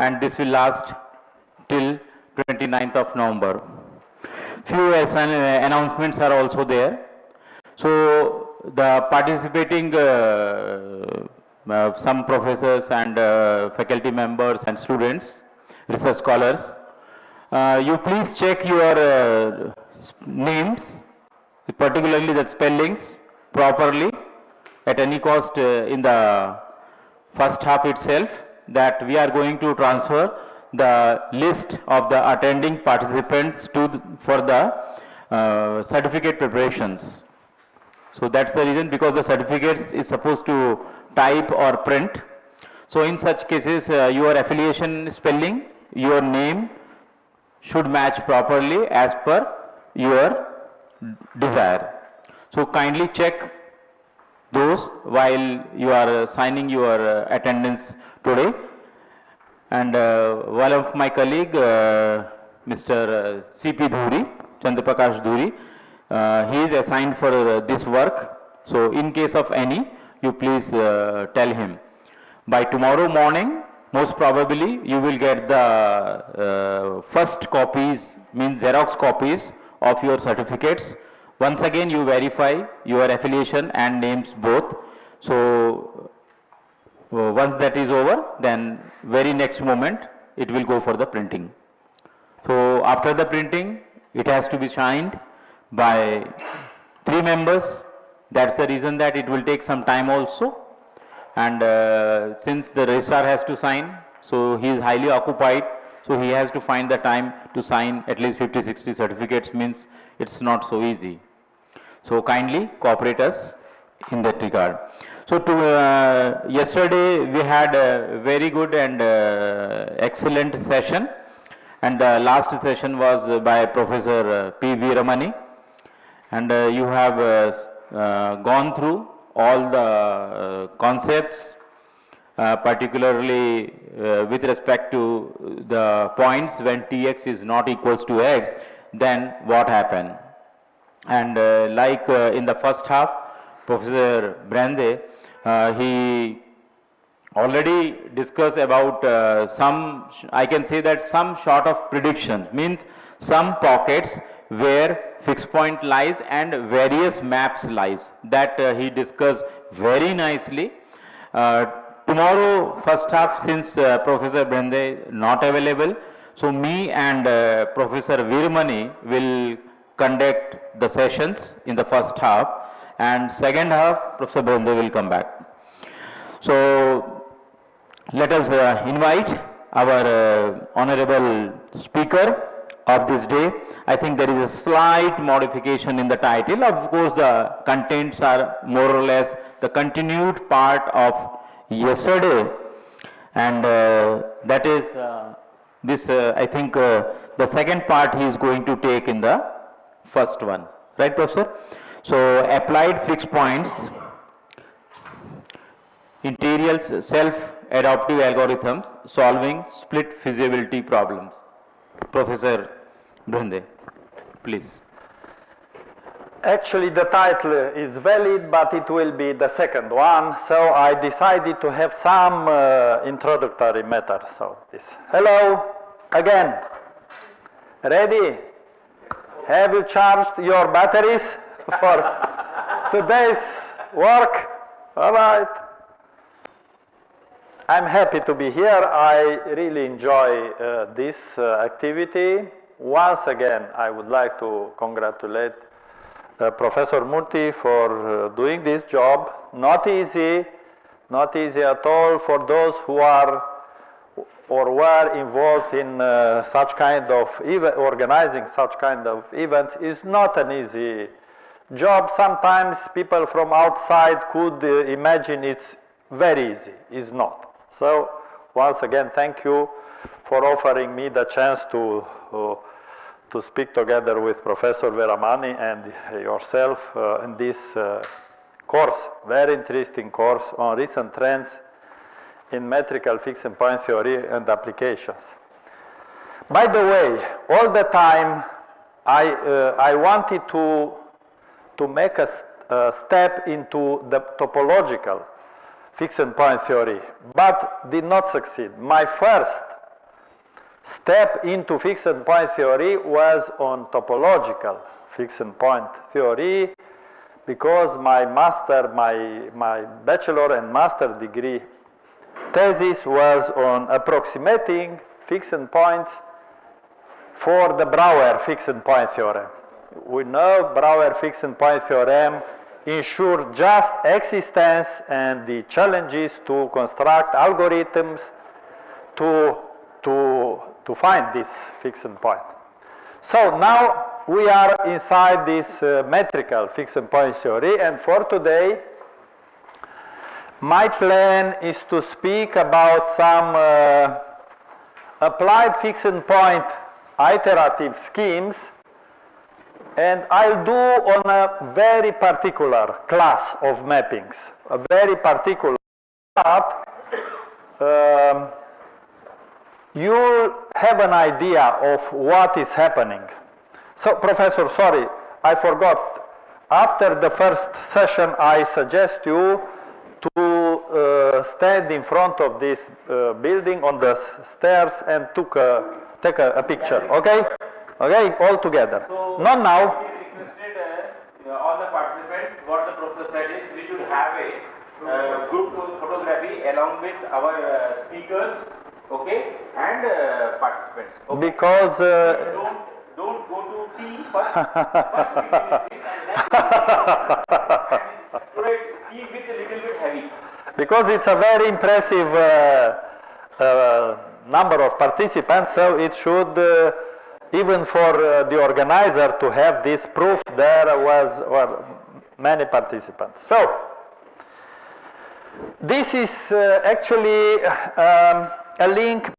and this will last till 29th of November. Few announcements are also there. So the participating some professors and faculty members and students, research scholars, you please check your names, particularly the spellings, properly at any cost in the first half itself, that we are going to transfer the list of the attending participants for the certificate preparations. So that's the reason, because the certificates is supposed to type or print. So in such cases, your affiliation spelling, your name should match properly as per your desire. So kindly check those while you are signing your attendance today. And one of my colleague, Mr. C.P. Dhuri, Chandraprakash Dhuri, he is assigned for this work. So in case of any, you please tell him. By tomorrow morning, most probably you will get the first copies, means Xerox copies of your certificates. Once again, you verify your affiliation and names both. So once that is over, then very next moment it will go for the printing. So after the printing, it has to be signed by 3 members. That's the reason that it will take some time also. And since the registrar has to sign, so he is highly occupied, so he has to find the time to sign at least 50-60 certificates, means it's not so easy. So kindly cooperate us in that regard. So yesterday we had a very good and excellent session, and the last session was by Professor P. Veeramani, and you have gone through all the concepts, particularly with respect to the points when Tx is not equals to x, then what happened. And like in the first half, Professor Brande, he already discussed about I can say that some sort of prediction, means some pockets where fixed point lies and various maps lies, that he discussed very nicely. Tomorrow first half, since Professor Brande not available, so me and Professor Veeramani will conduct the sessions in the first half, and second half Professor Brande will come back. So let us invite our honorable speaker of this day. I think there is a slight modification in the title. Of course, the contents are more or less the continued part of yesterday, and that is this I think the second part he is going to take in the first one, right, Professor? So applied fixed points, Interial's self-adaptive algorithms solving split feasibility problems. Professor Brande, please. Actually, the title is valid, but it will be the second one, so I decided to have some introductory matter. So this. Hello again. Ready? Have you charged your batteries for today's work? All right. I'm happy to be here. I really enjoy this activity. Once again, I would like to congratulate Professor Murthy for doing this job. Not easy at all for those who are or were involved in such kind of event, organizing such kind of event is not an easy job. Sometimes people from outside could imagine it's very easy. It's not. So once again, thank you for offering me the chance to speak together with Professor Veeramani and yourself in this course, very interesting course on recent trends in metrical fixed point theory and applications. By the way, all the time I wanted to make a step into the topological fixed point theory, but did not succeed. My first step into fixed point theory was on topological fixed point theory, because my bachelor and master degree thesis was on approximating fixed points for the Brouwer fixed point theorem. We know Brouwer fixed point theorem ensure just existence and the challenges to construct algorithms to find this fixed point. So now we are inside this metrical fixed point theory, and for today my plan is to speak about some applied fixed point iterative schemes, and I'll do on a very particular class of mappings, a very particular part. You'll have an idea of what is happening. So, Professor, sorry, I forgot. After the first session, I suggest you to stand in front of this building on the stairs and take a picture, okay? Okay, all together. So, not now. We requested all the participants, what the professor said is we should have a group photography along with our speakers, okay, and participants. Okay? Because don't go to tea first. First tea with a little bit heavy. Because it's a very impressive number of participants, so it should, even for the organizer to have this proof, there were many participants. So, this is actually a link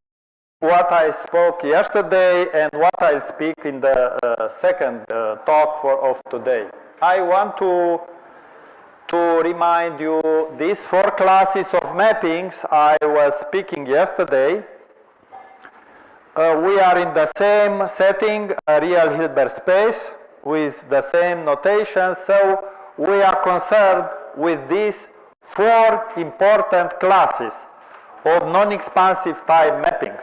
what I spoke yesterday and what I'll speak in the second talk of today. I want to remind you these 4 classes of mappings I was speaking yesterday. We are in the same setting, a real Hilbert space, with the same notation, so we are concerned with these 4 important classes of non-expansive type mappings.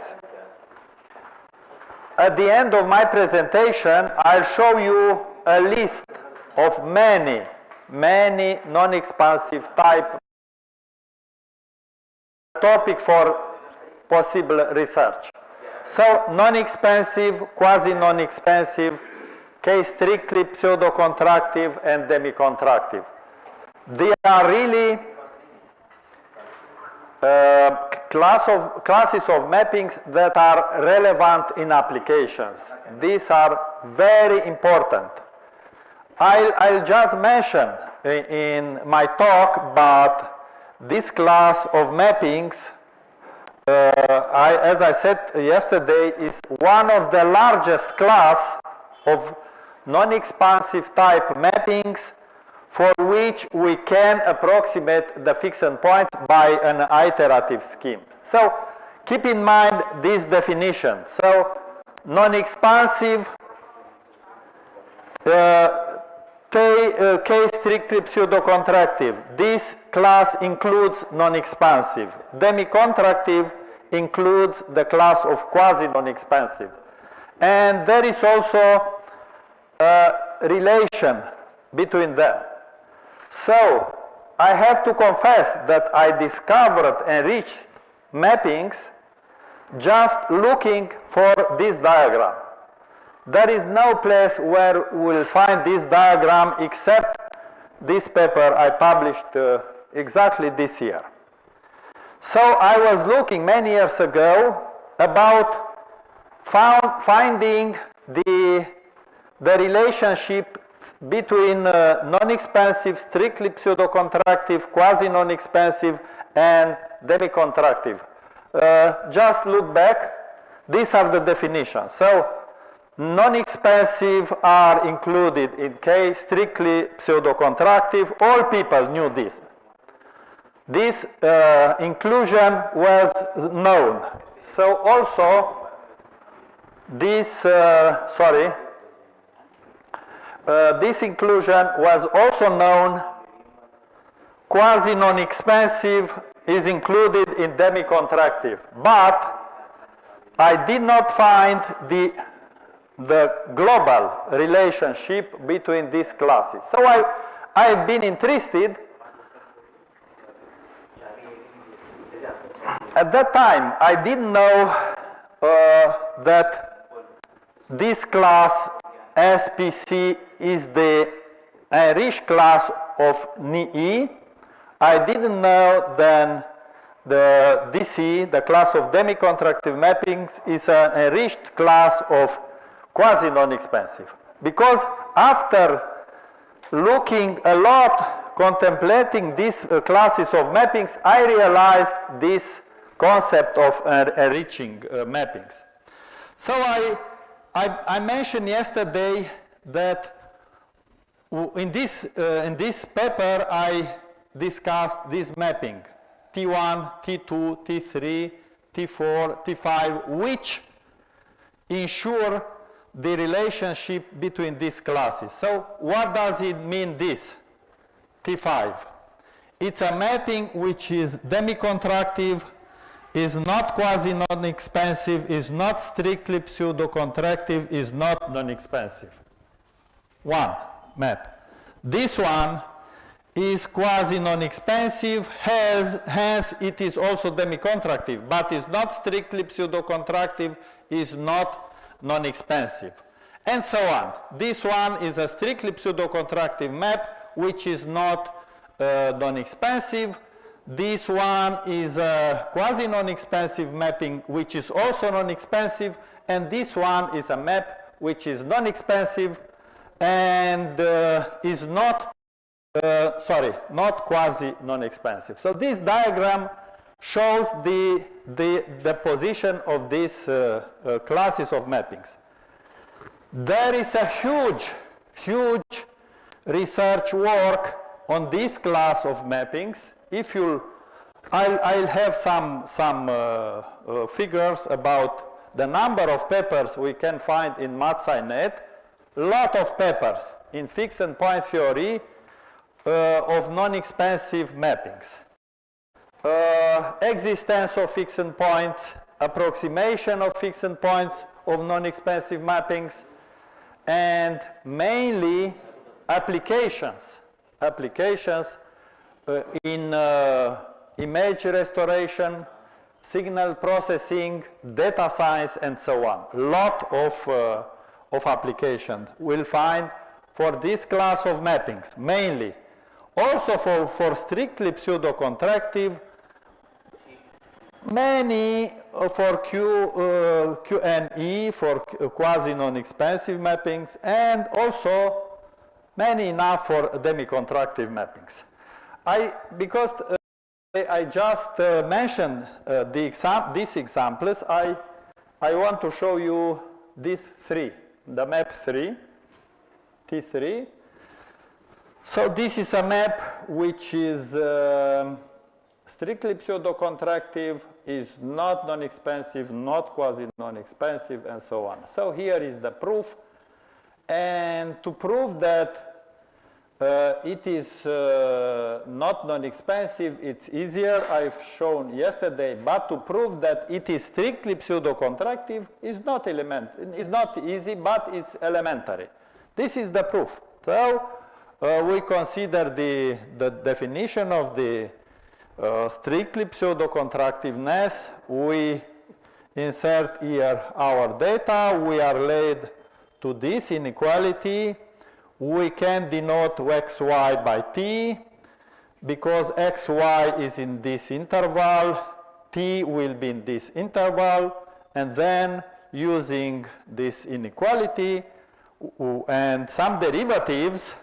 At the end of my presentation, I'll show you a list of many non-expansive type topic for possible research. So, non-expansive, quasi-non-expansive, case strictly pseudo-contractive and demi-contractive. They are really classes of mappings that are relevant in applications. These are very important. I'll just mention in my talk, but this class of mappings, as I said yesterday, is one of the largest class of non-expansive type mappings for which we can approximate the fixed points by an iterative scheme. So keep in mind this definition. So non-expansive, case strictly pseudo-contractive. This class includes non-expansive. Demi-contractive includes the class of quasi-non-expansive. And there is also a relation between them. So, I have to confess that I discovered enriched mappings just looking for this diagram. There is no place where we'll find this diagram except this paper I published exactly this year. So I was looking many years ago about finding the relationship between non-expansive, strictly pseudo-contractive, quasi-non-expansive, and demi-contractive. Just look back. These are the definitions. So, non-expansive are included in case strictly pseudo-contractive. All people knew this. This inclusion was known. So also, this, this inclusion was also known. Quasi-non-expansive is included in demi-contractive. But I did not find the global relationship between these classes. So I've been interested. At that time, I didn't know that this class SPC is the enriched class of NI. I didn't know then the DC, the class of demi-contractive mappings, is an enriched class of quasi-non-expansive. Because after looking a lot, contemplating these classes of mappings, I realized this concept of enriching mappings. So I mentioned yesterday that in this paper I discussed this mapping, T1, T2, T3, T4, T5, which ensure the relationship between these classes. So what does it mean, this T5? It's a mapping which is demi-contractive, is not quasi-non-expansive, is not strictly pseudo-contractive, is not non-expansive. One map. This one is quasi-non-expansive, hence it is also demi-contractive, but is not strictly pseudo-contractive, is not non-expansive, and so on. This one is a strictly pseudo-contractive map, which is not non-expansive. This one is a quasi-non-expansive mapping, which is also non-expansive, and this one is a map which is non-expansive and is not not quasi-non-expansive. So this diagram shows the position of these classes of mappings. There is a huge research work on this class of mappings. If you, I'll have some figures about the number of papers we can find in MathSciNet. Lot of papers in fixed point theory of non-expansive mappings. Existence of fixed points, approximation of fixed points of non-expansive mappings, and mainly applications in image restoration, signal processing, data science, and so on. Lot of applications we'll find for this class of mappings, mainly. Also for strictly pseudo-contractive, many for QNE, for quasi-non-expansive mappings, and also many enough for demi-contractive mappings. Because I just mentioned these examples, I want to show you these three, the map 3, T3. So this is a map which is strictly pseudo-contractive, is not non-expansive, not quasi-non-expansive, and so on. So here is the proof. And to prove that it is not non-expansive, it's easier, I've shown yesterday, but to prove that it is strictly pseudo-contractive is not easy, but it's elementary. This is the proof. So we consider the definition of the strictly pseudo-contractiveness. We insert here our data. We are led to this inequality. We can denote xy by t. Because xy is in this interval, t will be in this interval, and then using this inequality and some derivatives,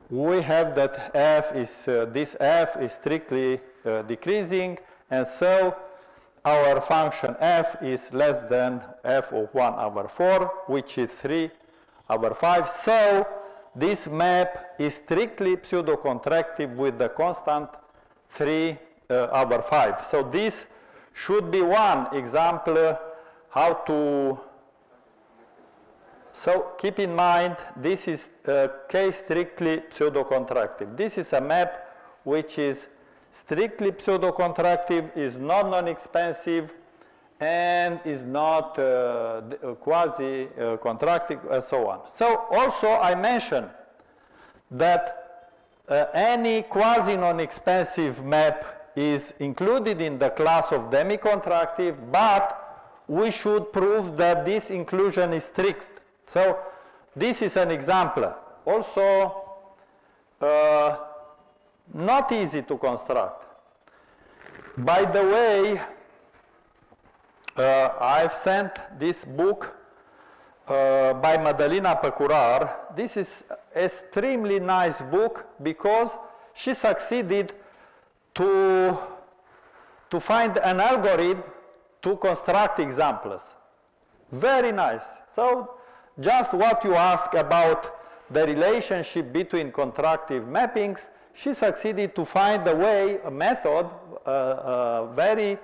we have that f is this f is strictly decreasing, and so our function f is less than f of 1/4, which is 3/5. So this map is strictly pseudo-contractive with the constant 3/5. So this should be one example how to. So keep in mind, this is case strictly pseudo-contractive. This is a map which is strictly pseudo-contractive, is not non-expansive, and is not quasi-contractive, and so on. So also I mentioned that any quasi-non-expansive map is included in the class of demi-contractive, but we should prove that this inclusion is strict. So this is an example. Also, not easy to construct. By the way, I've sent this book by Madalina Păcurar. This is extremely nice book because she succeeded to find an algorithm to construct examples. Very nice. So just what you ask about the relationship between contractive mappings, she succeeded to find a way, a method, a very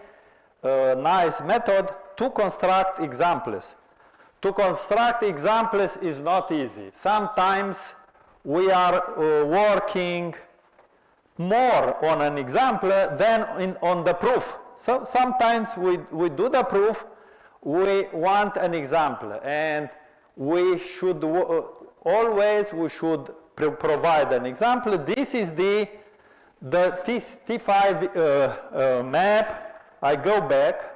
nice method to construct examples. To construct examples is not easy. Sometimes we are working more on an example than on the proof. So sometimes we do the proof, we want an example, and we should always provide an example. This is the T5 map. I go back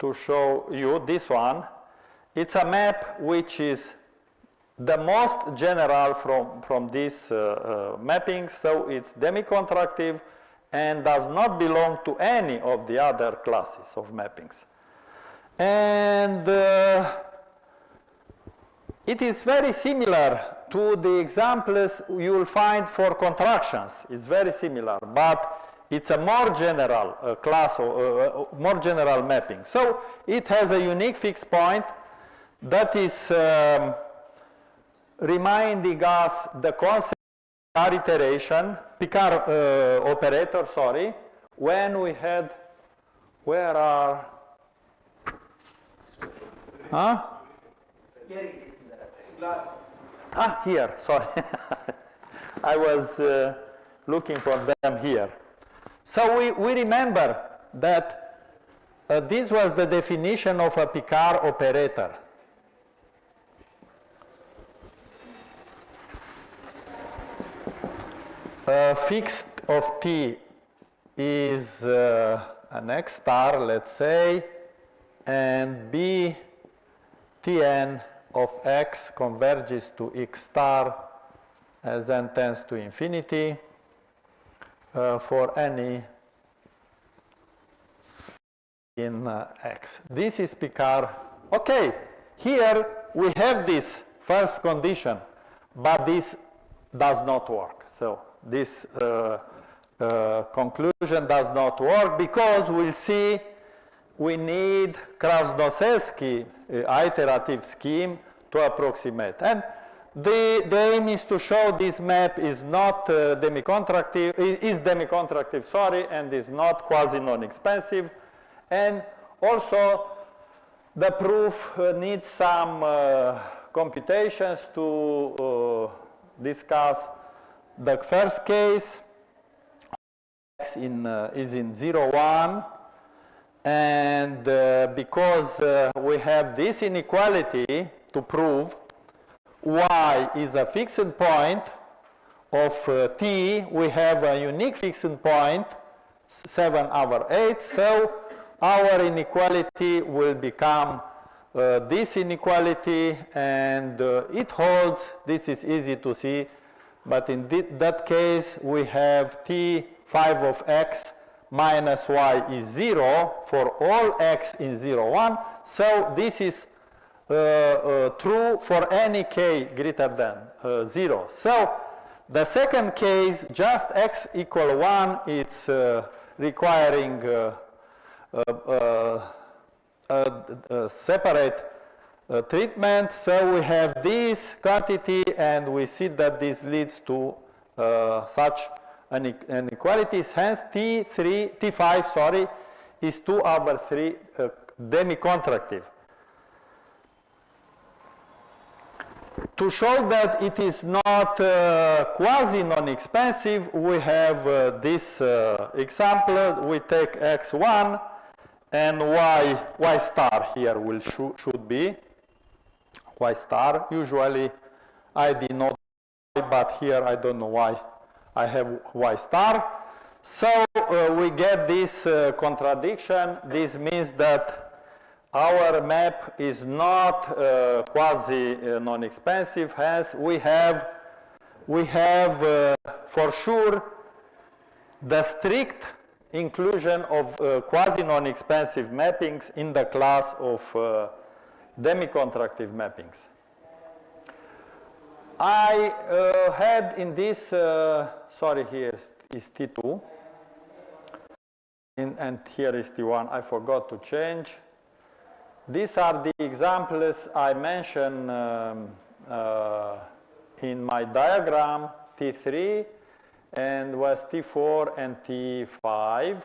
to show you this one. It's a map which is the most general from these mappings, so it's demi-contractive and does not belong to any of the other classes of mappings. And it is very similar to the examples you will find for contractions. It's very similar, but it's a more general class, or more general mapping. So it has a unique fixed point that is reminding us the concept of Picard iteration, Picard operator, sorry, when we had, where are, huh? Ah, here, sorry. I was looking for them here. So we remember that this was the definition of a Picard operator. Fixed of T is an X star, let's say, and B Tn of X converges to X star as n tends to infinity for any in X. This is Picard. Okay, here we have this first condition, but this does not work. So this conclusion does not work because we'll see we need Krasnoselski iterative scheme to approximate. And the aim is to show this map is not demi-contractive, is demi-contractive, sorry, and is not quasi-non-expansive. And also the proof needs some computations to discuss the first case. X is in 0, 1. And because we have this inequality to prove, y is a fixed point of t, we have a unique fixed point, 7/8. So our inequality will become this inequality, and it holds. This is easy to see, but in that case, we have t 5 of x minus y is 0 for all x in 0, 1. So this is true for any k greater than 0. So the second case, just x equal 1, it's requiring a separate treatment. So we have this quantity, and we see that this leads to such inequalities. Hence, T5, sorry, is 2/3 demi-contractive. To show that it is not quasi-non-expansive, we have this example. We take x1, and y star here should be y star. Usually I denote y, but here I don't know why I have y star. So we get this contradiction. This means that our map is not quasi non-expansive. Hence we have for sure the strict inclusion of quasi non-expansive mappings in the class of demi-contractive mappings. I had in this, sorry, here is T2, and here is T1. I forgot to change. These are the examples I mentioned in my diagram, T3, and was T4 and T5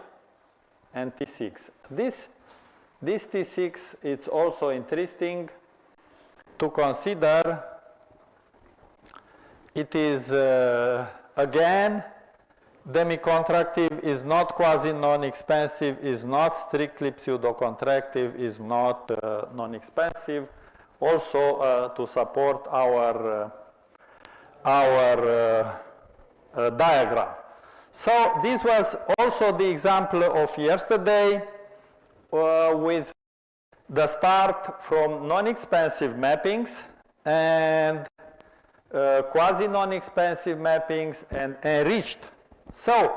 and T6. This T6, it's also interesting to consider. It is, again, demi-contractive, is not quasi-non-expansive, is not strictly pseudo-contractive, is not non-expansive. Also to support our diagram. So this was also the example of yesterday with the start from non-expansive mappings and quasi-non-expansive mappings and enriched. So,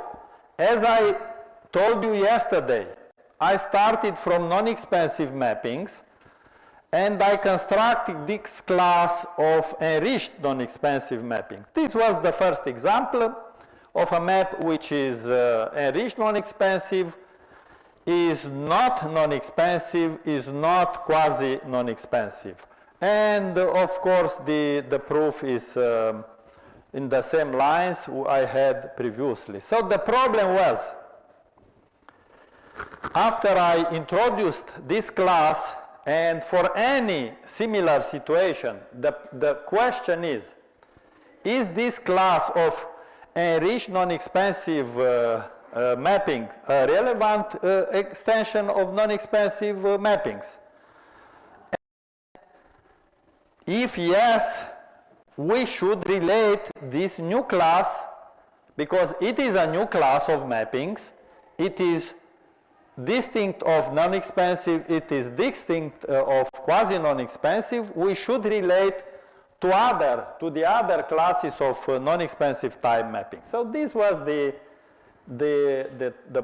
as I told you yesterday, I started from non-expansive mappings and I constructed this class of enriched non-expansive mappings. This was the first example of a map which is enriched non-expansive, is not non-expansive, is not quasi-non-expansive. And of course the proof is in the same lines I had previously. So the problem was, after I introduced this class, and for any similar situation, the question is this class of enriched non-expansive mapping a relevant extension of non-expansive mappings? If yes, we should relate this new class, because it is a new class of mappings. It is distinct of non-expansive, it is distinct of quasi-non-expansive. We should relate to the other classes of non-expansive type mapping. So this was the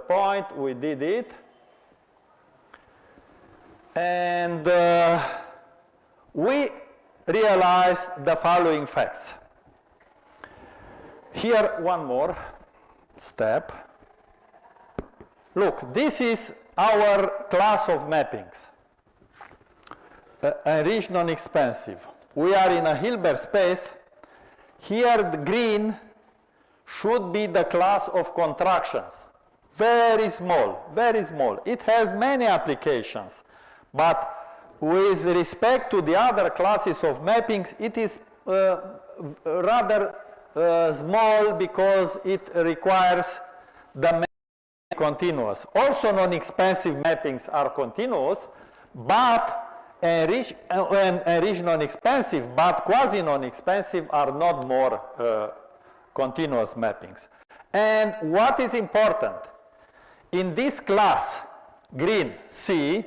point. We did it. And we realized the following facts. Here, one more step. Look, this is our class of mappings, enriched non-expansive. We are in a Hilbert space. Here, the green should be the class of contractions. Very small, very small. It has many applications, but with respect to the other classes of mappings, it is rather small because it requires the mapping continuous. Also non-expansive mappings are continuous, but enriched non-expansive, but quasi-non-expansive are not more continuous mappings. And what is important, in this class, green C,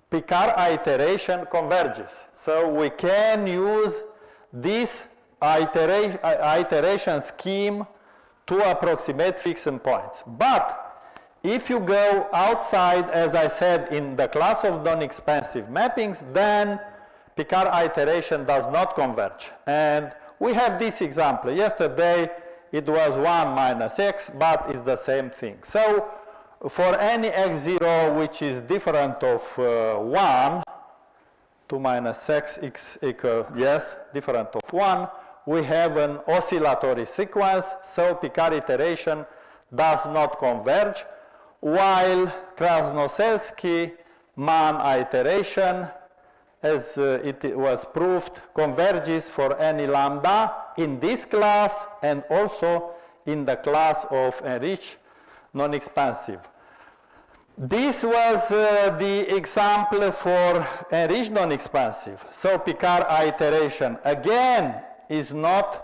Picard iteration converges. So we can use this iteration scheme to approximate fixed points. But if you go outside, as I said, in the class of non-expansive mappings, then Picard iteration does not converge. And we have this example. Yesterday it was 1 minus x, but it's the same thing. So for any x0 which is different of 1, 2 minus x equal, yes, different of 1, we have an oscillatory sequence, so Picard iteration does not converge, while Krasnoselski Mann iteration, as it was proved, converges for any lambda in this class and also in the class of enriched non-expansive. This was the example for enriched non-expansive. So Picard iteration again is not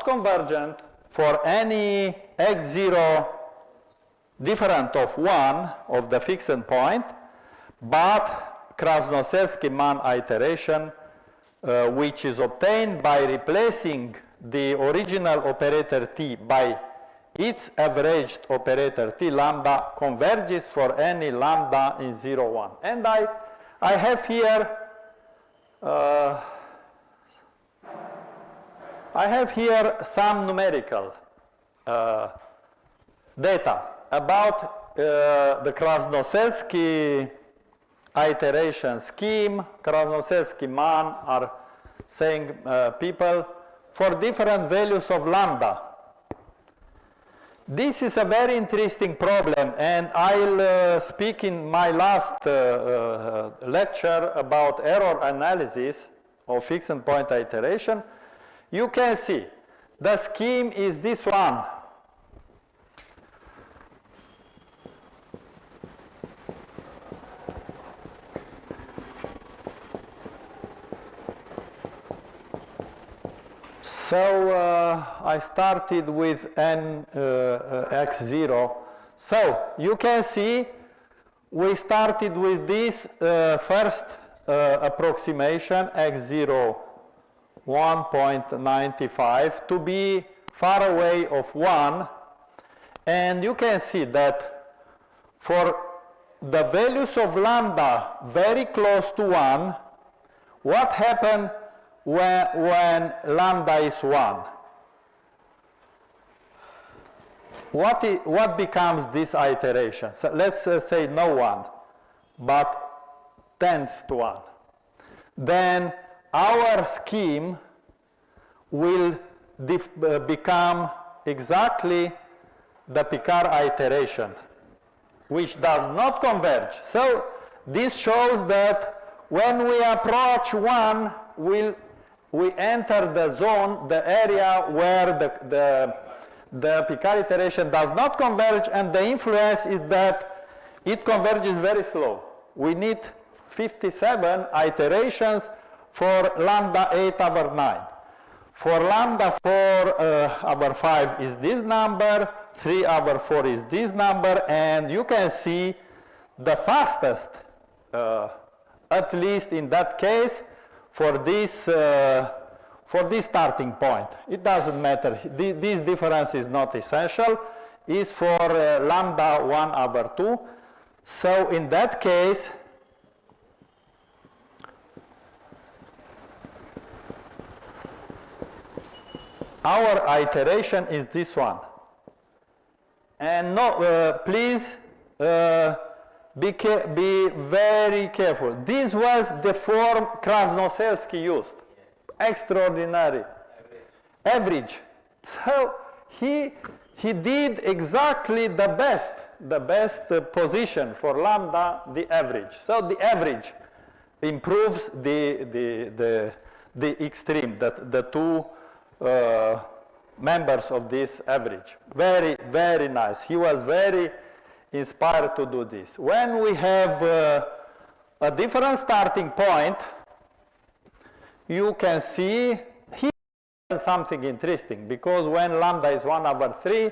convergent for any x0 different of 1 of the fixed point, but Krasnoselski-Mann iteration, which is obtained by replacing the original operator T by its averaged operator T lambda, converges for any lambda in 0, 1. And I have here some numerical data about the Krasnoselski iteration scheme. Krasnoselski-Mann are saying people for different values of lambda. This is a very interesting problem, and I'll speak in my last lecture about error analysis of fixed point iteration. You can see the scheme is this one. So I started with n x0. So you can see we started with this first approximation x0 1.95 to be far away of 1, and you can see that for the values of lambda very close to 1, what happened when lambda is 1? What becomes this iteration? So let's say no 1, but tends to 1. Then our scheme will become exactly the Picard iteration, which does not converge. So this shows that when we approach 1, we enter the zone, the area where the Picard iteration does not converge, and the influence is that it converges very slow. We need 57 iterations for lambda 8/9. For lambda 4/5 is this number, 3/4 is this number, and you can see the fastest, at least in that case, for this starting point. It doesn't matter. This difference is not essential. Is for lambda 1/2. So in that case, our iteration is this one. And no, please be very careful. This was the form Krasnoselski used. Extraordinary. Average. So he did exactly the best position for lambda, the average. So the average improves the extreme, the two members of this average. Very, very nice. He was very inspired to do this. When we have a different starting point, you can see here something interesting, because when lambda is 1/3,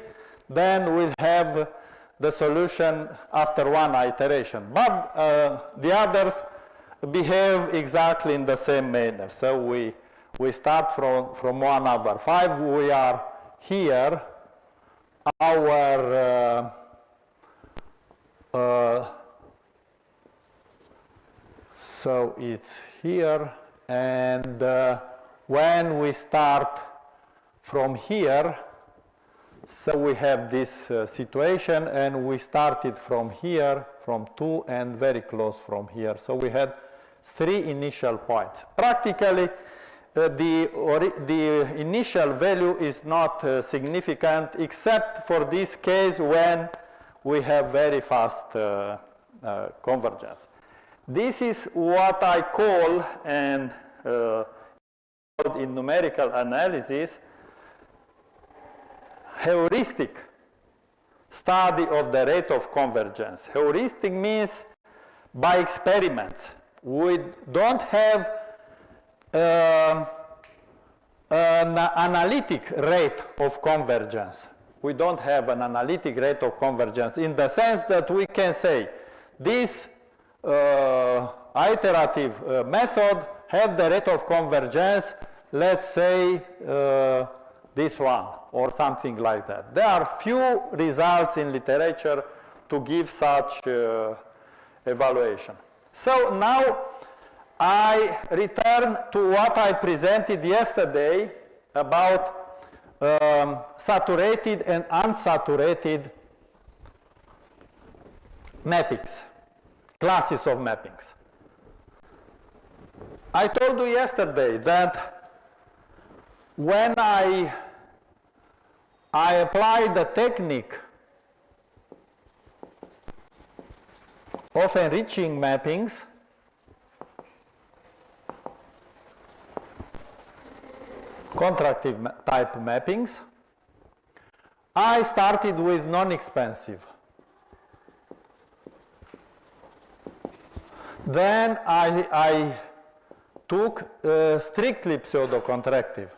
then we'll have the solution after one iteration. But the others behave exactly in the same manner. So we start from 1/5. We are here. Our so it's here, and when we start from here, so we have this situation, and we started from here, from 2, and very close from here. So we had 3 initial points. Practically, the initial value is not significant, except for this case when we have very fast convergence. This is what I call, and in numerical analysis, heuristic study of the rate of convergence. Heuristic means by experiments. We don't have an analytic rate of convergence. We don't have an analytic rate of convergence in the sense that we can say this iterative method have the rate of convergence, let's say this one or something like that. There are few results in literature to give such evaluation. So now I return to what I presented yesterday about saturated and unsaturated mappings, classes of mappings. I told you yesterday that when I applied the technique of enriching mappings, contractive type mappings, I started with non-expansive. Then I took strictly pseudo-contractive.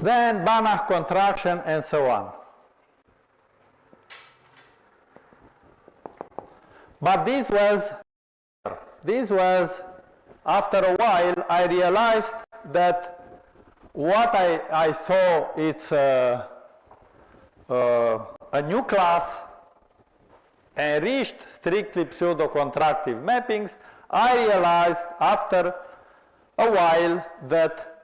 Then Banach contraction and so on. But this was, after a while, I realized that what I thought it's a new class, enriched strictly pseudo-contractive mappings, I realized after a while that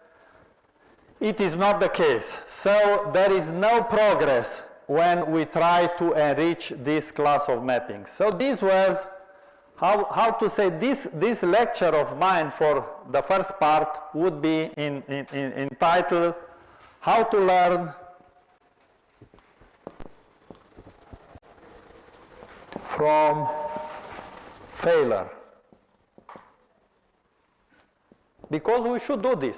it is not the case. So there is no progress when we try to enrich this class of mappings. So this was, how to say, this lecture of mine for the first part would be entitled How to Learn from Failure. Because we should do this.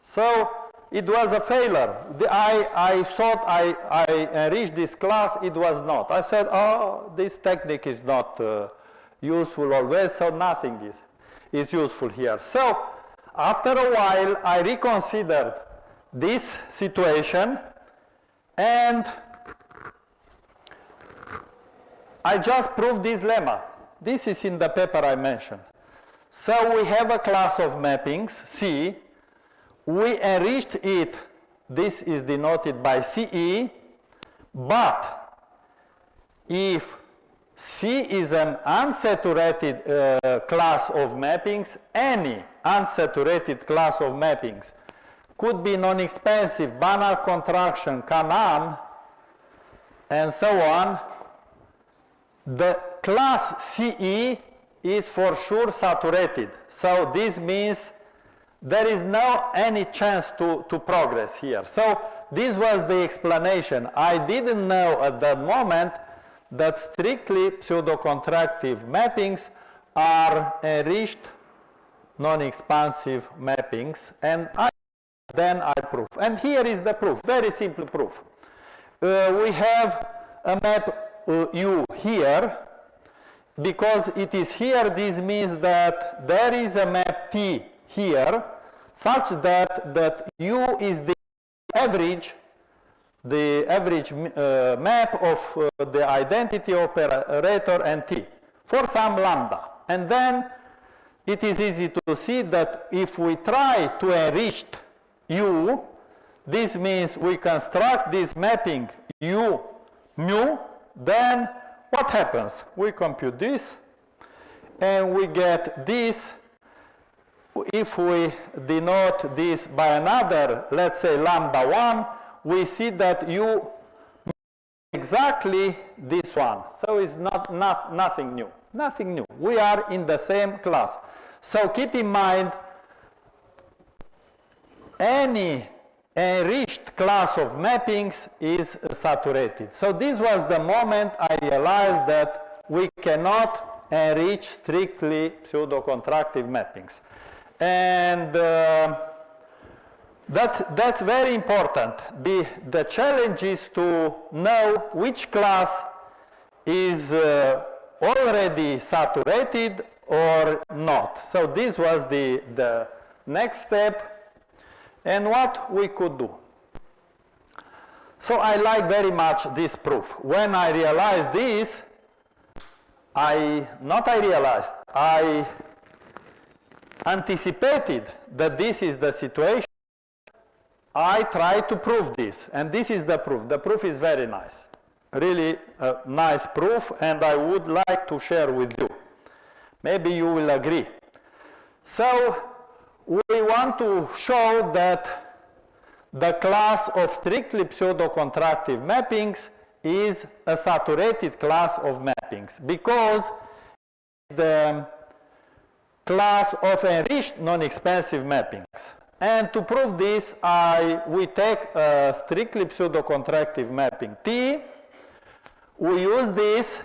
So it was a failure. I thought I enriched this class, it was not. I said, oh, this technique is not useful always, so nothing is useful here. So after a while, I reconsidered this situation and I just proved this lemma. This is in the paper I mentioned. So we have a class of mappings, C. We enriched it, this is denoted by CE, but if C is an unsaturated class of mappings, any unsaturated class of mappings could be non-expansive, Banach contraction, GIAN, and so on. The class CE is for sure saturated. So this means there is no any chance to progress here. So this was the explanation. I didn't know at that moment that strictly pseudo-contractive mappings are enriched non-expansive mappings, and then I prove. And here is the proof, very simple proof. We have a map U here. Because it is here, this means that there is a map T here, such that U is the average map of the identity operator and T for some lambda. And then it is easy to see that if we try to enrich U, this means we construct this mapping U mu, then what happens? We compute this and we get this. If we denote this by another, let's say lambda 1, we see that U exactly this one. So it's nothing new. Nothing new. We are in the same class. So keep in mind, any enriched class of mappings is saturated. So this was the moment I realized that we cannot enrich strictly pseudo-contractive mappings. And That's very important. The challenge is to know which class is already saturated or not. So this was the next step, and what we could do. So I like very much this proof. When I realized this, I anticipated that this is the situation. I tried to prove this, and this is the proof. The proof is very nice. Really a nice proof, and I would like to share with you. Maybe you will agree. So we want to show that the class of strictly pseudo-contractive mappings is a saturated class of mappings, because the class of enriched non-expansive mappings. And to prove this, we take a strictly pseudo-contractive mapping T. We use this,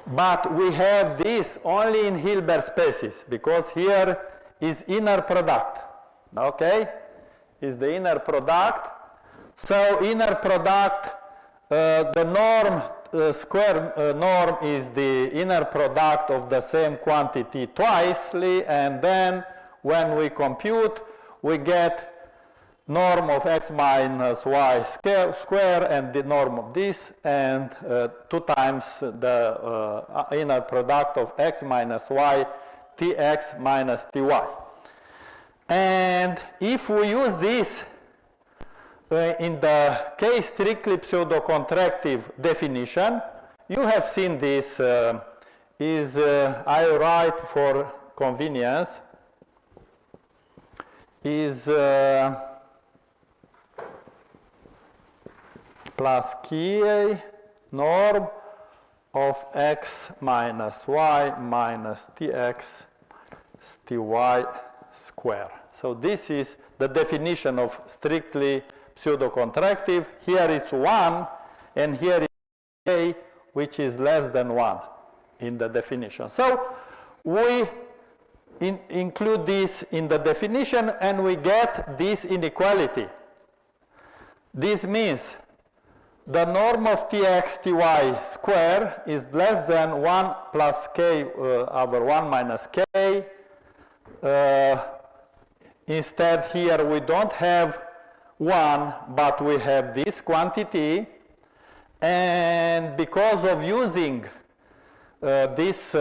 but we have this only in Hilbert spaces, because here is inner product. Okay? Is the inner product. So inner product, the norm, square norm is the inner product of the same quantity twicely, and then when we compute, we get norm of x minus y square and the norm of this, and 2 times the inner product of x minus y, tx minus ty. And if we use this in the case strictly pseudo-contractive definition, you have seen this, I write for convenience, is plus k norm of x minus y minus tx ty square. So this is the definition of strictly pseudo-contractive. Here it's 1, and here is k, which is less than 1 in the definition. So we include this in the definition, and we get this inequality. This means the norm of tx ty square is less than 1 plus k over 1 minus k. Instead, here we don't have 1, but we have this quantity. And because of using this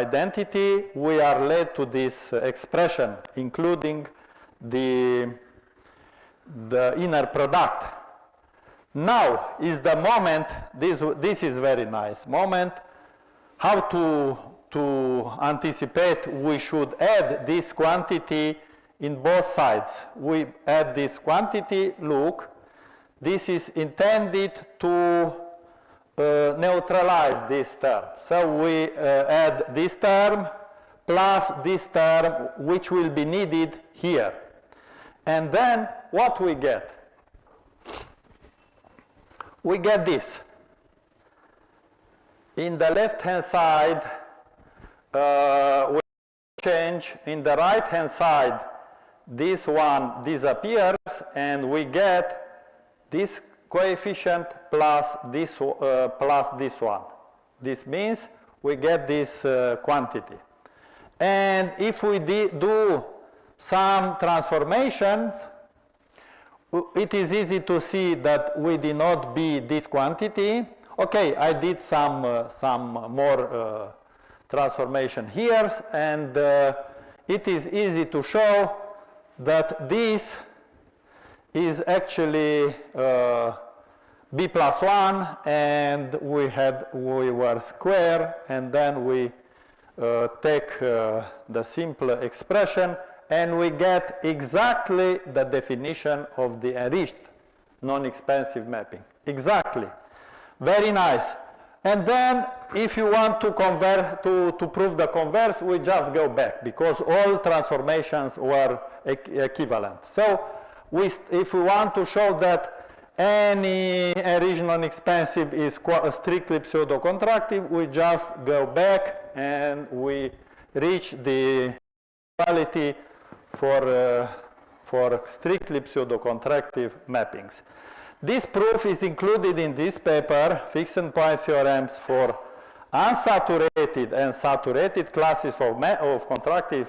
identity, we are led to this expression, including the inner product. Now is the moment, this is very nice moment, how to anticipate. We should add this quantity in both sides. We add this quantity, look, this is intended to neutralize this term. So we add this term plus this term, which will be needed here. And then what we get? We get this. In the left-hand side, we change. In the right-hand side, this one disappears, and we get this coefficient plus this one. This means we get this quantity. And if we do some transformations, it is easy to see that we denote B this quantity. Okay, I did some more transformation here, and it is easy to show that this is actually B plus 1, and we were square, and then we take the simple expression, and we get exactly the definition of the enriched non-expansive mapping. Exactly. Very nice. And then if you want to prove the converse, we just go back, because all transformations were equivalent. So if we want to show that any enriched non-expansive is strictly pseudo-contractive, we just go back and we reach the equality for strictly pseudo-contractive mappings. This proof is included in this paper, Fixed Point Theorems for unsaturated and saturated classes of contractive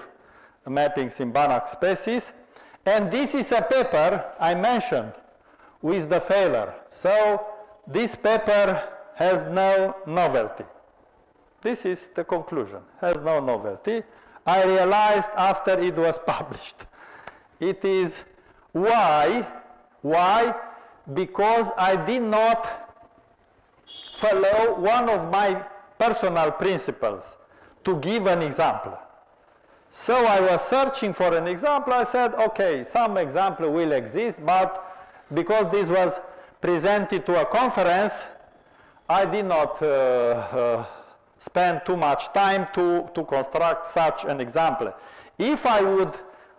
mappings in Banach spaces. And this is a paper I mentioned with the failure. So this paper has no novelty. This is the conclusion, has no novelty. I realized after it was published. It is why? Because I did not follow one of my personal principles to give an example. So I was searching for an example. I said, okay, some example will exist, but because this was presented to a conference, I did not spend too much time to construct such an example. If I would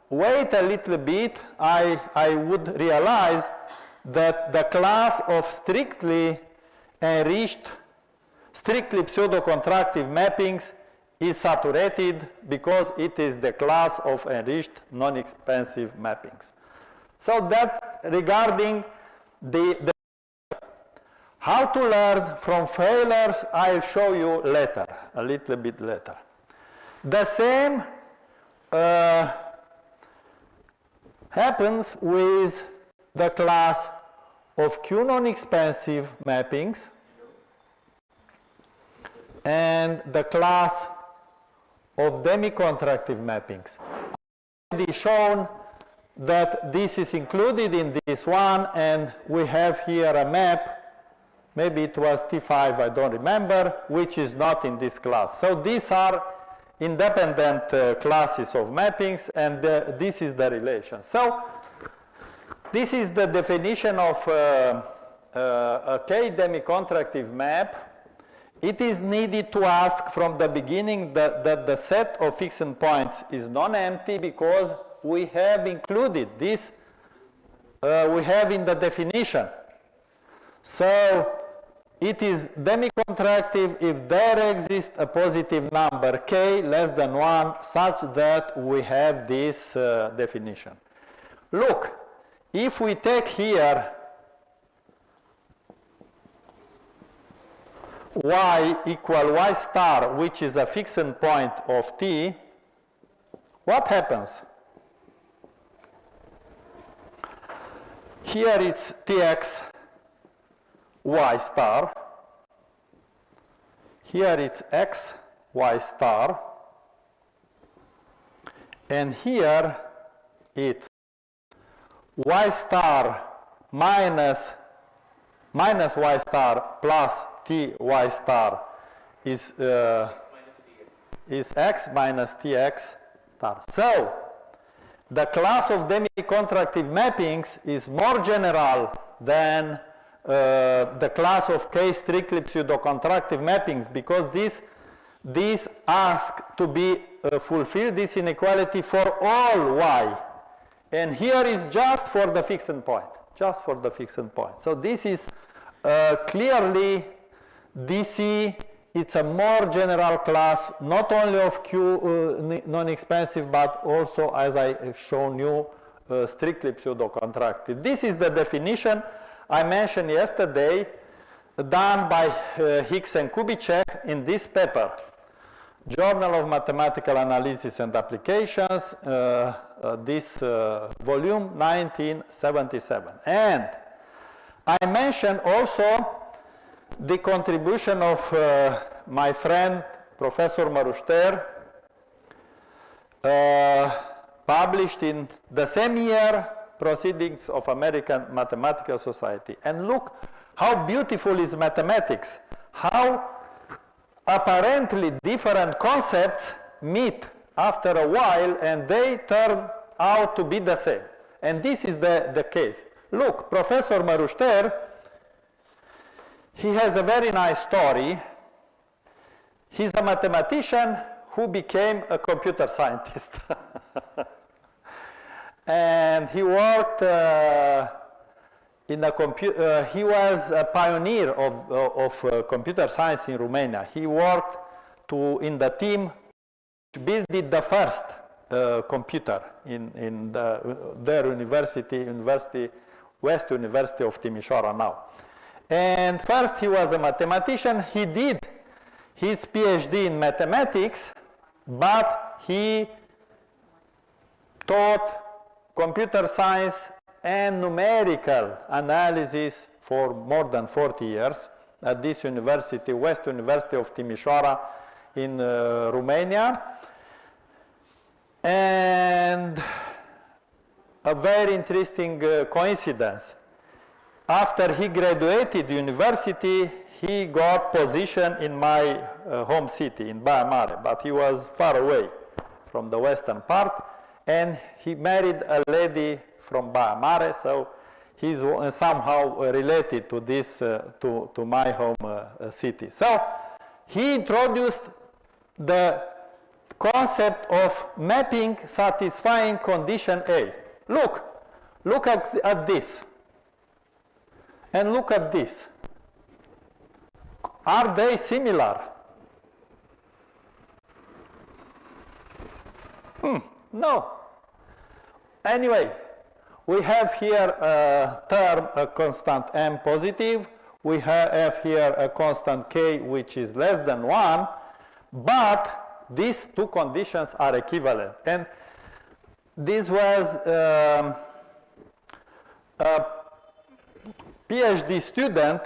wait a little bit, I would realize that the class of strictly enriched, strictly pseudo-contractive mappings is saturated because it is the class of enriched non-expansive mappings. So that regarding the how to learn from failures, I'll show you later, a little bit later. The same happens with the class of Q non-expansive mappings and the class of demi-contractive mappings. I've already shown that this is included in this one, and we have here a map, maybe it was T5, I don't remember, which is not in this class. So these are independent classes of mappings, and this is the relation. So this is the definition of a K demi-contractive map. It is needed to ask from the beginning that the set of fixed points is non-empty because we have included this, we have in the definition. So it is demi-contractive if there exists a positive number k less than 1 such that we have this definition. Look, if we take here y equal y star, which is a fixed point of t, what happens? Here it's tx y star, here it's x y star, and here it's y star minus y star plus t y star is x minus tx star. So the class of demi-contractive mappings is more general than the class of K strictly pseudo-contractive mappings, because these ask to be fulfill this inequality for all y, and here is just for the fixed point, just for the fixed point. So this is clearly DC. It's a more general class, not only of Q non-expansive, but also, as I have shown you, strictly pseudo-contractive. This is the definition I mentioned yesterday, done by Hicks and Kubitschek in this paper, Journal of Mathematical Analysis and Applications, this volume 1977. And I mentioned also the contribution of my friend Professor Maruster, published in the same year, Proceedings of American Mathematical Society. And look how beautiful is mathematics, how apparently different concepts meet after a while and they turn out to be the same. And this is the case. Look, Professor Maruster, he has a very nice story. He's a mathematician who became a computer scientist. And he worked in a he was a pioneer of computer science in Romania. He worked in the team which built the first computer in their university, West University of Timișoara now. And first he was a mathematician. He did his PhD in mathematics, but he taught computer science and numerical analysis for more than 40 years at this university, West University of Timișoara in Romania. And a very interesting coincidence. After he graduated university, he got position in my home city, in Baia Mare, but he was far away from the western part, and he married a lady from Baia Mare, so he's somehow related to this, to my home city. So he introduced the concept of mapping satisfying condition A. Look at this, and look at this. Are they similar? No. Anyway, we have here a term, a constant m positive. We have here a constant k which is less than 1, but these two conditions are equivalent. And this was a PhD student.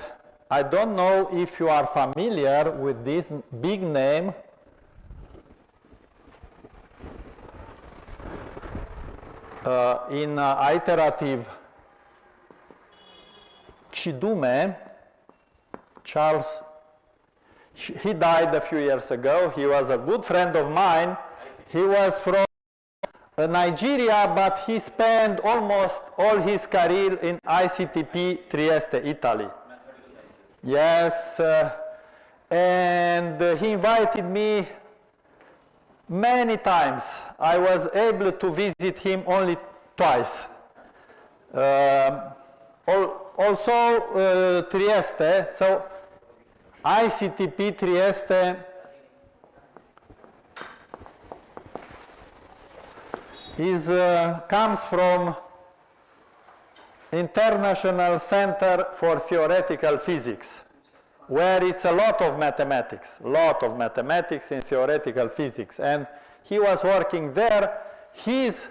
I don't know if you are familiar with this big name. In Iterative, Chidume, Charles, he died a few years ago. He was a good friend of mine. He was from Nigeria, but he spent almost all his career in ICTP Trieste, Italy. Yes, and he invited me many times. I was able to visit him only twice. Also Trieste, so ICTP Trieste comes from International Center for Theoretical Physics, where it's a lot of mathematics in theoretical physics. And he was working there. His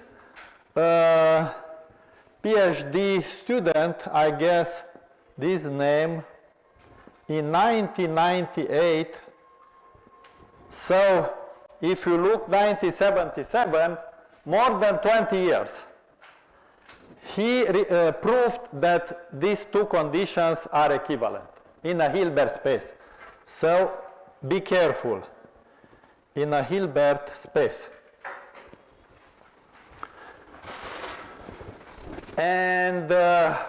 PhD student, I guess this name, in 1998. So if you look 1977, more than 20 years. He proved that these two conditions are equivalent in a Hilbert space. So be careful in a Hilbert space. And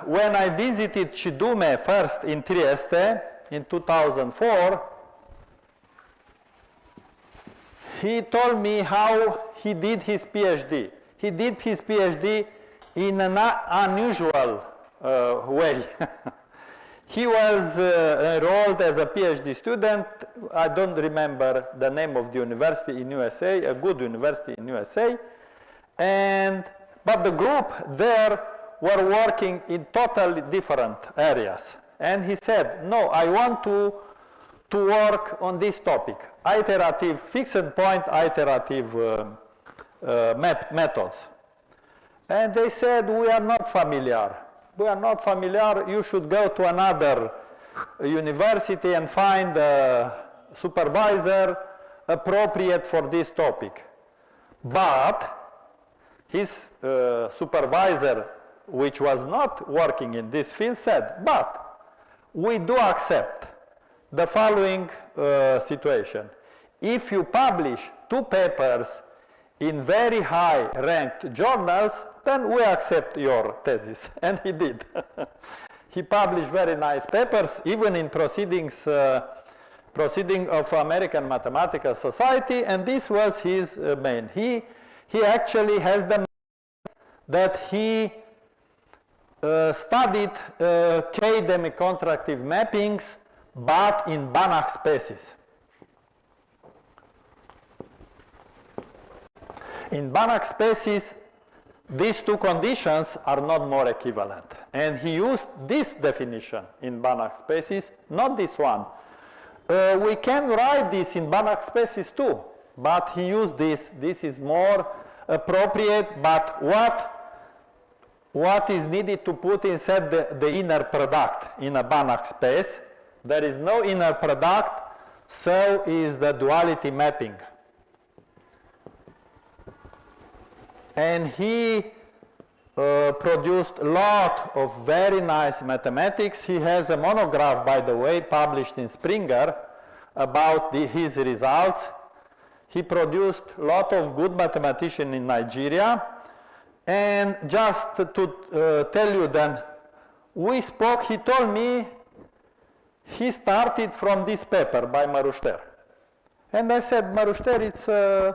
when I visited Chidume first in Trieste in 2004, he told me how he did his PhD. He did his PhD in an unusual way. He was enrolled as a PhD student. I don't remember the name of the university in USA, a good university in USA. But the group there were working in totally different areas. And he said, no, I want to work on this topic, iterative, fixed point iterative methods. And they said, we are not familiar. We are not familiar. You should go to another university and find a supervisor appropriate for this topic. But his supervisor, which was not working in this field, said, but we do accept the following situation. If you publish 2 papers in very high ranked journals, then we accept your thesis. And he did. He published very nice papers, even in proceeding of American Mathematical Society, and this was his main. He actually has the that he studied K-demi-contractive mappings, but in Banach spaces. in Banach spaces, these two conditions are not more equivalent. And he used this definition in Banach spaces, not this one. We can write this in Banach spaces too, but he used this. This is more appropriate, but what is needed to put inside the inner product in a Banach space? There is no inner product, so is the duality mapping. And he produced a lot of very nice mathematics. He has a monograph, by the way, published in Springer about his results. He produced a lot of good mathematicians in Nigeria. And just to tell you then, we spoke, he told me he started from this paper by Marușter. And I said, Marușter, it's a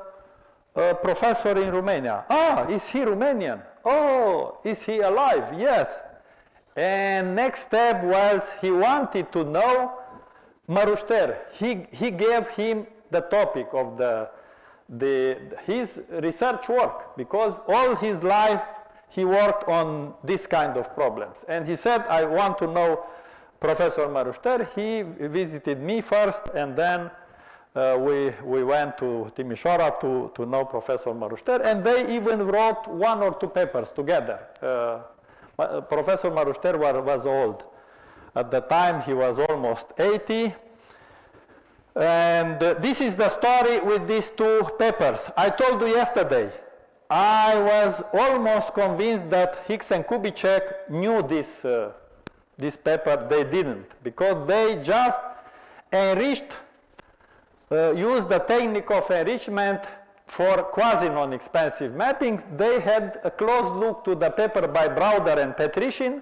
professor in Romania. Ah, is he Romanian? Oh, is he alive? Yes. And next step was he wanted to know Marușter. He gave him the topic of his research work, because all his life he worked on this kind of problems. And he said, I want to know Professor Marușter. He visited me first, and then we went to Timișoara to know Professor Marușter, and they even wrote 1 or 2 papers together. Professor Marușter was old. At the time he was almost 80. And this is the story with these 2 papers. I told you yesterday, I was almost convinced that Hicks and Kubitschek knew this paper. They didn't, because they just enriched, used the technique of enrichment for quasi-non-expansive mappings. They had a close look to the paper by Browder and Petrichin.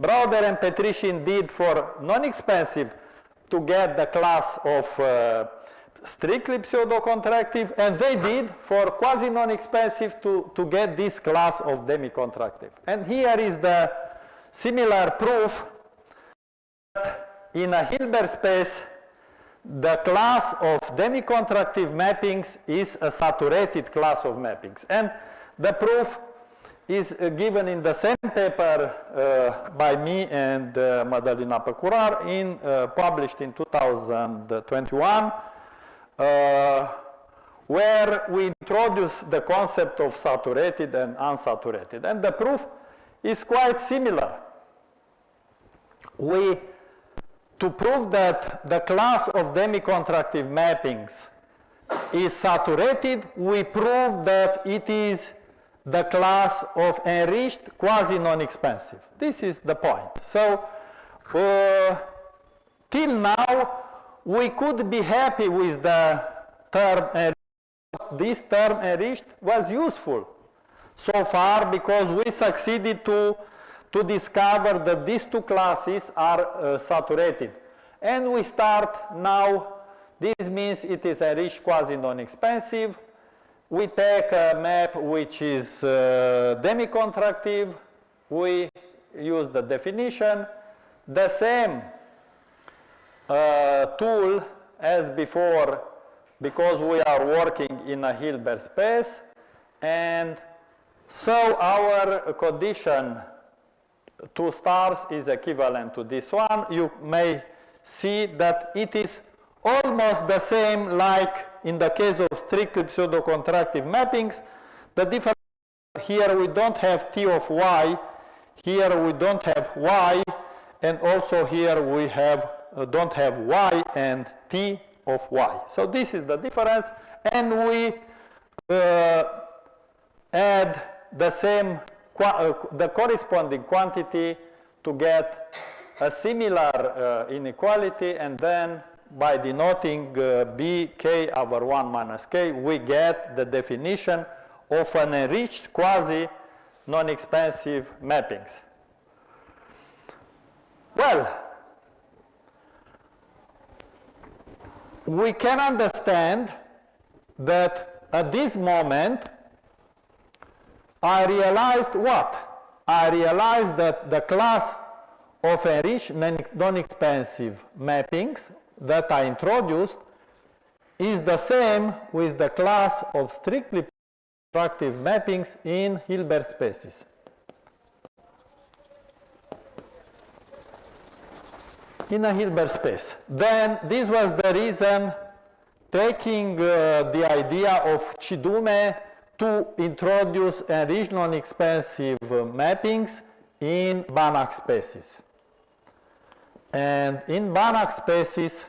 Browder and Petrichin did for non-expansive to get the class of strictly pseudo-contractive, and they did for quasi-non-expansive to get this class of demi-contractive. And here is the similar proof that in a Hilbert space, the class of demi-contractive mappings is a saturated class of mappings. And the proof is given in the same paper by me and Madalina Păcurar, published in 2021, where we introduce the concept of saturated and unsaturated. And the proof is quite similar. To prove that the class of demi-contractive mappings is saturated, we prove that it is the class of enriched quasi-non-expansive. This is the point. So, till now, we could be happy with the term enriched. This term enriched was useful so far, because we succeeded to discover that these 2 classes are saturated. And we start now, this means it is enriched quasi-non-expansive. We take a map which is demi-contractive. We use the definition. The same tool as before, because we are working in a Hilbert space. And so our condition 2 stars is equivalent to this one. You may see that it is almost the same like in the case of strictly pseudo-contractive mappings. The difference here, we don't have T of Y, here we don't have Y, and also here we don't have Y and T of Y. So this is the difference, and we add the same, the corresponding quantity to get a similar inequality, and then by denoting b k over 1 minus k, we get the definition of an enriched quasi-non-expansive mappings. Well, we can understand that at this moment I realized what? I realized that the class of enriched non-expansive mappings that I introduced is the same with the class of strictly contractive mappings in Hilbert spaces. In a Hilbert space. Then this was the reason taking the idea of Chidume to introduce enriched non-expansive mappings in Banach spaces. And in Banach spaces,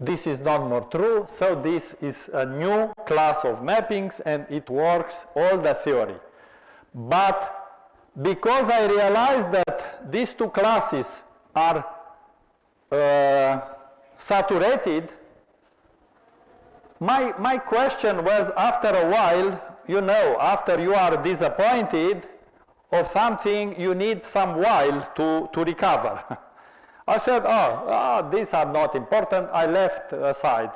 this is not more true, so this is a new class of mappings and it works all the theory. But because I realized that these two classes are saturated, my question was, after a while, you know, after you are disappointed of something, you need some while to recover. I said, these are not important. I left aside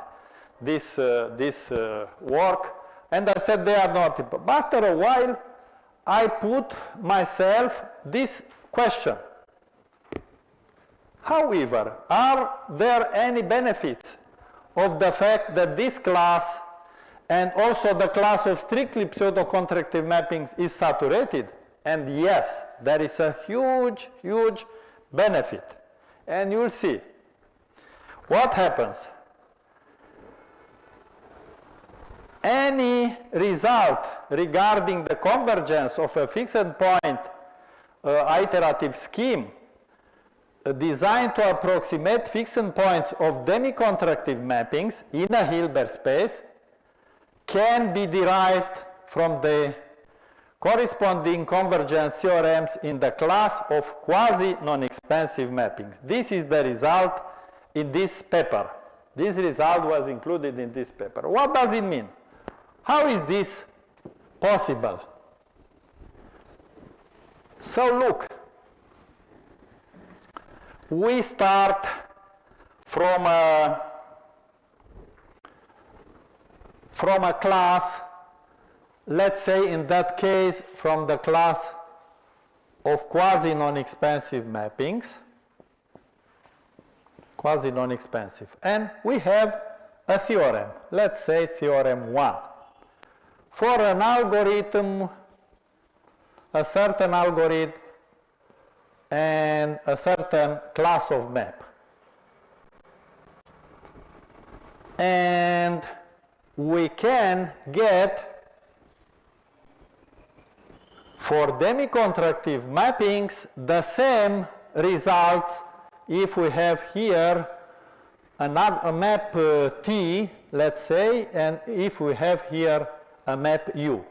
this work, and I said they are not important. But after a while, I put myself this question. However, are there any benefits of the fact that this class and also the class of strictly pseudo-contractive mappings is saturated? And yes, there is a huge, huge benefit. And you'll see. What happens? Any result regarding the convergence of a fixed point iterative scheme designed to approximate fixed points of demi-contractive mappings in a Hilbert space can be derived from the corresponding convergence theorems in the class of quasi-non-expansive mappings. This is the result in this paper. This result was included in this paper. What does it mean? How is this possible? So look, we start from a class, let's say in that case from the class of quasi-non-expansive mappings, quasi-non-expansive, and we have a theorem, let's say theorem 1. For an algorithm, a certain algorithm and a certain class of map. And we can get, for demi-contractive mappings, the same results if we have here a map T, let's say, and if we have here a map U.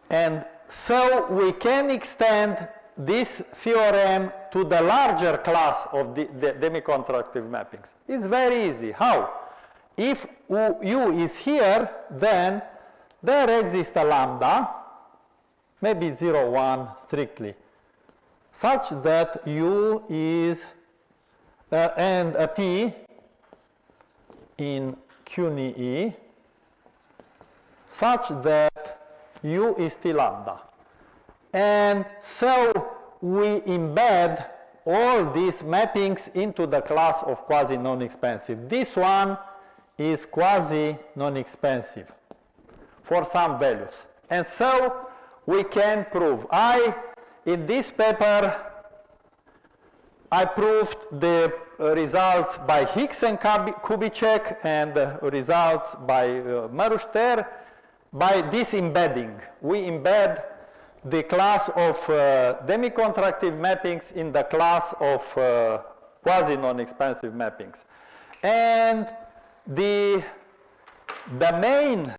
And so we can extend this theorem to the larger class of the demi-contractive mappings. It's very easy. How? If U is here, then there exists a lambda, maybe 0, 1 strictly, such that U is, and a T in QNE, such that U is T lambda. And so we embed all these mappings into the class of quasi-non-expansive. This one is quasi-non-expansive for some values. And so we can prove. In this paper, I proved the results by Hicks and Kubitschek and the results by Maruster by this embedding. We embed the class of demi-contractive mappings in the class of quasi-non-expansive mappings. And the main,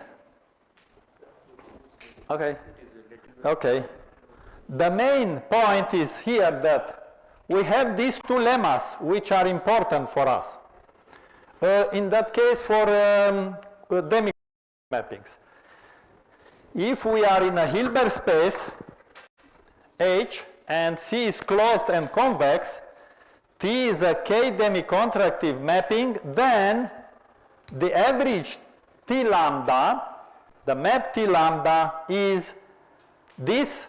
the main point is here that we have these two lemmas which are important for us. In that case, for demi-contractive mappings. If we are in a Hilbert space, H, and C is closed and convex, T is a K demi-contractive mapping, then the average T lambda, the map T lambda, is this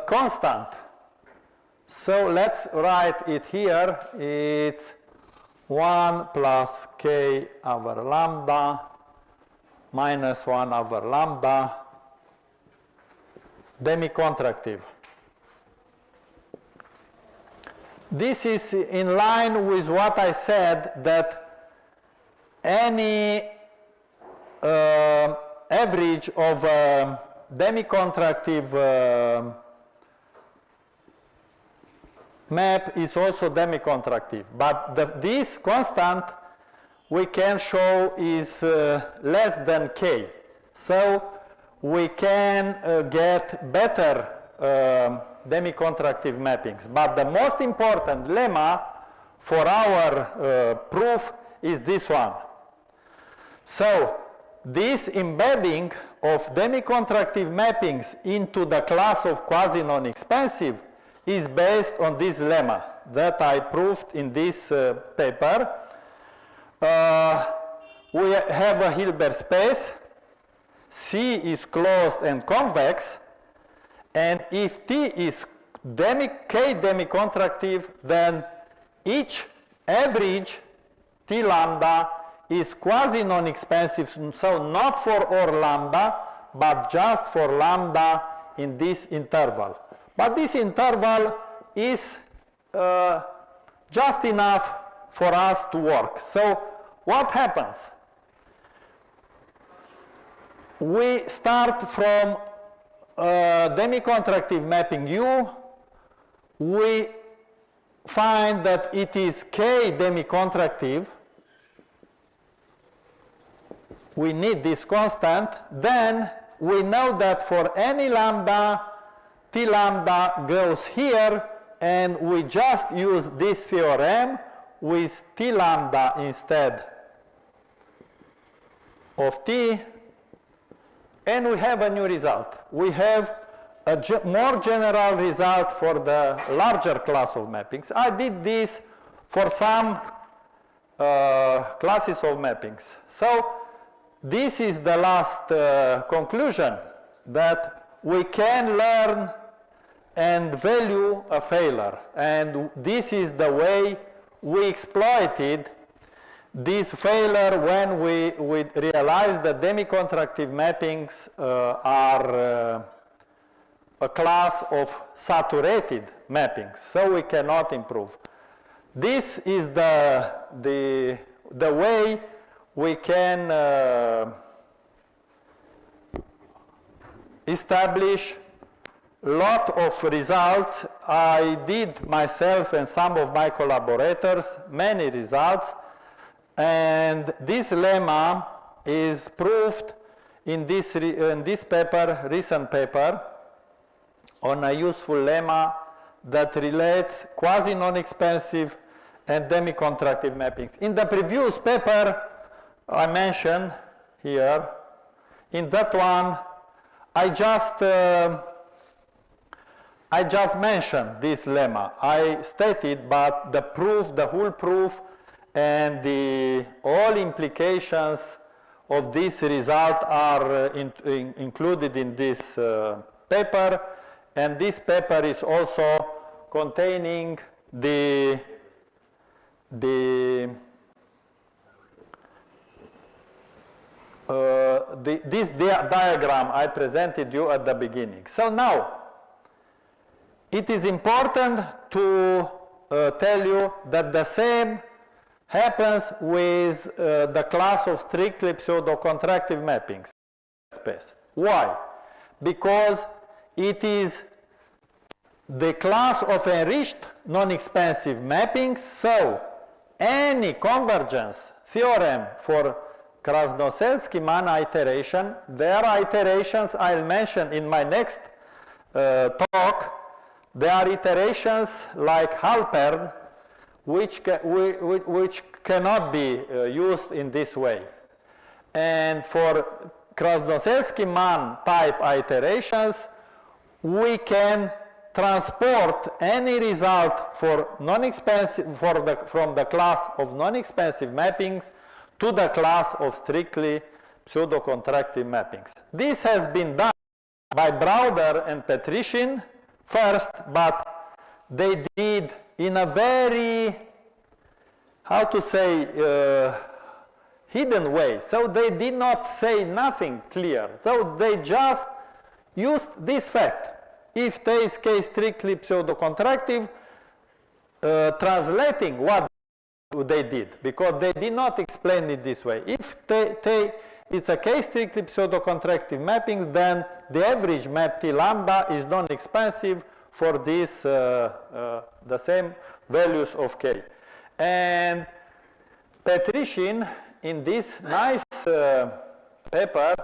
constant. So let's write it here. It's 1 plus K over lambda minus 1 over lambda demi-contractive. This is in line with what I said, that any average of demi-contractive map is also demi-contractive. But this constant we can show is less than k. So we can get better demi-contractive mappings. But the most important lemma for our proof is this one. So this embedding of demi-contractive mappings into the class of quasi-non-expansive is based on this lemma that I proved in this paper. We have a Hilbert space. C is closed and convex. And if T is K demi-contractive, then each average T lambda is quasi-non-expansive, so not for all lambda, but just for lambda in this interval. But this interval is just enough for us to work. So what happens? We start from demi-contractive mapping U. We find that it is K demi-contractive. We need this constant. Then we know that for any lambda, T lambda goes here, and we just use this theorem with T lambda instead of T, and we have a new result. We have a more general result for the larger class of mappings. I did this for some classes of mappings. So this is the last conclusion, that we can learn and value a failure. And this is the way we exploited this failure when we realized that demi-contractive mappings are a class of saturated mappings, so we cannot improve. This is the way we can establish lot of results. I did myself and some of my collaborators many results, and this lemma is proved in this paper, recent paper, on a useful lemma that relates quasi-non-expansive and demi-contractive mappings. In the previous paper I mentioned here, in that one I just mentioned this lemma. I stated, but the proof, the whole proof, and all implications of this result are included in this paper, and this paper is also containing this diagram I presented you at the beginning. So now, it is important to tell you that the same happens with the class of strictly pseudo-contractive mappings space. Why? Because it is the class of enriched non-expansive mappings, so any convergence theorem for Krasnoselski-Mann iteration, there are iterations I'll mention in my next talk. There are iterations like Halpern, which cannot be used in this way. And for Krasnoselski-Mann type iterations, we can transport any result for non-expansive, from the class of non-expansive mappings to the class of strictly pseudo-contractive mappings. This has been done by Browder and Petrichin first, but they did in a very, how to say, hidden way. So they did not say nothing clear. So they just used this fact. If T is K strictly pseudo-contractive, translating what they did, because they did not explain it this way. If T is a K strictly pseudo-contractive mapping, then the average map T lambda is non-expansive for this, the same values of K. And Enriched, in this nice paper,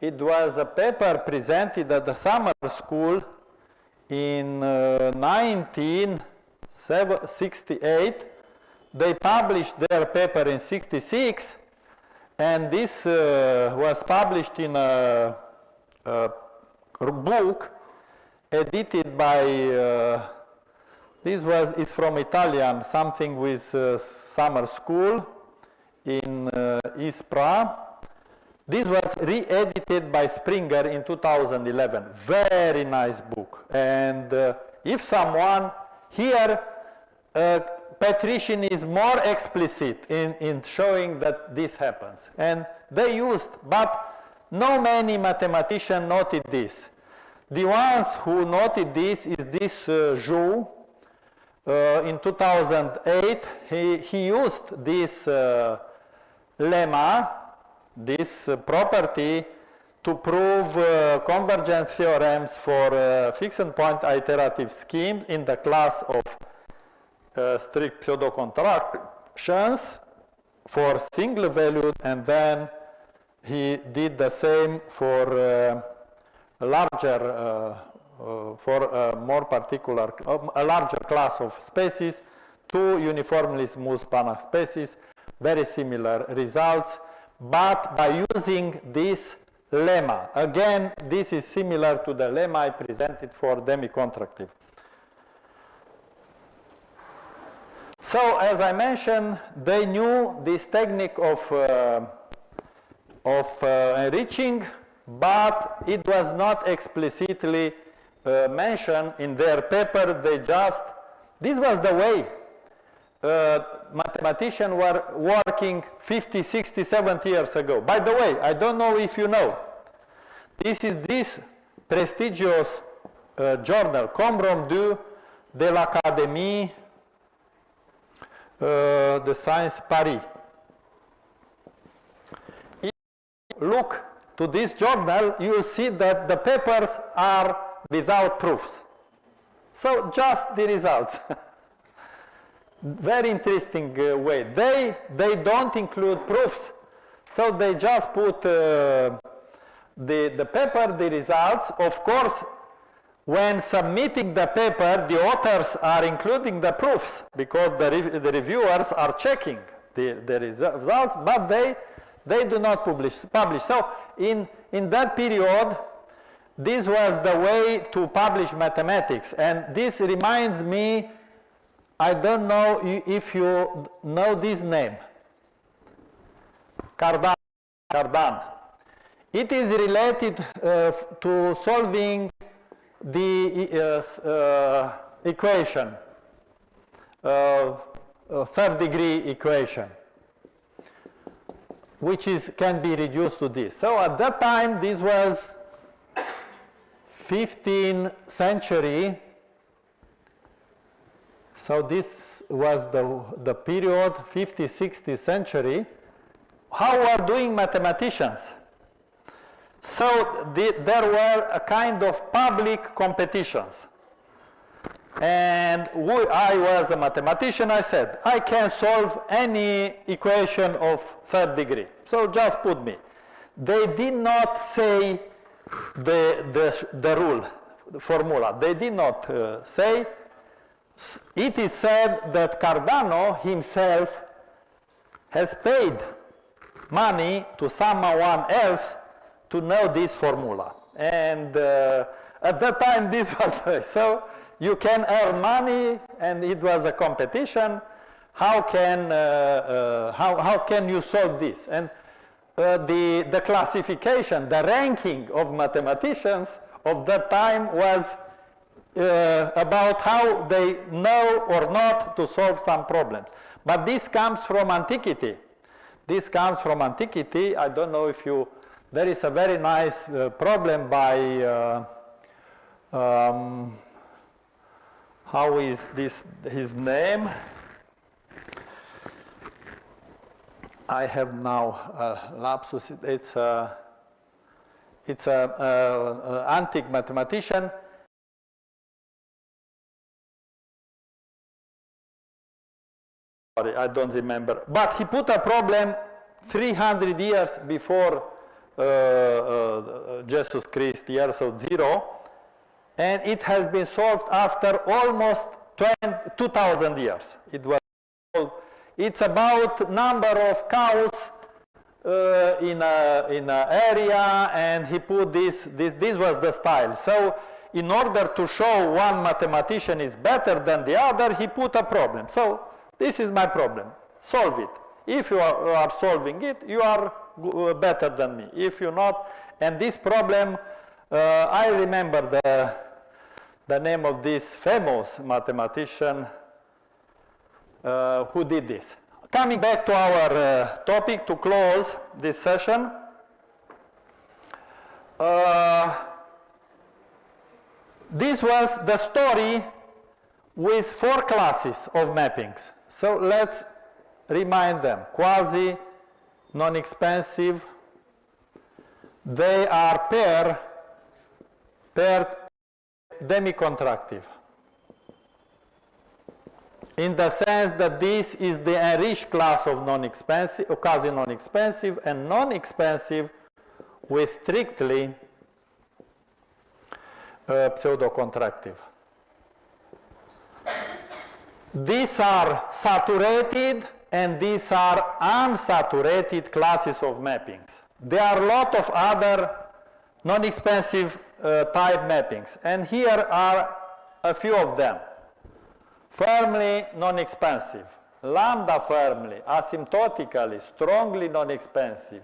it was a paper presented at the summer school in 1968. They published their paper in 66, and this was published in a book edited by it's from Italian, something with summer school in ISPRA. This was re-edited by Springer in 2011. Very nice book. And if someone here, Enriched is more explicit in showing that this happens. And they used, but no many mathematicians noted this. The ones who noted this is this Zhou. In 2008, he used this lemma, this property, to prove convergent theorems for fixed point iterative schemes in the class of strict pseudo-contractions for single valued, and then he did the same for larger for a more particular, a larger class of spaces, two uniformly smooth Banach spaces, very similar results, but by using this lemma. Again, this is similar to the lemma I presented for demi-contractive. So, as I mentioned, they knew this technique of enriching, but it was not explicitly mentioned in their paper. They just, this was the way mathematicians were working 50, 60, 70 years ago. By the way, I don't know if you know, this is this prestigious journal, Compte rendu de l'Académie de Sciences Paris. If you look to this journal, you will see that the papers are without proofs. So just the results. Very interesting way. They don't include proofs. So they just put the paper, the results. Of course, when submitting the paper, the authors are including the proofs because the reviewers are checking the results, but they do not publish. So in that period, this was the way to publish mathematics. And this reminds me, I don't know if you know this name, Cardan. It is related to solving the equation, third degree equation, which can be reduced to this. So at that time, this was 15th century. So this was the period, 50th, 60th century. How were doing mathematicians? So there were a kind of public competitions. And I was a mathematician, I said, I can solve any equation of third degree. So just put me. They did not say the rule, the formula. They did not say. It is said that Cardano himself has paid money to someone else to know this formula. And at that time, this was the way. So you can earn money, and it was a competition. How can you solve this? And the classification, the ranking of mathematicians of that time was about how they know or not to solve some problems. But this comes from antiquity. This comes from antiquity. I don't know if you, there is a very nice problem by, how is this, his name? I have now lapsus. It's a antique mathematician. Sorry, I don't remember. But he put a problem 300 years before Jesus Christ, years of 0, and it has been solved after almost 2,000 years. It was. It's about number of cows in an area, and he put this was the style. So in order to show one mathematician is better than the other, he put a problem. So this is my problem. Solve it. If you are solving it, you are better than me. If you're not, and this problem, I remember the name of this famous mathematician who did this. Coming back to our topic to close this session, this was the story with 4 classes of mappings. So let's remind them. Quasi, non-expansive, they are paired, demi-contractive. In the sense that this is the enriched class of non-expansive, or quasi-non-expansive, and non-expansive with strictly pseudo-contractive. These are saturated and these are unsaturated classes of mappings. There are a lot of other non-expansive type mappings, and here are a few of them. Firmly non-expansive, lambda firmly, asymptotically, strongly non-expansive,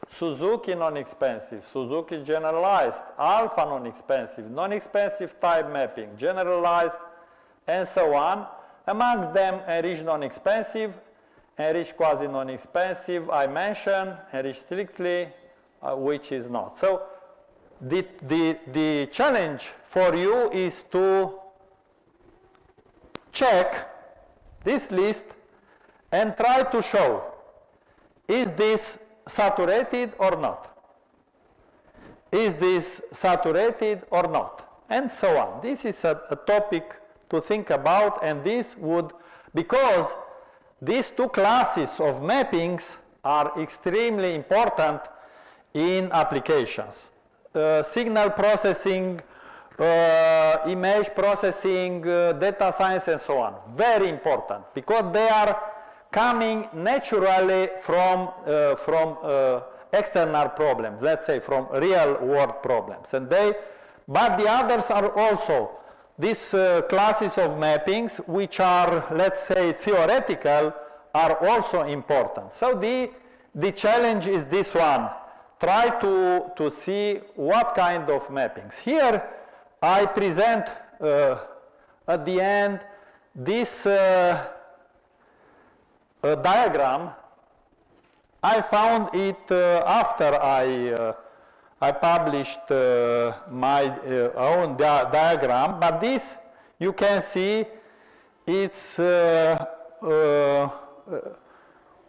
Suzuki non-expansive, Suzuki generalized, alpha non-expansive, non-expansive type mapping, generalized, and so on. Among them, enriched non-expansive, enriched quasi-non-expansive, I mentioned, enriched strictly, which is not. So the challenge for you is to check this list and try to show, is this saturated or not? Is this saturated or not? And so on. This is a topic to think about, and this would, because these 2 classes of mappings are extremely important in applications. Signal processing, image processing, data science, and so on. Very important, because they are coming naturally from external problems, let's say from real world problems. And but the others are also these classes of mappings, which are, let's say, theoretical, are also important. So the challenge is this one. Try to see what kind of mappings. Here I present at the end this diagram. I found it after I published my own diagram, but this you can see it's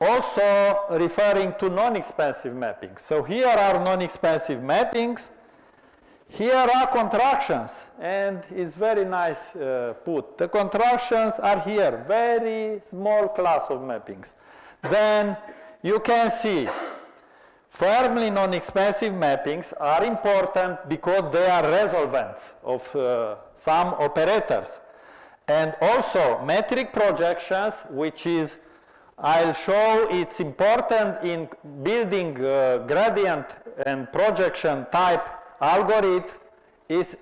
also referring to non-expansive mappings. So here are non-expansive mappings. Here are contractions, and it's very nice put. The contractions are here, very small class of mappings. Then you can see firmly non-expansive mappings are important because they are resolvents of some operators. And also metric projections, which is, I'll show it's important in building gradient and projection type algorithm, is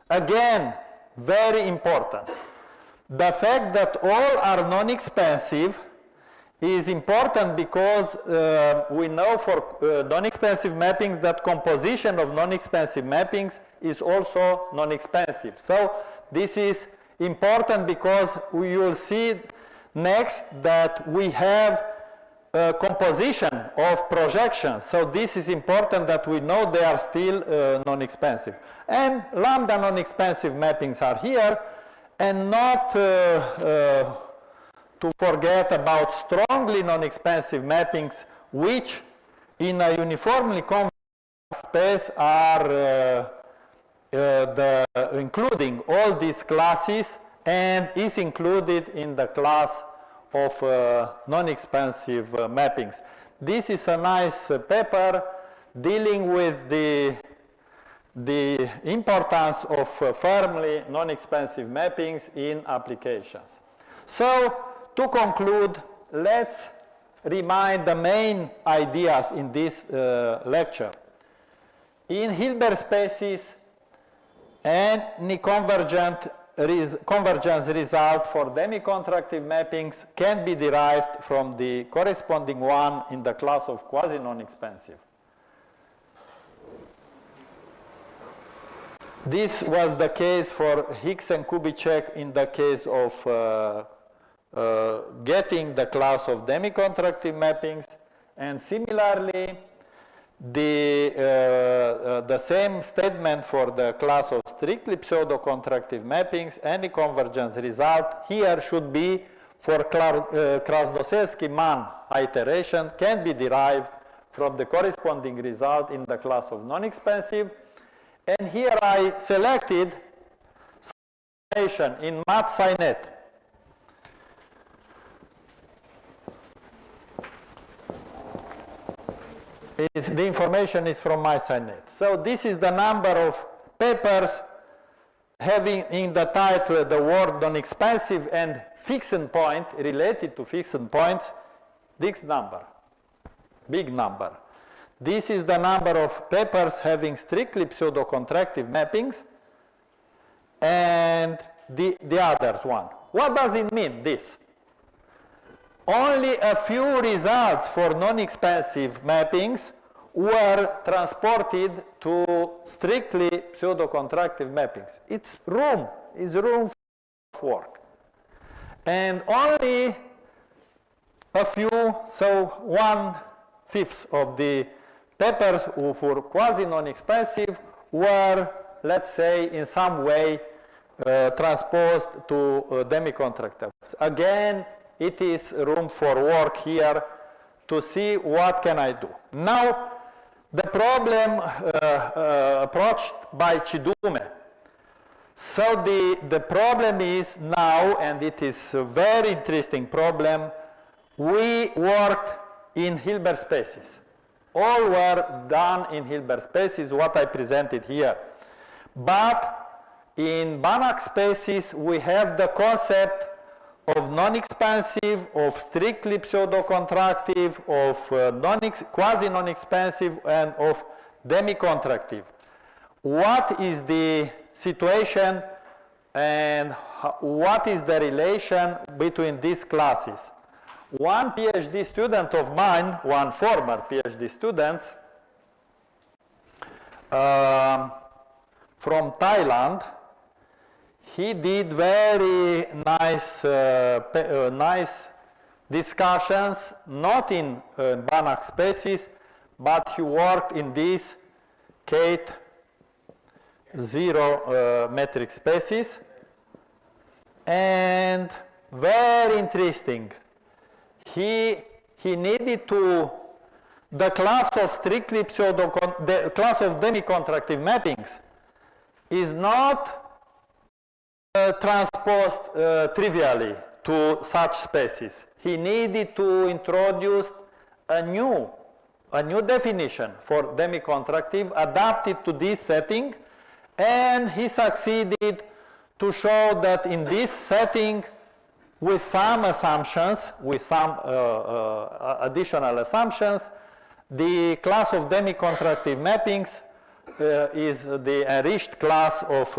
again very important. The fact that all are non-expansive is important because we know for non-expansive mappings that composition of non-expansive mappings is also non-expansive. So this is important because we will see next that we have composition of projections. So this is important that we know they are still non-expansive. And lambda non-expansive mappings are here, and not to forget about strongly non-expansive mappings, which in a uniformly convex space are including all these classes, and is included in the class of non-expansive mappings. This is a nice paper dealing with the importance of firmly non-expansive mappings in applications. So, to conclude, let's remind the main ideas in this lecture. In Hilbert spaces, any convergence result for demi-contractive mappings can be derived from the corresponding one in the class of quasi-non-expansive. This was the case for Hicks and Kubitschek in the case of getting the class of demi-contractive mappings, and similarly the same statement for the class of strictly pseudo-contractive mappings. Any convergence result here should be for Krasnoselski-Mann iteration can be derived from the corresponding result in the class of non-expansive. And here I selected summation in MathSciNet. The information is from MathSciNet. So this is the number of papers having in the title the word non-expansive and fixed point, related to fixed points, this number, big number. This is the number of papers having strictly pseudo-contractive mappings, and the others one. What does it mean, this? Only a few results for non-expansive mappings were transported to strictly pseudo-contractive mappings. It's room for work. And only a few, so 1/5 of the papers for quasi-non-expansive were, let's say, in some way transposed to demi-contractive. Again, it is room for work here to see what can I do. Now, the problem approached by Chidume. So the problem is now, and it is a very interesting problem, we worked in Hilbert spaces. All were done in Hilbert spaces, what I presented here. But in Banach spaces, we have the concept of non-expansive, of strictly pseudo-contractive, of quasi-non-expansive, and of demi-contractive. What is the situation and what is the relation between these classes? One PhD student of mine, one former PhD student from Thailand, he did very nice, nice discussions, not in Banach spaces, but he worked in these Kate zero metric spaces, and very interesting. He needed to, the class of strictly the class of demi-contractive mappings is not transposed trivially to such spaces. He needed to introduce a new definition for demi-contractive adapted to this setting, and he succeeded to show that in this setting, with some assumptions, with some additional assumptions, the class of demi-contractive mappings is the enriched class of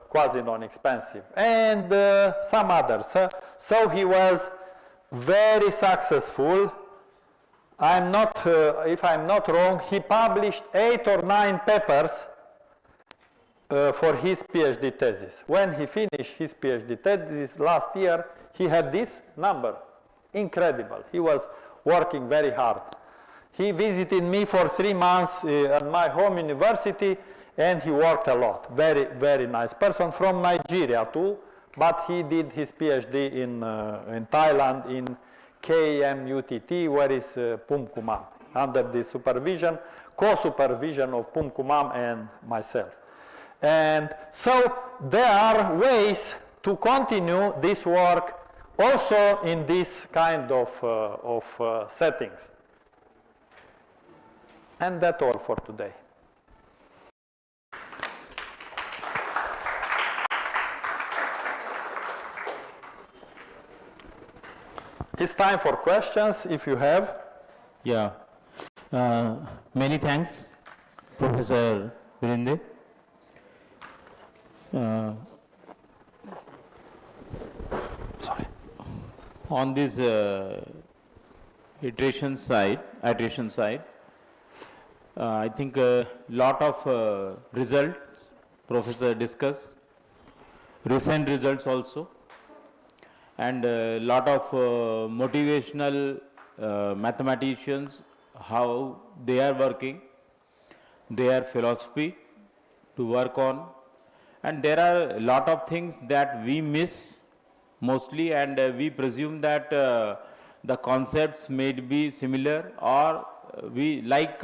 quasi-non-expansive, and some others. So he was very successful. I'm not, if I'm not wrong, he published 8 or 9 papers for his PhD thesis. When he finished his PhD thesis last year, he had this number. Incredible. He was working very hard. He visited me for 3 months at my home university, and he worked a lot. Very, very nice person from Nigeria too, but he did his PhD in Thailand in KMUTT, where is Phum Kumam, under the supervision, co-supervision of Phum Kumam and myself. And so there are ways to continue this work also in this kind of settings. And that's all for today. It's time for questions, if you have. Yeah. Many thanks, Professor Virinde. Sorry. On this iteration side, I think a lot of results Professor discussed, recent results also, and a lot of motivational mathematicians, how they are working, their philosophy to work on. And there are a lot of things that we miss mostly, and we presume that the concepts may be similar, or we like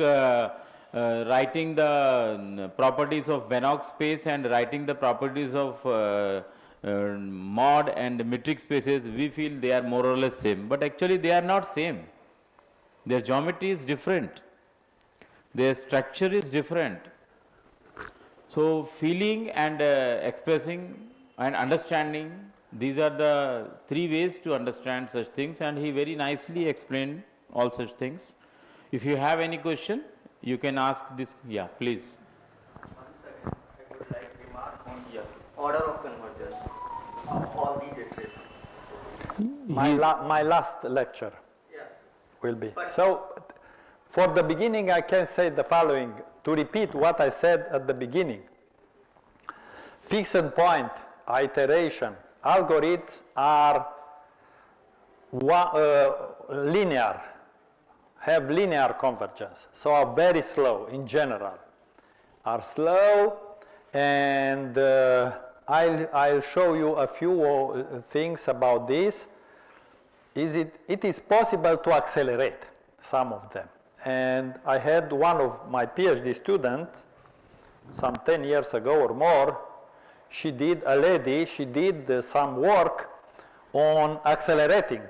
writing the properties of Banach space and writing the properties of mod and metric spaces. We feel they are more or less same, but actually they are not same. Their geometry is different, their structure is different. So feeling and expressing and understanding, these are the 3 ways to understand such things, and he very nicely explained all such things. If you have any question, you can ask this. Yeah, please. 1 second, I would like to remark on the order of convergence of all these iterations. My last lecture Yes. will be. So, for the beginning, I can say the following, to repeat what I said at the beginning. Fixed point iteration algorithms are linear, have linear convergence, so are very slow in general, are slow, and I'll show you a few things about this. It is possible to accelerate some of them. And I had one of my PhD students, some 10 years ago or more, she did some work on accelerating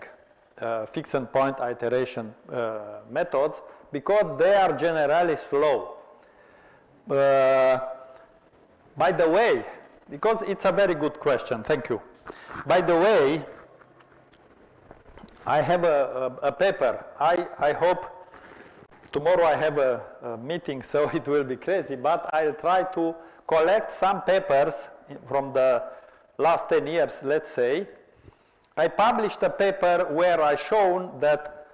fixed point iteration methods, because they are generally slow. By the way, because it's a very good question, thank you. By the way, I have a paper. I hope tomorrow I have a meeting, so it will be crazy, but I'll try to collect some papers from the last 10 years, let's say. I published a paper where I shown that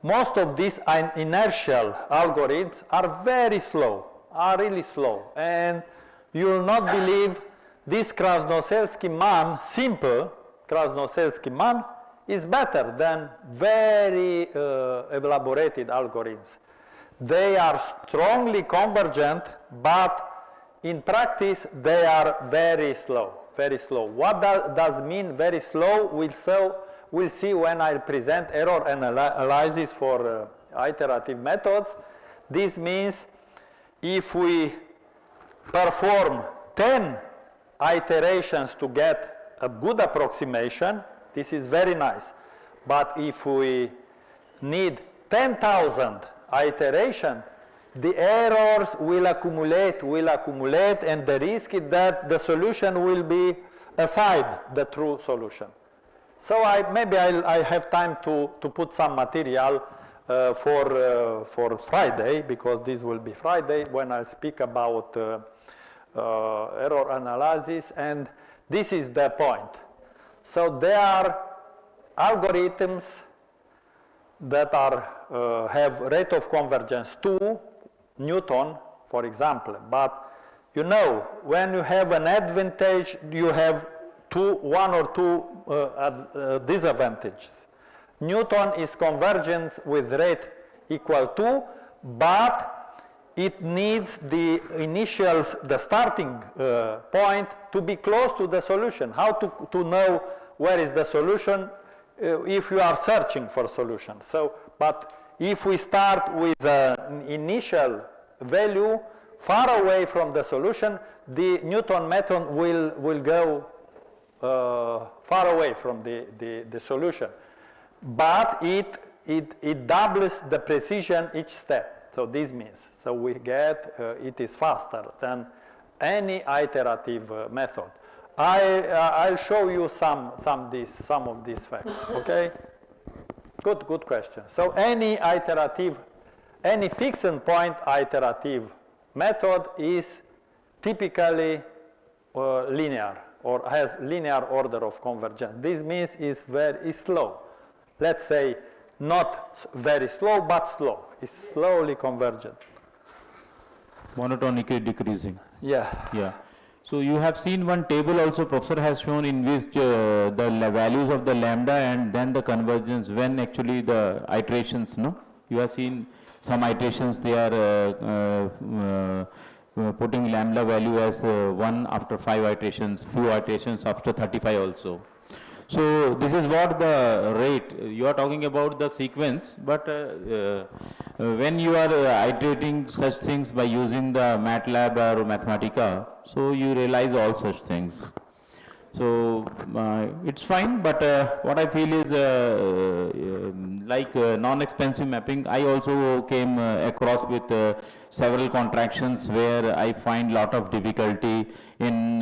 most of these inertial algorithms are very slow, are really slow. And you will not believe this Krasnoselski man, simple Krasnoselski man, is better than very elaborated algorithms. They are strongly convergent, but in practice they are very slow, very slow. What does mean very slow? We'll see when I present error analysis for iterative methods. This means if we perform 10 iterations to get a good approximation, this is very nice. But if we need 10,000 iterations, the errors will accumulate, and the risk is that the solution will be aside the true solution. So maybe I have time to put some material for Friday, because this will be Friday when I speak about error analysis, and this is the point. So there are algorithms that have rate of convergence 2, Newton, for example. But you know, when you have an advantage, you have one or two disadvantages. Newton is convergent with rate equal to, but it needs the initials, the starting point to be close to the solution. How to know where is the solution if you are searching for solution. So, but if we start with an initial value far away from the solution, the Newton method will go far away from the solution. But it doubles the precision each step. So this means, so we get, it is faster than any iterative method. I'll show you some of these facts, okay? Good question. So any fixed point iterative method is typically linear or has linear order of convergence. This means it's very slow. Let's say not very slow, but slow. It's slowly convergent. Monotonically decreasing. Yeah. Yeah. So you have seen one table also professor has shown in which the values of the lambda and then the convergence when actually the iterations, no? You have seen some iterations they are putting lambda value as 1 after 5 iterations, few iterations after 35 also. So this is what the rate, you are talking about the sequence, but when you are iterating such things by using the MATLAB or Mathematica, so you realize all such things. So it's fine, but what I feel is like non-expansive mapping, I also came across with several contractions where I find lot of difficulty in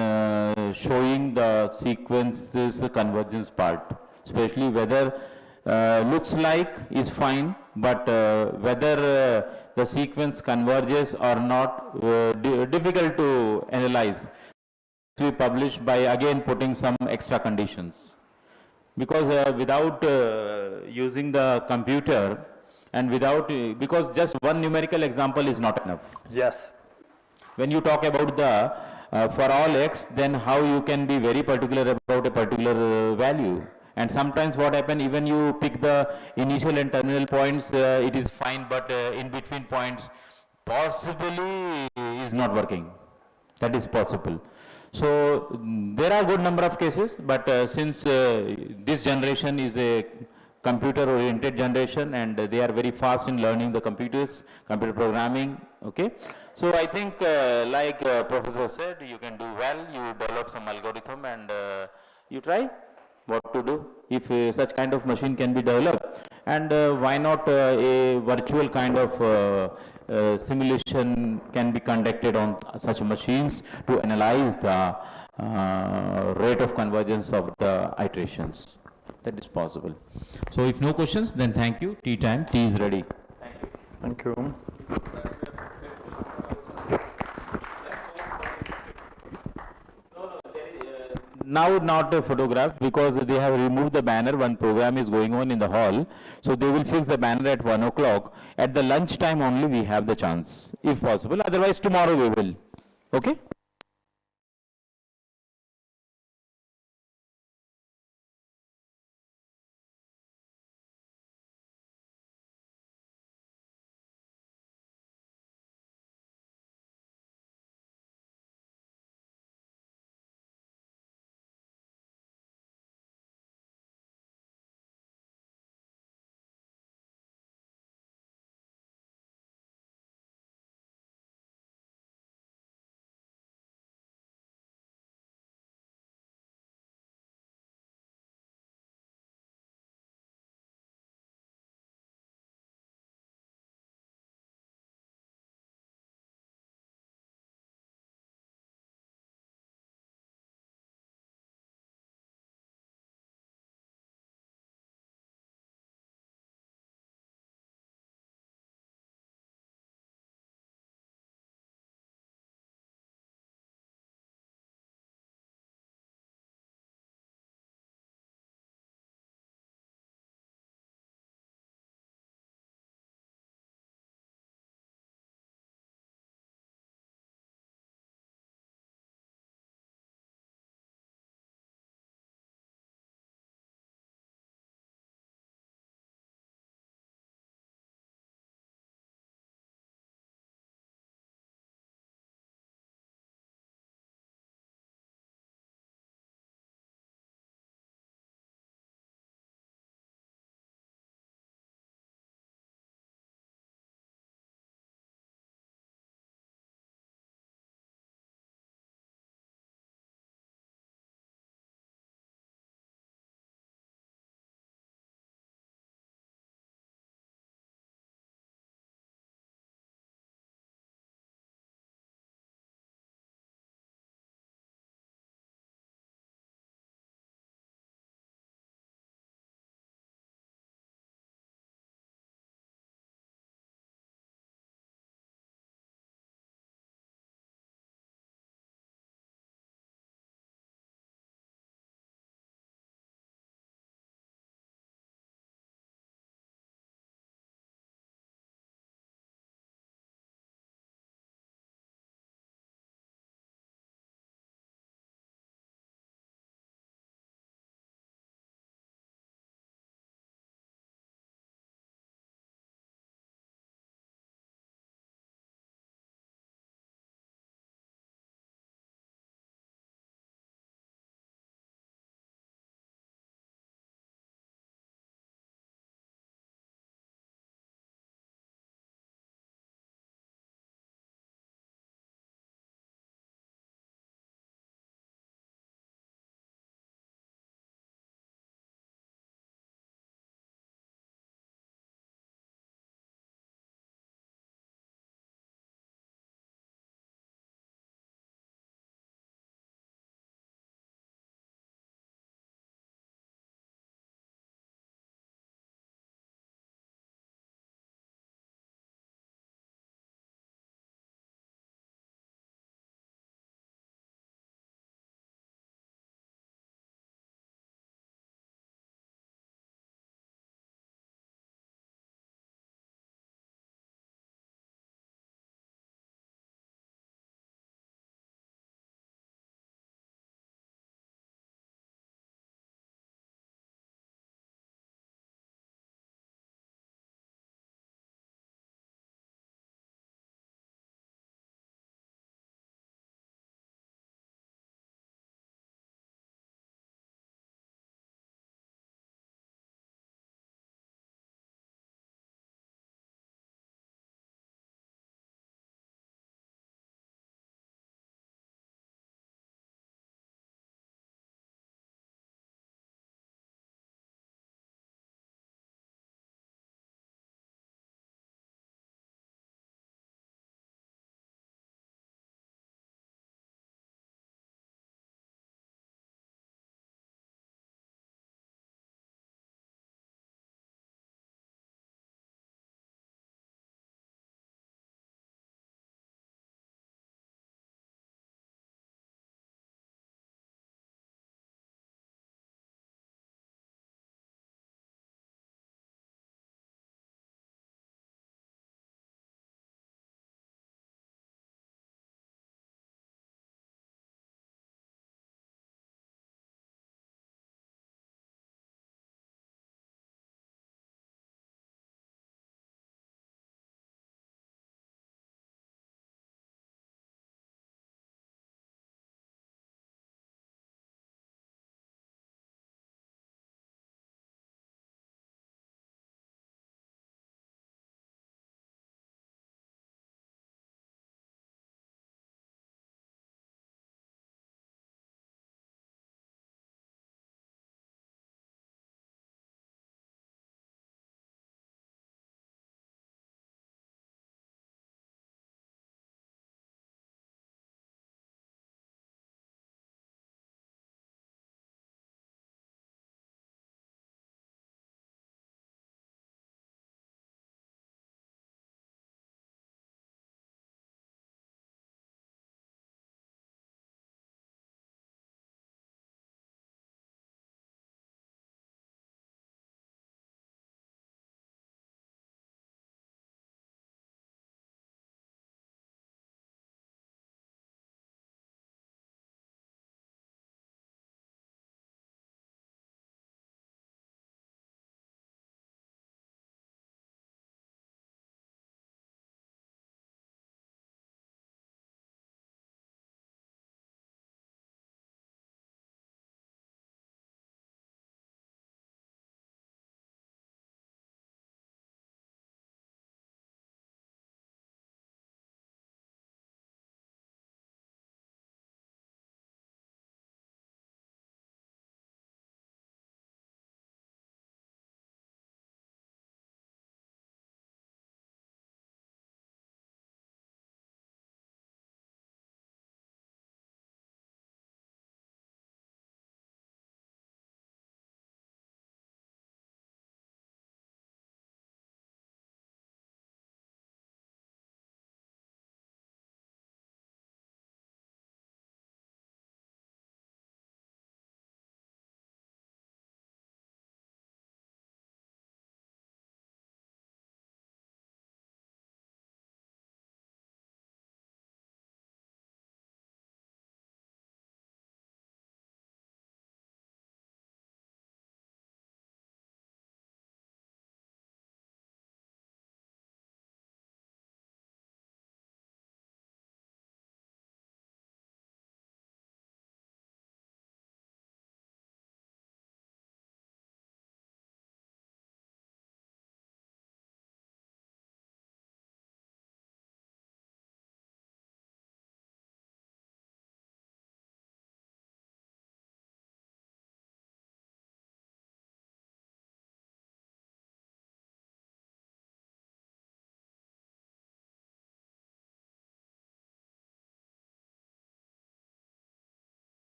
showing the sequences convergence part, especially whether looks like is fine, but whether the sequence converges or not, difficult to analyze. We published by again putting some extra conditions, because without using the computer and without, because just one numerical example is not enough. Yes. When you talk about the for all x, then how you can be very particular about a particular value. And sometimes what happen, even you pick the initial and terminal points, it is fine, but in between points possibly is not working. That is possible. So there are good number of cases, but since this generation is a computer oriented generation and they are very fast in learning the computers, computer programming, okay. So I think like professor said, you can do well, you develop some algorithm and you try what to do if such kind of machine can be developed, and why not a virtual kind of simulation can be conducted on such machines to analyze the rate of convergence of the iterations. That is possible. So if no questions, then thank you. Tea time. Tea is ready. Thank you. Now not a photograph, because they have removed the banner. One program is going on in the hall, so they will fix the banner at 1 o'clock. At the lunch time only we have the chance, if possible. Otherwise tomorrow we will. Okay.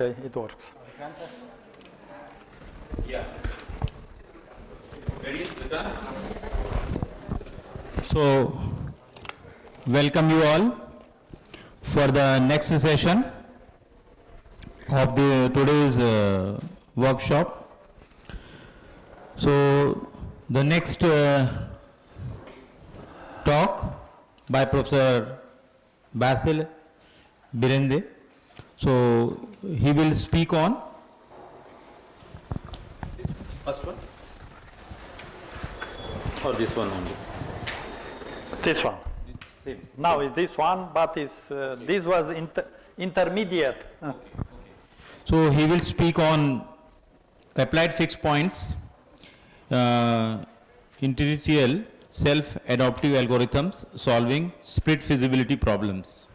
Okay, it works. Yeah. Ready? So, welcome you all for the next session of the today's workshop. So, the next talk by Professor Basil Birende. So, he will speak on first one or this one only? This one. Same. Now is this one, but this was intermediate. Okay. So he will speak on applied fixed points, interior self-adaptive algorithms solving split feasibility problems.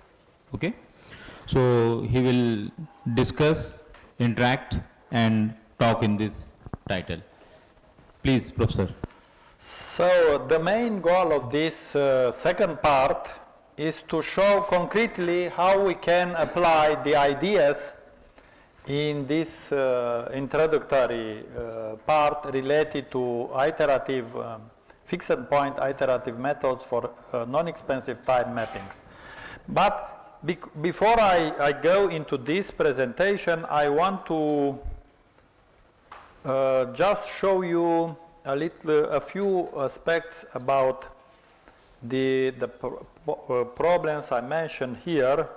Okay. So he will discuss, interact, and talk in this title. Please, Professor. So the main goal of this second part is to show concretely how we can apply the ideas in this introductory part related to iterative fixed point iterative methods for non-expansive type mappings. But before I go into this presentation, I want to just show you a few aspects about the problems I mentioned here.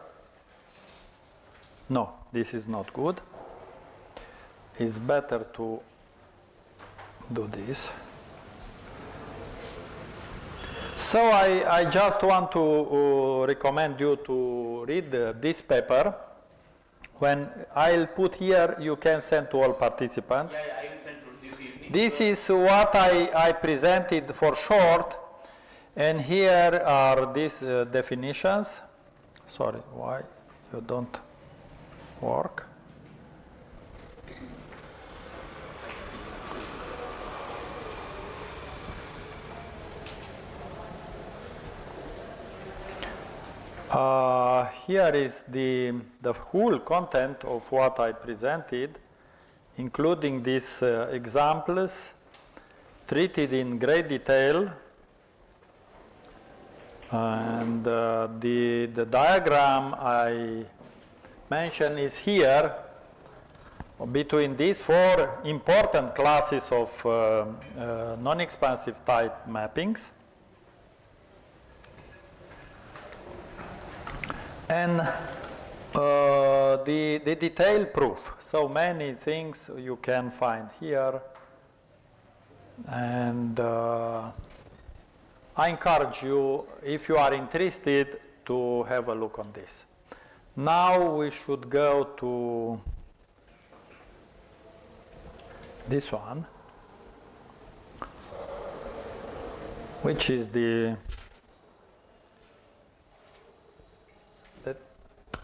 No, this is not good. It's better to do this. So I just want to recommend you to read this paper. When I'll put here, you can send to all participants. Yeah, I will send to this evening. This is what I presented for short, and here are these definitions. Sorry, why you don't work? Here is the whole content of what I presented, including these examples treated in great detail. And the diagram I mentioned is here between these four important classes of non-expansive type mappings. And the detailed proof. So many things you can find here. And I encourage you, if you are interested, to have a look on this. Now we should go to this one, which is the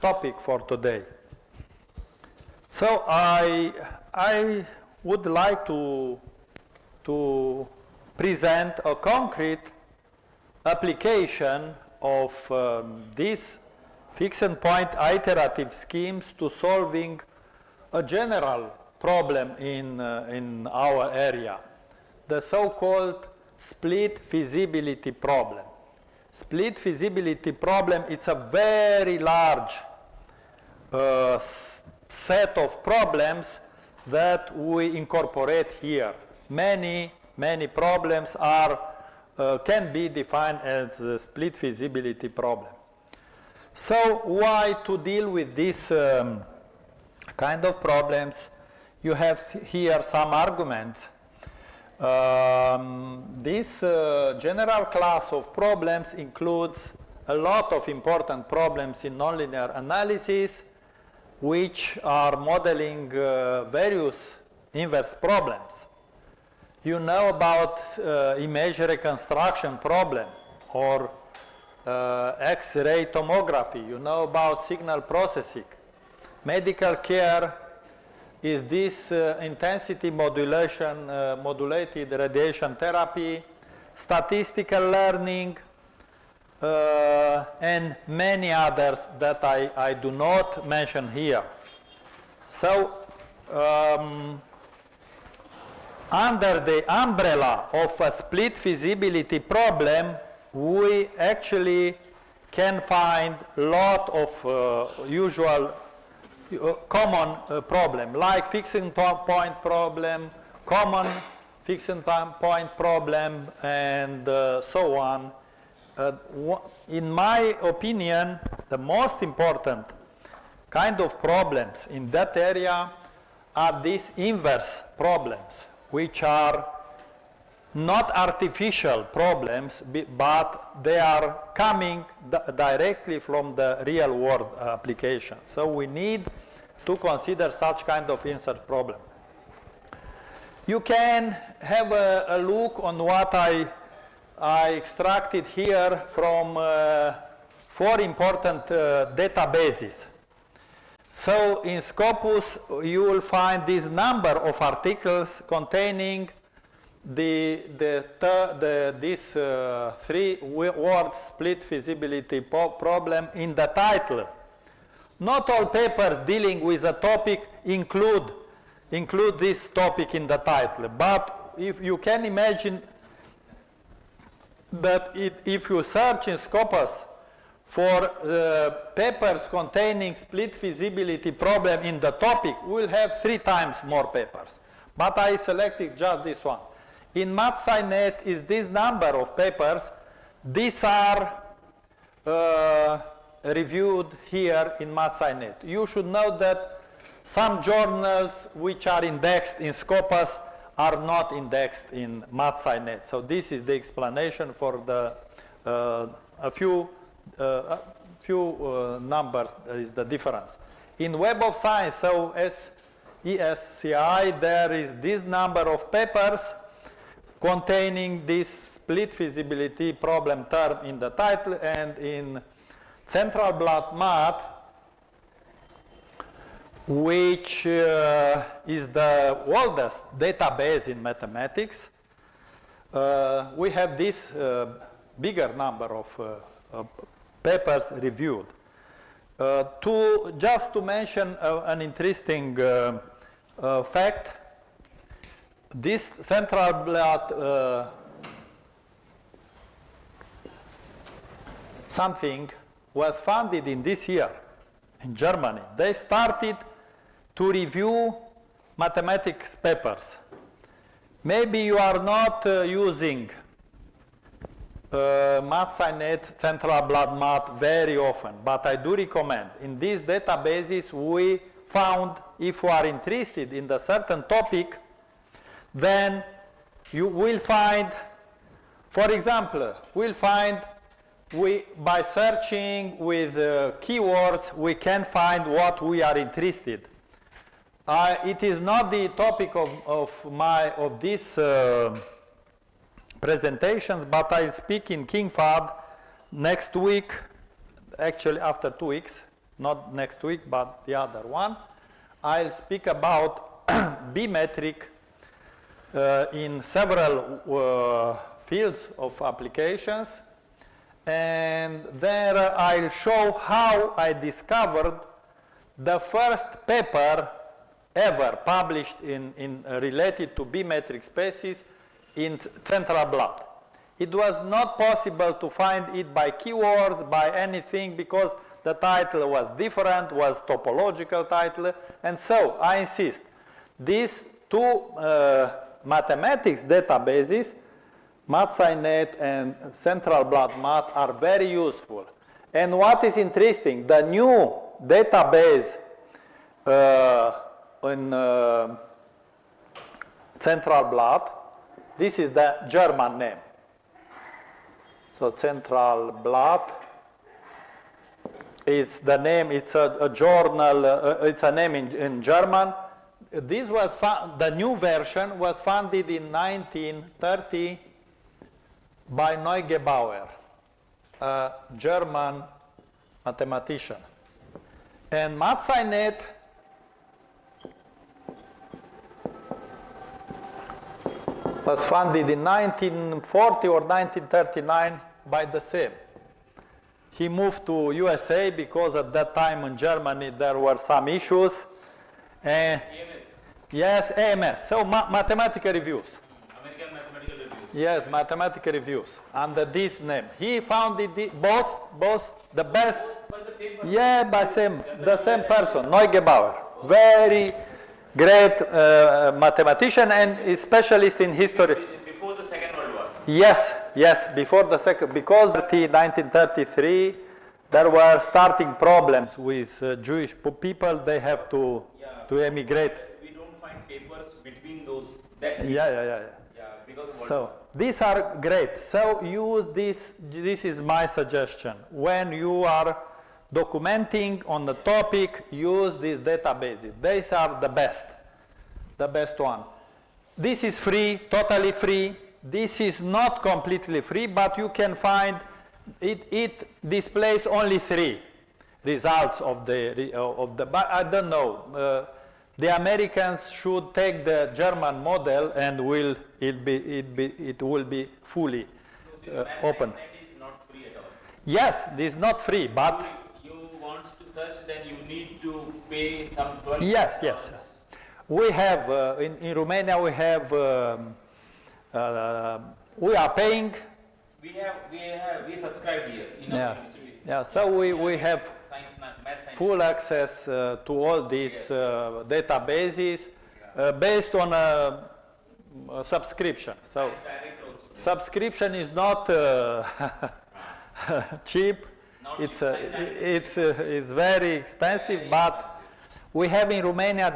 topic for today. So I would like to present a concrete application of these fixed point iterative schemes to solving a general problem in our area, the so-called split feasibility problem. Split feasibility problem, it's a very large set of problems that we incorporate here. Many problems can be defined as a split feasibility problem. So why to deal with this kind of problems? You have here some arguments. This general class of problems includes a lot of important problems in nonlinear analysis, which are modeling various inverse problems. You know about image reconstruction problem or X-ray tomography. You know about signal processing. Medical care is this intensity modulation, modulated radiation therapy, statistical learning, and many others that I do not mention here. So, under the umbrella of a split feasibility problem, we actually can find a lot of usual common problem, like fixing point problem, common fixing point problem, and so on. In my opinion, the most important kind of problems in that area are these inverse problems, which are not artificial problems, but they are coming directly from the real world application. So we need to consider such kind of inverse problem. You can have a look on what I extracted here from 4 important databases. So in Scopus, you will find this number of articles containing these 3 words split feasibility problem in the title. Not all papers dealing with a topic include this topic in the title, but if you can imagine that if you search in Scopus for papers containing split feasibility problem in the topic, we'll have 3 times more papers. But I selected just this one. In MathSciNet is this number of papers. These are reviewed here in MathSciNet. You should know that some journals which are indexed in Scopus are not indexed in MathSciNet. So this is the explanation for the a few numbers is the difference. In Web of Science, so ESCI, there is this number of papers containing this split feasibility problem term in the title, and in Central Blood Math, which is the oldest database in mathematics, we have this bigger number of papers reviewed. Just to mention an interesting fact, this Central Blood something was founded in this year in Germany. They started to review mathematics papers. Maybe you are not using MathSciNet, Central Blood Math very often, but I do recommend. In these databases, we found if you are interested in a certain topic, then you will find, for example, by searching with keywords, we can find what we are interested. It is not the topic of these presentations, but I'll speak in KingFAD next week, actually after 2 weeks, not next week, but the other one. I'll speak about B-metric in several fields of applications, and there I'll show how I discovered the first paper ever published related to B-metric spaces in Central Blood. It was not possible to find it by keywords, by anything, because the title was different, was topological title, and so I insist. These 2 mathematics databases, MathSciNet and Central Blood Math, are very useful. And what is interesting, the new database in Central Blood, this is the German name. So Central Blood is the name, it's a journal, it's a name in German. This was the new version was founded in 1930 by Neugebauer, a German mathematician. And MathSciNet was founded in 1940 or 1939 by the same. He moved to USA because at that time in Germany there were some issues, AMS. Yes, AMS. So mathematical reviews. American Mathematical Reviews. Yes, mathematical reviews under this name. He found it both the best. By the same person. Yeah, by the same person, Neugebauer. Very great mathematician and a specialist in history. Before the Second World War. Yes, before the second, because in 1933 there were starting problems with Jewish people. They have to emigrate. We don't find papers between those. That Yeah. because of World So War. these are great. So use this. This is my suggestion. When you are documenting on the topic, use these databases. These are the best one. This is free, totally free. This is not completely free, but you can find it displays only 3 results of the. But I don't know. The Americans should take the German model, and it will be fully open. Is not free at all. Yes, this is not free, but You want to search, then you need to pay some $12. yes. We have in Romania we are paying. We subscribed here. So we have Science, math, science. full access to all these databases based on a subscription. So subscription is not cheap. It's very expensive, but we have in Romania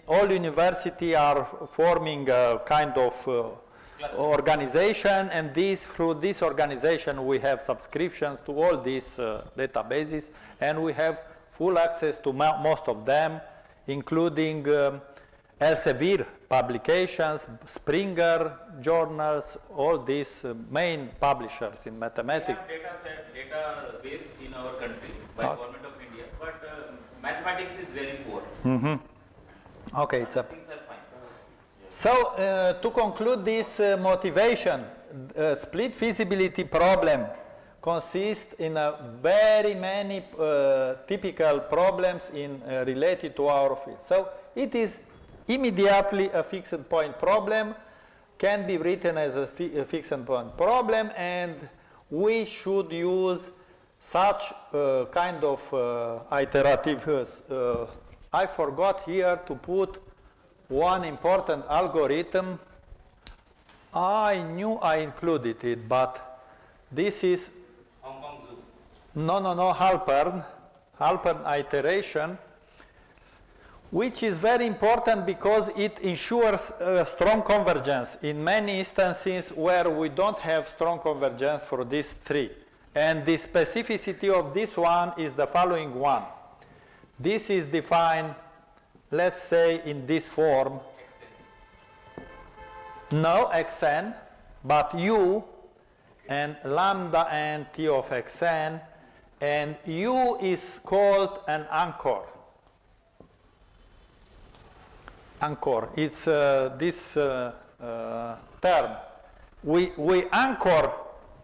all university are forming a kind of organization, and through this organization we have subscriptions to all these databases, and we have full access to most of them, including Elsevier publications, Springer journals, all these main publishers in mathematics. We have database in our country by Government of India, but mathematics is very poor. Okay, Things are fine. So to conclude this motivation, split feasibility problem consists in very many typical problems related to our field. So it is immediately a fixed point problem, can be written as a fixed point problem, and we should use such kind of iterative. I forgot here to put one important algorithm. I knew I included it, but this is Hong Kong Zoo. no Halpern iteration, which is very important because it ensures strong convergence in many instances where we don't have strong convergence for these 3. And the specificity of this one is the following one. This is defined, let's say, in this form. No xn, but u and lambda n t of xn, and u is called an anchor. It's this term. We anchor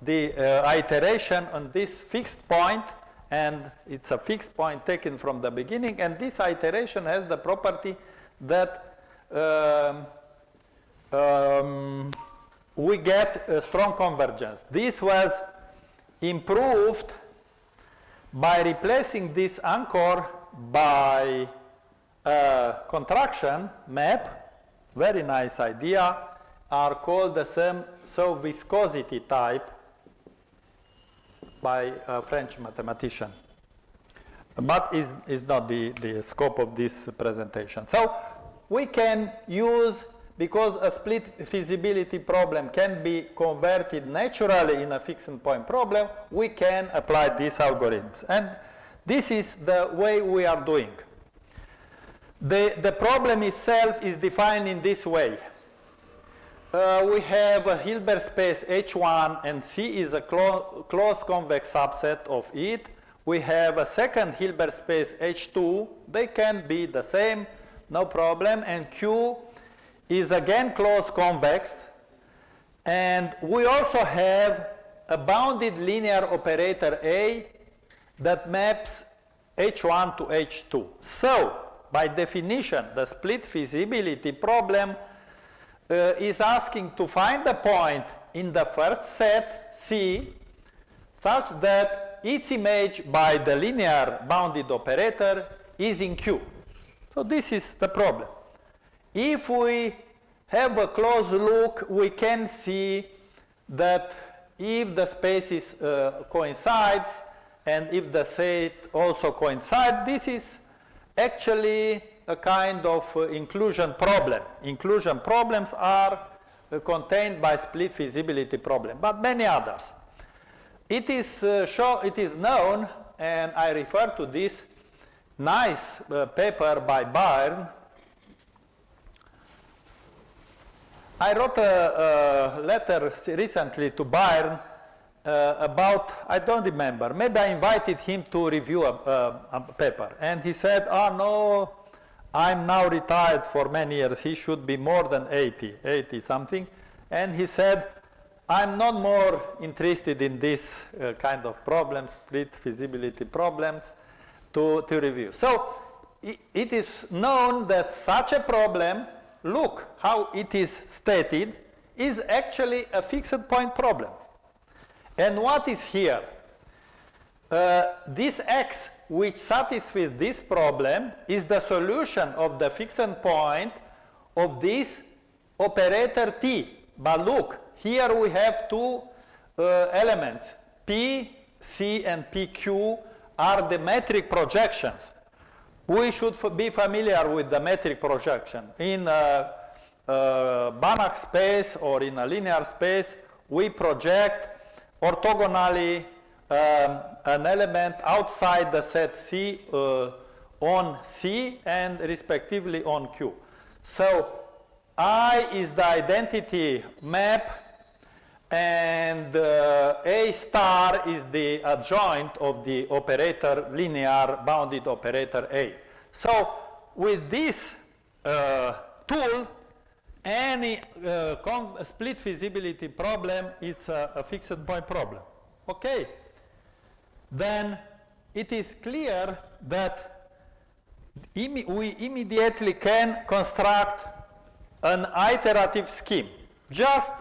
the iteration on this fixed point, and it's a fixed point taken from the beginning, and this iteration has the property that we get a strong convergence. This was improved by replacing this anchor by contraction map. Very nice idea. Are called the same viscosity type by a French mathematician, but is not the scope of this presentation. So we can use, because a split feasibility problem can be converted naturally in a fixed point problem, we can apply these algorithms, and this is the way we are doing. The problem itself is defined in this way. We have a Hilbert space H1, and C is a closed convex subset of it. We have a second Hilbert space H2. They can be the same, no problem. And Q is again closed convex. And we also have a bounded linear operator A that maps H1 to H2. So by definition, the split feasibility problem is asking to find a point in the first set, C, such that its image by the linear bounded operator is in Q. So this is the problem. If we have a close look, we can see that if the spaces coincides and if the set also coincide, this is actually a kind of inclusion problem. Inclusion problems are contained by split feasibility problem, but many others. It is known, and I refer to this nice paper by Byrne. I wrote a letter recently to Byrne about, I don't remember, maybe I invited him to review a paper, and he said, oh no, I'm now retired for many years, he should be more than 80 something, and he said, I'm not more interested in this kind of problems, split feasibility problems, to review. So it is known that such a problem, look how it is stated, is actually a fixed point problem. And what is here? This x which satisfies this problem is the solution of the fixed point of this operator t. But look, here we have two elements. P, C, and PQ are the metric projections. We should be familiar with the metric projection. In Banach space or in a linear space, we project orthogonally an element outside the set C on C and respectively on Q. So I is the identity map and A star is the adjoint of the operator, linear bounded operator A. So with this tool, any split feasibility problem, it's a fixed point problem. Okay. Then it is clear that we immediately can construct an iterative scheme, just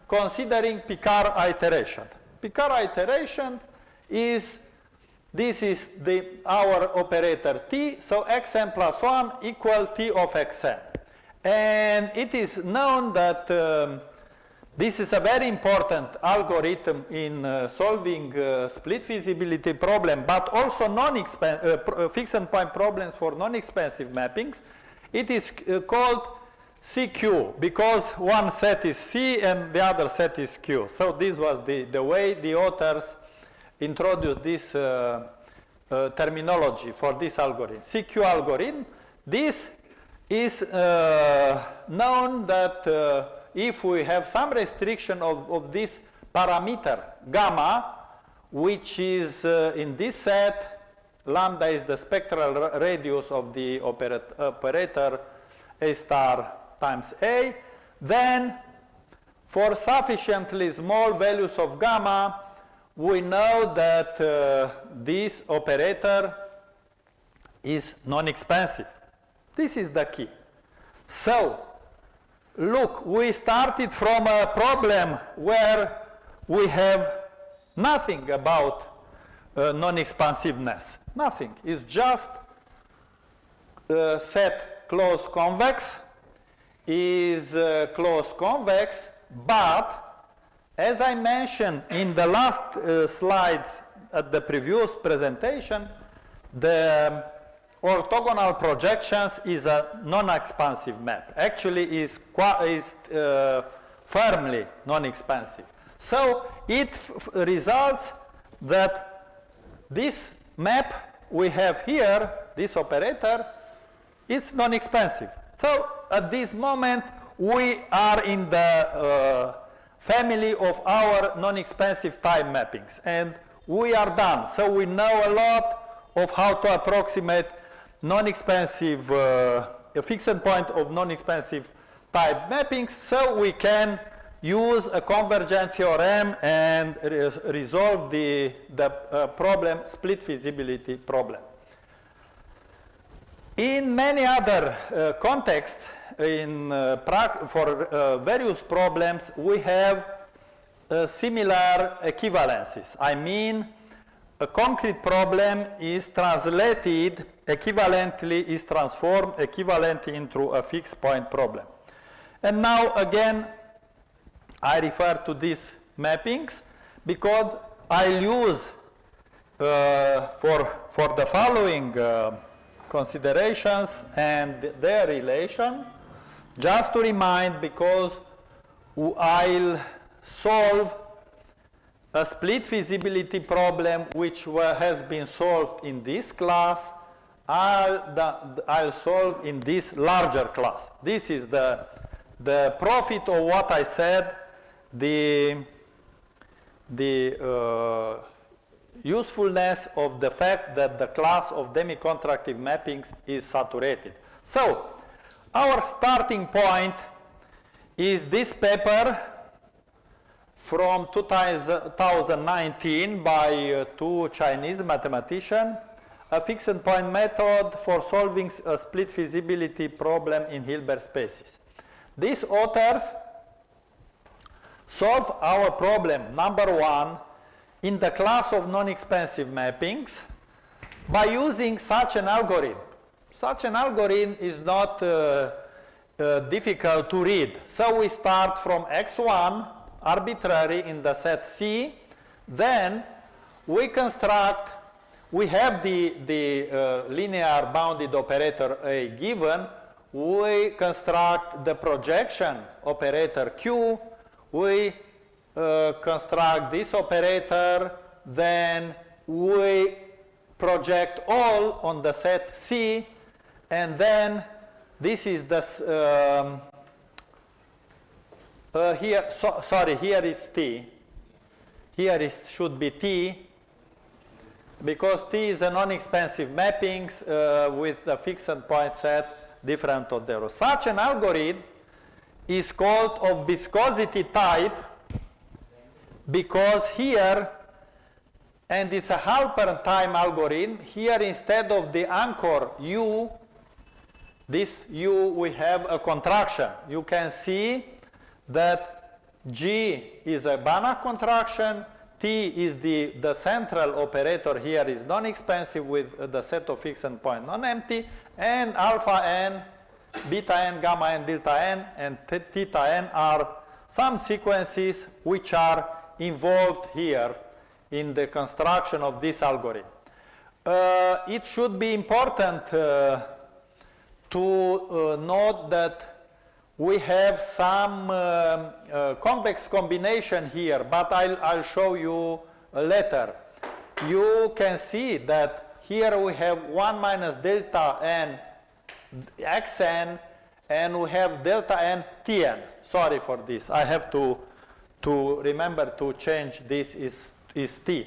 considering Picard iteration. Picard iteration is, this is our operator t, so xn plus 1 equal t of xn. And it is known that this is a very important algorithm in solving split feasibility problem, but also fixed point problems for non-expansive mappings. It is called CQ because one set is C and the other set is Q. So this was the way the authors introduced this terminology for this algorithm. CQ algorithm. This is known that if we have some restriction of this parameter gamma, which is in this set, lambda is the spectral radius of the operator A star times A, then for sufficiently small values of gamma, we know that this operator is non-expansive. This is the key. So, look, we started from a problem where we have nothing about non-expansiveness. Nothing. It's just set close convex is close convex, but as I mentioned in the last slides at the previous presentation, the orthogonal projections is a non-expansive map. Actually is firmly non-expansive. So it results that this map we have here, this operator, is non-expansive. So at this moment we are in the family of our non-expansive time mappings, and we are done. So we know a lot of how to approximate non-expansive, a fixed point of non-expansive type mappings, so we can use a convergence theorem and resolve the problem, split feasibility problem. In many other contexts, for various problems, we have similar equivalences. I mean, a concrete problem is translated equivalently, is transformed equivalently into a fixed point problem. And now again, I refer to these mappings because I'll use for the following considerations and their relation, just to remind, because I'll solve a split feasibility problem which has been solved in this class, I'll solve in this larger class. This is the profit of what I said, the usefulness of the fact that the class of demi-contractive mappings is saturated. So, our starting point is this paper from 2019 by two Chinese mathematicians, a fixed point method for solving a split feasibility problem in Hilbert spaces. These authors solve our problem, number one, in the class of non-expansive mappings by using such an algorithm. Such an algorithm is not difficult to read. So we start from x1, arbitrary in the set C, then we construct, we have the linear bounded operator A given, we construct the projection operator Q, we construct this operator, then we project all on the set C, and then this is the here is T. Here should be T, because T is a non-expansive mappings with a fixed point set different of zero. Such an algorithm is called of viscosity type, because here, and it's a Halpern time algorithm, here instead of the anchor U, this U, we have a contraction. You can see that G is a Banach contraction, T is the central operator here is non-expansive with the set of fixed point non-empty, and alpha n, beta n, gamma n, delta n, and theta n are some sequences which are involved here in the construction of this algorithm. It should be important to note that we have some convex combination here, but I'll show you later. You can see that here we have 1 minus delta n xn, and we have delta n tn. Sorry for this. I have to remember to change this is t,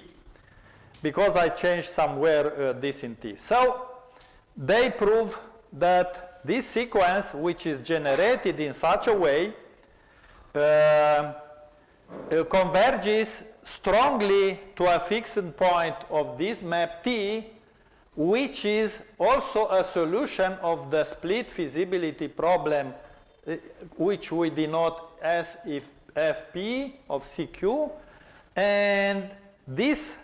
because I changed somewhere this in t. So they prove that this sequence, which is generated in such a way, converges strongly to a fixed point of this map T, which is also a solution of the split feasibility problem, which we denote as if Fp of CQ, and this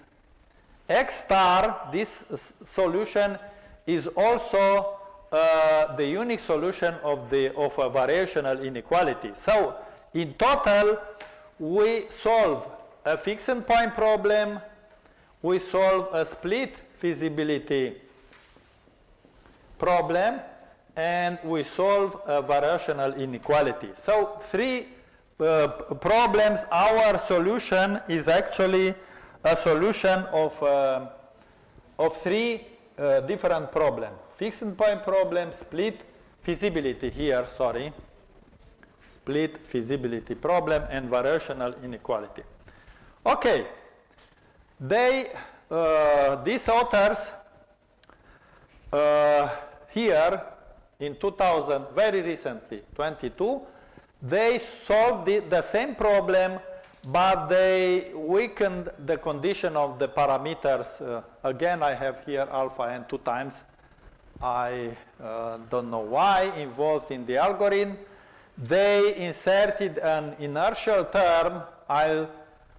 X star, this solution, is also the unique solution of a variational inequality. So in total, we solve a fixed point problem, we solve a split feasibility problem, and we solve a variational inequality. So three problems. Our solution is actually a solution of three different problems. Fixed point problem, split feasibility here, sorry, split feasibility problem, and variational inequality. Okay, these authors here in 2000, very recently, 22, they solved the same problem, but they weakened the condition of the parameters. Again, I have here alpha n 2 times I don't know why, involved in the algorithm. They inserted an inertial term. I'll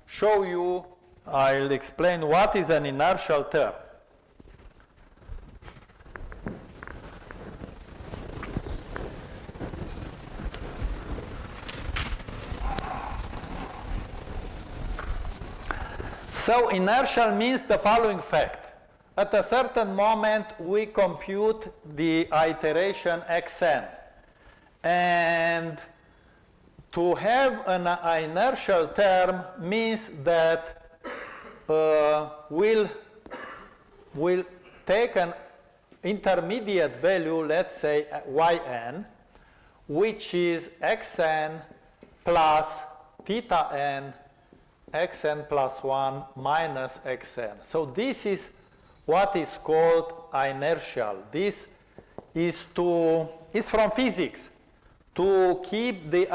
show you, I'll explain what is an inertial term. So inertial means the following fact. At a certain moment, we compute the iteration xn. And to have an inertial term means that we'll take an intermediate value, let's say yn, which is xn plus theta n xn plus 1 minus xn. So this is what is called inertial. This is from physics, to keep the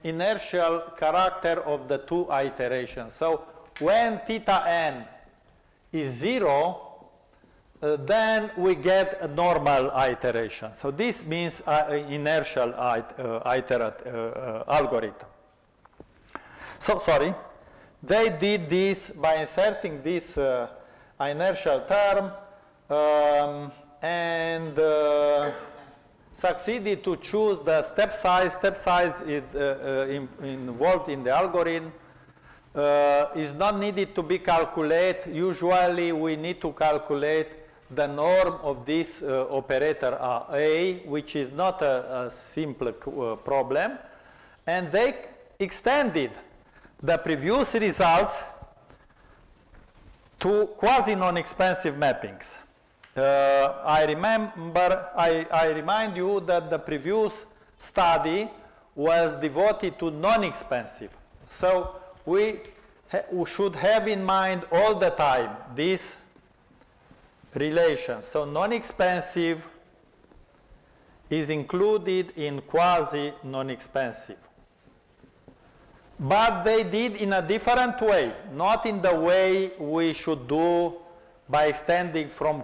inertial character of the two iterations. So when theta n is 0, then we get a normal iteration. So this means inertial algorithm. So sorry, they did this by inserting this inertial term and succeeded to choose the step size. Step size is involved in the algorithm. Is not needed to be calculated. Usually we need to calculate the norm of this operator A, which is not a simple problem. And they extended the previous results to quasi-non-expansive mappings. I remind you that the previous study was devoted to non-expansive. So we should have in mind all the time this relation. So non-expansive is included in quasi-non-expansive. But they did in a different way, not in the way we should do by extending from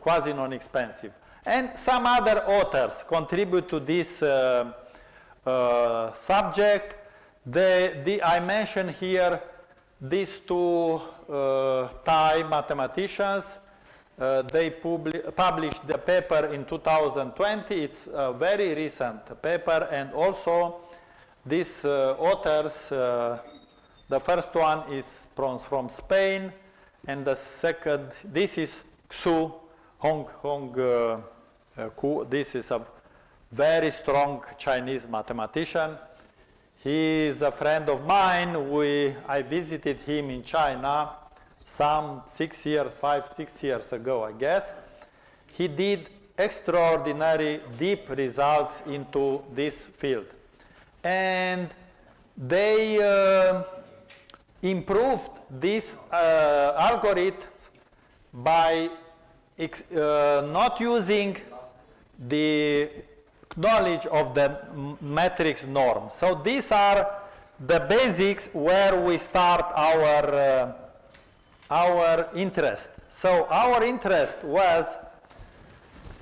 quasi-non-expansive. And some other authors contribute to this subject. I mention here these two Thai mathematicians. They published the paper in 2020. It's a very recent paper, and also these authors, the first one is from Spain, and the second, this is Xu Hong Ku. This is a very strong Chinese mathematician. He is a friend of mine. I visited him in China some 5, 6 years ago, I guess. He did extraordinary deep results into this field. And they improved this algorithm by not using the knowledge of the matrix norm. So these are the basics where we start our interest. So our interest was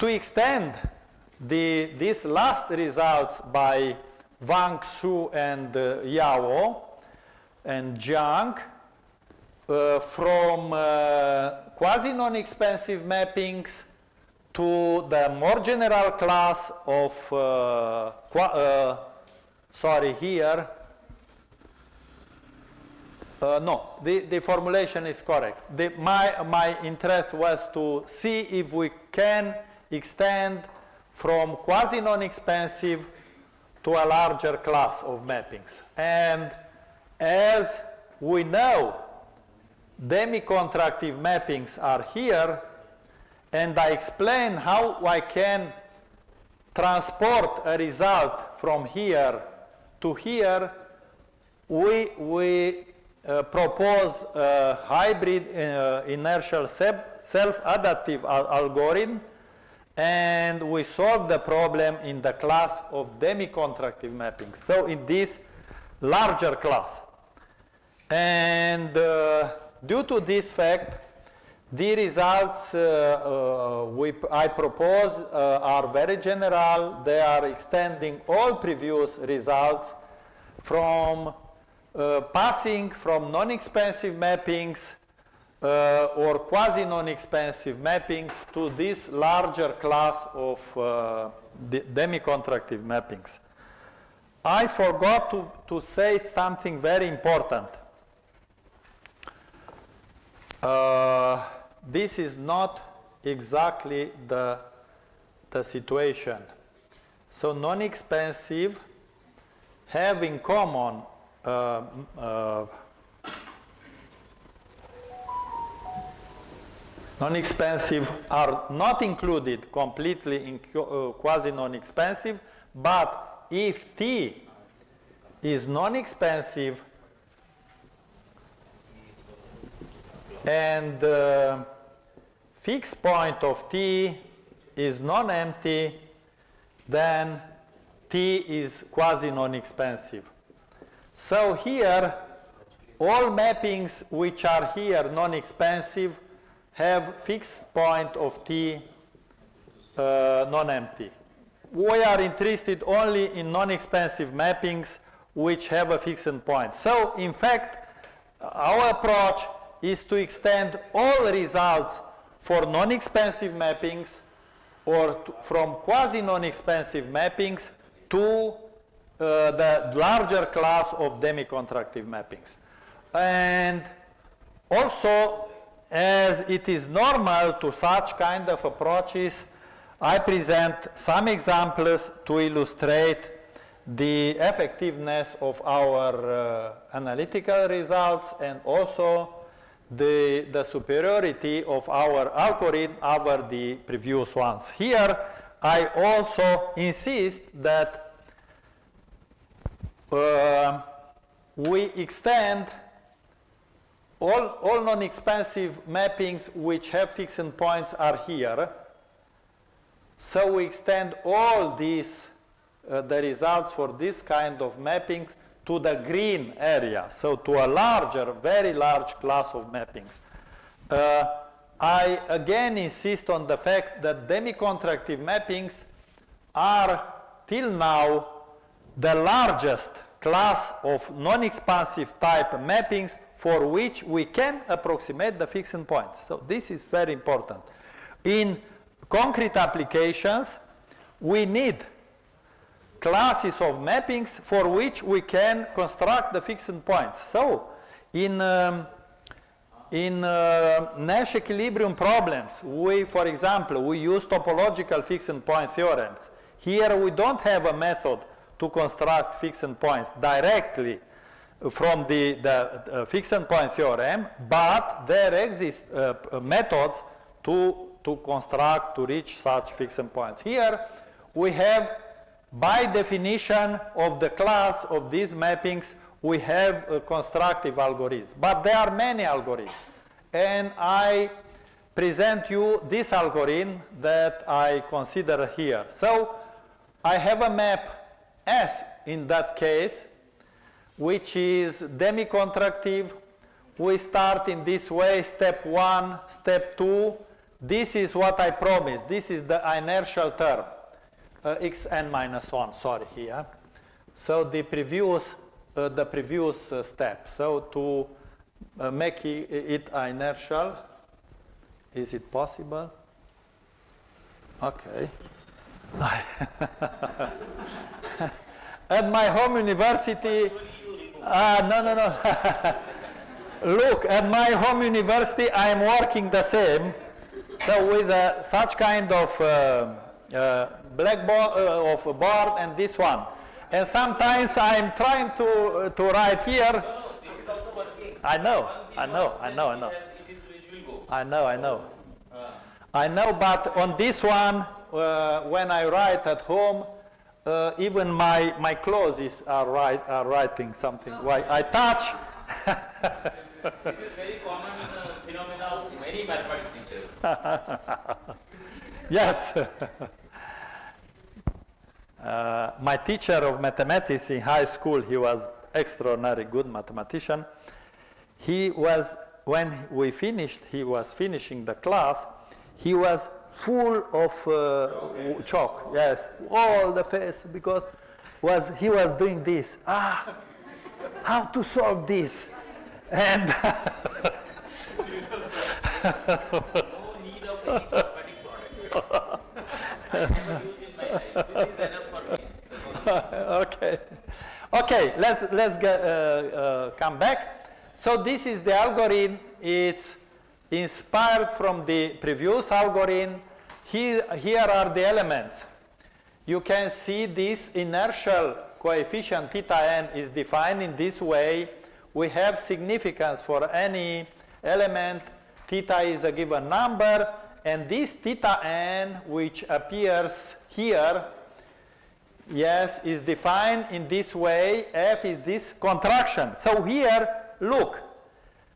to extend these last results by Wang, Xu, and Yao and Jiang from quasi-non-expansive mappings to the more general class of, the formulation is correct. My interest was to see if we can extend from quasi-non-expansive to a larger class of mappings. And as we know, demi-contractive mappings are here, and I explain how I can transport a result from here to here. We propose a hybrid inertial self-adaptive algorithm, and we solve the problem in the class of demi-contractive mappings. So in this larger class. And due to this fact, The results I propose are very general. They are extending all previous results from passing from non-expansive mappings or quasi-non-expansive mappings to this larger class of demi-contractive mappings. I forgot to say something very important. This is not exactly the situation. So non-expansive have in common non-expansive are not included completely in quasi-non-expansive, but if T is non-expansive and the fixed point of T is non-empty, then T is quasi-non-expansive. So here, all mappings which are here non-expansive have fixed point of T non-empty. We are interested only in non-expansive mappings which have a fixed point. So, in fact, our approach is to extend all results for non-expansive mappings or from quasi-non-expansive mappings to the larger class of demi-contractive mappings. And also, as it is normal to such kind of approaches, I present some examples to illustrate the effectiveness of our analytical results and also the superiority of our algorithm over the previous ones. Here, I also insist that we extend all non-expansive mappings which have fixed points are here. So we extend all these, the results for this kind of mappings to the green area, so to a larger, very large class of mappings. I again insist on the fact that demi-contractive mappings are till now the largest class of non-expansive type mappings for which we can approximate the fixed points. So this is very important. In concrete applications, we need classes of mappings for which we can construct the fixed points. So in Nash equilibrium problems, for example, we use topological fixed point theorems. Here we don't have a method to construct fixed points directly from the fixed point theorem, but there exist methods to construct, to reach such fixed points. Here we have, by definition of the class of these mappings, we have a constructive algorithm. But there are many algorithms. And I present you this algorithm that I consider here. So I have a map S in that case, which is demi-contractive. We start in this way, step 1, step 2. This is what I promised. This is the inertial term, xn minus 1, sorry, here. So the previous step. So to make it inertial, is it possible? Okay. At my home university, no. Look, at my home university, I'm working the same. So with such kind of blackboard of a board and this one, and sometimes I'm trying to write here. I know. I know, but on this one, when I write at home, even my clothes are writing something. Why I touch. This is very common phenomena of many mathematics teachers. Yes. My teacher of mathematics in high school, he was extraordinarily good mathematician. He was when we finished, he was finishing the class, he was full of chalk, yes, all the face, because he was doing this. How to solve this? And No need of any cosmetic products. I never used in my life. This is enough for me. Okay, let's come back. So this is the algorithm. It's inspired from the previous algorithm. Here are the elements. You can see this inertial coefficient theta n is defined in this way. We have significance for any element. Theta is a given number, and this theta n, which appears here, yes, is defined in this way. F is this contraction. So here, look,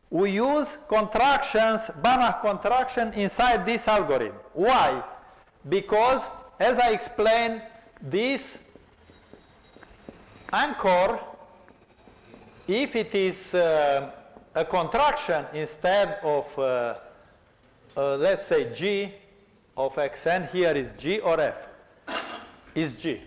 we use contractions, Banach contraction inside this algorithm. Why? Because, as I explained, this anchor, if it is a contraction instead of, let's say, G of xn, here is G or F, is G.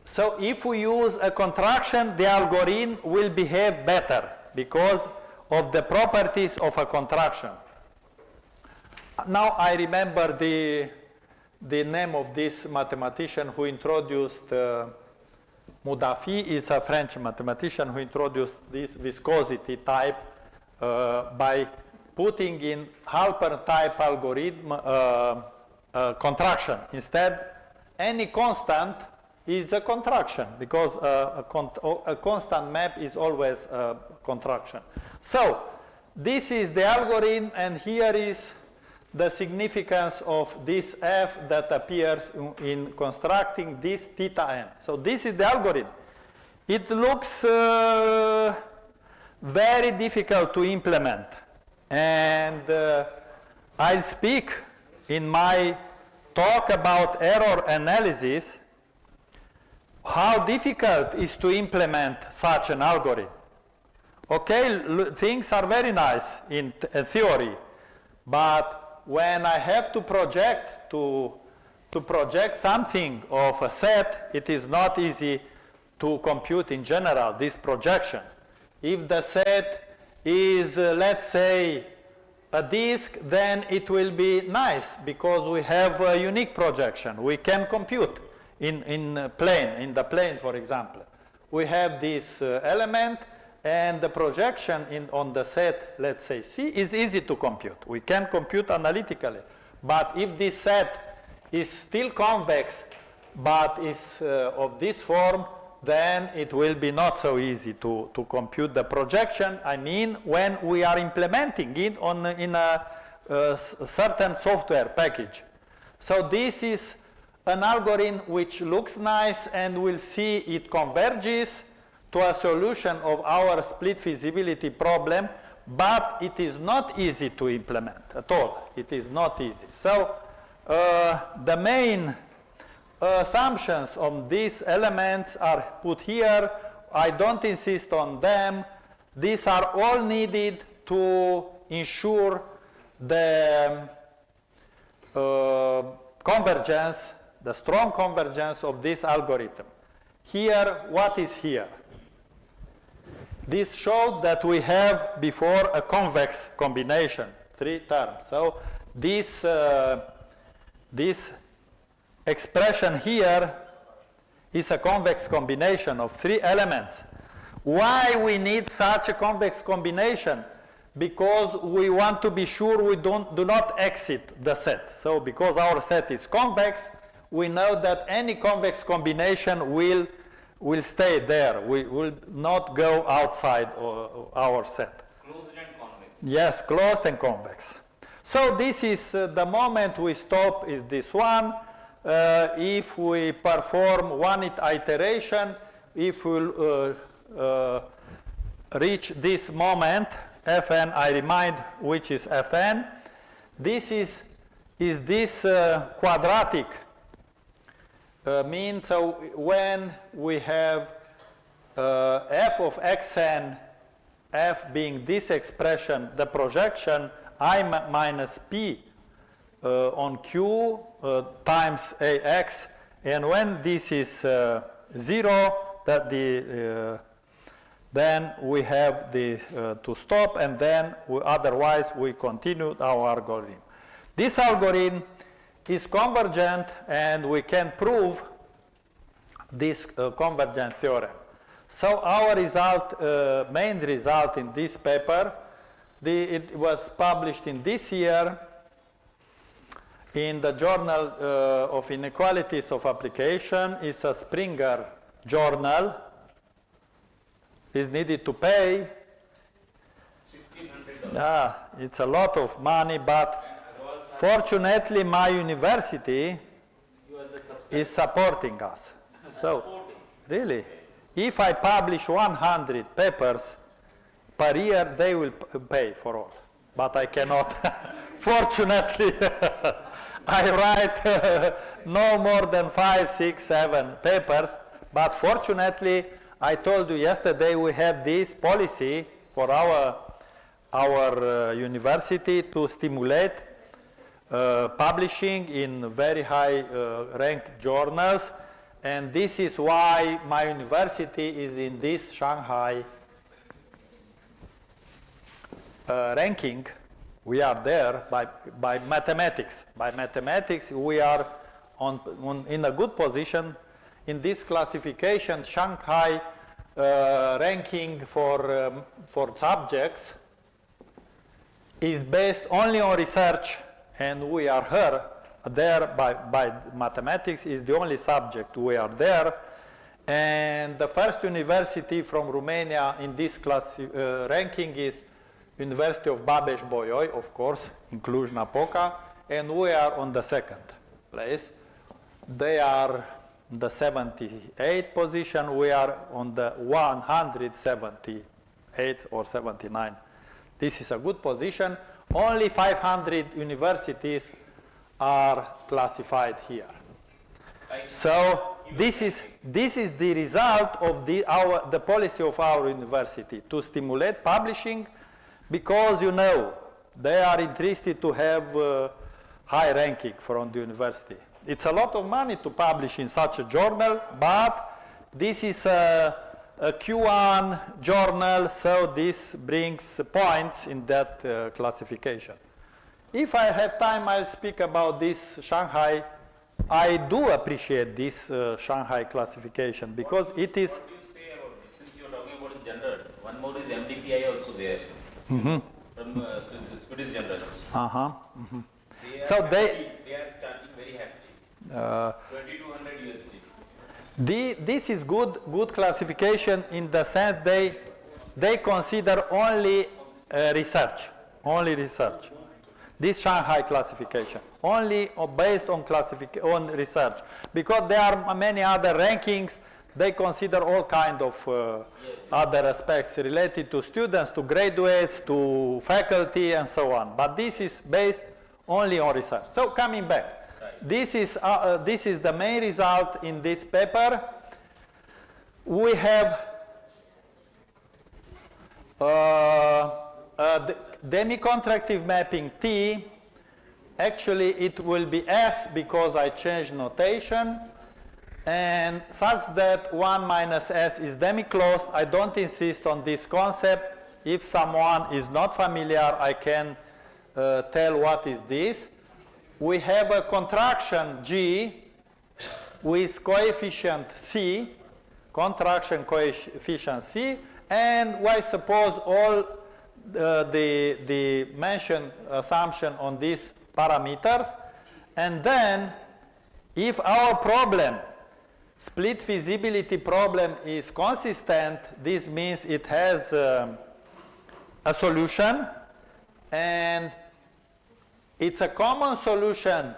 So if we use a contraction, the algorithm will behave better because of the properties of a contraction. Now I remember the name of this mathematician who introduced Moudafi is a French mathematician who introduced this viscosity type by putting in Halpern type algorithm contraction. Instead, any constant is a contraction because a constant map is always a contraction. So this is the algorithm, and here is the significance of this f that appears in constructing this theta n. So this is the algorithm. It looks very difficult to implement, and I'll speak in my talk about error analysis how difficult it is to implement such an algorithm. Okay, things are very nice in theory, but when I have to project something of a set, it is not easy to compute in general this projection. If the set is, let's say, a disk, then it will be nice because we have a unique projection. We can compute in the plane, for example. We have this element, and the projection on the set, let's say C, is easy to compute. We can compute analytically. But if this set is still convex, but is of this form, then it will be not so easy to compute the projection. I mean, when we are implementing it in a certain software package. So this is an algorithm which looks nice, and we'll see it converges to a solution of our split feasibility problem, but it is not easy to implement at all. It is not easy. So the main assumptions on these elements are put here. I don't insist on them. These are all needed to ensure the convergence, the strong convergence of this algorithm. Here, what is here? This shows that we have before a convex combination, 3 terms. So this expression here is a convex combination of 3 elements. Why we need such a convex combination? Because we want to be sure we do not exit the set. So because our set is convex, we know that any convex combination will stay there. We will not go outside our set. Closed and convex. Yes, closed and convex. So this is the moment we stop is this one. If we perform one iteration, if we reach this moment, Fn, I remind which is Fn, this is this quadratic mean. So when we have f of xn f being this expression, the projection I minus p on q times ax, and when this is 0, that then we have to stop, and then otherwise we continue our algorithm. This algorithm is convergent, and we can prove this convergence theorem. So our result, main result in this paper, it was published in this year in the Journal of Inequalities of Application. It's a Springer journal. Is needed to pay. $1,600. It's a lot of money, but fortunately my university is supporting us. So, really, if I publish 100 papers per year, they will pay for all. But I cannot. Fortunately, I write no more than 5, 6, 7 papers. But fortunately, I told you yesterday we have this policy for our university to stimulate publishing in very high ranked journals, and this is why my university is in this Shanghai ranking. We are there by mathematics. By mathematics, we are in a good position. In this classification, Shanghai ranking for subjects is based only on research, and we are here there by mathematics is the only subject we are there. And the first university from Romania in this ranking is University of Babeș-Bolyai, of course, in Cluj-Napoca, and we are on the second place. They are the 78th position, we are on the 178th or 79. This is a good position. Only 500 universities are classified here. So this is the result of the policy of our university to stimulate publishing, because they are interested to have high ranking from the university. It's a lot of money to publish in such a journal, but this is a Q1 journal, so this brings points in that classification. If I have time, I'll speak about this Shanghai. I do appreciate this Shanghai classification because it is. What do you say about this? Since you're talking about in general, one more is MDPI also there from Swedish generals. So they are starting very happy. 2200 USD. This is good classification in the sense they consider only research. This Shanghai classification only based on research, because there are many other rankings. They consider all kind of other aspects related to students, to graduates, to faculty, and so on. But this is based only on research. So coming back. This is the main result in this paper. We have the demi-contractive mapping T. Actually, it will be S because I changed notation, and such that 1 minus S is demi-closed. I don't insist on this concept. If someone is not familiar, I can tell what is this. We have a contraction G with coefficient C, contraction coefficient C, and I suppose all the mentioned assumption on these parameters. And then, if our problem, split feasibility problem, is consistent, this means it has a solution, and it's a common solution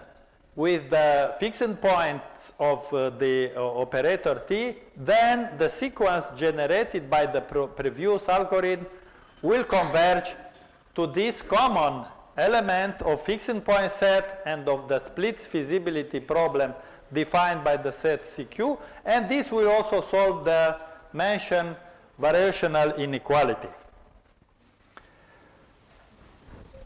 with the fixed points of the operator T, then the sequence generated by the previous algorithm will converge to this common element of fixed point set and of the split feasibility problem defined by the set CQ, and this will also solve the mentioned variational inequality.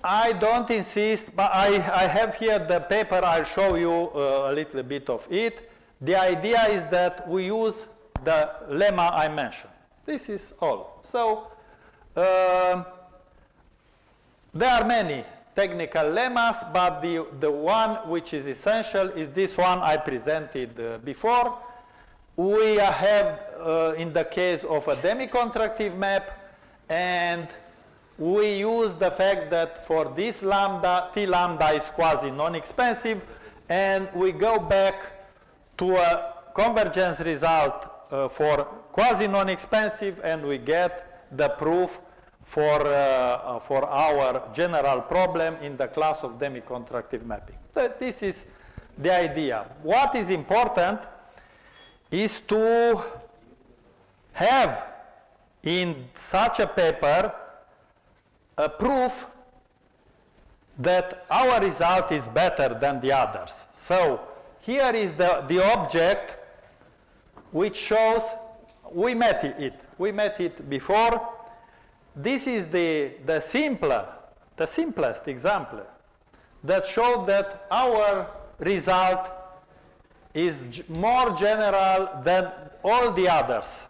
I don't insist, but I have here the paper. I'll show you a little bit of it. The idea is that we use the lemma I mentioned. This is all. So there are many technical lemmas, but the one which is essential is this one I presented before. We have, in the case of a demi-contractive map, and we use the fact that for this lambda, T lambda is quasi-non-expansive, and we go back to a convergence result for quasi-non-expansive, and we get the proof for our general problem in the class of demi-contractive mapping. This is the idea. What is important is to have in such a paper a proof that our result is better than the others. So here is the object which shows we met it before. This is the simplest example that shows that our result is more general than all the others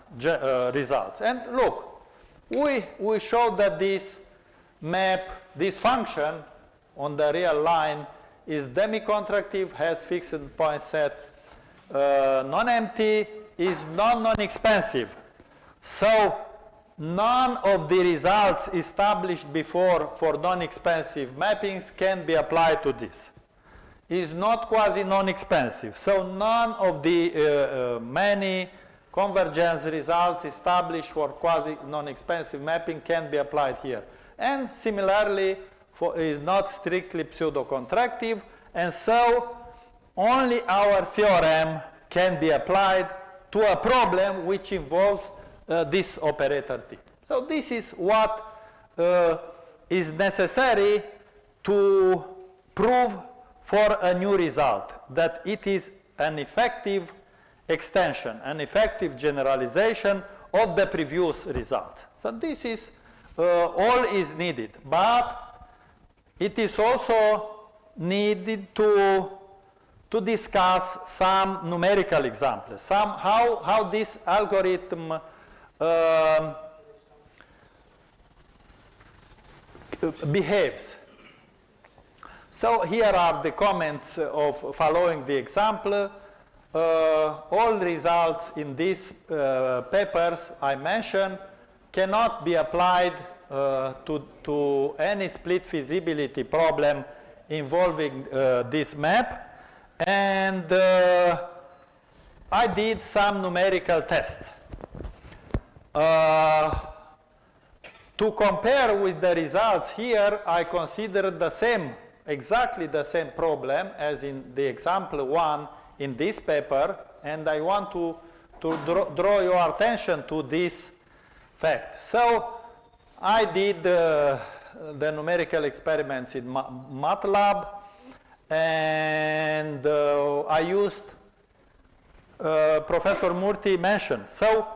results. And look, we showed that this map, this function on the real line is demi-contractive, has fixed point set, non-empty, is non-expansive. So none of the results established before for non-expansive mappings can be applied to this. Is not quasi-non-expansive. So none of the many convergence results established for quasi-non-expansive mapping can be applied here. And similarly, is not strictly pseudo-contractive, and so only our theorem can be applied to a problem which involves this operator T. So this is what is necessary to prove for a new result, that it is an effective extension, an effective generalization of the previous result. So this is all is needed, but it is also needed to discuss some numerical examples, how this algorithm behaves. So here are the comments of following the example. All results in these papers I mentioned cannot be applied to any split feasibility problem involving this map. And I did some numerical tests. To compare with the results here, I considered exactly the same problem as in the example 1 in this paper, and I want to draw your attention to this fact. So I did the numerical experiments in MATLAB, and I used Professor Murthy mentioned. So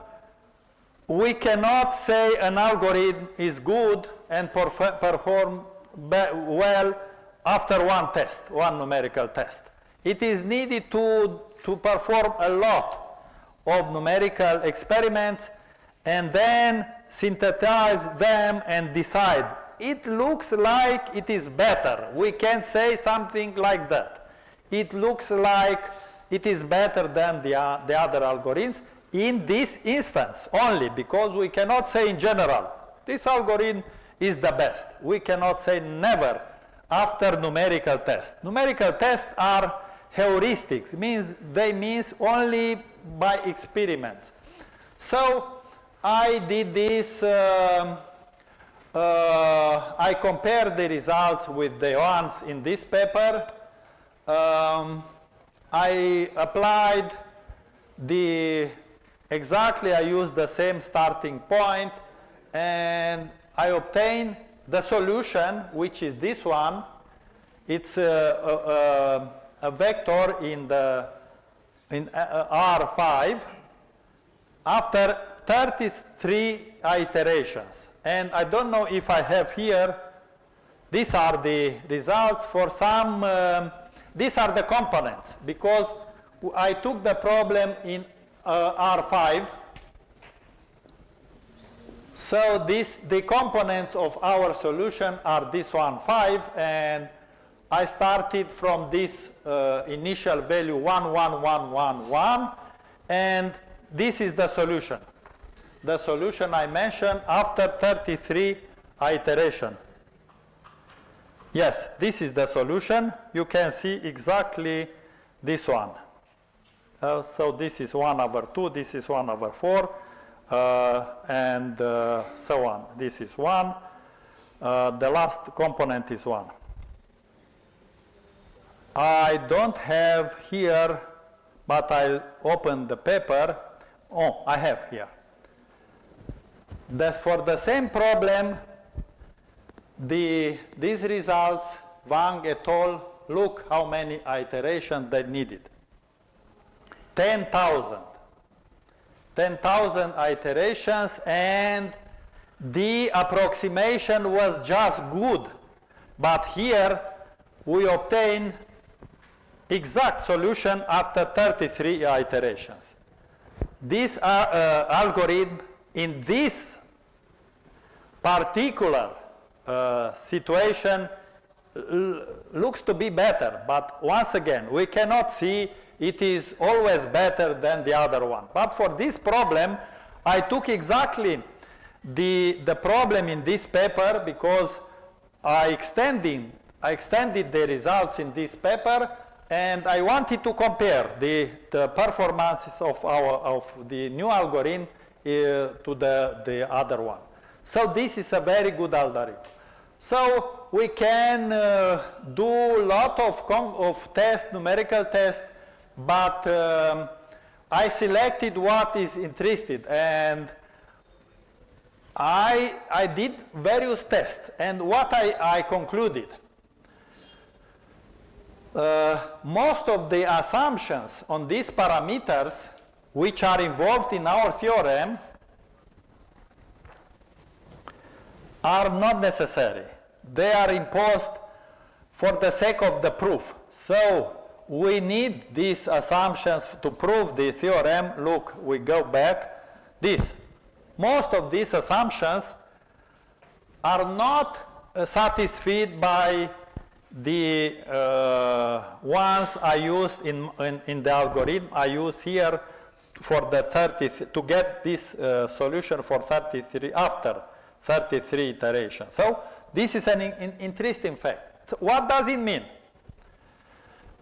we cannot say an algorithm is good and perform well after one numerical test. It is needed to perform a lot of numerical experiments and then synthesize them and decide. It looks like it is better. We can say something like that. It looks like it is better than the other algorithms in this instance only, because we cannot say in general, this algorithm is the best. We cannot say never after numerical tests. Numerical tests are heuristics, they mean only by experiments. So I did this, I compared the results with the ones in this paper. I applied I used the same starting point, and I obtained the solution, which is this one. It's a vector in R5 after 33 iterations. And I don't know if I have here these are the results for some, these are the components, because I took the problem in R5. So the components of our solution are this one, 5, and I started from this initial value 1, 1, 1, 1, 1, and this is the solution. The solution I mentioned after 33 iteration. Yes, this is the solution. You can see exactly this one. So this is 1 over 2, this is 1 over 4, and so on. This is 1. The last component is 1. I don't have here, but I'll open the paper. Oh, I have here. For the same problem, these results, Wang et al., look how many iterations they needed. 10,000. 10,000 iterations, and the approximation was just good. But here we obtain exact solution after 33 iterations. This algorithm in this particular situation looks to be better, but once again, we cannot see it is always better than the other one. But for this problem, I took exactly the problem in this paper, because I extended the results in this paper, and I wanted to compare the performances of the new algorithm to the other one. So this is a very good algorithm. So we can do a lot of tests, numerical tests, but I selected what is interested, and I did various tests, and what I concluded, most of the assumptions on these parameters which are involved in our theorem are not necessary. They are imposed for the sake of the proof. So we need these assumptions to prove the theorem. Look, we go back. Most of these assumptions are not satisfied by the ones I used in the algorithm I use here for the 30 to get this solution for 33 after 33 iterations. So this is an interesting fact. So what does it mean?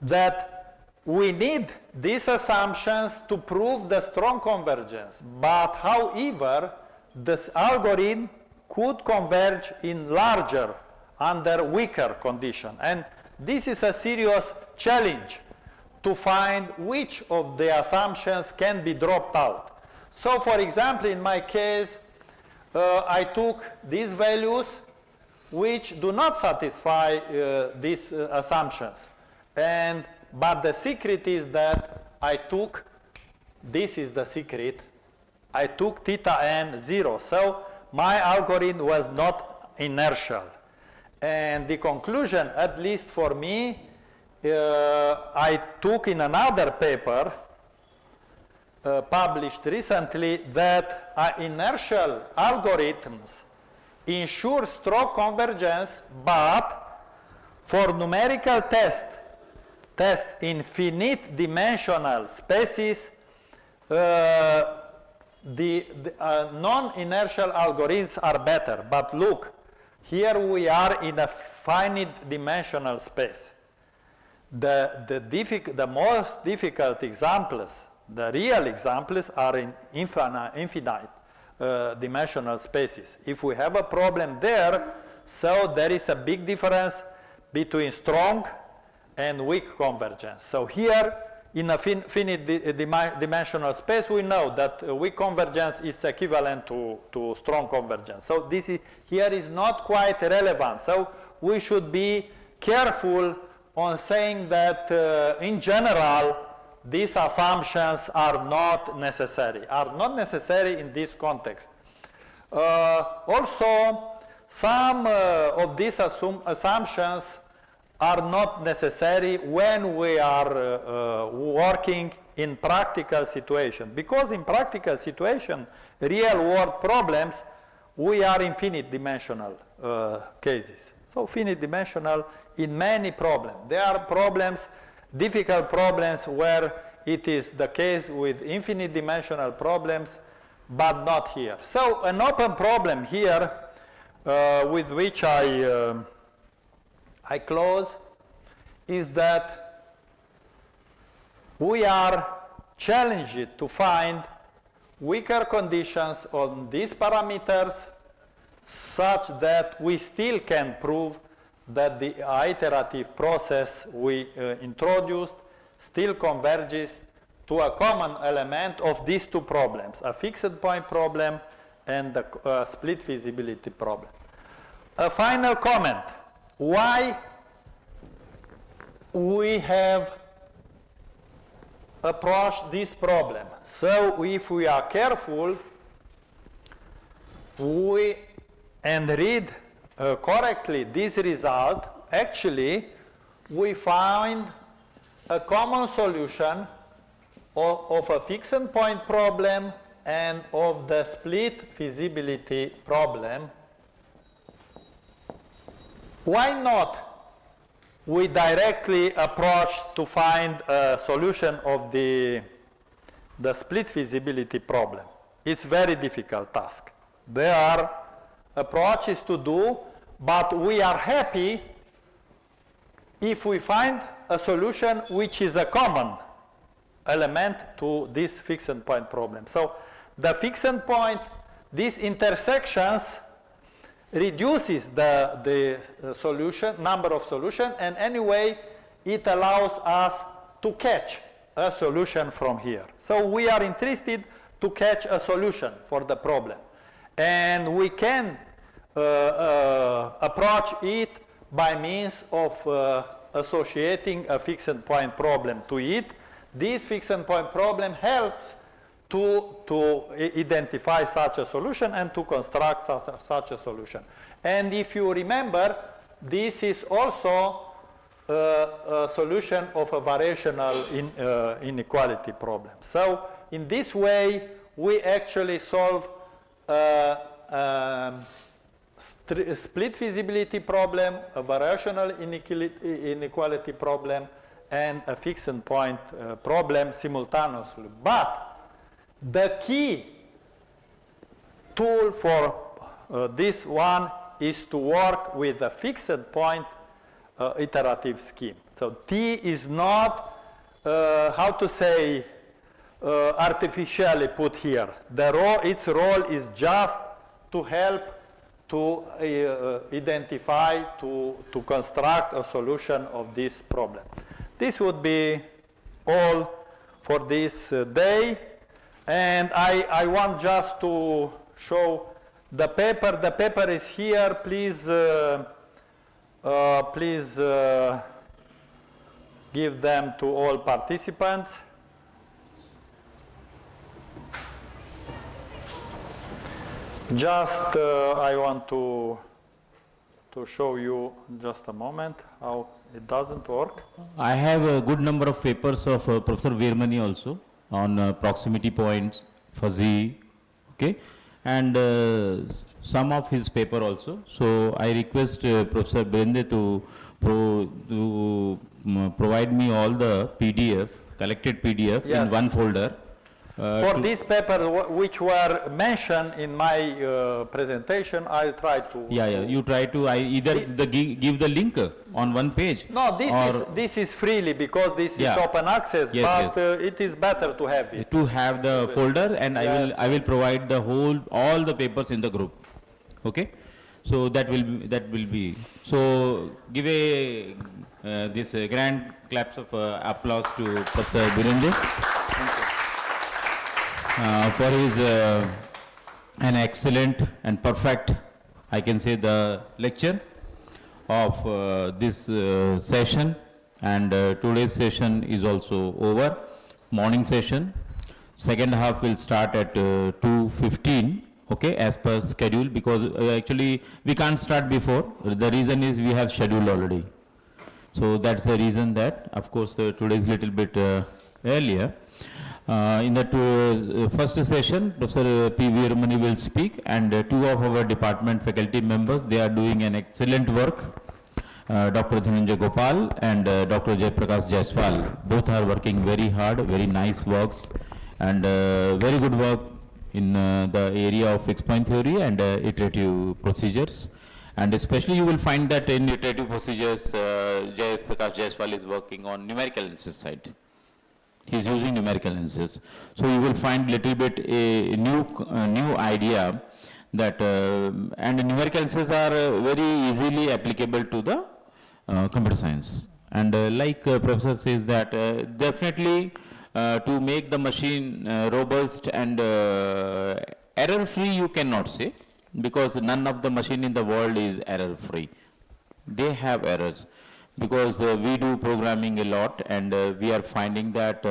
That we need these assumptions to prove the strong convergence, but however, this algorithm could converge in larger under weaker condition. And this is a serious challenge to find which of the assumptions can be dropped out. So for example, in my case, I took these values which do not satisfy these assumptions. But the secret is that I took, this is the secret, I took theta n 0. So my algorithm was not inertial. And the conclusion, at least for me, I took in another paper published recently, that inertial algorithms ensure strong convergence, but for numerical test in finite dimensional spaces, the non-inertial algorithms are better. But look, here we are in a finite dimensional space. The most difficult examples, the real examples, are in infinite dimensional spaces. If we have a problem there, so there is a big difference between strong and weak convergence. So here, in a finite dimensional space, we know that weak convergence is equivalent to strong convergence. So this here is not quite relevant. So we should be careful on saying that in general, these assumptions are not necessary in this context. Also, some of these assumptions are not necessary when we are working in practical situation. Because in practical situation, real world problems, we are infinite dimensional cases. So finite dimensional in many problems. There are problems, difficult problems where it is the case with infinite dimensional problems, but not here. So an open problem here with which I close is that we are challenged to find weaker conditions on these parameters such that we still can prove that the iterative process we introduced still converges to a common element of these two problems, a fixed point problem and the split feasibility problem. A final comment. Why we have approached this problem? So if we are careful and read correctly this result, actually we find a common solution of a fixed point problem and of the split feasibility problem. Why not we directly approach to find a solution of the split feasibility problem? It's a very difficult task. There are approaches to do, but we are happy if we find a solution which is a common element to this fixed point problem. So the fixed point, these intersections reduces the solution, number of solutions, and anyway it allows us to catch a solution from here. So we are interested to catch a solution for the problem. And we can approach it by means of associating a fixed point problem to it. This fixed point problem helps to identify such a solution and to construct such a solution. And if you remember, this is also a solution of a variational inequality problem. So in this way, we actually solve a split feasibility problem, a variational inequality problem, and a fixed point problem simultaneously. But the key tool for this one is to work with a fixed point iterative scheme. So T is not, how to say, artificially put here. Its role is just to help to identify, to construct a solution of this problem. This would be all for this day. And I want just to show the paper. The paper is here. Please, please give them to all participants. Just I want to show you just a moment how it doesn't work. I have a good number of papers of Professor Veermani also on proximity points, fuzzy, okay, and some of his paper also. So I request Professor Bende to provide me all the PDF, collected PDF Yes. in one folder. For this paper, which were mentioned in my presentation, I'll try to. Yeah, you try to either give the link on one page. No, this is freely because this is open access, Yes, but it is better to have it. To have the folder, and I will provide the all the papers in the group. Okay, so that will be. So give a this grand claps of applause to Professor Birende. For his an excellent and perfect, I can say, the lecture of this session, and today's session is also over. Morning session, second half will start at 2:15 okay, as per schedule, because actually we can't start before. The reason is we have schedule already. So that's the reason that, of course, today is little bit earlier. In the first session, Professor P. Veeramani will speak, and two of our department faculty members, they are doing an excellent work. Dr. Dhananjay Gopal and Dr. Jaiprakash Jaiswal, both are working very hard, very nice works, and very good work in the area of fixed point theory and iterative procedures. And especially you will find that in iterative procedures, Jaiprakash Jaiswal is working on numerical analysis side. He is using numerical analysis. So you will find little bit a new idea that, and numerical analysis are very easily applicable to the computer science. And like Professor says that definitely to make the machine robust and error-free you cannot say, because none of the machine in the world is error-free. They have errors, because we do programming a lot, and we are finding that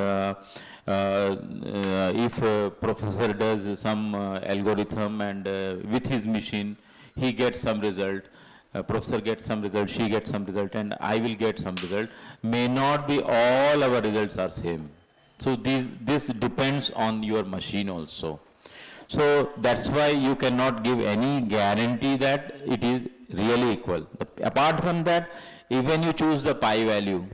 if a professor does some algorithm and with his machine, he gets some result, professor gets some result, she gets some result, and I will get some result, may not be all our results are same. So this depends on your machine also. So that's why you cannot give any guarantee that it is really equal. Apart from that, even you choose the pi value,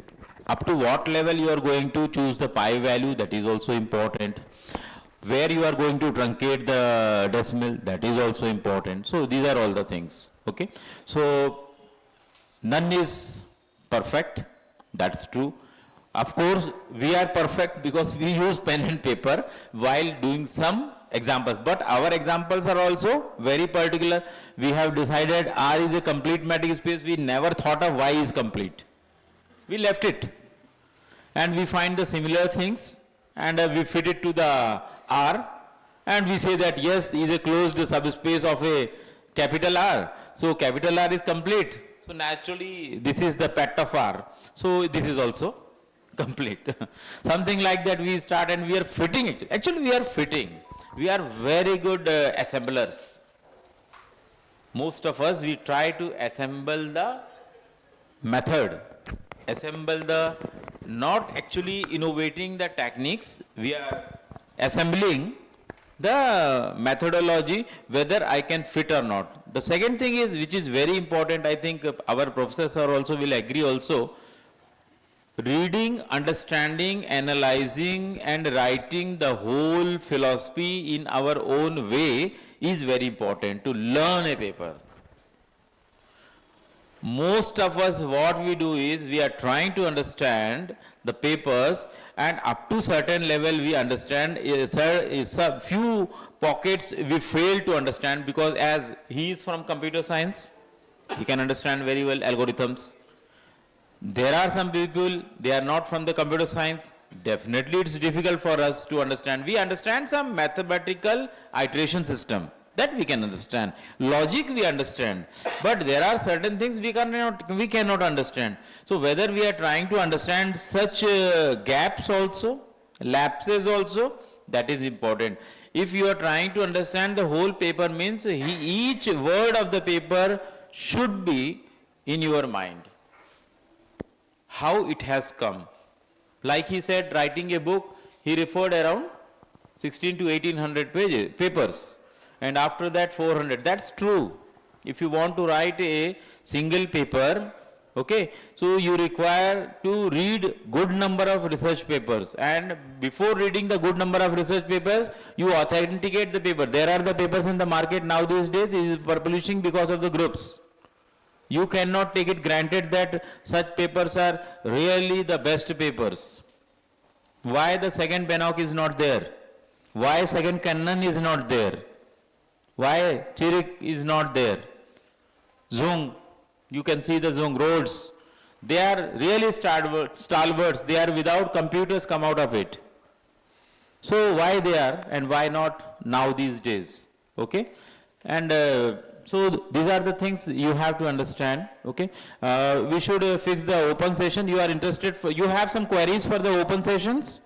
up to what level you are going to choose the pi value, that is also important. Where you are going to truncate the decimal, that is also important. So these are all the things, okay. So none is perfect, that's true. Of course, we are perfect because we use pen and paper while doing some examples, but our examples are also very particular. We have decided R is a complete matrix space. We never thought of Y is complete. We left it. And we find the similar things, and we fit it to the R, and we say that yes, is a closed subspace of a capital R. So capital R is complete. So naturally, this is the pet of R. So this is also complete. Something like that we start, and we are fitting it. Actually, we are fitting. We are very good assemblers. Most of us, we try to assemble the method, assemble the, not actually innovating the techniques, we are assembling the methodology, whether I can fit or not. The second thing is, which is very important, I think our professors are also will agree also, reading, understanding, analyzing and writing the whole philosophy in our own way is very important to learn a paper. Most of us, what we do is, we are trying to understand the papers, and up to certain level we understand, few pockets we fail to understand, because as he is from computer science, he can understand very well algorithms. There are some people, they are not from the computer science. Definitely it's difficult for us to understand. We understand some mathematical iteration system, that we can understand. Logic we understand, but there are certain things we cannot understand. So whether we are trying to understand such gaps also, lapses also, that is important. If you are trying to understand the whole paper, means each word of the paper should be in your mind. How it has come. Like he said, writing a book, he referred around 16 to 1800 papers, and after that 400. That's true. If you want to write a single paper, okay, so you require to read good number of research papers, and before reading the good number of research papers, you authenticate the paper. There are the papers in the market now these days, it is publishing because of the groups. You cannot take it granted that such papers are really the best papers. Why the second Banach is not there? Why second Canon is not there? Why Chirik is not there? Zung, you can see the Zung, Rhodes, they are really stalwarts, they are without computers come out of it. So why they are, and why not now these days? Okay, and so these are the things you have to understand. Okay, we should fix the open session. You are interested for, you have some queries for the open sessions,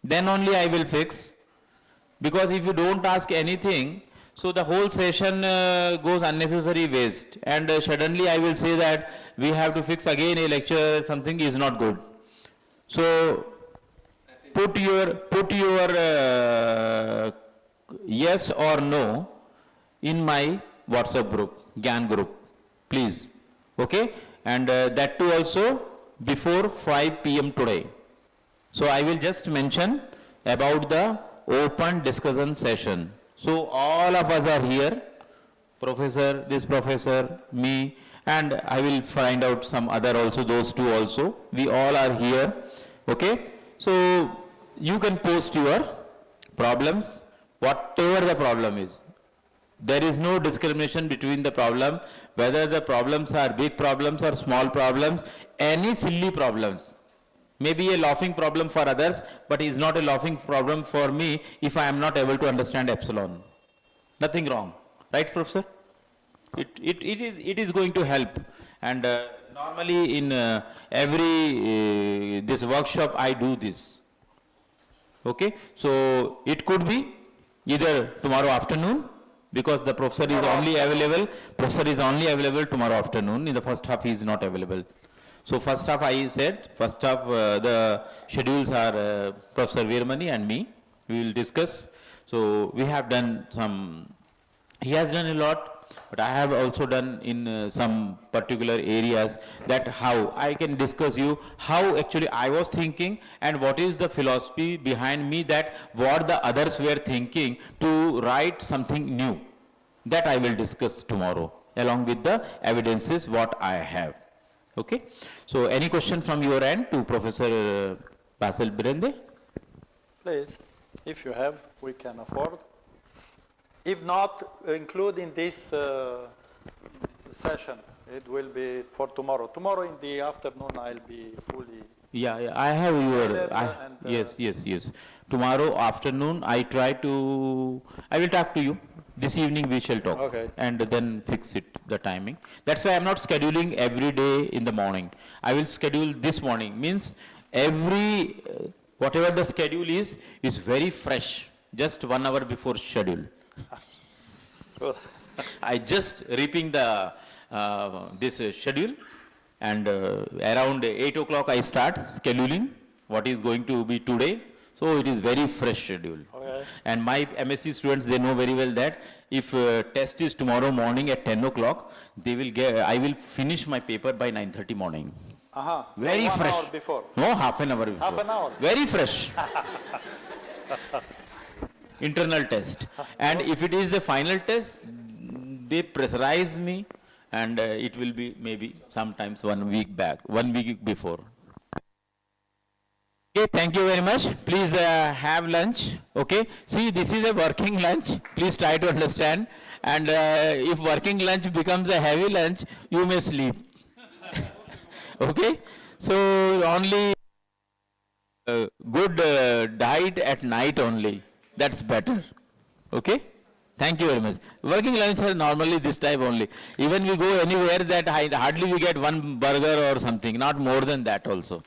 then only I will fix. Because if you don't ask anything, So the whole session goes unnecessary waste, and suddenly I will say that we have to fix again a lecture, something is not good. So put your yes or no in my WhatsApp group, GIAN group, please. Okay? And that too also before 5 p.m. today. So I will just mention about the open discussion session. So all of us are here, professor, this professor, me, and I will find out some other also, those two also. We all are here. Okay? So you can post your problems, whatever the problem is. There is no discrimination between the problem, whether the problems are big problems or small problems, any silly problems. Maybe a laughing problem for others, but is not a laughing problem for me if I am not able to understand epsilon. Nothing wrong. Right, Professor? It is going to help. And normally in every this workshop I do this. Okay? So it could be either tomorrow afternoon, because the professor is only available tomorrow afternoon. In the first half he is not available. So first half I said, first half the schedules are Professor Veermani and me. We will discuss. So we have done some, he has done a lot, but I have also done in some particular areas that how I can discuss you, how actually I was thinking and what is the philosophy behind me, that what the others were thinking to write something new. That I will discuss tomorrow along with the evidences what I have. Okay? So any question from your end to Professor Basil Birende? Please, if you have, we can afford. If not, include in this session. It will be for tomorrow. Tomorrow in the afternoon, I'll be fully. Yeah, I have your. Yes. Tomorrow afternoon, I will talk to you. This evening we shall talk. Okay. And then fix it, the timing. That's why I'm not scheduling every day in the morning. I will schedule this morning. Means every, whatever the schedule is very fresh. Just 1 hour before schedule. Good. I just reaping the this schedule, and around 8 o'clock I start scheduling what is going to be today. So it is very fresh schedule. Okay. And my MSc students, they know very well that if test is tomorrow morning at 10 o'clock, they will get, I will finish my paper by 9:30 morning. Very so 1 fresh. hour before. No, half an hour before. Half an hour. Very fresh. Internal test. And if it is the final test, they pressurize me, and it will be maybe sometimes 1 week back, 1 week before. Okay, thank you very much. Please have lunch. Okay, see, this is a working lunch. Please try to understand. And if working lunch becomes a heavy lunch, you may sleep. Okay, so only good diet at night only. That's better. Okay? Thank you very much. Working lunch are normally this type only. Even we go anywhere, that hardly we get 1 burger or something, not more than that also.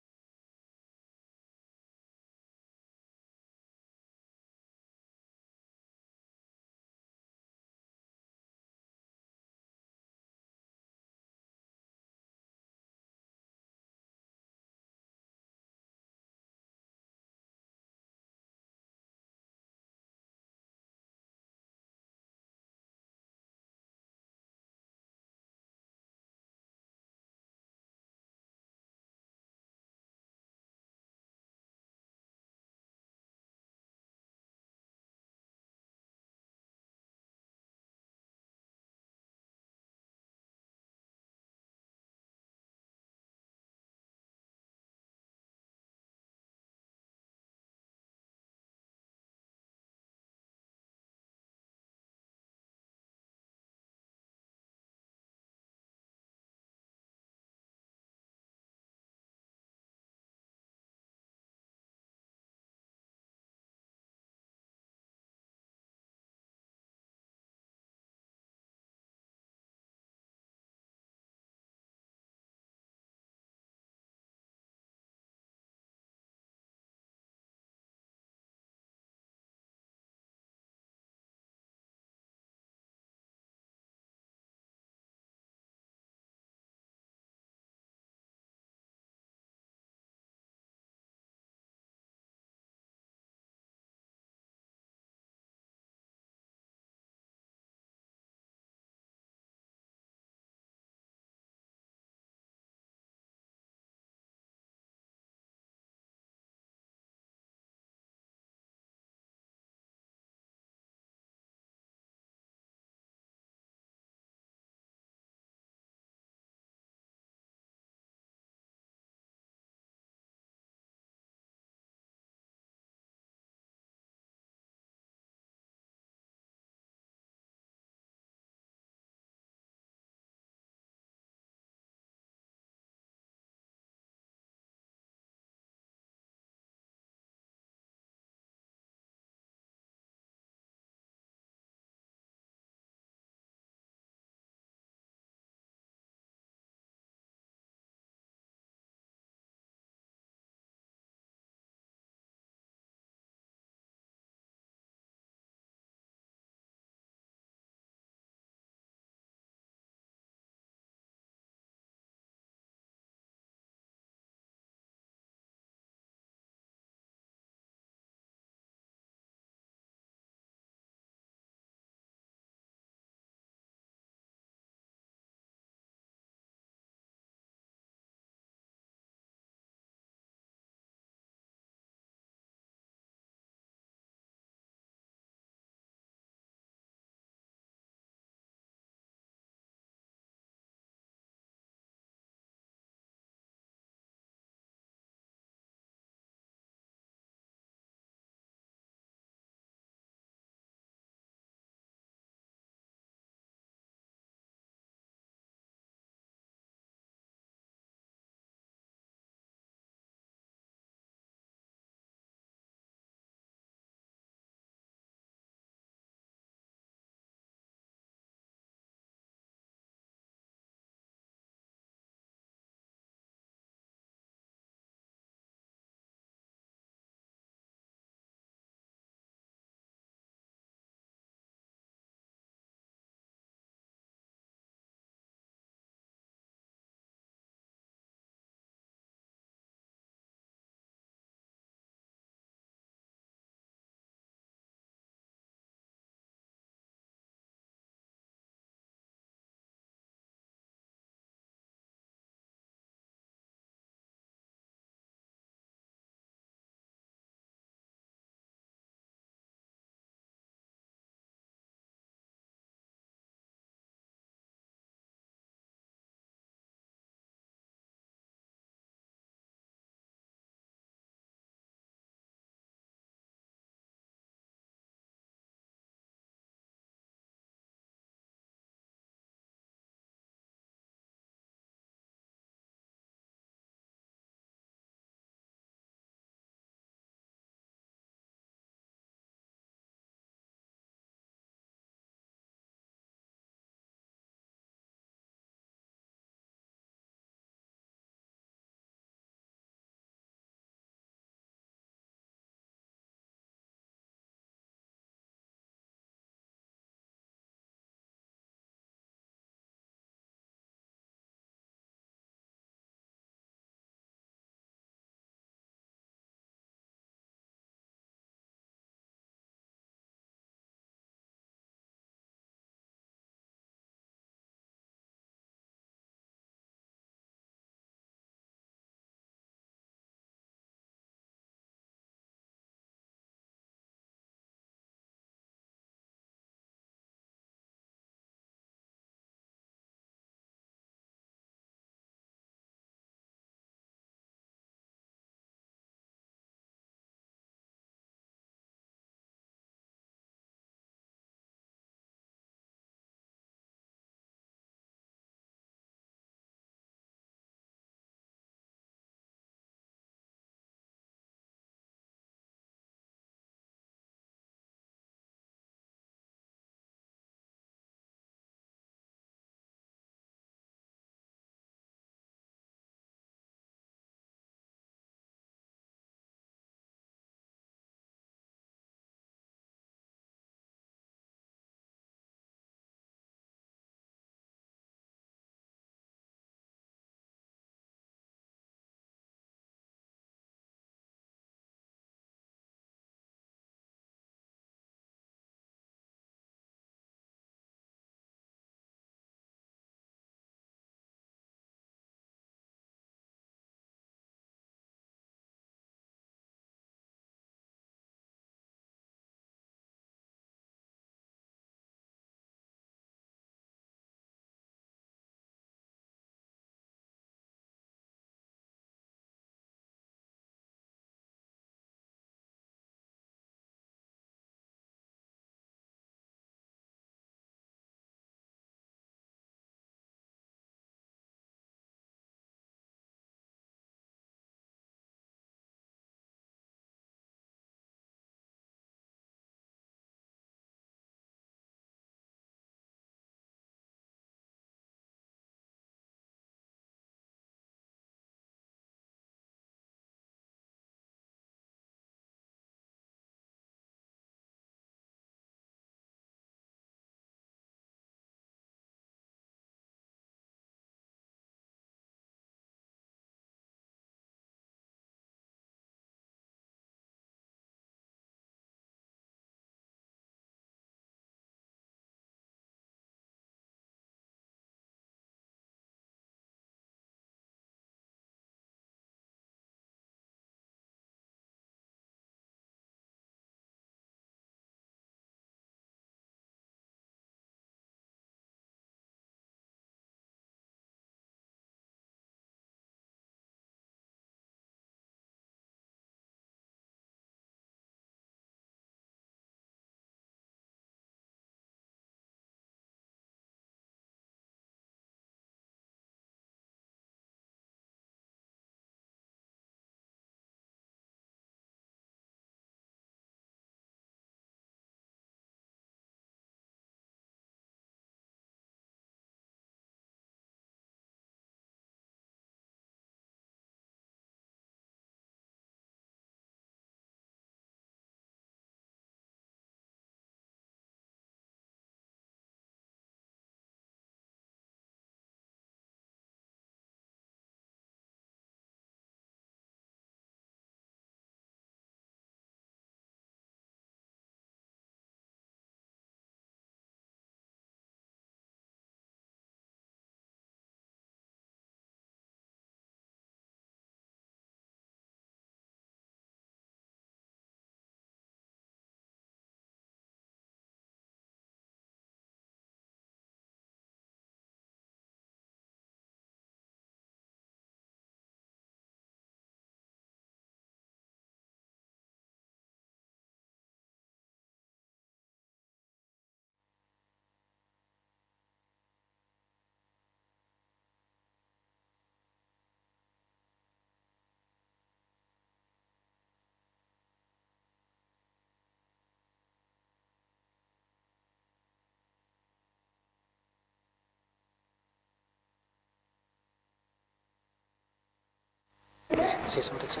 say something, sir?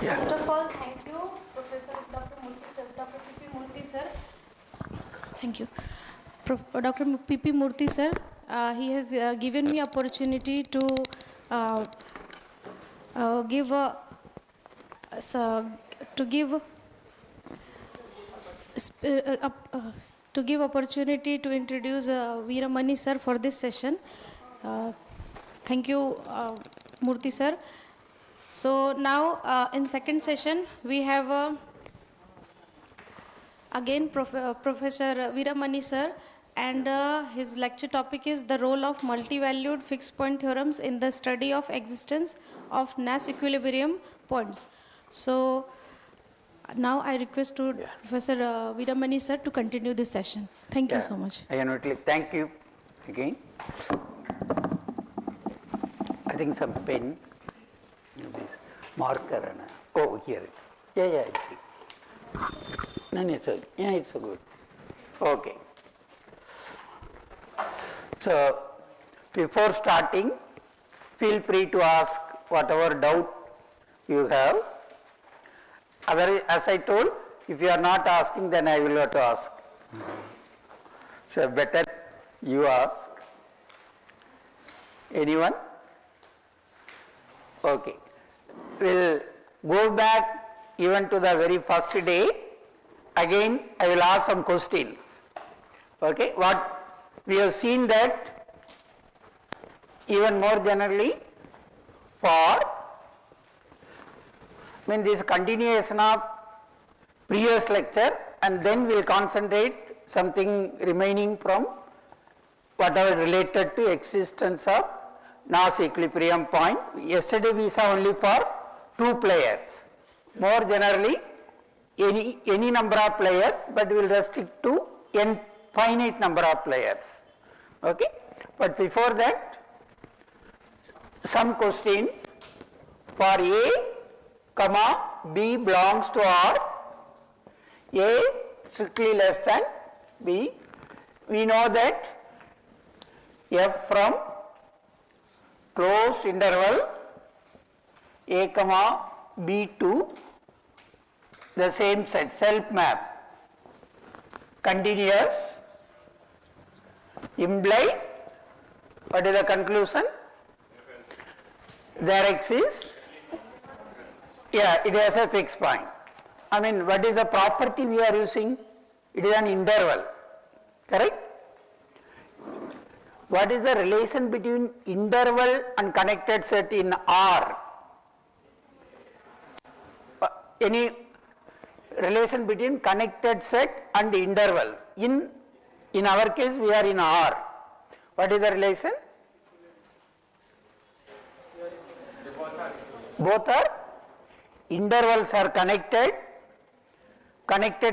First of all, thank you, Professor Dr. Murthy sir, Dr. P.P. Murthy sir. Thank you. Dr. P.P. Murthy sir, he has given me opportunity to give opportunity to introduce Veeramani sir for this session. Thank you, Murthy sir. So now in second session we have again Professor Veeramani sir, and his lecture topic is the role of multi-valued fixed point theorems in the study of existence of Nash equilibrium points. So now I request to Professor Veeramani sir to continue this session. Thank you so much. Thank you again. I think some pen, this marker, and oh, here. Yeah. No, it's so good. Okay. So, before starting, feel free to ask whatever doubt you have. Otherwise, as I told, if you are not asking, then I will have to ask. So, better you ask. Anyone? Okay. We'll go back even to the very first day. Again, I will ask some questions. Okay. What we have seen that even more generally for this continuation of previous lecture, and then we will concentrate something remaining from whatever related to existence of Nash equilibrium point. Yesterday we saw only for 2 players. More generally any number of players, but we will restrict to n finite number of players. Okay? But before that, some questions for A, comma B belongs to R, A strictly less than B. We know that F from closed interval A comma B to the same set, self map, continuous, imply, what is the conclusion? There exists, it has a fixed point. What is the property we are using? It is an interval, correct? What is the relation between interval and connected set in R? Any relation between connected set and intervals? In our case, we are in R. What is the relation? Both are, intervals are connected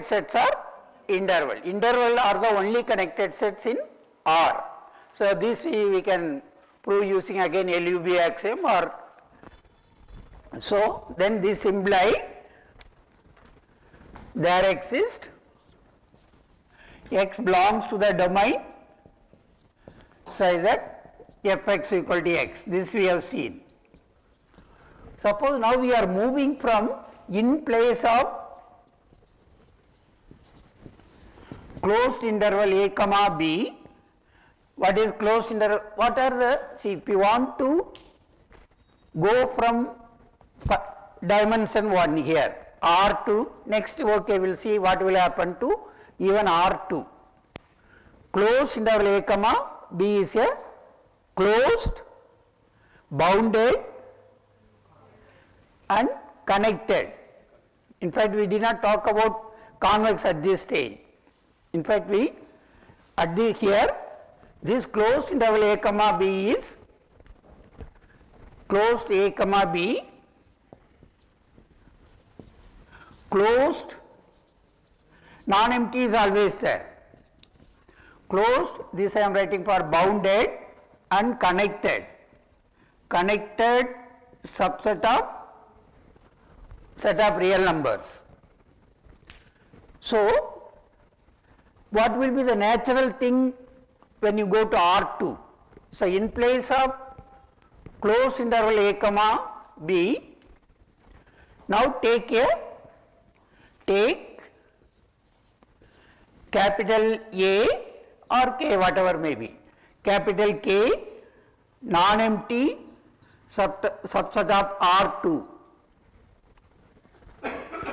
sets are interval. Interval are the only connected sets in R. So this we can prove using again LUB axiom, or so then this imply there exists x belongs to the domain such that fx equal to x. This we have seen. Suppose now we are moving from in place of closed interval a comma b. What is closed interval? What are the, if you want to go from dimension 1 here, R2, next we will see what will happen to even R2. Closed interval a comma b is a closed, bounded and connected. In fact, we did not talk about convex at this stage. In fact, here this closed interval a comma b is closed a comma b, closed, non-empty is always there. Closed, this I am writing for bounded and connected. Connected subset of set of real numbers. So, what will be the natural thing when you go to R2? So, in place of closed interval a comma b, Now take capital A or K, whatever may be, capital K, non-empty subset of R2.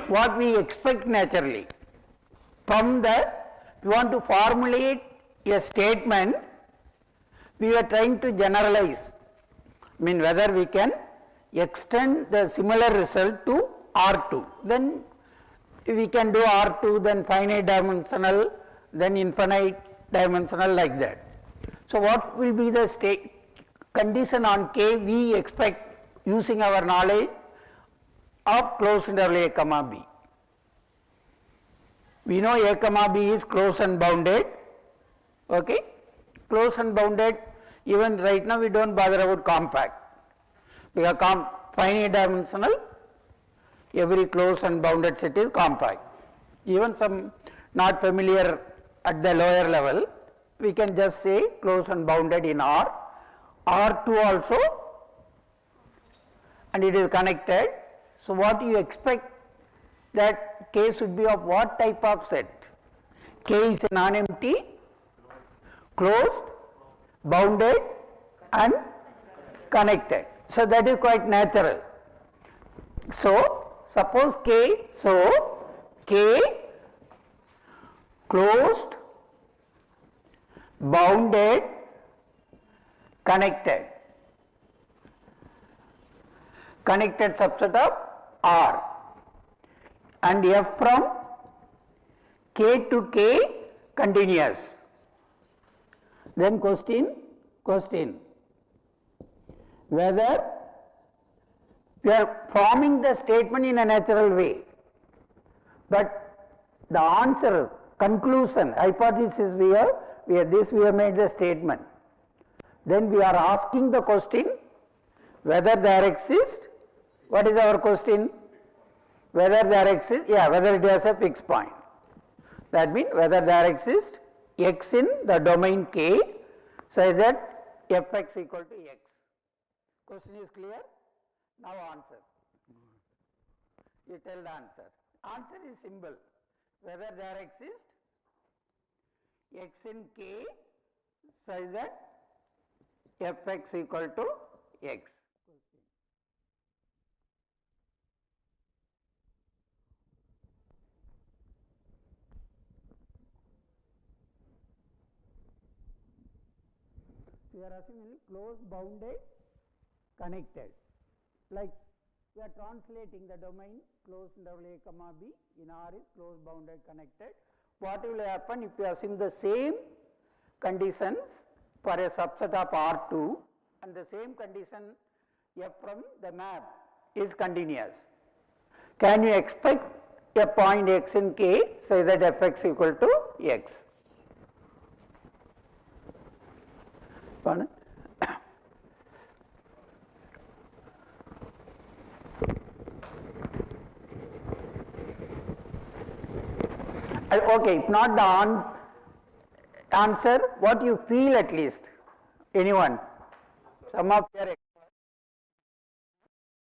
What we expect naturally from that, we want to formulate a statement, we were trying to generalize, I mean whether we can extend the similar result to R2. Then we can do R2, then finite dimensional, then infinite dimensional, like that. So what will be the state condition on K we expect using our knowledge of closed interval A comma B? We know A comma B is closed and bounded, okay. Closed and bounded, even right now we don't bother about compact, because finite dimensional, every closed and bounded set is compact. Even some not familiar at the lower level, we can just say closed and bounded in R, R2 also, and it is connected. So what you expect, that K should be of what type of set? K is a non-empty, closed, bounded and connected. So that is quite natural. So suppose K, so K closed, bounded, connected subset of R, and F from K to K continuous. Then question, whether we are forming the statement in a natural way, but the answer, conclusion, hypothesis we have made the statement. Then we are asking the question whether there exists, what is our question? Whether there exists, whether it has a fixed point. That means whether there exists x in the domain K such that fx equal to x. Question is clear? Now answer. You tell the answer. Answer is simple. Whether there exists x in K such that fx equal to x. We are assuming closed, bounded, connected. Like we are translating the domain closed interval A comma B in R is closed, bounded, connected. What will happen if we assume the same conditions for a subset of R2 and the same condition F from the map is continuous? Can you expect a point x in K say that fx equal to x? Pardon? Okay, if not the answer, what you feel at least? Anyone? Some of your experts?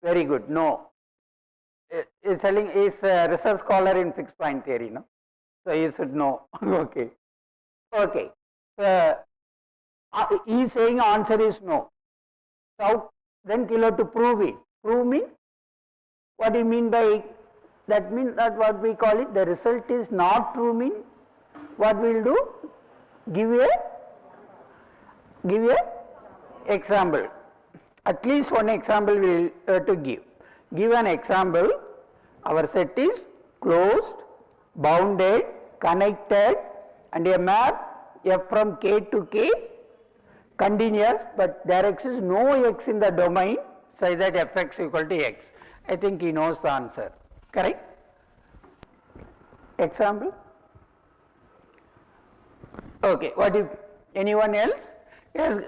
Very good. No. Is a research scholar in fixed point theory, no? So you should know. Okay. Okay. He is saying answer is no. So then you'll have to prove it. Prove mean? What do you mean by that? Means that what we call it, the result is not true mean what we will do? Give a example. At least one example we will have to give. Give an example. Our set is closed, bounded, connected and a map F from K to K continuous, but there exists no x in the domain such that fx equal to x. I think he knows the answer. Correct? Example? Okay, what if anyone else? Yes,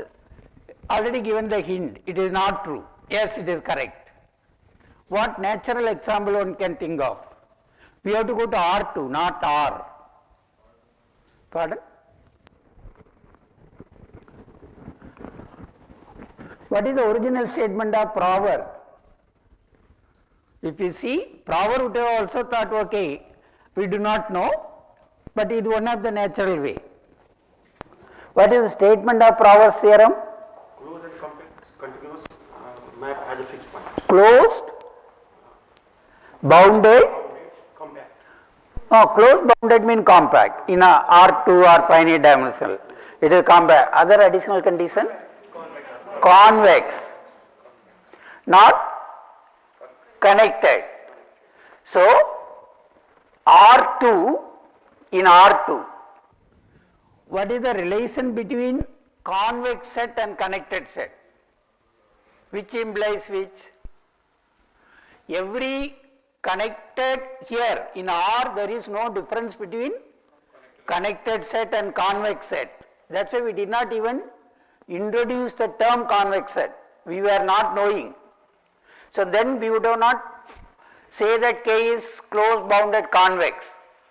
already given the hint, it is not true. Yes, it is correct. What natural example one can think of? We have to go to R2, not R. Pardon? What is the original statement of prover? If you see, Prover would have also thought, okay, we do not know, but it is one of the natural way. What is the statement of Prover's theorem? Closed and continuous map has a fixed point. Closed, bounded, Compact. no, closed bounded mean compact in a R2 or finite dimensional. It is compact. Other additional condition? Convex. Not connected. So, R2 in R2. What is the relation between convex set and connected set? Which implies which? Every connected here in R there is no difference between connected set and convex set. That's why we did not even introduce the term convex set. We were not knowing. So then we would have not say that K is closed bounded convex.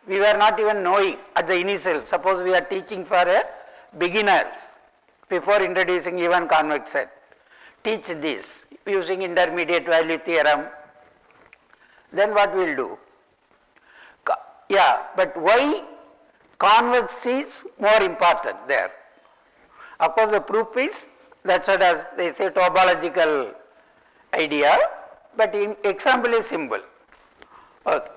We were not even knowing at the initial. Suppose we are teaching for a beginners before introducing even convex set. Teach this using intermediate value theorem. Then what we will do? Yeah, but why convex is more important there? Of course the proof is, that's what as they say topological idea, but in example is simple. Okay.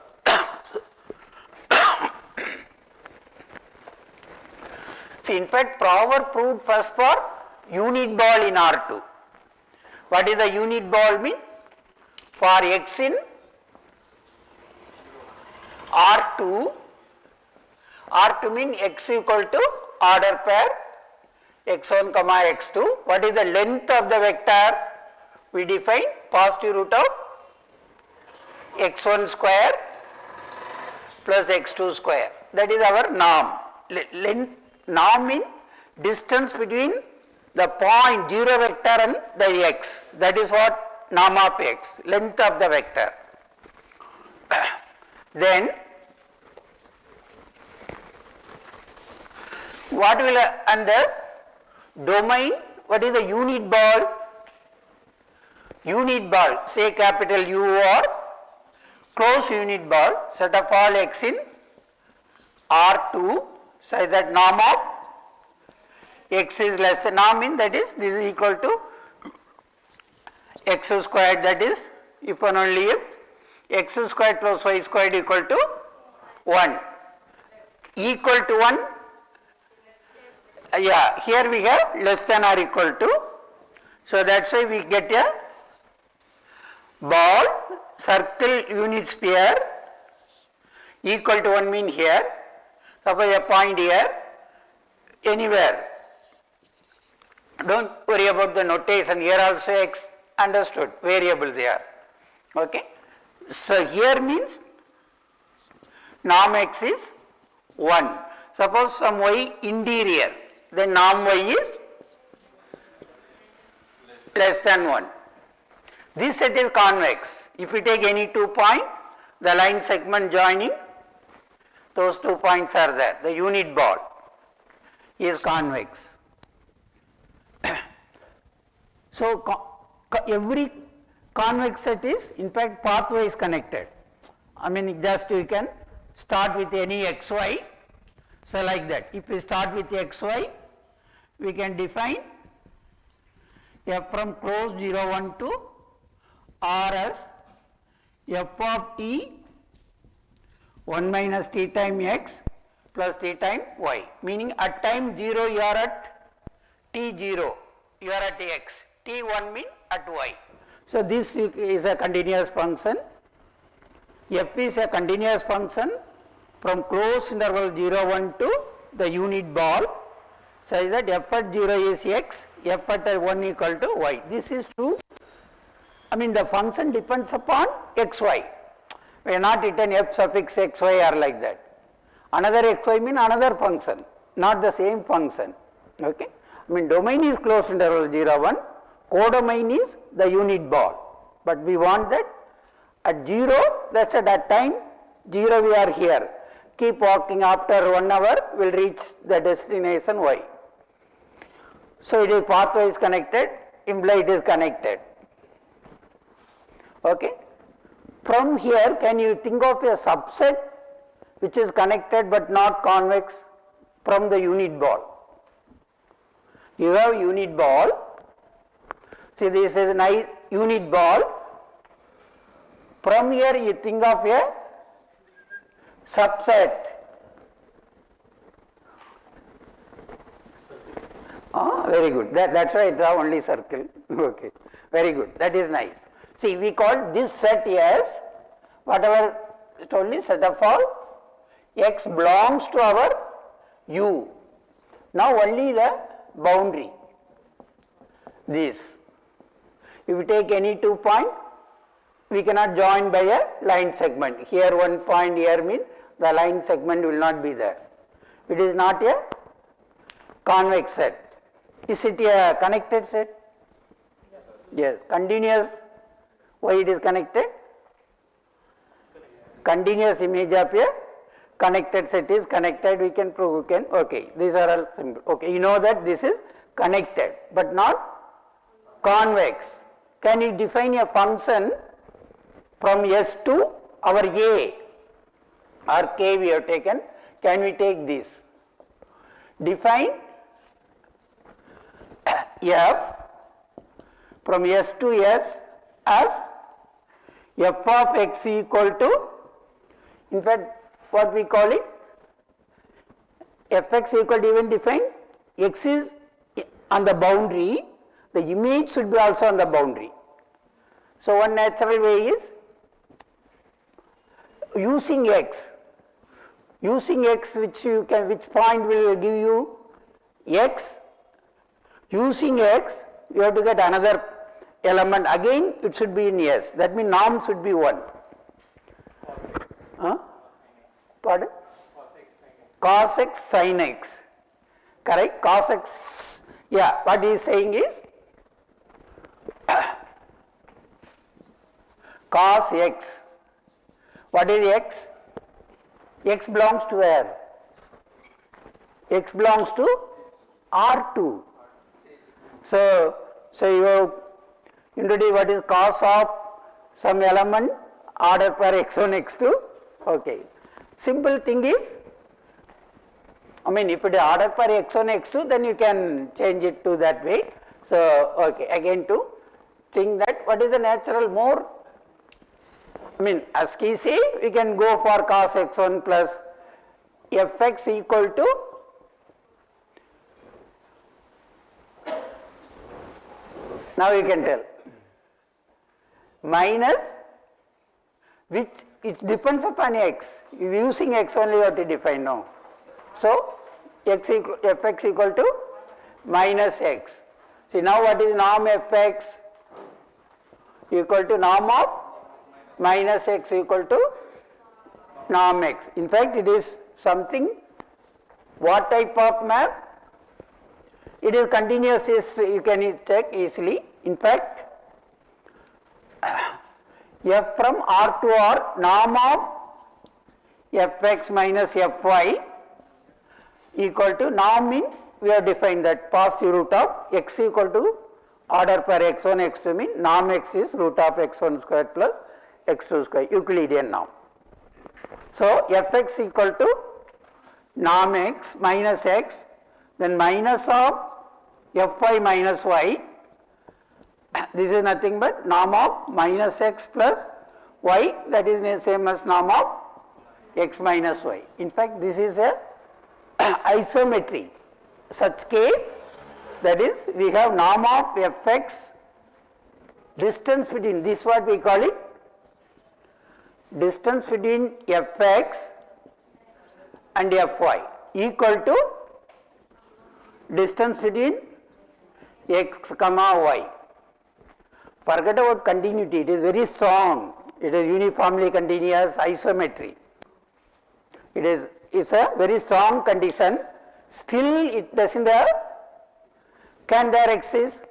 See, in fact, Prover proved first for unit ball in R2. What is the unit ball mean? For x in R2, R2 mean x equal to order pair x1 comma x2. What is the length of the vector? We define positive root of x1 square plus x2 square. That is our norm. Length, norm mean distance between the point 0 vector and the x. That is what norm of x, length of the vector. Then what will and the domain, what is the unit ball? Unit ball, say capital U or closed unit ball, set of all x in R2 such that norm of x is less than norm in, that is this is equal to x squared, that is if and only if x squared plus y squared equal to 1. Equal to 1, yeah, here we have less than or equal to, so that's why we get a ball, circle, unit sphere equal to 1 mean here, suppose a point here, anywhere. Don't worry about the notation, here also x understood, variable there. Okay. So here means norm x is 1. Suppose some y interior, then norm y is less than 1. This set is convex. If we take any 2 points, the line segment joining, those 2 points are there. The unit ball is convex. So every convex set is in fact pathwise connected. I mean just you can start with any xy. So like that. If we start with xy, we can define f from closed 0 1 to R as f of t 1 minus t time x plus t time y, meaning at time 0 you are at t0, you are at x, t1 mean at y. So this is a continuous function, f is a continuous function from closed interval 0 1 to the unit ball such that f at 0 is x, f at 1 equal to y. This is true. I mean the function depends upon xy. We are not written f suffix xy or like that. Another xy mean another function, not the same function. Okay. I mean domain is closed interval 0 1, codomain is the unit ball. But we want that at 0, that's at that time 0 we are here. Keep walking, after 1 hour we will reach the destination y. So it is pathwise connected, imply it is connected. Okay. From here, can you think of a subset which is connected but not convex from the unit ball? You have unit ball. See, this is a nice unit ball. From here, you think of a subset. Very good. That's why I draw only circle. Okay, very good. That is nice. See, we call this set as whatever it only set of all x belongs to our U. Now only the boundary. This. If you take any 2 point, we cannot join by a line segment. Here 1 point, here means the line segment will not be there. It is not a convex set. Is it a connected set? Yes. Continuous. Why it is connected? Continuous image of a connected set is connected. We can prove. We can. Okay. These are all simple. Okay. You know that this is connected, but not convex. Can you define a function from S to our A or K we have taken? Can we take this? Define f from S to S as f of x equal to, in fact, what we call it, fx equal to, even define x is on the boundary, the image should be also on the boundary. So one natural way is using x which you can, which point will give you x. Using x, you have to get another element, again it should be in S, that means norm should be 1. Pardon? Cos x sin x, correct? Cos x, yeah, what he is saying is cos x, what is x? X belongs to where? X belongs to R2. So you have introduced what is cos of some element order per x1, x2. Okay. Simple thing is, I mean, if it is order per x1, x2, then you can change it to that way. So, okay, again to think that what is the natural more, I mean, as he say, we can go for cos x1 plus fx equal to now you can tell minus, which it depends upon x. If using x only you have to define now. So fx equal to minus x. See now what is norm fx equal to norm of minus x equal to norm x. In fact, it is something, what type of map? It is continuous, you can check easily. In fact, f from R to R, norm of fx minus fy equal to norm in, we have defined that positive root of x equal to order per x1, x2 mean norm x is root of x1 squared plus x2 squared, Euclidean norm. So fx equal to norm x minus x, then minus of fy minus y, this is nothing but norm of minus x plus y, that is the same as norm of x minus y. In fact, this is a isometry. Such case, that is, we have norm of fx, distance between, this what we call it, distance between fx and fy equal to distance between x comma y. Forget about continuity, it is very strong, it is uniformly continuous isometry. It is a very strong condition, still it doesn't have, can there exist?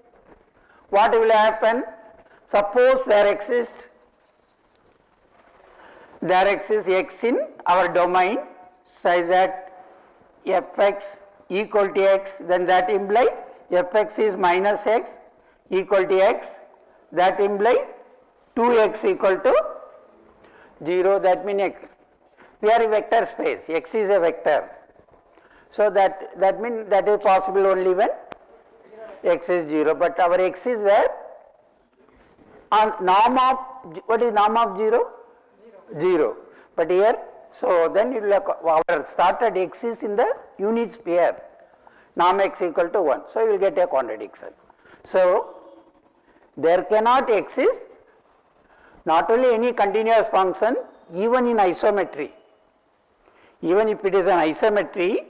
What will happen? Suppose there exists x in our domain such that fx equal to x, then that implies fx is minus x equal to x, that implies 2x equal to 0, that means we are a vector space, X is a vector. So that means that is possible only when X is 0, but our X is where? On norm of, what is norm of 0? 0. But here, so then you will have our started X is in the unit sphere, norm X equal to 1. So you will get a contradiction. So there cannot exist not only any continuous function, even in isometry. Even if it is an isometry,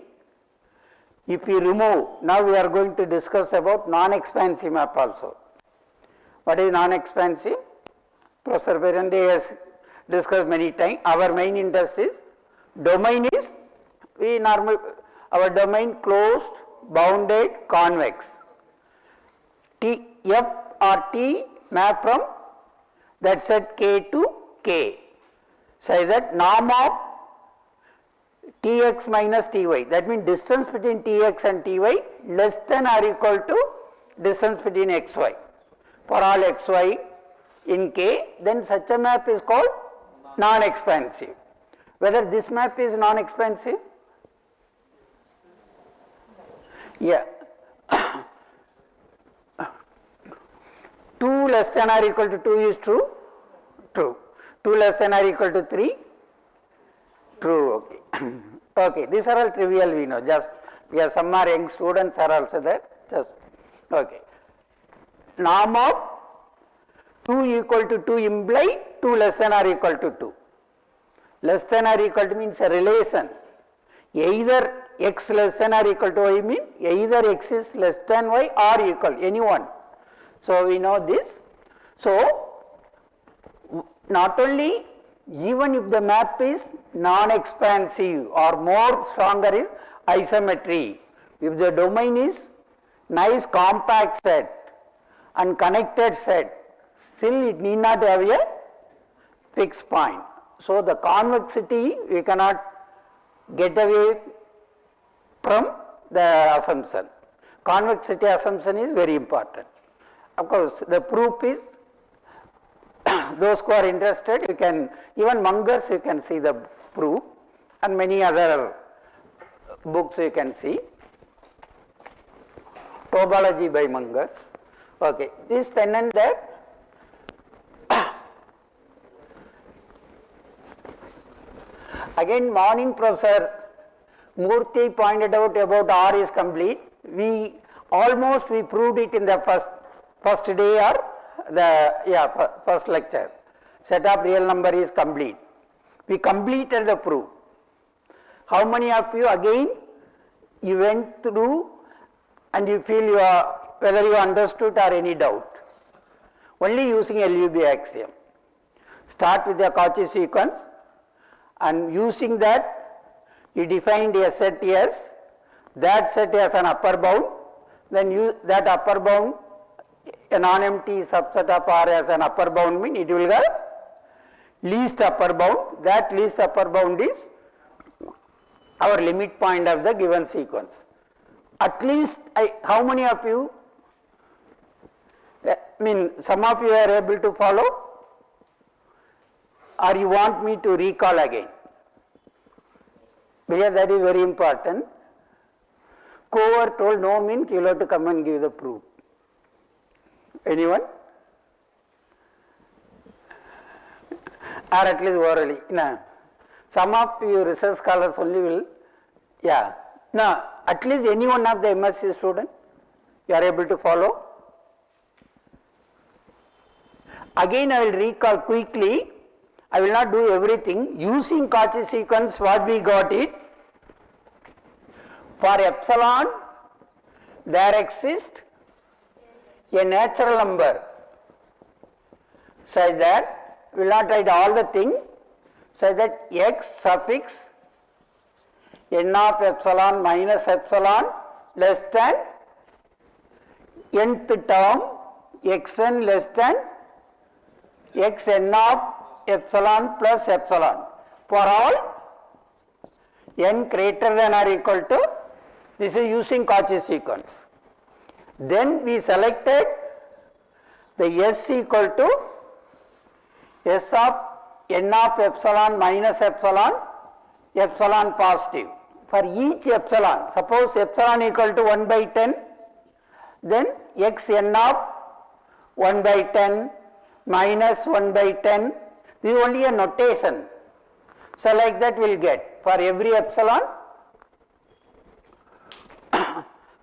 if we remove, now we are going to discuss about non-expansive map also. What is non-expansive? Professor Berende has discussed many times. Our main interest is, domain is, our domain closed, bounded, convex. T, F or T map from that set K to K. So that norm of Tx minus Ty, that means distance between Tx and Ty less than or equal to distance between xy. For all xy in K, then such a map is called non-expansive. Whether this map is non-expansive? Yeah. 2 less than or equal to 2 is true? True. 2 less than or equal to 3? True, okay. Okay, these are all trivial, we know, just because some are young students are also there, just, okay. Norm of 2 equal to 2 imply 2 less than or equal to 2. Less than or equal to means a relation. Either x less than or equal to y means either x is less than y or equal, any one. So we know this. So not only, even if the map is non-expansive or more stronger is isometry, if the domain is nice compact set and connected set, still it need not have a fixed point. So the convexity we cannot get away from the assumption. Convexity assumption is very important. Of course, the proof is, those who are interested, you can, even Munger's you can see the proof, and many other books you can see. Topology by Munger's. Okay, this then and that. Again, morning Professor Murthy pointed out about R is complete. We proved it in the first day or the first lecture. Set of real number is complete. We completed the proof. How many of you again you went through and you feel whether you understood or any doubt? Only using LUB axiom. Start with the Cauchy sequence, and using that you defined a set as, that set as an upper bound, then use that upper bound, a non-empty subset of R as an upper bound mean it will have least upper bound. That least upper bound is our limit point of the given sequence. At least how many of you, some of you are able to follow, or you want me to recall again? Because that is very important. Cover told no mean you have to come and give the proof. Anyone? Or at least orally? No. Some of you research scholars only will, yeah. No, at least any one of the MSc student, you are able to follow. Again I will recall quickly, I will not do everything. Using Cauchy sequence, what we got it? For epsilon, there exists a natural number such that, we will not write all the thing, such that x suffix n of epsilon minus epsilon less than nth term xn less than xn of epsilon plus epsilon for all n greater than or equal to, this is using Cauchy sequence. Then we selected the S equal to S of n of epsilon minus epsilon, epsilon positive. For each epsilon, suppose epsilon equal to 1 by 10, then x n of 1 by 10 minus 1 by 10, this is only a notation. So like that we will get for every epsilon,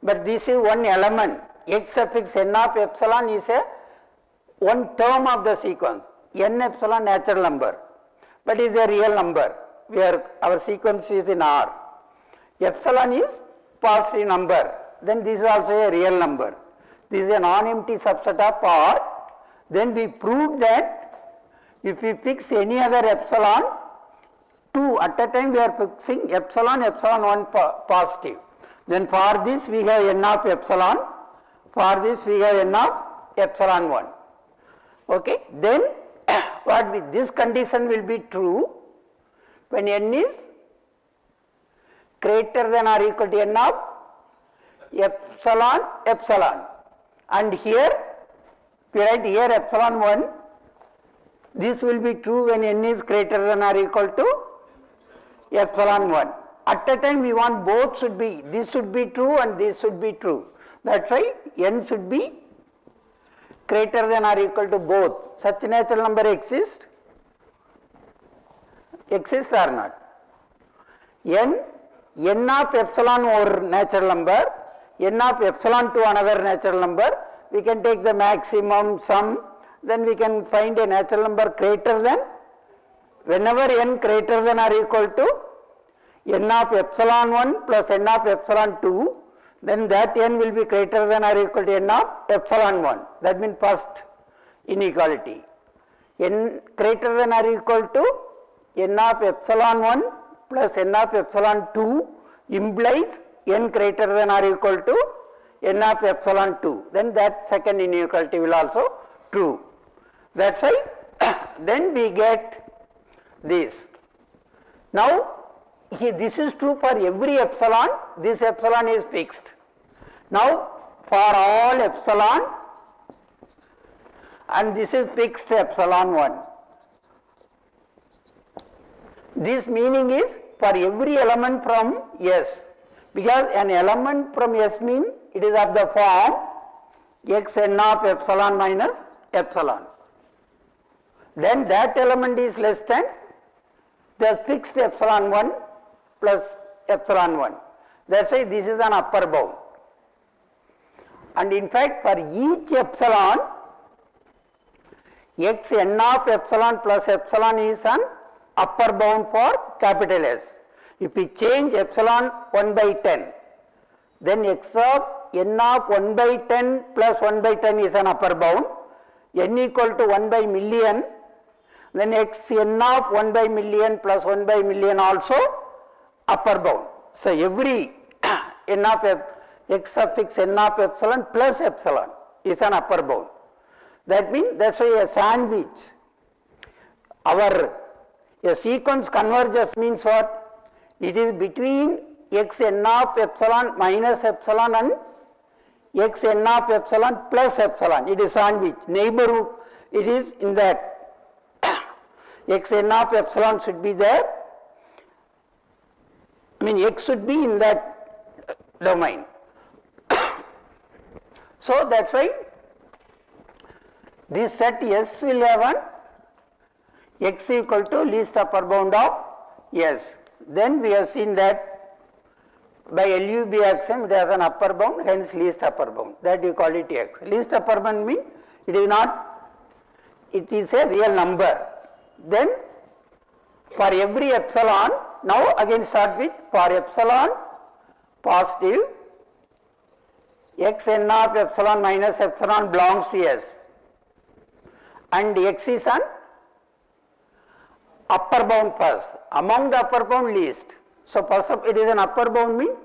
but this is one element. X suffix n of epsilon is a one term of the sequence. N epsilon natural number, but is a real number where our sequence is in R. Epsilon is positive number, then this is also a real number. This is a non-empty subset of R. Then we proved that if we fix any other epsilon, 2 at a time we are fixing epsilon 1 positive. Then for this we have n of epsilon, for this we have n of epsilon 1. Okay, then this condition will be true when n is greater than or equal to n of epsilon, and here we write here epsilon 1, this will be true when n is greater than or equal to epsilon 1. At a time we want both should be, this should be true and this should be true. That's why n should be greater than or equal to both. Such natural number exist or not? N of epsilon over natural number, n of epsilon to another natural number, we can take the maximum sum, then we can find a natural number greater than, whenever n greater than or equal to n of epsilon 1 plus n of epsilon 2, then that n will be greater than or equal to n of epsilon 1. That means first inequality. N greater than or equal to n of epsilon 1 plus n of epsilon 2 implies n greater than or equal to n of epsilon 2. Then that second inequality will also true. That's why then we get this. Now this is true for every epsilon, this epsilon is fixed. Now for all epsilon, and this is fixed epsilon 1. This meaning is for every element from S, because an element from S means it is of the form x n of epsilon minus epsilon. Then that element is less than the fixed epsilon 1 plus epsilon 1. That's why this is an upper bound. And in fact for each epsilon, x n of epsilon plus epsilon is an upper bound for capital S. If we change epsilon 1 by 10, then x of n of 1 by 10 plus 1 by 10 is an upper bound, n equal to 1 by million, then x n of 1 by million plus 1 by million also upper bound. So every n of x suffix n of epsilon plus epsilon is an upper bound. That means that's why a sandwich, a sequence converges means what? It is between x n of epsilon minus epsilon and x n of epsilon plus epsilon. It is sandwich, neighborhood, it is in that x n of epsilon should be there, I mean x should be in that domain. So that's why this set S will have an x equal to least upper bound of S. Then we have seen that by LUB axiom it has an upper bound, hence least upper bound, that you call it x. Least upper bound means it is not, it is a real number. Then for every epsilon, now again start with for epsilon positive, x n of epsilon minus epsilon belongs to S, and x is an upper bound first, among the upper bound least. So first of it is an upper bound means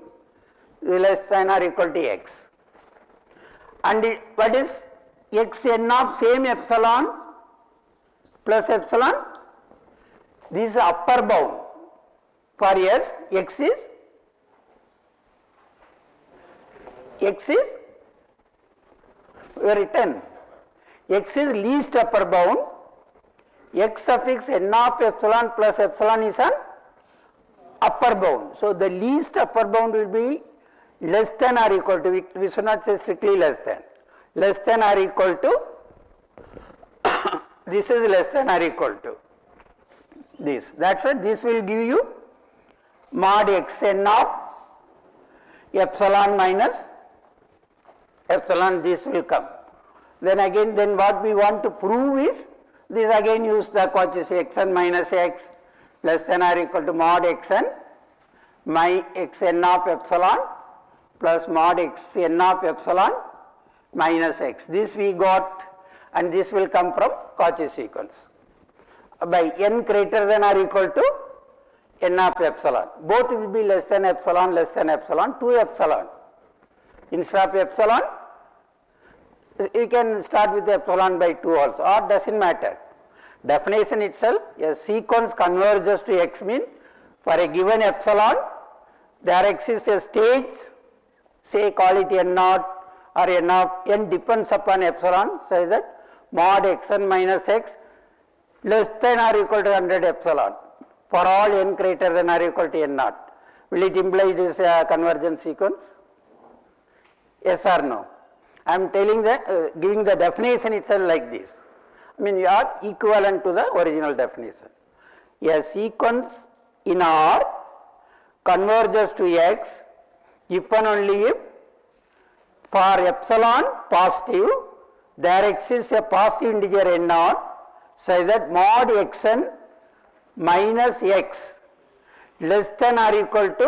less than or equal to x, and what is x n of same epsilon plus epsilon, this is upper bound for S, x is we have written x is least upper bound, x suffix n of epsilon plus epsilon is an upper bound. So the least upper bound will be less than or equal to, we should not say strictly less than or equal to, this is less than or equal to this. That's why this will give you mod xn of epsilon minus epsilon, this will come. Then again, then what we want to prove is, this again use the quantity xn minus x less than or equal to mod xn my xn of epsilon plus mod xn of epsilon minus x. This we got, and this will come from Cauchy sequence by n greater than or equal to n of epsilon. Both will be less than epsilon, 2 epsilon. Instead of epsilon, you can start with epsilon by 2 also, or doesn't matter. Definition itself, a sequence converges to x mean for a given epsilon, there exists a stage, say call it n naught or n of n depends upon epsilon, so that mod xn minus x less than or equal to 100 epsilon for all n greater than or equal to n naught. Will it imply it is a convergent sequence? Yes or no? I am telling the giving the definition itself like this. I mean, you are equivalent to the original definition. A sequence in R converges to x if and only if for epsilon positive there exists a positive integer n naught, so that mod xn minus x less than or equal to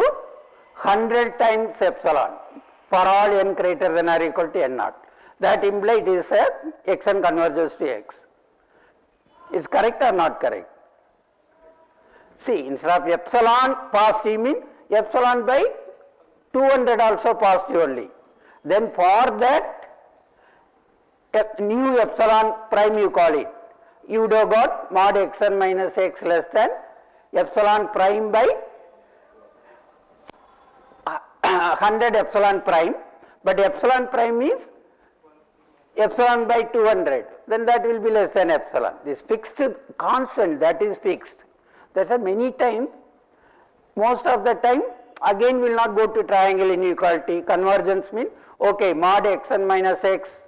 100 times epsilon for all n greater than or equal to n naught. That implies it is a xn converges to x. Is correct or not correct? See, instead of epsilon positive mean epsilon by 200 also positive only. Then for that new epsilon prime you call it, you would have got mod xn minus x less than epsilon prime by 100 epsilon prime, but epsilon prime is epsilon by 200, then that will be less than epsilon. This fixed constant, that is fixed. That's why many times, most of the time, again will not go to triangle inequality. Convergence mean, okay, mod xn minus x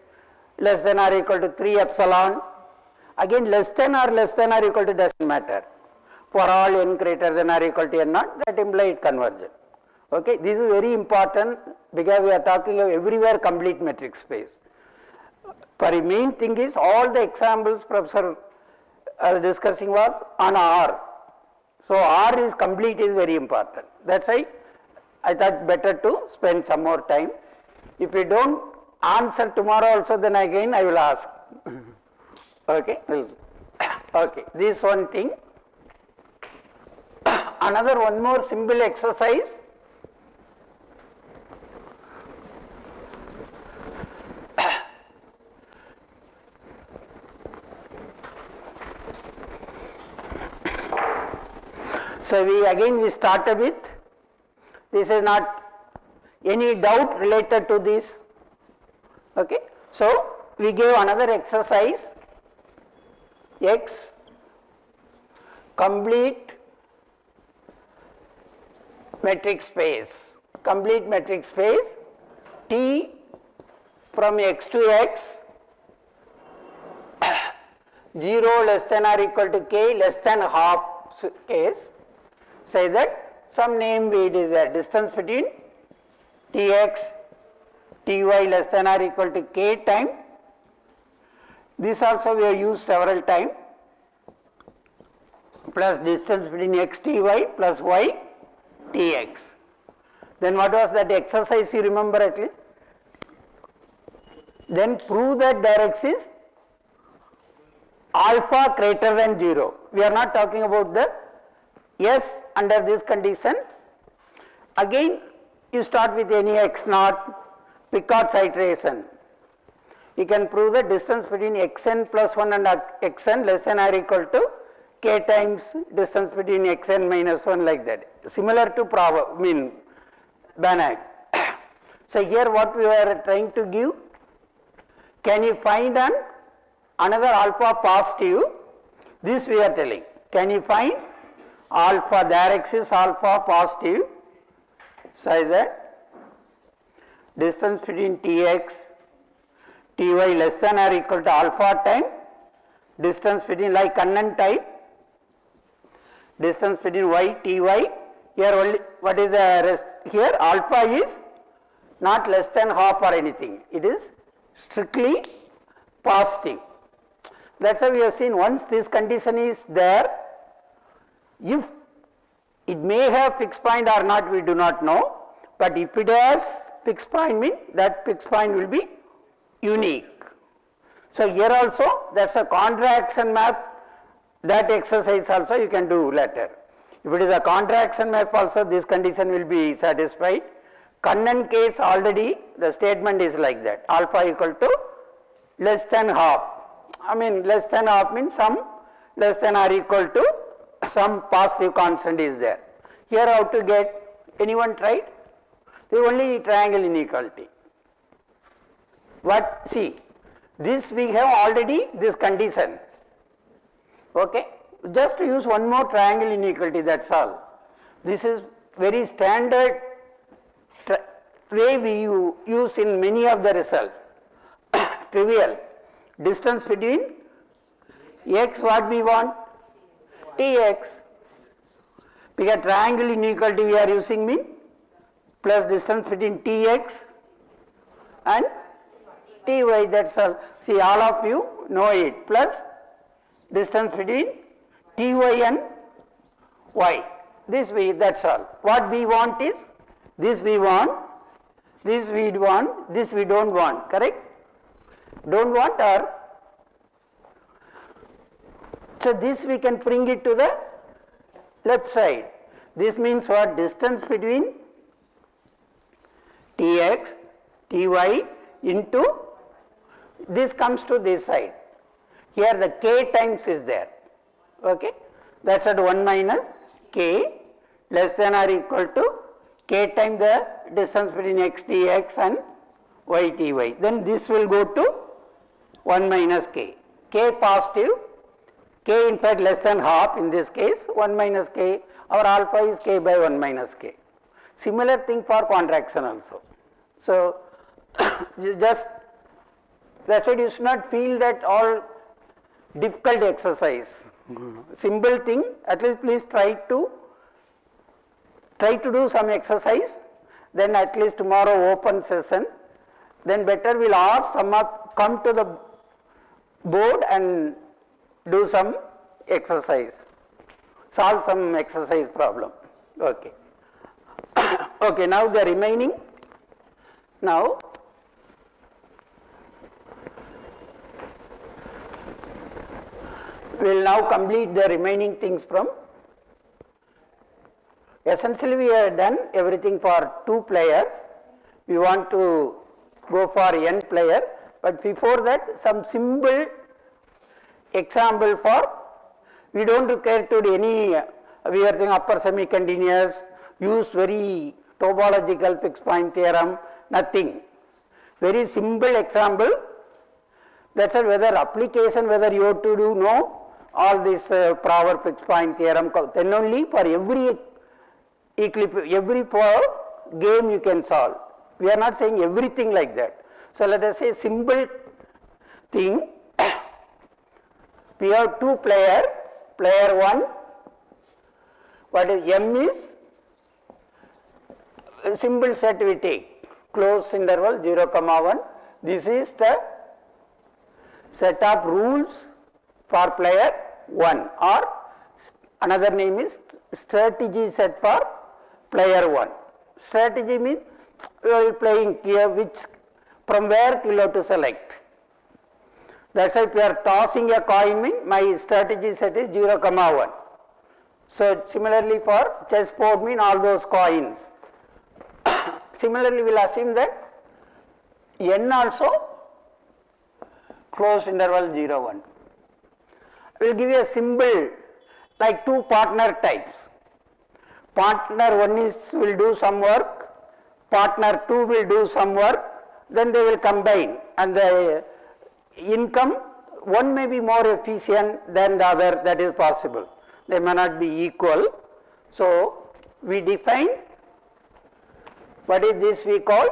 less than or equal to 3 epsilon. Again less than or equal to doesn't matter. For all n greater than or equal to n naught, that implies convergence. Okay, this is very important because we are talking of everywhere complete metric space. For the main thing is all the examples Professor was discussing was on R. So R is complete is very important. That's why I thought better to spend some more time. If you don't answer tomorrow also, then again I will ask. Okay, okay. This one thing. Another one more simple exercise. So we started with, this is not any doubt related to this, okay. So we gave another exercise, x complete metric space, T from x to x 0 less than or equal to k less than half case, say that some name it is a distance between Tx, Ty less than or equal to k time. This also we have used several times, plus distance between x Ty plus y Tx. Then what was that exercise you remember at least? Then prove that there exists alpha greater than 0. We are not talking about the S under this condition. Again you start with any x naught, Picard's iteration. You can prove the distance between xn plus 1 and xn less than or equal to k times distance between xn minus 1, like that. Similar to Banach. So here what we are trying to give, can you find another alpha positive This we are telling. Can you find alpha, their x is alpha positive, such that distance between Tx, Ty less than or equal to alpha time, distance between like Kannan type, distance between y, Ty, here only what is the rest here, alpha is not less than half or anything, it is strictly positive. That's why we have seen once this condition is there, if it may have fixed point or not we do not know, but if it has fixed point means that fixed point will be unique. So here also that's a contraction map, that exercise also you can do later. If it is a contraction map also this condition will be satisfied. Kannan case already the statement is like that, alpha equal to less than half. I mean less than half means some less than or equal to some positive constant is there. Here how to get, anyone tried? The only triangle inequality. What, see, this we have already this condition, okay, just to use one more triangle inequality, that's all. This is very standard way we use in many of the results. Trivial. Distance between x, what we want? Tx. Because triangle inequality we are using mean plus distance between Tx and Ty, that's all. See, all of you know it, plus distance between Ty and y. This we, that's all. What we want is, this we want, this we want, this we don't want, correct? Don't want or, so this we can bring it to the left side. This means what? Distance between Tx, Ty into, this comes to this side. Here the k times is there, okay? That's at 1 minus k less than or equal to k times the distance between x Tx and y Ty. Then this will go to 1 minus k. K positive, k in fact less than half in this case, 1 minus k, our alpha is k by 1 minus k. Similar thing for contraction also. So, just that's why you should not feel that all difficult exercise. Simple thing, at least please try to do some exercise, then at least tomorrow open session, then better we'll ask some up, come to the board and do some exercise, solve some exercise problem. Okay. Okay, now the remaining, now we will now complete the remaining things from, essentially we have done everything for 2 players, we want to go for n player, but before that some simple example for, we don't require to do any, we are saying upper semi-continuous, use very topological fixed point theorem, nothing. Very simple example, that's all. Whether application, whether you have to do know all this proper fixed point theorem, then only for every every game you can solve. We are not saying everything like that. So let us say simple thing, we have 2 player, player 1, what is M is a simple set we take, closed interval 0, 1, this is the set of rules for player 1, or another name is strategy set for player 1. Strategy means you are playing here, which from where you have to select. That's why if you are tossing a coin, means my strategy set is 0, 1. So similarly for chessboard, mean all those coins. Similarly we will assume that n also closed interval 0, 1. We will give you a symbol like 2 partner types. Partner 1 will do some work, partner 2 will do some work, then they will combine and the income one may be more efficient than the other, that is possible. They may not be equal. So we define, what is this we call?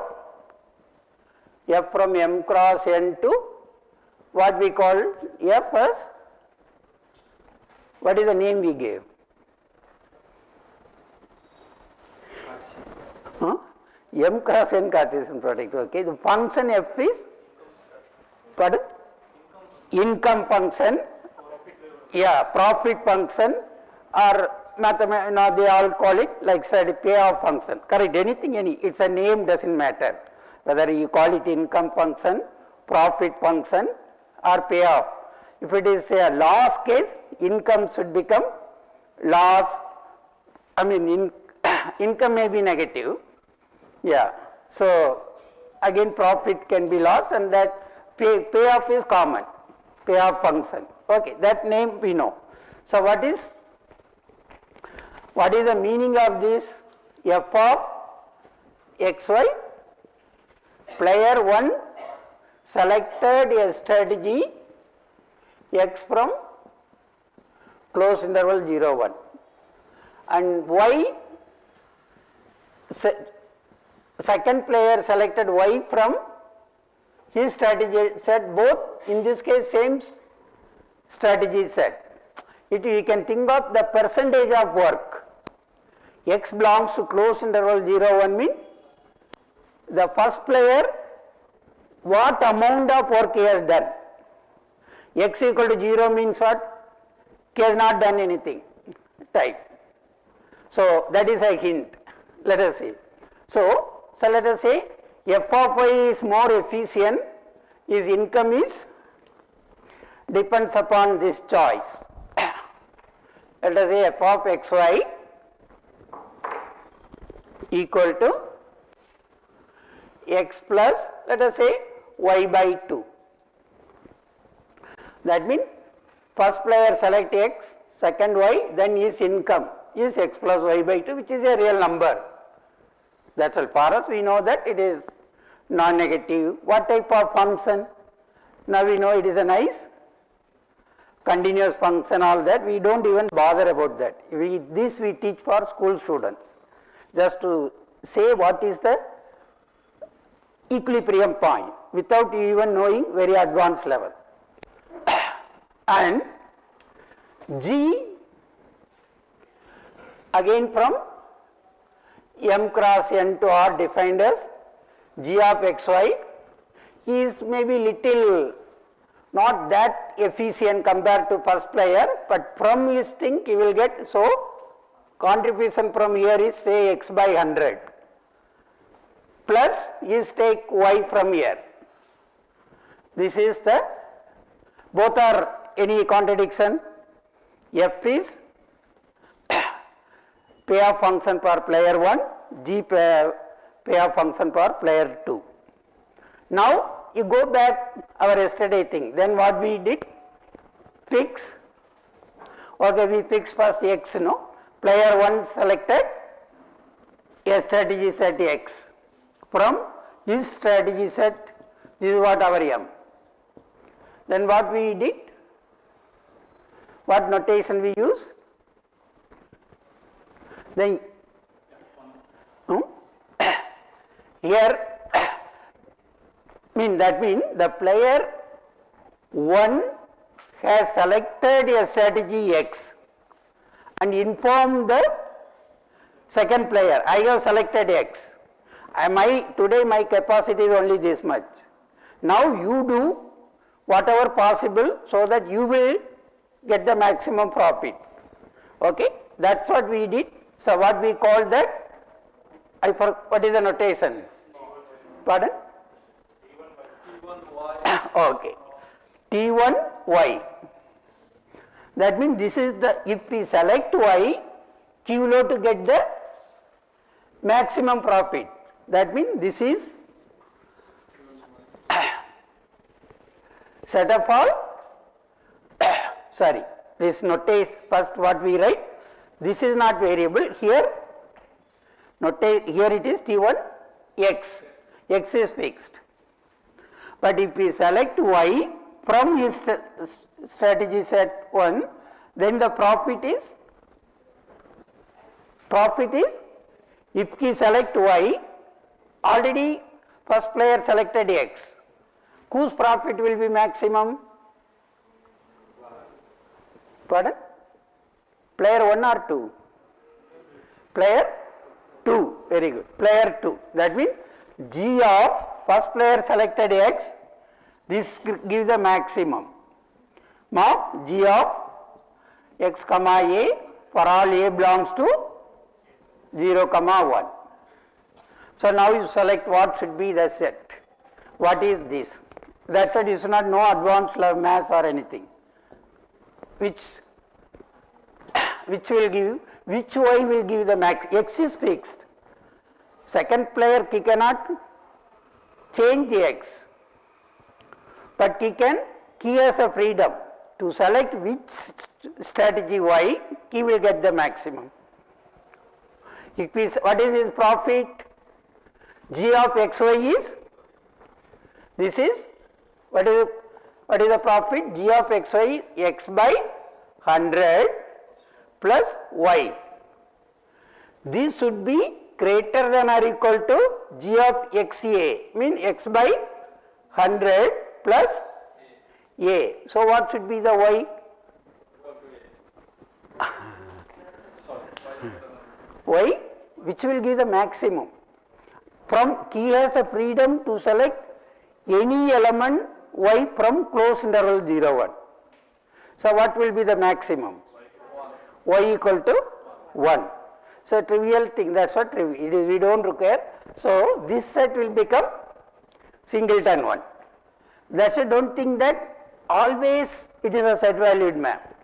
F from m cross n to what we call F as, what is the name we gave? M cross n Cartesian product, okay. The function f is, pardon? Income function, yeah, profit function, or mathematics, they all call it like said payoff function, correct, anything, it's a name, doesn't matter, whether you call it income function, profit function or payoff. If it is a loss case, income should become loss, income may be negative, yeah, so again profit can be loss, and that payoff is common, payoff function, okay, that name we know. So what is the meaning of this? F of xy, player 1 selected a strategy x from close interval 0, 1, and y, second player selected y from his strategy set, both in this case same strategy set. You can think of the percentage of work. X belongs to close interval 0, 1 means the first player, what amount of work he has done. X equal to 0 means what? He has not done anything, type. So that is a hint, let us see. So let us say f of y is more efficient, his income is, depends upon this choice. Let us say f of xy equal to x plus, let us say y by 2. That means first player select x, second y, then his income is x plus y by 2, which is a real number. That's all. For us, we know that it is non-negative. What type of function? Now we know it is a nice continuous function, all that. We don't even bother about that. This we teach for school students, just to say what is the equilibrium point without even knowing very advanced level. And G, again from m cross n to R defined as G of xy, is maybe little not that efficient compared to first player, but from his thing he will get, so contribution from here is say x by 100 plus is take y from here. This is the, both are any contradiction. F is payoff function for player 1, G payoff function for player 2. Now you go back our yesterday thing, then what we did? Fix, okay, we fix first x, no? Player 1 selected a strategy set x. From his strategy set, this is what our m. Then what we did? What notation we use? Then here that means the player 1 has selected a strategy x and informed the second player, I have selected x. Today my capacity is only this much. Now you do whatever possible so that you will get the maximum profit. Okay, that's what we did. So what we call that? What is the notation? Pardon? Okay, T1y. That means this is the, if we select y, QLO to get the maximum profit. That means this is set of all, sorry, this notation, first what we write, this is not variable, here it is T1 x is fixed. But if we select y, from his strategy set 1, then the profit is if he select y, already first player selected x, whose profit will be maximum? Pardon? Player 1 or 2? Player 2, very good, player 2. That means g of first player selected x, this gives the maximum of g of x comma a for all a belongs to 0 comma 1. So now you select what should be the set. What is this? That said, you should not know advanced mass or anything. Which will give, which y will give the max? X is fixed. Second player he cannot change the x, but he has the freedom to select which strategy y, he will get the maximum. What is his profit? G of xy is, this is, what is the profit? G of xy is x by 100 plus y. This should be greater than or equal to g of xa, mean x by 100 plus a. So what should be the y? Y, which will give the maximum. From he has the freedom to select any element y from closed interval 0, 1. So what will be the maximum? Y equal to 1. So trivial thing, that's what it is, we don't require. So this set will become singleton one. That's it, don't think that always it is a set valued map.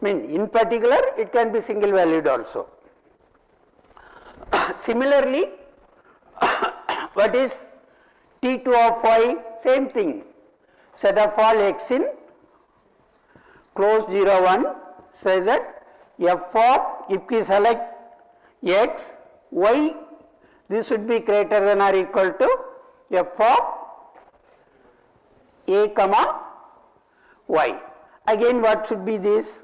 In particular it can be single valued also. Similarly, what is T2 of y? Same thing. Set of all x in closed 0, 1, say that f of, if we select x, y, this should be greater than or equal to f of a comma y. Again what should be this?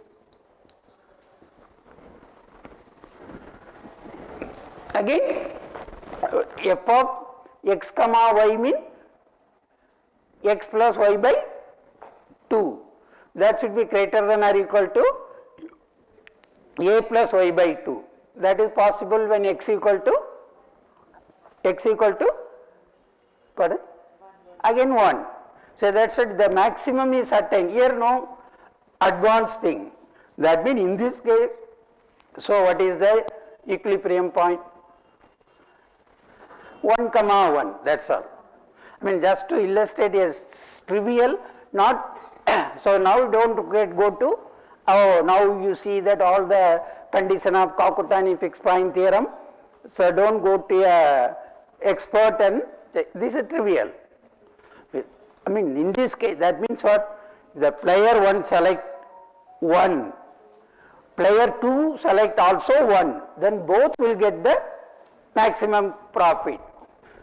Again f of x comma y mean x plus y by 2. That should be greater than or equal to a plus y by 2. That is possible when x equal to pardon? Again 1. So that's it, the maximum is certain. Here no advanced thing. That means in this case, so what is the equilibrium point? 1 comma 1, that's all. Just to illustrate a trivial, not so now don't go to, now you see that all the condition of Kakutani fixed point theorem, so don't go to a expert and this is trivial. In this case that means what? The player 1 select 1, player 2 select also 1, then both will get the maximum profit.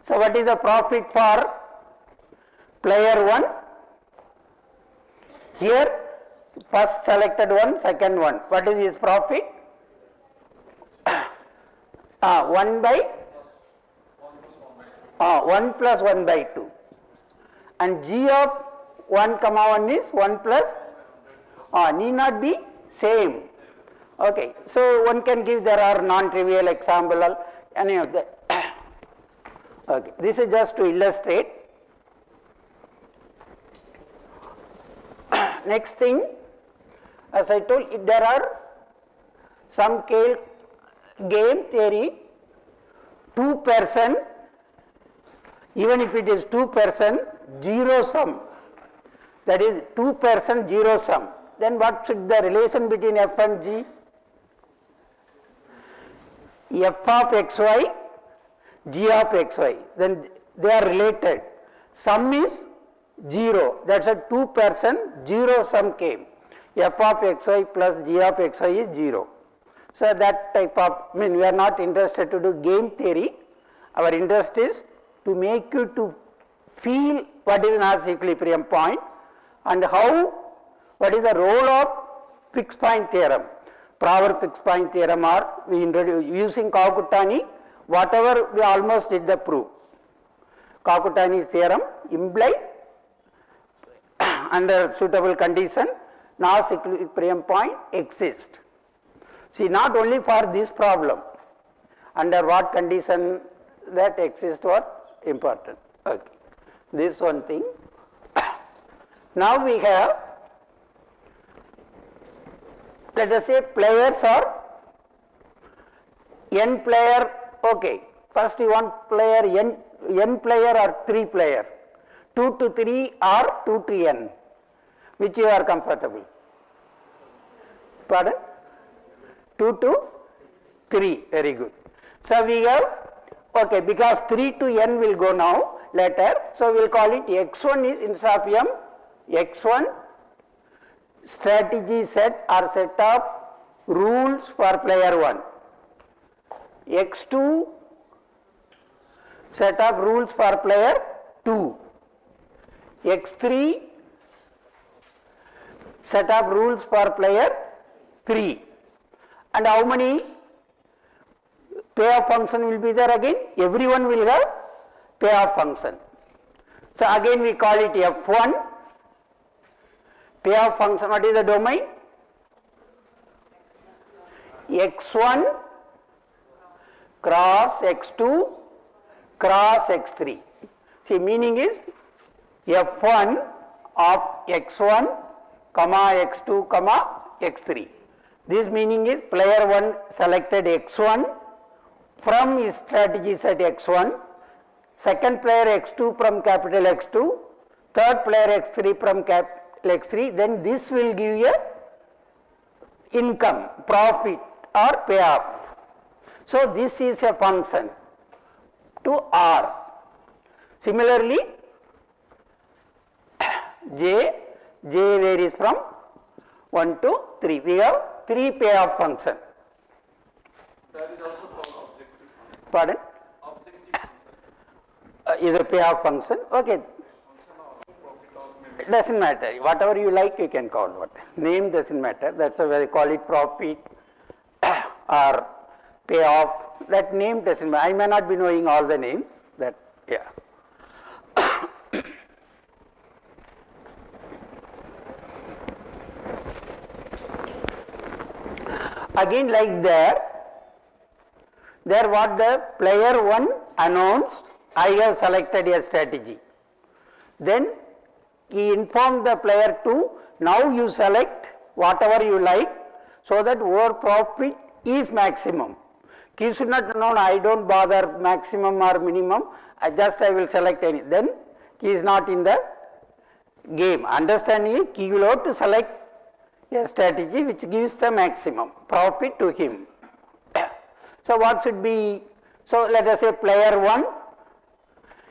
So what is the profit for player 1? Here first selected 1, second 1. What is his profit? 1 by 1 plus 1 by 2. And g of 1 comma 1 is 1 plus, need not be same. Okay, so one can give, there are non-trivial example, any of that. Okay, this is just to illustrate. Next thing, as I told, there are some game theory, 2%, even if it is 2%, zero sum, that is 2% zero sum, then what should the relation between f and g? F of xy, g of xy, then they are related. Sum is 0, that's a 2% zero sum came. F of xy plus g of xy is 0. So that type of, we are not interested to do game theory. Our interest is to make you to feel what is Nash equilibrium point and what is the role of fixed point theorem, proper fixed point theorem, or we introduce using Kakutani, whatever we almost did the proof. Kakutani's theorem implies under suitable condition Nash equilibrium point exists. See, not only for this problem, under what condition that exists was important. Okay. This one thing. Now we have, let us say players are n player, okay. First you want player n player or 3 player, 2 to 3 or 2 to n, which you are comfortable. Pardon? 2 to 3, very good. So we have, okay, because 3 to n will go now later, so we will call it x1 is instead of m, x1 strategy sets or set of rules for player 1, x2 set of rules for player 2, x3 set of rules for player 3, and how many payoff function will be there again? Everyone will have payoff function. So again we call it f1, payoff function. What is the domain? x1 cross x2 cross x3. See, meaning is f1 of x1 comma x2 comma x3. This meaning is player 1 selected x1 from his strategy set x1, second player x2 from capital X2, third player x3 from capital X3, then this will give you income, profit or payoff. So this is a function to R. Similarly, J varies from 1 to 3. We have 3 payoff function. That is also called objective. Pardon? Objective function. Is a payoff function. Okay. It doesn't matter. Whatever you like, you can call what. Name doesn't matter. That's why they call it profit or payoff. That name doesn't matter. I may not be knowing all the names. That, yeah. Again, like there what the player 1 announced, I have selected a strategy. Then he informed the player 2, now you select whatever you like, so that your profit is maximum. He should not know, I don't bother maximum or minimum, I will select any. Then he is not in the game. Understanding it, he will have to select a strategy which gives the maximum profit to him. So what should be, so let us say player 1,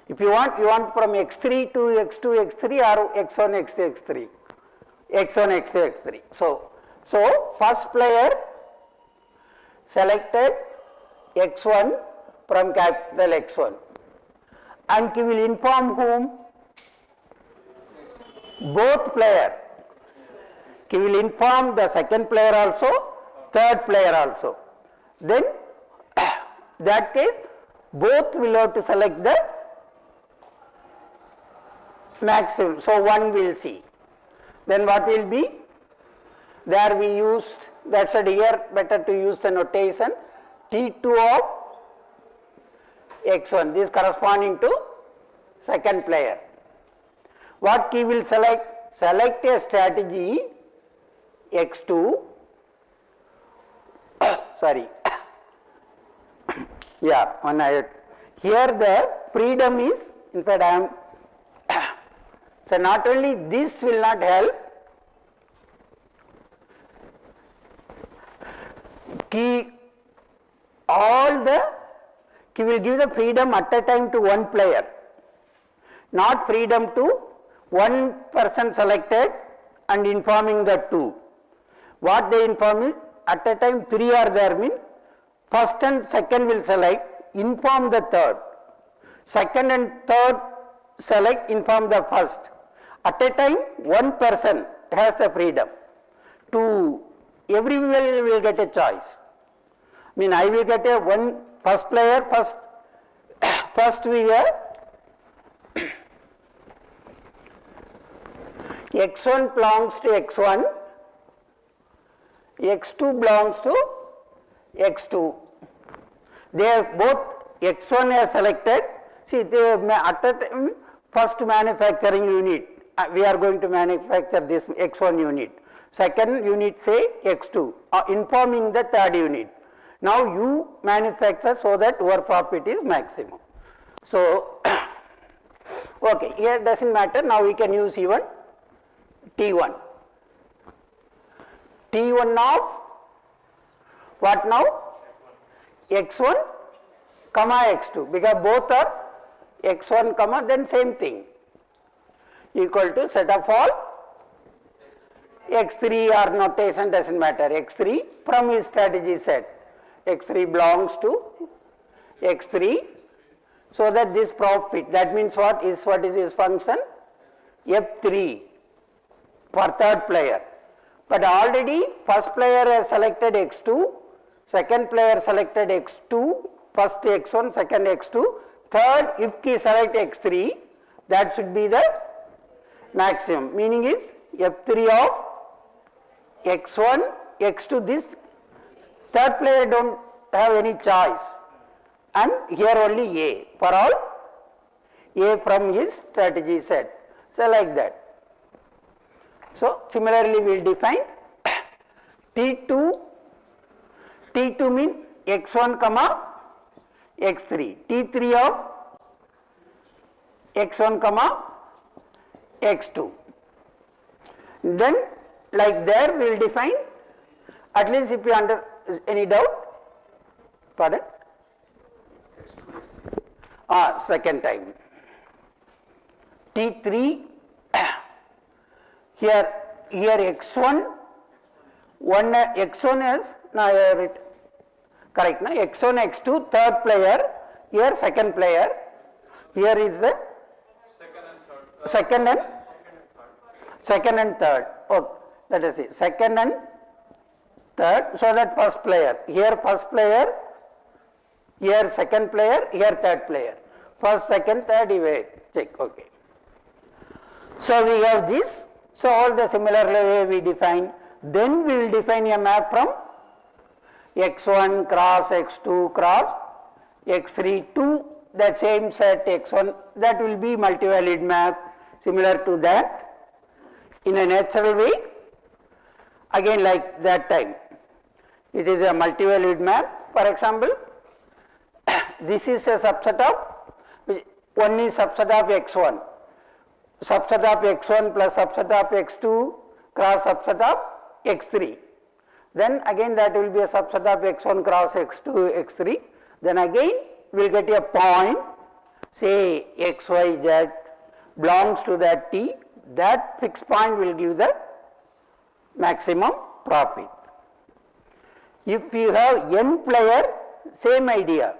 if you want from x3 to x2 x3 or x1 x2 x3, x1 x2 x3. So first player selected x1 from capital X1, and he will inform whom? Both player. He will inform the second player also, third player also. Then that case both will have to select the maximum. So one will see. Then what will be? There we used, that's why here better to use the notation T2 of x1, this corresponding to second player. What he will select? Select a strategy x2, sorry, yeah, here the freedom is, in fact I am, so not only this will not help, he will give the freedom at a time to one player, not freedom to one person selected and informing the two. What they inform is, at a time 3 are there, mean first and second will select, inform the third, second and third select, inform the first, At a time, one person has the freedom to, everyone will get a choice. I mean, I will get a first player, first we have x1 belongs to x1, x2 belongs to x2. They are both, x1 is selected. See, they at a time, first manufacturing unit, we are going to manufacture this x1 unit. Second unit say x2, informing the third unit. Now you manufacture so that your profit is maximum. So, okay, here doesn't matter. Now we can use even T1. T1 of what now? x1 comma x2, because both are x1 comma then same thing, equal to set of all x3 or notation doesn't matter, x3 from his strategy set, x3 belongs to x3, so that this profit, that means what is his function? F3 for third player. But already first player has selected x2, second player selected x2, first x1, second x2, third if he select x3, that should be the maximum, meaning is f3 of x1, x2, this third player don't have any choice, and here only A for all A from his strategy set. So like that. So similarly we will define T2 means x1 comma x3, T3 of x1 comma x2. Then like there we will define, at least if you under any doubt, pardon? Second time. T3 here x1, x1 is, now I have written, correct, no? x1, x2, third player, here second player, here is the second and third. Oh, let us see, second and third, so that first player, here first player, here second player, here third player, first, second, third, you will check, okay. So we have this, so all the similar way we define, then we will define a map from x1 cross x2 cross x3 to that same set x1, that will be multivalued map similar to that in a natural way, again like that time. It is a multivalued map. For example, this is a subset of, one is subset of x1, subset of x1 plus subset of x2 cross subset of x3. Then again that will be a subset of x1 cross x2 x3. Then again we will get a point, say x, y, z belongs to that T, that fixed point will give the maximum profit. If you have n player, same idea,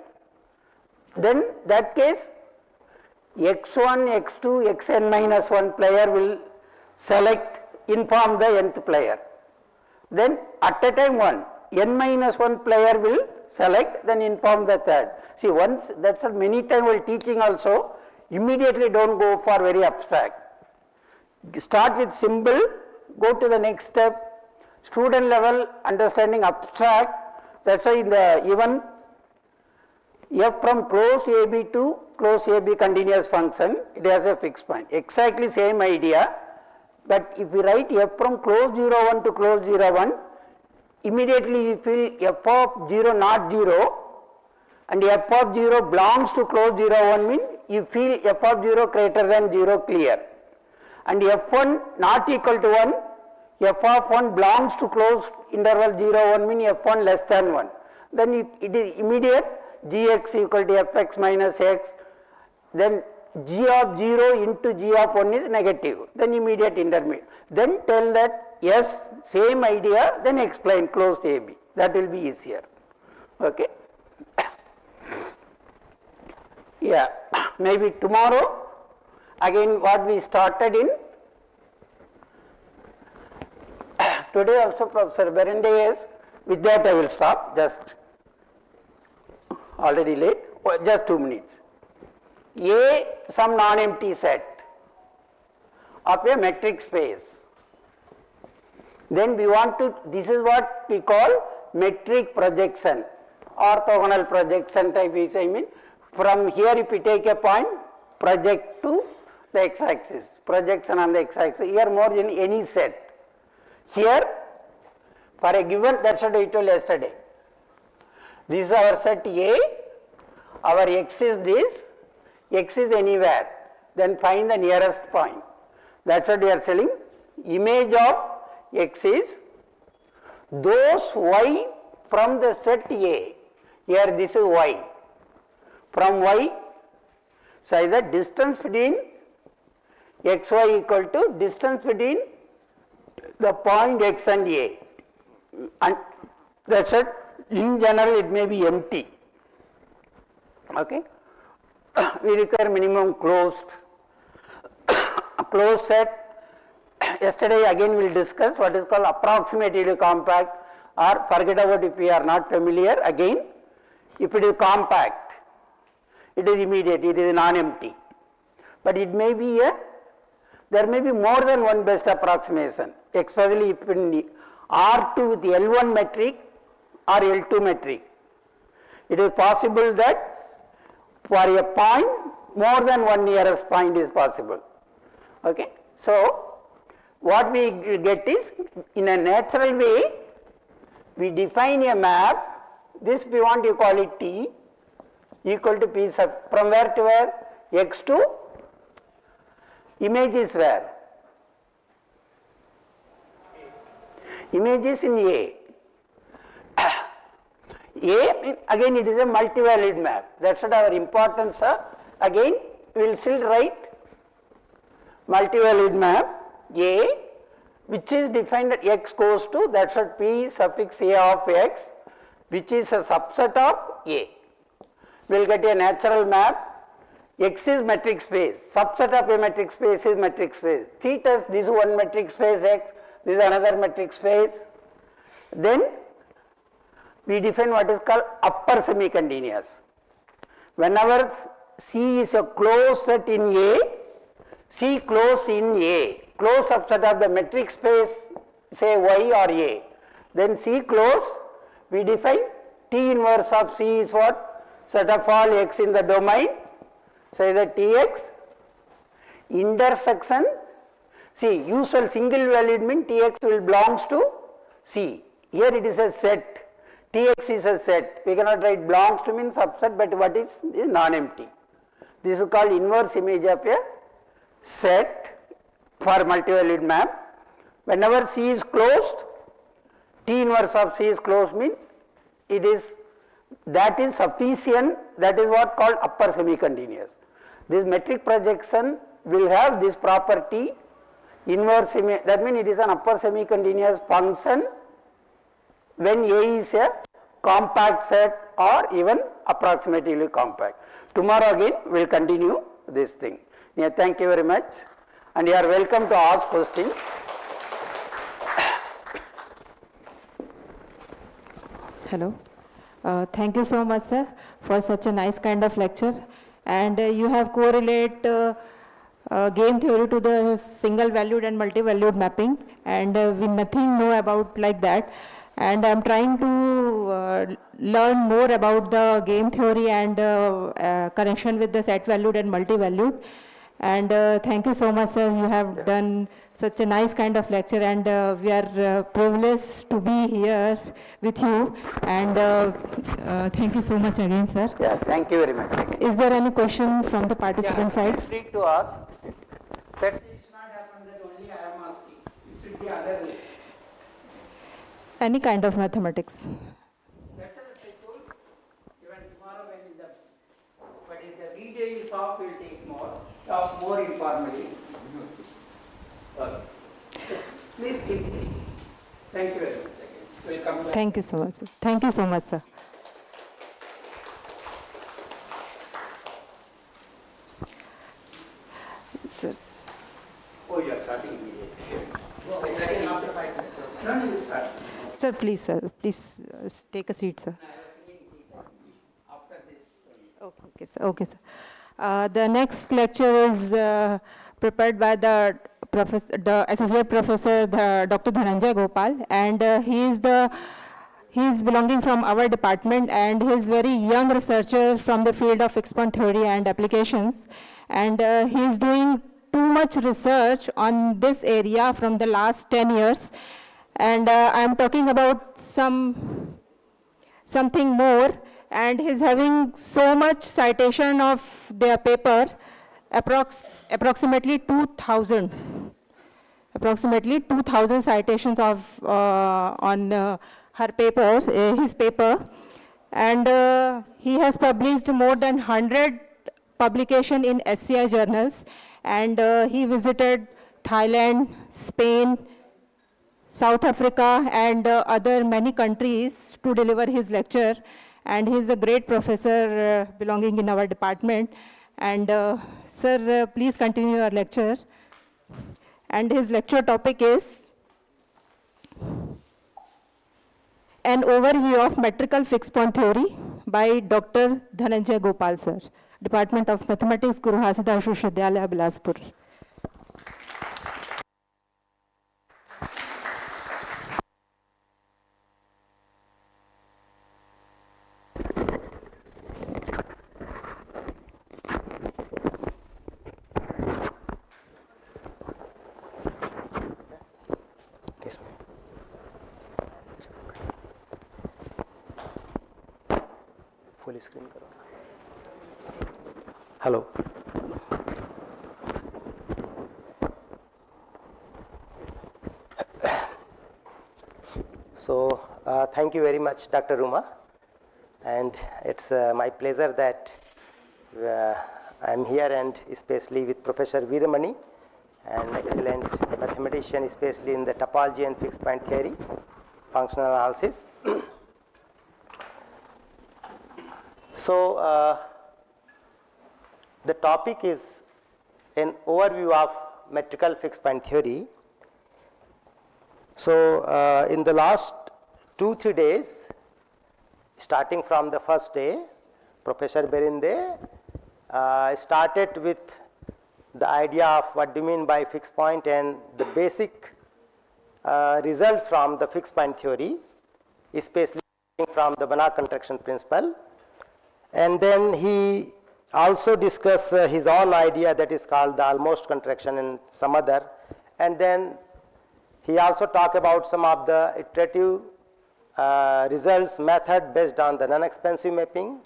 then that case x1, x2, xn minus 1 player will select, inform the nth player. Then at a time one, n minus 1 player will select, then inform the third. See, once, that's what many times while teaching also, immediately don't go for very abstract. Start with symbol, go to the next step, student level understanding abstract, that's why in the even f from close AB to close AB continuous function, it has a fixed point, exactly same idea, but if we write f from close 01 to close 01, immediately you feel f of 0 not 0 and f of 0 belongs to close 01 means you feel f of 0 greater than 0 clear, and f1 not equal to 1, f of 1 belongs to close interval 01 means f1 less than 1, then it is immediate gx equal to fx minus x, then g of 0 into g of 1 is negative, then immediate intermediate. Then tell that yes, same idea, then explain closed AB, that will be easier. Okay. Yeah, maybe tomorrow again what we started in today also Professor Berende is, with that I will stop, just already late, just 2 minutes. A some non-empty set of a metric space. Then we want to, this is what we call metric projection, orthogonal projection type is, I mean, from here if we take a point, project to the x-axis, projection on the x-axis, here more than any set. Here, for a given, that's what I told yesterday. This is our set A, our x is this, x is anywhere, then find the nearest point. That's what we are telling. Image of x is those y from the set A, here this is y, from y, so the distance between xy equal to distance between the point x and A, and that's it. In general it may be empty, okay. We require minimum closed set. Yesterday again we will discuss what is called approximatively compact, or forget about if we are not familiar, again if it is compact, it is immediate, it is non-empty, but it may be there may be more than one best approximation, especially if in R2 with the L1 metric or L2 metric. It is possible that for a point more than one nearest point is possible, okay. So what we get is, in a natural way, we define a map, this we want to call it T, equal to P sub, from where to where? X to image is where? Image is in A. A, again it is a multivalued map, that's what our importance are. Again we will still write multivalued map A, which is defined at x goes to, that's what P suffix A of x, which is a subset of A. We will get a natural map, x is metric space, subset of a metric space is metric space, theta, this is one metric space x, this is another metric space. Then we define what is called upper semi-continuous. Whenever C is a closed set in A, C closed in A, closed subset of the metric space, say Y or A, then C closed, we define T inverse of C is what? Set of all x in the domain, say that Tx, intersection, see usual single valued mean Tx will belongs to C, here it is a set, Tx is a set, we cannot write belongs to mean subset, but what is non-empty. This is called inverse image of a set for multivalued map. Whenever C is closed, T inverse of C is closed means it is, that is sufficient, that is what called upper semi-continuous. This metric projection will have this property, inverse image, that means it is an upper semi-continuous function when A is a compact set or even approximately compact. Tomorrow again we will continue this thing. Yeah, thank you very much, and you are welcome to ask questions. Hello. Thank you so much, sir, for such a nice kind of lecture. And you have correlate game theory to the single valued and multi-valued mapping, and we nothing know about like that. And I'm trying to learn more about the game theory and connection with the set valued and multi-valued. And thank you so much, sir. You have done such a nice kind of lecture, and we are privileged to be here with you. And thank you so much again, sir. Yeah, thank you very much. Is there any question from the participant sides? Free to ask. That it should not happen that only I am asking. It should be other way. Any kind of mathematics. That's what I told. Even tomorrow when the video is off, we will take more. Talk more informally. Okay. Please keep it. Thank you very much again. We'll come back. Thank you so much, sir. Thank you so much, sir. Sir. Oh, you are starting immediately. After 5 minutes. No, Sir, please, take a seat, sir. Okay, sir. Okay, sir. The next lecture is prepared by the Associate Professor, Dr. Dhananjay Gopal, and he is belonging from our department, and he is very young researcher from the field of fixed point theory and applications, and he is doing too much research on this area from the last 10 years, and I am talking about something more. And he's having so much citation of their paper, approximately 2,000 citations of on her paper, his paper, and he has published more than 100 publication in SCI journals, and he visited Thailand, Spain, South Africa, and other many countries to deliver his lecture. And he is a great professor belonging in our department. And sir, please continue your lecture. And his lecture topic is an overview of metrical fixed point theory by Dr. Dhananjay Gopal, sir, Department of Mathematics, Guru Hasidas Vishwavidyalaya, Bilaspur. Full screen करो. Hello. So thank you very much, Dr. Ruma, and it's my pleasure that I'm here, and especially with Professor Veeramani, an excellent mathematician, especially in the topology and fixed point theory, functional analysis. So the topic is an overview of metrical fixed point theory. So in the last 2-3 days, starting from the first day, Professor Berinde started with the idea of what do you mean by fixed point and the basic results from the fixed point theory, especially from the Banach contraction principle. And then he also discussed his own idea that is called the almost contraction and some other. And then he also talked about some of the iterative results method based on the non-expansive mapping,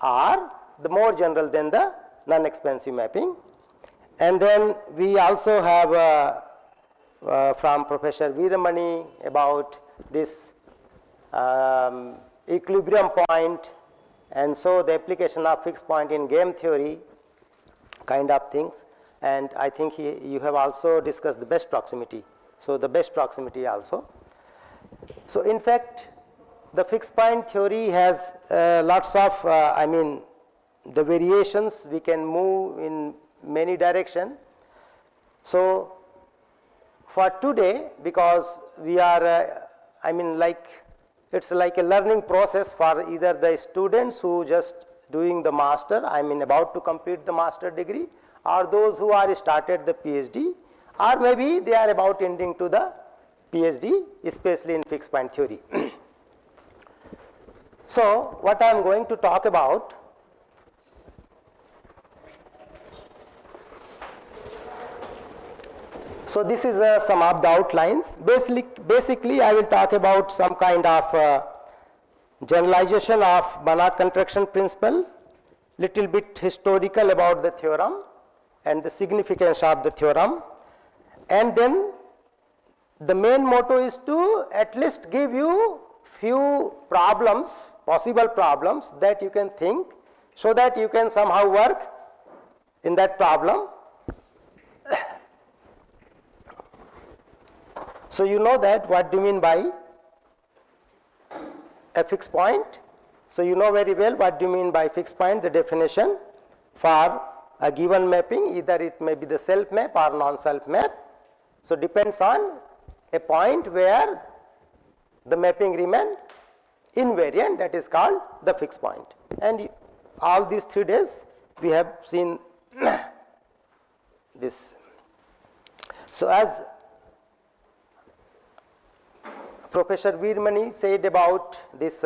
or the more general than the non-expansive mapping. And then we also have from Professor Veeramani about this equilibrium point, and so the application of fixed point in game theory kind of things. And I think you have also discussed the best proximity. So the best proximity also. So in fact, the fixed point theory has lots of, the variations. We can move in many directions. So for today, because we are, it's like a learning process for either the students who just doing the master, about to complete the master degree, or those who are started the PhD, or maybe they are about ending to the PhD, especially in fixed point theory. So what I am going to talk about, so this is some of the outlines. Basically I will talk about some kind of generalization of Banach contraction principle, little bit historical about the theorem and the significance of the theorem, and then the main motto is to at least give you few problems, possible problems that you can think, so that you can somehow work in that problem. So you know that what do you mean by a fixed point. So you know very well what do you mean by fixed point, the definition for a given mapping, either it may be the self map or non-self map. So depends on a point where the mapping remain invariant, that is called the fixed point. And all these 3 days we have seen this. So as Professor Veermani said about this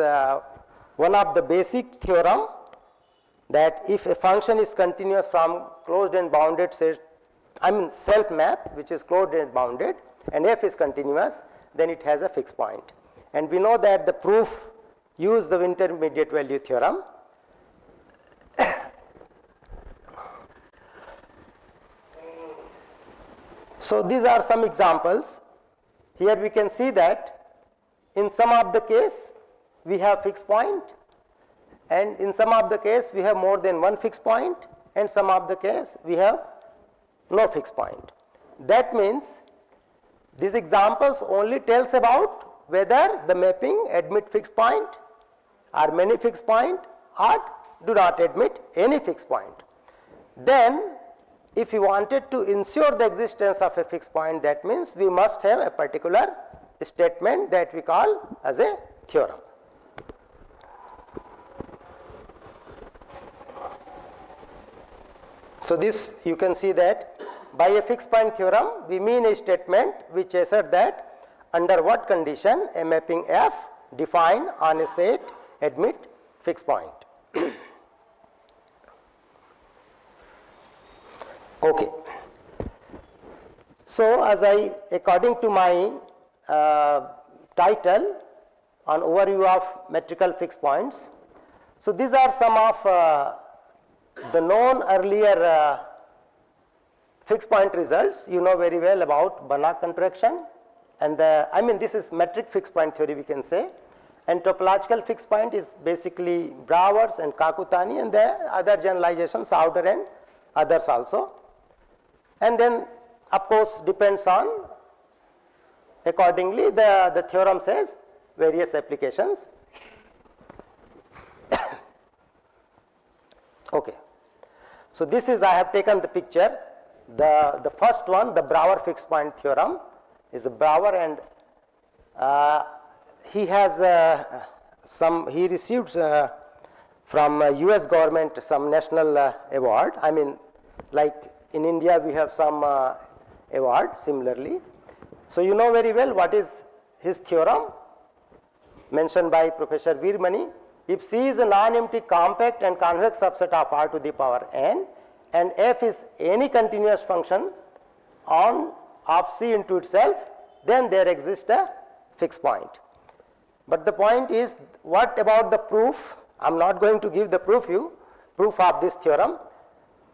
one of the basic theorem, that if a function is continuous from closed and bounded set, self map which is closed and bounded, and f is continuous, then it has a fixed point. And we know that the proof use the intermediate value theorem. So these are some examples. Here we can see that in some of the case we have fixed point, and in some of the case we have more than one fixed point, and some of the case we have no fixed point. That means these examples only tells about whether the mapping admit fixed point or many fixed point or do not admit any fixed point. Then if we wanted to ensure the existence of a fixed point, that means we must have a particular statement that we call as a theorem. So this you can see that by a fixed point theorem we mean a statement which asserts that under what condition a mapping F defined on a set admit fixed point. Okay. So as according to my title on overview of metrical fixed points, so these are some of the known earlier fixed point results. You know very well about Banach contraction, and this is metric fixed point theory we can say, and topological fixed point is basically Brouwer's and Kakutani, and the other generalizations outer and others also. And then of course depends on accordingly the theorem says various applications. Okay. So this is, I have taken the picture. The first one, the Brouwer fixed point theorem, is a Brouwer, and he has he received from US government some national award. Like in India we have some award similarly. So you know very well what is his theorem mentioned by Professor Veermani. If C is a non-empty compact and convex subset of R to the power n, and f is any continuous function of C into itself, then there exists a fixed point. But the point is, what about the proof? I am not going to give the proof of this theorem,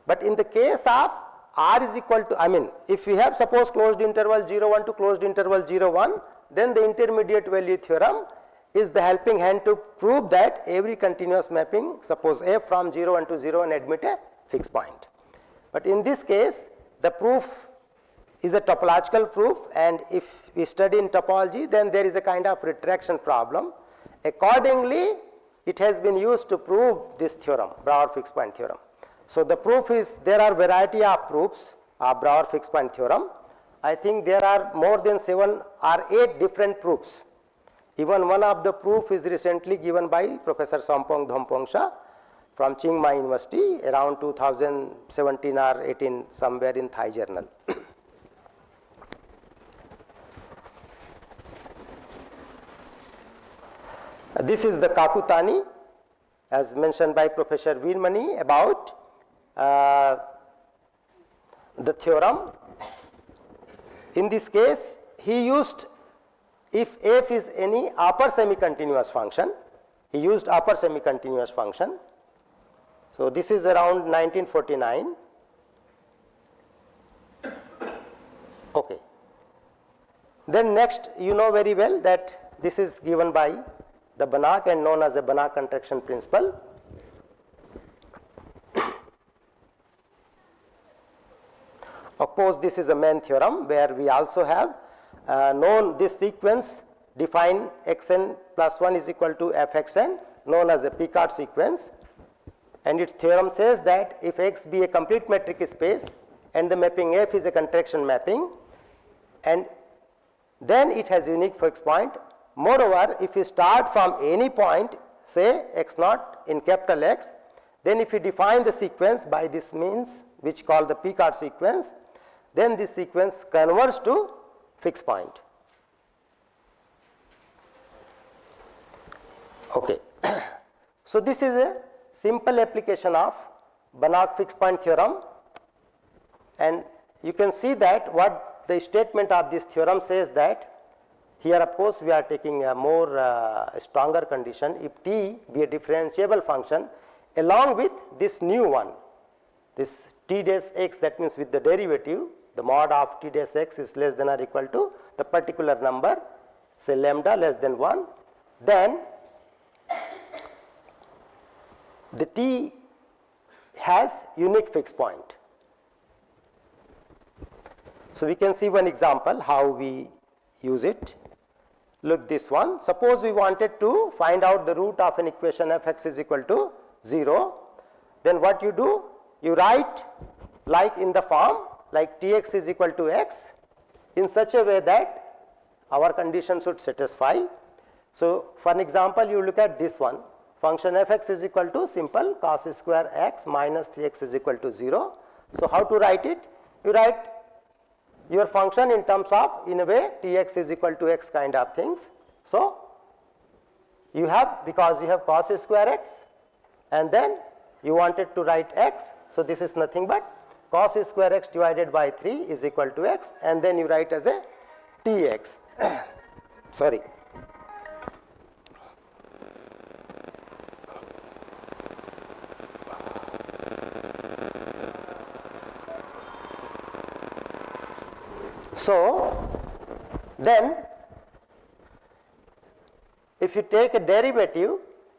but in the case of R is equal to, if we have suppose closed interval 0,1 to closed interval 0,1, then the intermediate value theorem is the helping hand to prove that every continuous mapping, suppose f from 0,1 to 0,1 admit a fixed point. But in this case the proof is a topological proof, and if we study in topology, then there is a kind of retraction problem. Accordingly it has been used to prove this theorem, Brouwer fixed point theorem. So the proof is, there are variety of proofs of Brouwer fixed point theorem. I think there are more than 7 or 8 different proofs. Even one of the proof is recently given by Professor Sompong Dhompongsha from Chiang Mai University around 2017 or 18, somewhere in Thai journal. This is the Kakutani, as mentioned by Professor Veermani, about the theorem. In this case he used, if f is any upper semi-continuous function, he used upper semi-continuous function. So this is around 1949. Okay. Then next, you know very well that this is given by the Banach and known as the Banach contraction principle. Of course, this is a main theorem where we also have known this sequence define xn plus 1 is equal to fxn, known as a Picard sequence, and its theorem says that if X be a complete metric space and the mapping F is a contraction mapping, and then it has unique fixed point Moreover, if you start from any point, say x naught in capital X, then if you define the sequence by this means, which called the Picard sequence, then this sequence converges to fixed point. Okay. So this is a simple application of Banach fixed point theorem, and you can see that what the statement of this theorem says that here of course we are taking a more stronger condition if t be a differentiable function along with this new one, this t dash x, that means with the derivative, the mod of t dash x is less than or equal to the particular number, say lambda less than 1, then the t has unique fixed point. So we can see one example how we use it. Look this one. Suppose we wanted to find out the root of an equation f(x) is equal to 0, then what you do? You write like in the form like tx is equal to x in such a way that our condition should satisfy. So for an example, you look at this one, function f(x) is equal to simple cos square x minus 3x is equal to 0. So how to write it? You write your function in terms of, in a way, tx is equal to x kind of things. So you have, because you have cos square x and then you wanted to write x, so this is nothing but cos square x divided by 3 is equal to x, and then you write as a tx. Sorry. So then if you take a derivative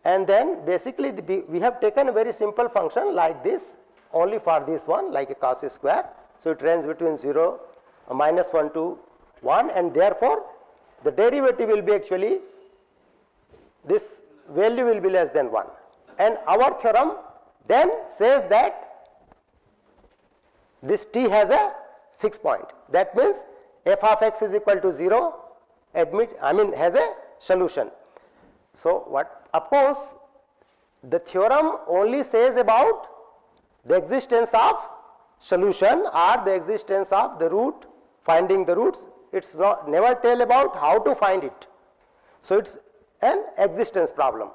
and then basically we have taken a very simple function like this only for this one, like a cos square. So it ranges between 0 minus 1 to 1, and therefore the derivative will be actually, this value will be less than 1, and our theorem then says that this t has a fixed point. That means f of x is equal to 0 has a solution. So what, of course the theorem only says about the existence of solution or the existence of the root, finding the roots. It's not, never tell about how to find it. So it's an existence problem.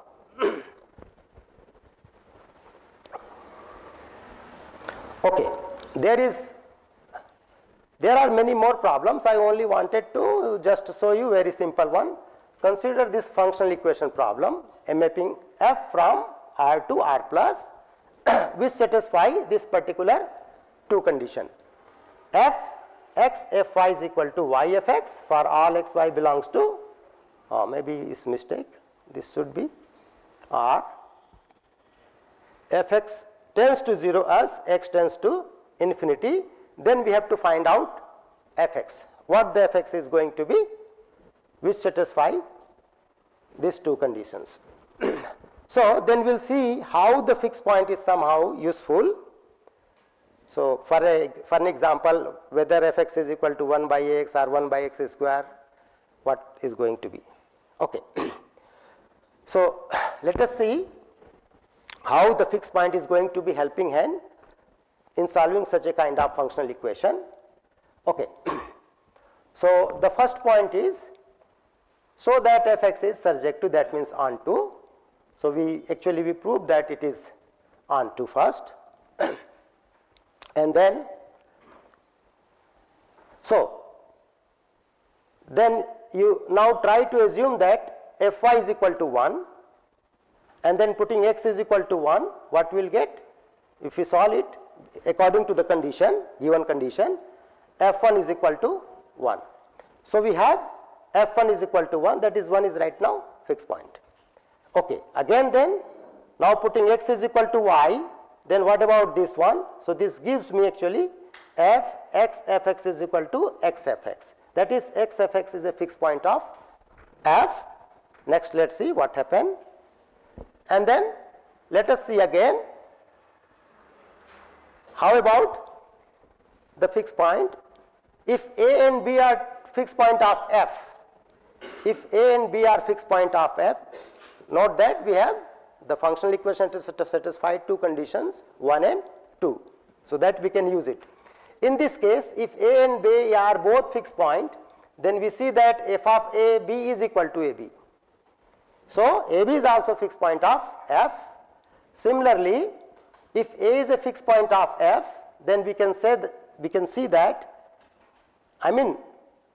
Okay, there are many more problems. I only wanted to just show you very simple one. Consider this functional equation problem, a mapping f from R to R plus which satisfy this particular two condition. F x f y is equal to y f x for all x y belongs to, maybe it's mistake, this should be R, f x tends to 0 as x tends to infinity. Then we have to find out f x, what the f x is going to be, which satisfy these two conditions. So then we will see how the fixed point is somehow useful. So for an example, whether f x is equal to 1 by x or 1 by x square, what is going to be. Okay. So let us see how the fixed point is going to be helping hand in solving such a kind of functional equation. Okay. So the first point is, so that f x is surjective, that means onto. So we prove that it is onto first, and then you now try to assume that f y is equal to 1, and then putting x is equal to 1, what we will get if we solve it according to the condition, given condition, f1 is equal to 1. So we have f1 is equal to 1, that is 1 is right now fixed point. Okay, again then, now putting x is equal to y, then what about this one? So this gives me actually f x f x is equal to x f x, that is x f x is a fixed point of f. Next let us see what happened, and then let us see again how about the fixed point. If a and b are fixed point of f, if A and B are fixed point of f, note that we have the functional equation to satisfy two conditions 1 and 2. So that we can use it. In this case, if A and B are both fixed point, then we see that f of A B is equal to AB. So AB is also fixed point of f. Similarly, if A is a fixed point of f, then we can see that, I mean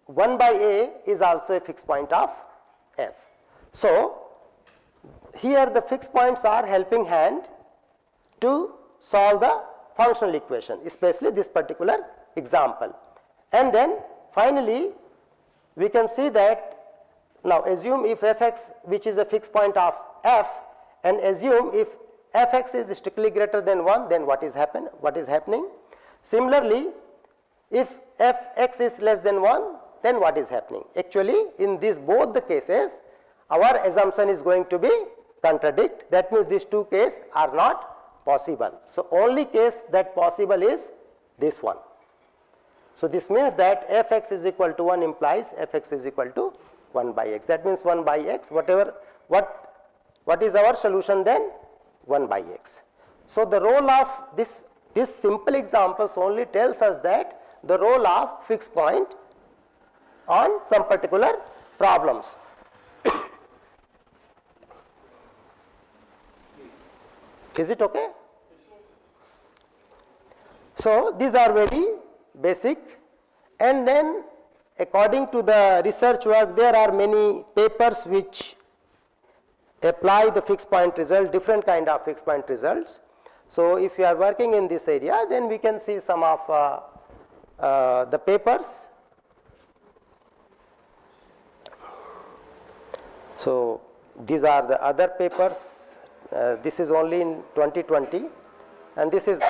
1 by A is also a fixed point of f. So here the fixed points are helping hand to solve the functional equation, especially this particular example. And then finally we can see that, now assume if fx, which is a fixed point of f, and assume if fx is strictly greater than 1, then what is happening? Similarly, if fx is less than 1, then what is happening? Actually, in both the cases, our assumption is going to be contradict. That means these two cases are not possible. So only case that possible is this one. So this means that fx is equal to 1 implies fx is equal to 1 by x. That means 1 by x, what is our solution then? 1 by x. So the role of this simple examples only tells us that the role of fixed point on some particular problems. Is it okay? So these are very basic, and then according to the research work, there are many papers which apply the fixed point result, different kind of fixed point results. So if you are working in this area, then we can see some of the papers. So these are the other papers. This is only in 2020, and this is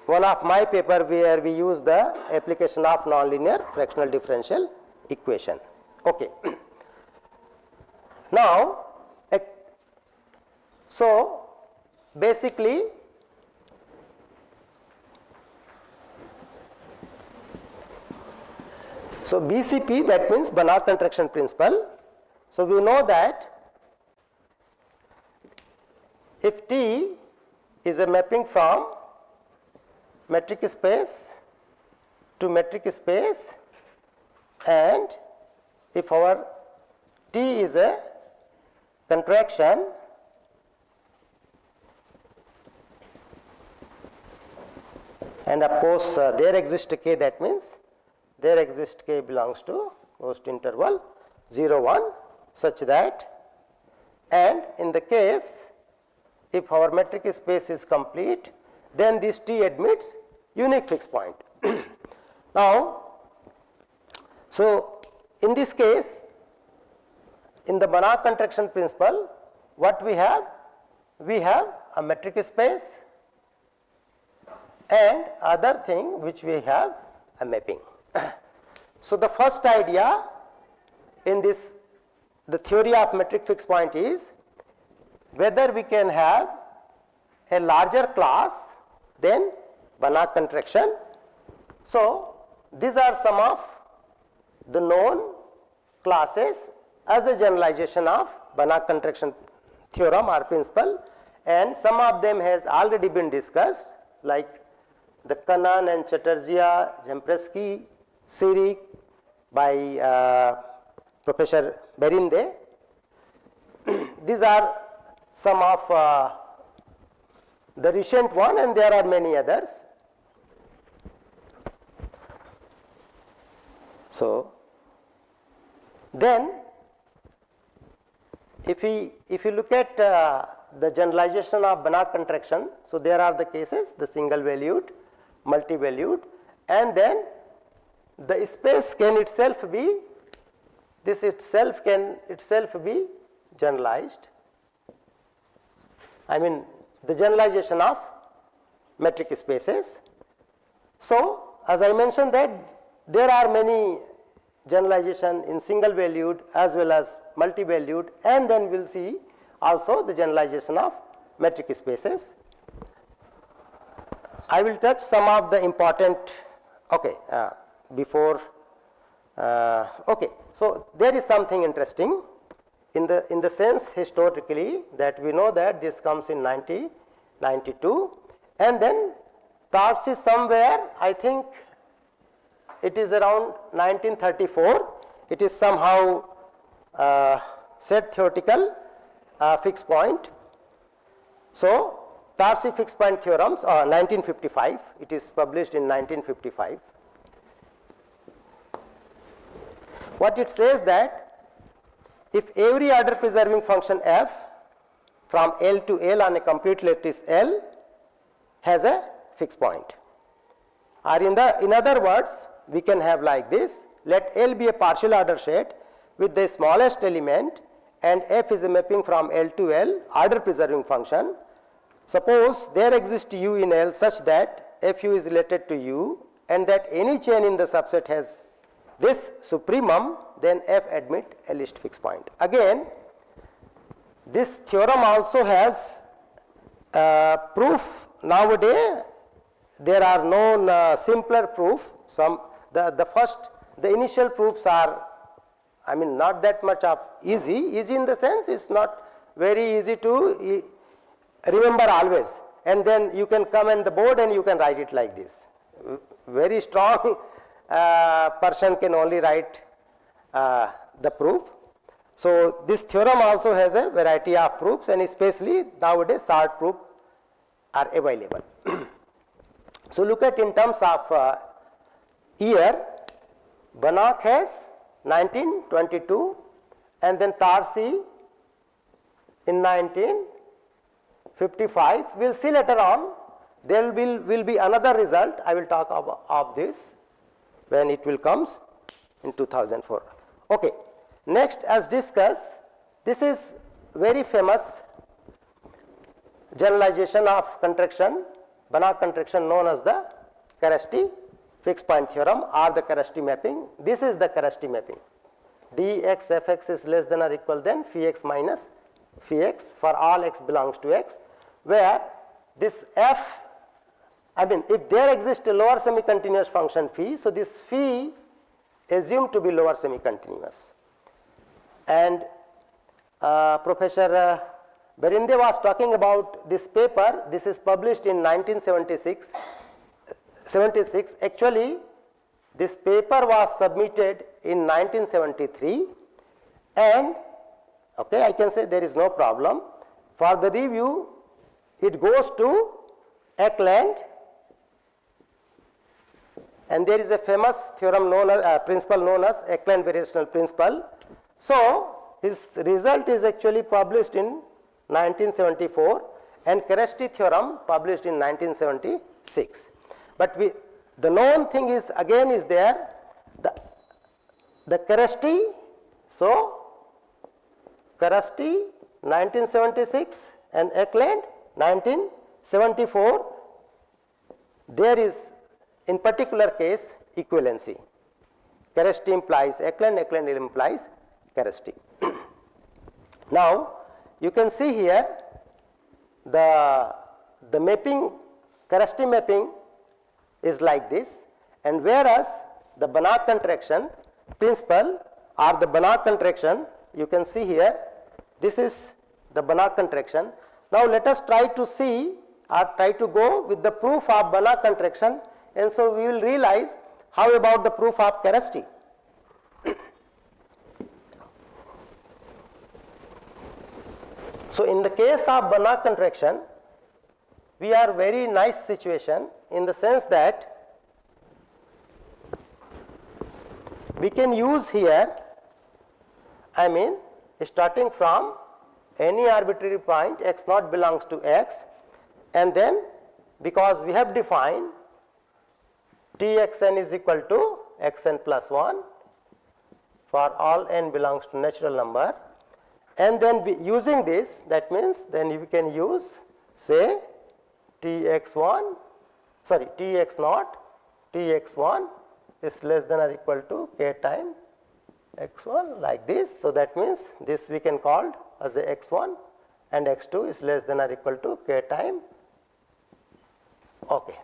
one of my paper where we use the application of nonlinear fractional differential equation. Okay. Now, so basically so BCP, that means Banach contraction principle. So we know that if T is a mapping from metric space to metric space, and if our T is a contraction, and of course there exists K, that means there exists K belongs to closed interval 0, 1, such that, and in the case if our metric space is complete, then this T admits unique fixed point. Now, so in this case, in the Banach contraction principle, what we have? We have a metric space, and other thing which we have a mapping. So the first idea in this, the theory of metric fixed point is whether we can have a larger class than Banach contraction. So these are some of the known classes as a generalization of Banach contraction theorem or principle, and some of them has already been discussed, like the Kannan and Chatterjee, Zempresky series by Professor Berinde. These are some of the recent one, and there are many others. So then if you look at the generalization of Banach contraction, so there are the cases, the single valued, multi-valued, and then the space can itself be, this itself can itself be generalized. I mean the generalization of metric spaces. So as I mentioned that there are many generalization in single valued as well as multi-valued, and then we will see also the generalization of metric spaces. I will touch some of the important, okay, before, okay. So there is something interesting in the sense historically that we know that this comes in 1992, and then Tarski somewhere, I think it is around 1934, it is somehow set theoretical fixed point. So Tarski fixed point theorems are 1955, it is published in 1955. What it says that if every order preserving function f from L to L on a complete lattice L has a fixed point, or in other words we can have like this, let L be a partial order set with the smallest element and f is a mapping from L to L order preserving function. Suppose there exists U in L such that fu is related to U and that any chain in the subset has this supremum, then f admit a least fixed point. Again, this theorem also has proof. Nowadays there are no simpler proof. The initial proofs are, I mean, not that much of easy in the sense it's not very easy to remember always, and then you can come on the board and you can write it like this. Very strong person can only write the proof. So this theorem also has a variety of proofs, and especially nowadays short proofs are available. So look at in terms of year, Banach has 1922 and then Tarski in 1955. We will see later on, there will be another result. I will talk of this when it will comes in 2004. Okay. Next, as discussed, this is very famous generalization of contraction, Banach contraction known as the Karasti fixed point theorem or the Karasti mapping. This is the Karasti mapping. dx fx is less than or equal than phi x minus phi x for all x belongs to x, where this f, I mean if there exists a lower semi-continuous function phi, so this phi assumed to be lower semi-continuous. And Professor Berinde was talking about this paper. This is published in 1976. Actually, this paper was submitted in 1973, and okay, I can say there is no problem. For the review, it goes to Eckland, and there is a famous theorem known as principle known as Eckland variational principle. So his result is actually published in 1974, and Karasti theorem published in 1976. But the known thing is again is there, the Karasti. So Karasti 1976 and Eckland 1974. There is in particular case equivalency. Karasti implies Eckland, Eckland implies Karasti. Now you can see here the mapping, Karasti mapping is like this, and whereas the Banach contraction principle or the Banach contraction, you can see here, this is the Banach contraction. Now let us try to see or try to go with the proof of Banach contraction, and so we will realize how about the proof of Karasti. So in the case of Banach contraction, we are very nice situation in the sense that we can use here, I mean starting from any arbitrary point x naught belongs to x, and then because we have defined Txn is equal to xn plus 1 for all n belongs to natural number, and then using this, that means then we can use say Tx naught Tx1 is less than or equal to k time x1 like this. So that means this we can call as a x1, and x2 is less than or equal to k time. Okay.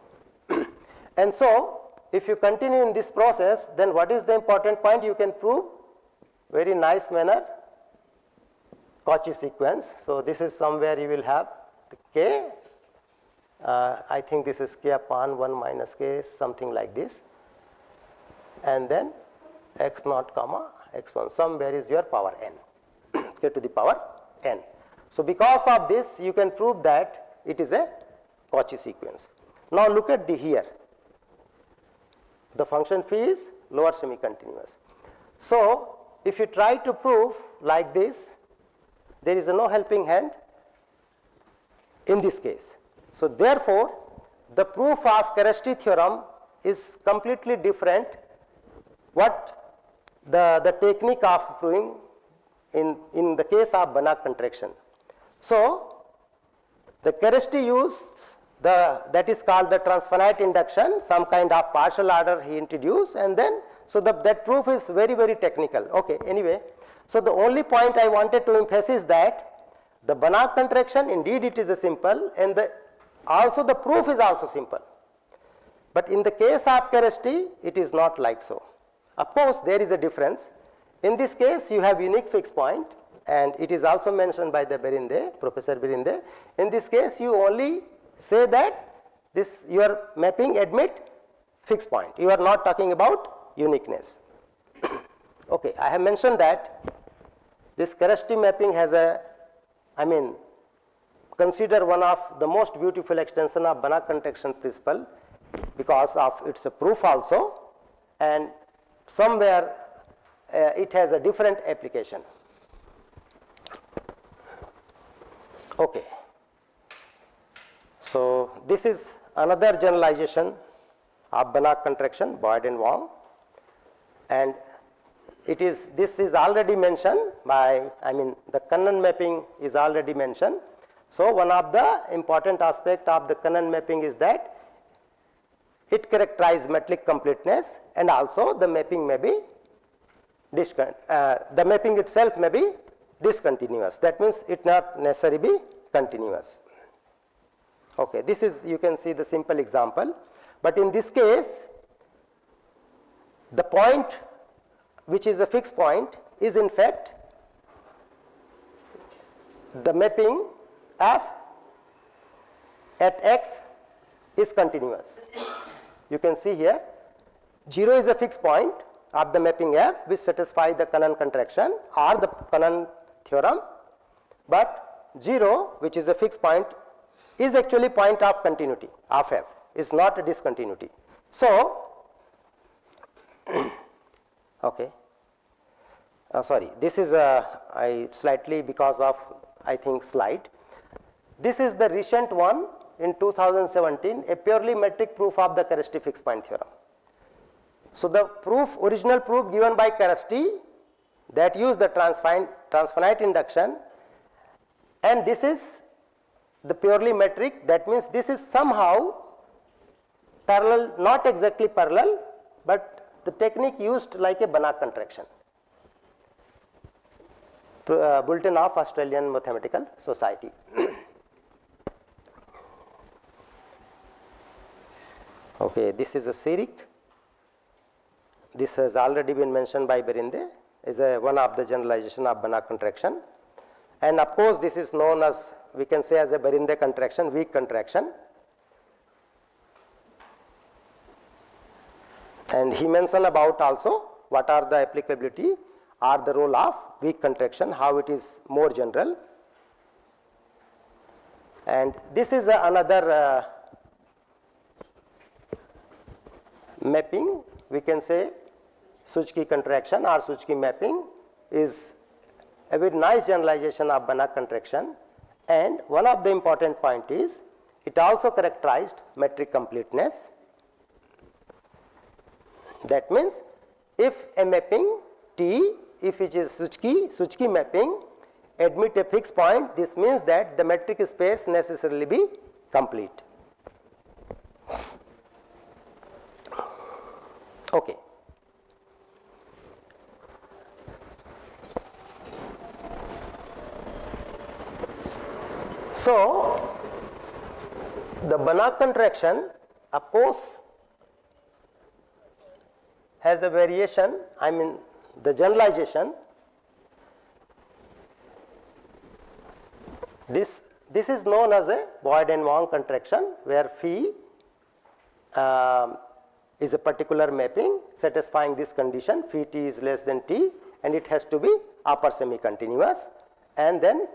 And so if you continue in this process, then what is the important point you can prove? very nice manner Cauchy sequence. So this is somewhere you will have the k. I think this is k upon 1 minus k, something like this, and then x naught comma x1, somewhere is your power n, k to the power n. So because of this you can prove that it is a Cauchy sequence. Now look at the here, the function phi is lower semi-continuous. So if you try to prove like this, there is no helping hand in this case. So therefore the proof of Keresti theorem is completely different what the technique of proving in the case of Banach contraction. So the Keresti used that is called the transfinite induction, some kind of partial order he introduced, and then so that proof is very, very technical. Okay, anyway, so the only point I wanted to emphasize that the Banach contraction indeed it is a simple, and also the proof is also simple. But in the case of Keresti it is not like so. Of course there is a difference. In this case you have unique fixed point, and it is also mentioned by the Berinde, Professor Berinde. In this case you only say that this your mapping admit fixed point. You are not talking about uniqueness. Okay, I have mentioned that this Keresti mapping has consider one of the most beautiful extension of Banach contraction principle because of its proof also, and somewhere it has a different application. Okay. So this is another generalization of Banach contraction, Boyd and Wong, and this is already mentioned by, the Cannon mapping is already mentioned. So one of the important aspect of the Cannon mapping is that it characterizes metric completeness, and also the mapping may be the mapping itself may be discontinuous. That means it not necessarily be continuous. Okay, this is, you can see the simple example, but in this case the point which is a fixed point is in fact the mapping f at x is continuous. You can see here 0 is a fixed point of the mapping f which satisfies the Cannon contraction or the Cannon theorem, but 0 which is a fixed point is actually point of continuity of f, is not a discontinuity. So okay, sorry, this is I slightly because of I think slide. This is the recent one in 2017, a purely metric proof of the Keresti fixed point theorem. So the original proof given by Keresti that used the transfinite induction, and this is the purely metric, that means this is somehow parallel, not exactly parallel, but the technique used like a Banach contraction. Bulletin of Australian Mathematical Society. Okay, this is a Cyric. This has already been mentioned by Berinde, is one of the generalization of Banach contraction, and of course this is known as, we can say, as a Berinde contraction, weak contraction. And he mentioned about also what are the applicability or the role of weak contraction, how it is more general. And this is another mapping, we can say Suzuki contraction or Suzuki mapping is a very nice generalization of Banach contraction, and one of the important point is it also characterized metric completeness. That means if a mapping T, if it is Suzuki mapping admit a fixed point, this means that the metric space necessarily be complete. Okay. So the Banach contraction, of course, has a variation, the generalization This is known as a Boyd and Wong contraction, where phi is a particular mapping satisfying this condition, phi t is less than t, and it has to be upper semi-continuous, and then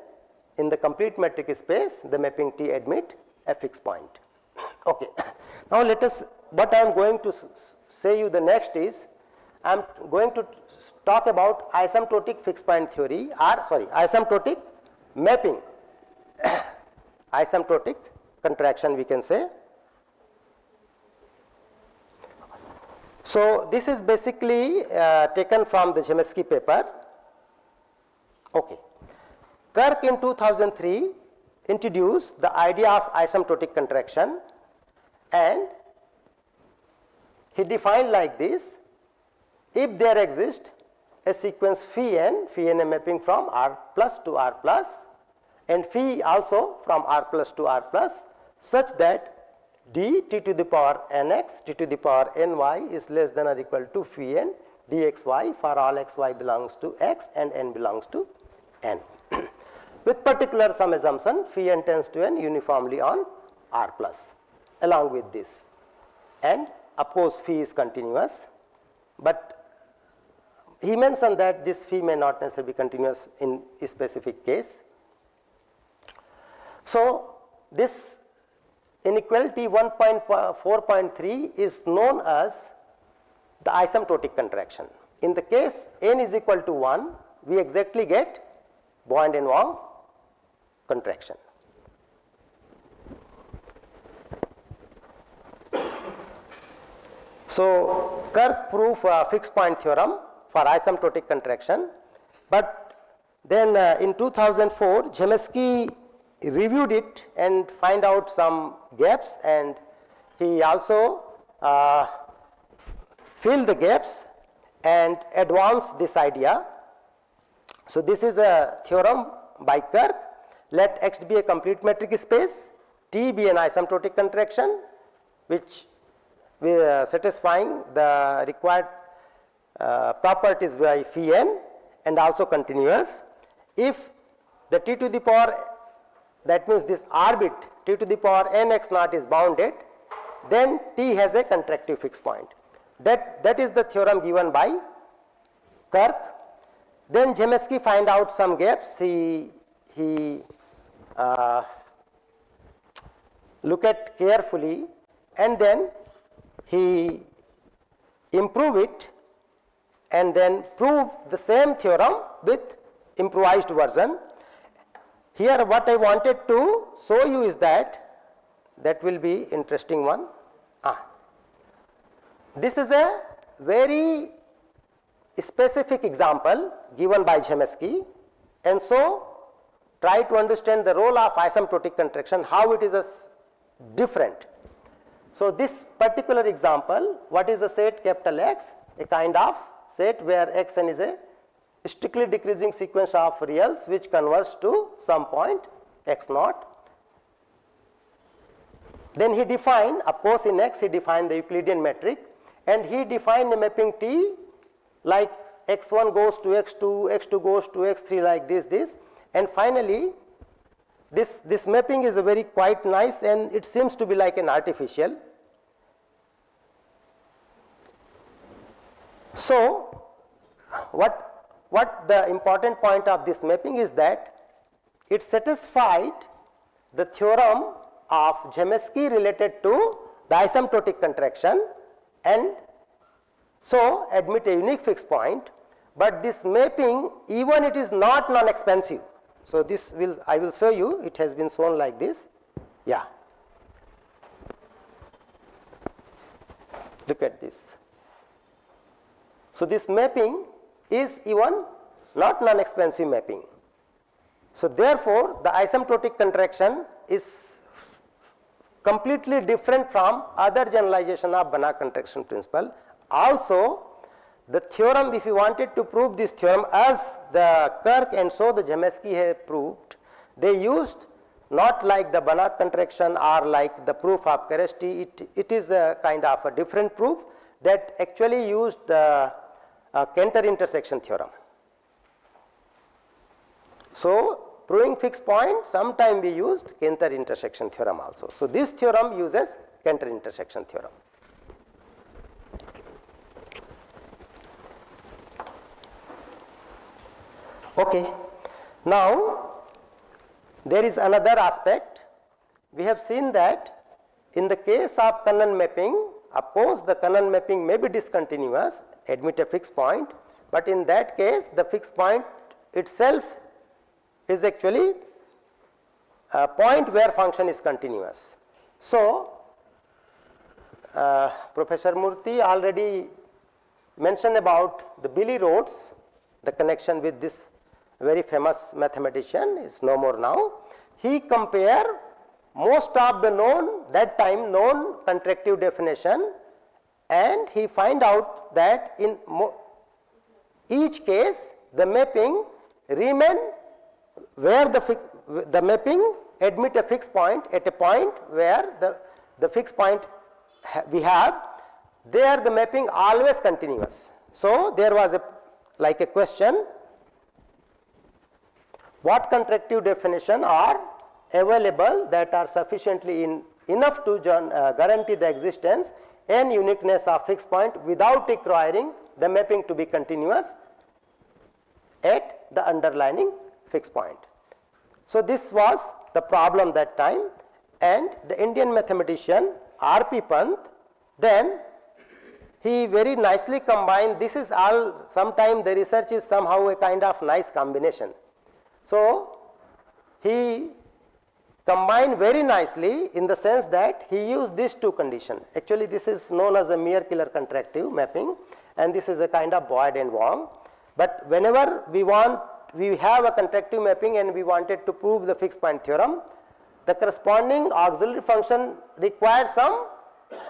in the complete metric space the mapping T admit a fixed point. Okay. Now let us, what I am going to say you the next is, I am going to talk about asymptotic fixed point theory, or sorry, asymptotic mapping, asymptotic contraction we can say. So this is basically taken from the Chomsky paper. Okay. Kirk in 2003 introduced the idea of asymptotic contraction, and he defined like this: if there exists a sequence phi n a mapping from R plus to R plus, and phi also from R plus to R plus, such that d t to the power nx t to the power ny is less than or equal to phi n dxy for all xy belongs to x and n belongs to n. With particular some assumption, phi n tends to n uniformly on R plus along with this, and of course phi is continuous, but he mentioned that this phi may not necessarily be continuous in a specific case. So this inequality 1.4.3 is known as the asymptotic contraction. In the case n is equal to 1, we exactly get Boyd and Wong contraction. So Kirk proved fixed point theorem for asymptotic contraction, but then in 2004 Chomsky reviewed it and find out some gaps, and he also filled the gaps and advanced this idea. So this is a theorem by Kirk: let X be a complete metric space, T be an asymptotic contraction which satisfying the required properties by phi n and also continuous. If the T to the power, that means this R bit T to the power n x naught is bounded, then T has a contractive fixed point. That is the theorem given by Kirk. Then Chomsky find out some gaps. He look at carefully, and then he improve it and then prove the same theorem with improvised version. Here what I wanted to show you is that will be interesting one. This is a very specific example given by Chomsky, and so try to understand the role of asymptotic contraction, how it is different. So this particular example, what is a set capital X? A kind of set where xn is a strictly decreasing sequence of reals which converges to some point x naught. Then he defined, of course in X he defined the Euclidean metric, and he defined a mapping T like x1 goes to x2, x2 goes to x3 like this, and finally this mapping is a very quite nice, and it seems to be like an artificial. So what the important point of this mapping is that it satisfied the theorem of Chomsky related to the asymptotic contraction, and so admit a unique fixed point, but this mapping, even it is not non-expansive. So this I will show you, it has been shown like this. Yeah. Look at this. So this mapping is even not non-expansive mapping. So therefore the asymptotic contraction is completely different from other generalization of Banach contraction principle. Also the theorem, if you wanted to prove this theorem as the Kirk and so the Chomsky have proved, they used not like the Banach contraction or like the proof of Keresti, it is a kind of a different proof that actually used the Cantor intersection theorem. So proving fixed point, sometime we used Cantor intersection theorem also. So, this theorem uses Cantor intersection theorem. Okay. Now, there is another aspect. We have seen that in the case of Cannon mapping, of course, the Cannon mapping may be discontinuous, admit a fixed point, but in that case the fixed point itself is actually a point where function is continuous. So, Professor Murthy already mentioned about the Billy Rhodes, the connection with this very famous mathematician is no more now. He compared most of the known, that time known contractive definition, and he find out that in each case the mapping remain where the mapping admit a fixed point at a point where the fixed point we have, there the mapping always continuous. So, there was like a question, what contractive definition are available that are sufficiently enough to guarantee the existence and uniqueness of fixed point without requiring the mapping to be continuous at the underlying fixed point. So, this was the problem that time, and the Indian mathematician R.P. Pant, then he very nicely combined, this is all, sometime the research is somehow a kind of nice combination. So, he combined very nicely in the sense that he used these two conditions. Actually, this is known as a mere killer contractive mapping, and this is a kind of Boyd and Wong. But whenever we have a contractive mapping and we wanted to prove the fixed point theorem, the corresponding auxiliary function requires some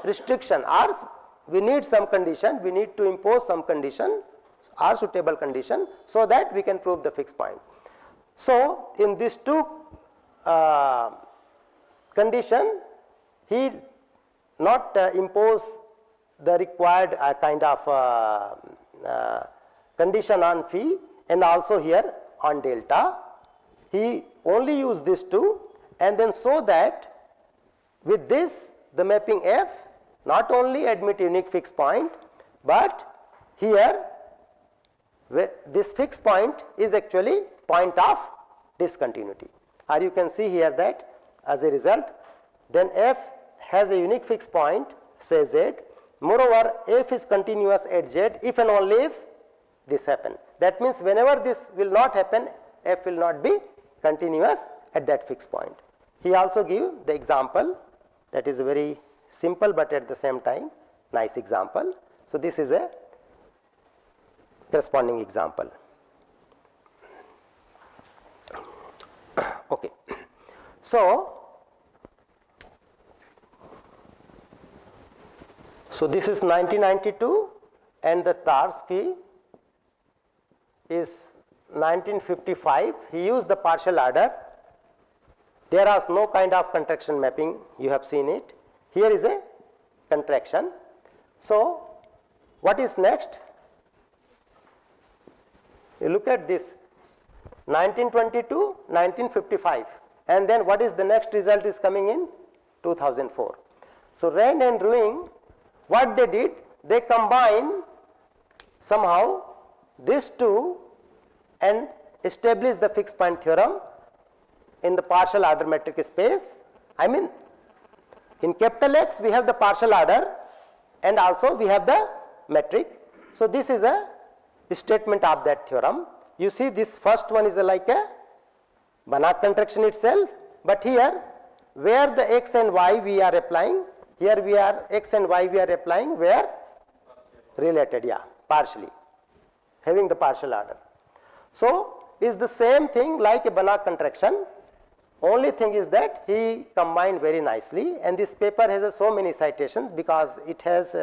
restriction, or we need some condition, we need to impose some condition or suitable condition so that we can prove the fixed point. So, in these two condition, he not impose the required kind of condition on phi and also here on delta. He only used these two, and then so that with this the mapping F not only admit unique fixed point, but here this fixed point is actually point of discontinuity, or you can see here that as a result then F has a unique fixed point, say Z. Moreover, F is continuous at Z if and only if this happen. That means whenever this will not happen, F will not be continuous at that fixed point. He also give the example that is very simple but at the same time nice example. So, this is a corresponding example. Okay. So, this is 1992 and the Tarski is 1955. He used the partial order. There is no kind of contraction mapping, you have seen it. Here is a contraction. So, what is next? You look at this 1922, 1955, and then what is the next result is coming in 2004. So, Rand and Ruing, what they did, they combine somehow these two and establish the fixed point theorem in the partial order metric space. I mean, in capital X we have the partial order and also we have the metric. So, this is a statement of that theorem. You see this first one is like a Banach contraction itself, but here where the x and y we are applying, here we are x and y we are applying where related, yeah, partially, having the partial order. So, is the same thing like a Banach contraction, only thing is that he combined very nicely, and this paper has so many citations because it has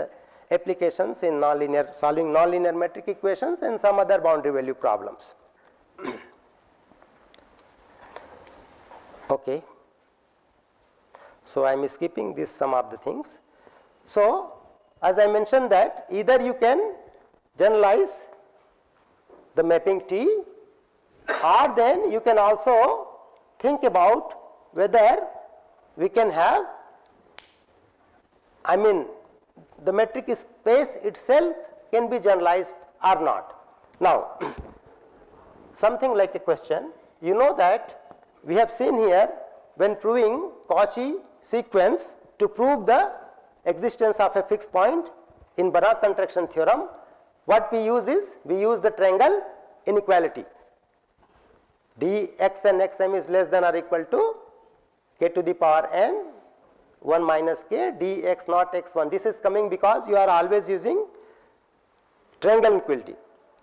applications in nonlinear, solving nonlinear metric equations and some other boundary value problems. Okay. So, I am skipping this some of the things. So, as I mentioned that either you can generalize the mapping T Or then you can also think about whether we can have, I mean, the metric space itself can be generalized or not. Now, something like a question, you know that we have seen here when proving Cauchy sequence to prove the existence of a fixed point in Banach contraction theorem, what we use is, we use the triangle inequality. dx and xm is less than or equal to k to the power n 1 minus k dx naught x1. This is coming because you are always using triangle inequality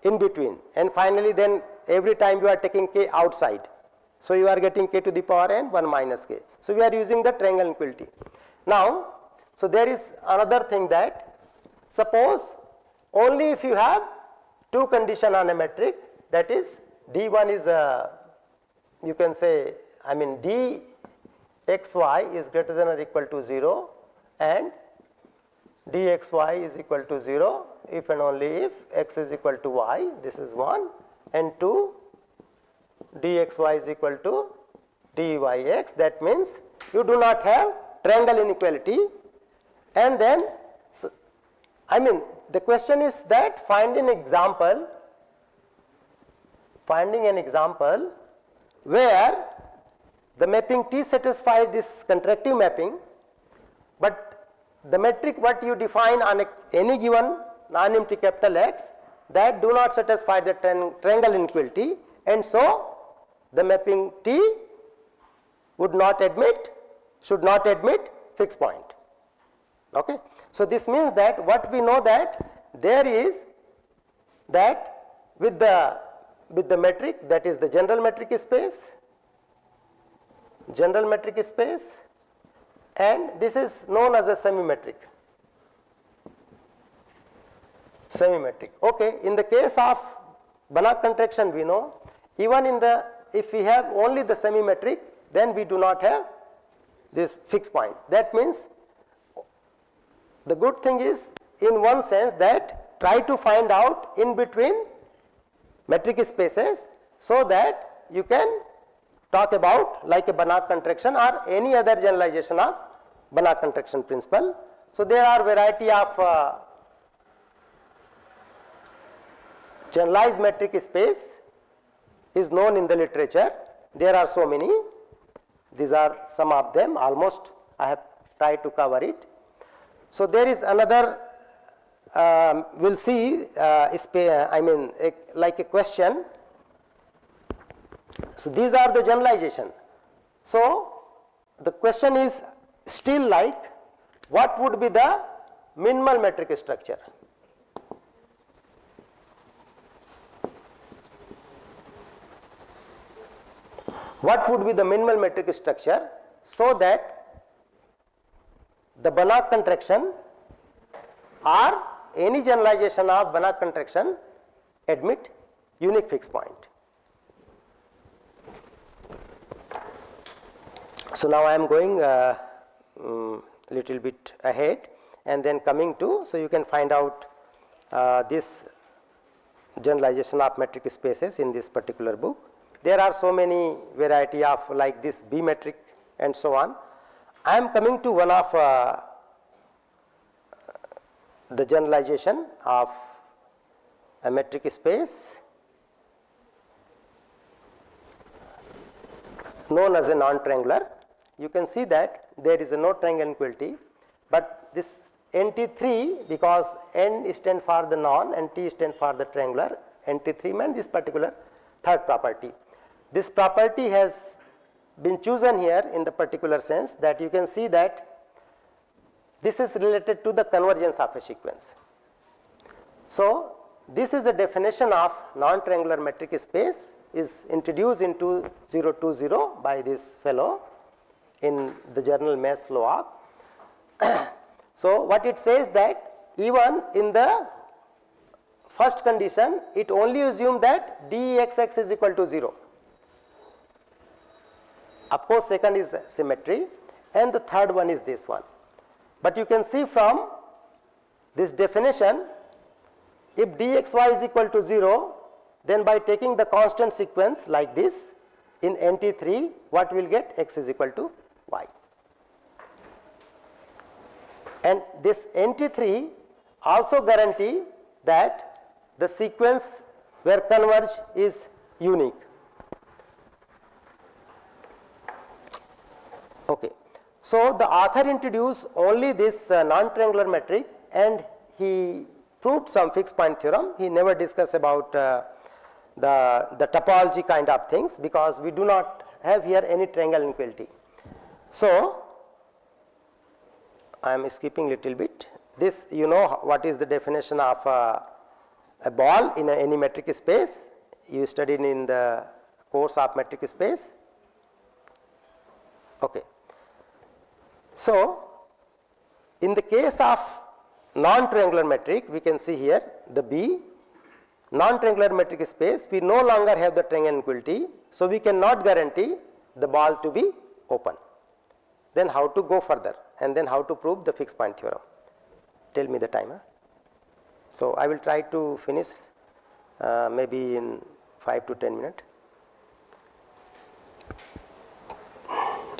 in between, and finally then every time you are taking k outside. So you are getting k to the power n 1 minus k. So we are using the triangle inequality. Now, so there is another thing that suppose only if you have two condition on a metric, that is d1 is you can say, I mean dxy is greater than or equal to 0 and dxy is equal to 0 if and only if x is equal to y, this is 1, and 2 dxy is equal to dyx, that means you do not have triangle inequality. And then I mean the question is that finding an example where the mapping T satisfies this contractive mapping, but the metric what you define on any given non-empty capital X, that do not satisfy the triangle inequality, and so the mapping T should not admit fixed point. Okay. So this means that what we know that there is that with the metric, that is the general metric space, and this is known as a semi-metric. Okay. In the case of Banach contraction, we know even in the, if we have only the semi-metric, then we do not have this fixed point. That means the good thing is, in one sense, that try to find out in between metric spaces so that you can talk about like a Banach contraction or any other generalization of Banach contraction principle. So there are variety of generalized metric space is known in the literature. There are so many. These are some of them, almost I have tried to cover it. So there is another, we'll see, like a question. So these are the generalization. So the question is still like, what would be the minimal metric structure? What would be the minimal metric structure so that the Banach contraction or any generalization of Banach contraction admit unique fixed point? So now I am going little bit ahead and then coming to, so you can find out this generalization of metric spaces in this particular book. There are so many variety of like this B metric and so on. I am coming to one of the generalization of a metric space known as a non-triangular. You can see that there is a no triangle inequality, but this NT3, because N stands for the non and T stands for the triangular, NT3 means this particular third property. This property has been chosen here in the particular sense that you can see that this is related to the convergence of a sequence. So this is a definition of non-triangular metric space is introduced into 020 by this fellow in the journal Maslowak. So what it says that even in the first condition, it only assumes that dxx is equal to 0. Of course, second is symmetry and the third one is this one. But you can see from this definition, if dxy is equal to 0, then by taking the constant sequence like this in NT3, what we will get? X is equal to y. And this NT3 also guarantee that the sequence where converge is unique. Okay. So the author introduced only this non-triangular metric, and he proved some fixed point theorem. He never discussed about the topology kind of things, because we do not have here any triangle inequality. So I am skipping little bit. This, you know what is the definition of a ball in any metric space. You studied in the course of metric space. Okay. So in the case of non-triangular metric, we can see here the B, non-triangular metric space, we no longer have the triangle inequality, so we cannot guarantee the ball to be open. Then how to go further, and then how to prove the fixed point theorem? Tell me the timer. So I will try to finish maybe in 5 to 10 minutes.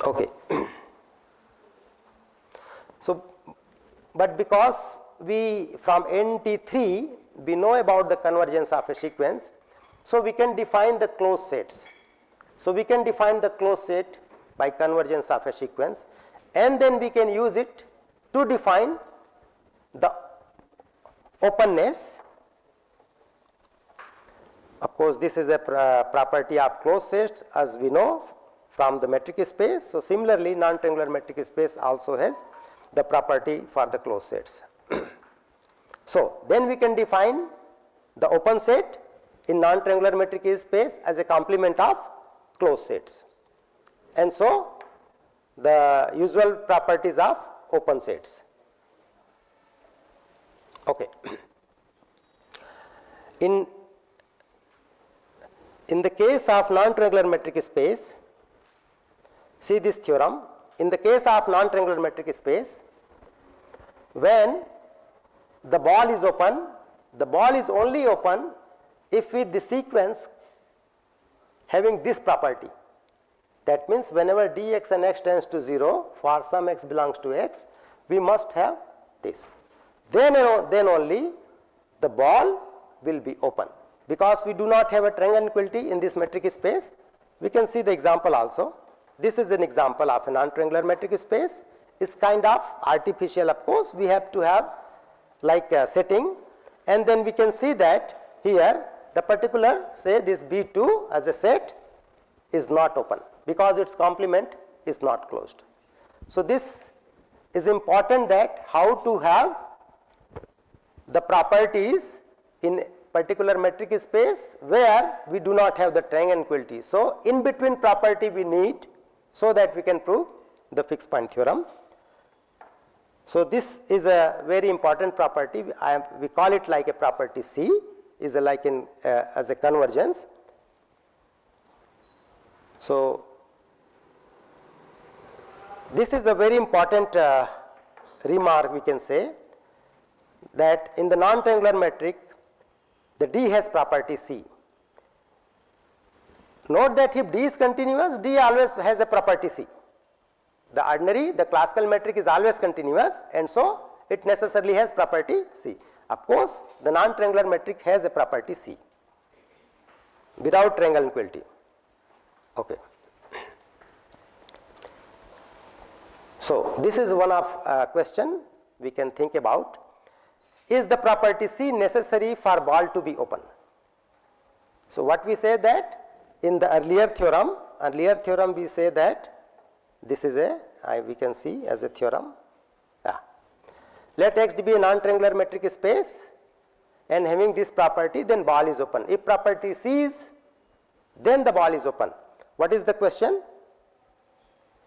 Okay. So, but because we from NT3 we know about the convergence of a sequence, so we can define the closed sets. So we can define the closed set by convergence of a sequence, and then we can use it to define the openness. Of course, this is a property of closed sets, as we know from the metric space. So similarly, non-triangular metric space also has the property for the closed sets. So then we can define the open set in non-triangular metric space as a complement of closed sets, and so the usual properties of open sets. Okay. In the case of non-triangular metric space, see this theorem. In the case of non-triangular metric space, when the ball is open, the ball is only open if with the sequence having this property. That means whenever dx and x tends to 0, for some x belongs to x, we must have this. Then only the ball will be open. Because we do not have a triangle inequality in this metric space, we can see the example also. This is an example of a non-triangular metric space. It's kind of artificial, of course. We have to have like a setting, and then we can see that here the particular, say this B2 as a set is not open because its complement is not closed. So this is important, that how to have the properties in particular metric space where we do not have the triangle inequality. So in between property we need, so that we can prove the fixed point theorem. So this is a very important property. We call it like a property C, is like in as a convergence. So this is a very important remark, we can say, that in the non-triangular metric the D has property C. Note that if D is continuous, D always has a property C. The ordinary, the classical metric is always continuous, and so it necessarily has property C. Of course, the non-triangular metric has a property C without triangle inequality. Okay. So this is one of question we can think about. Is the property C necessary for ball to be open? So what we say that in the earlier theorem we say that this is we can see as a theorem. Let X be a non-triangular metric space, and having this property, then ball is open. If property C is, then the ball is open. What is the question?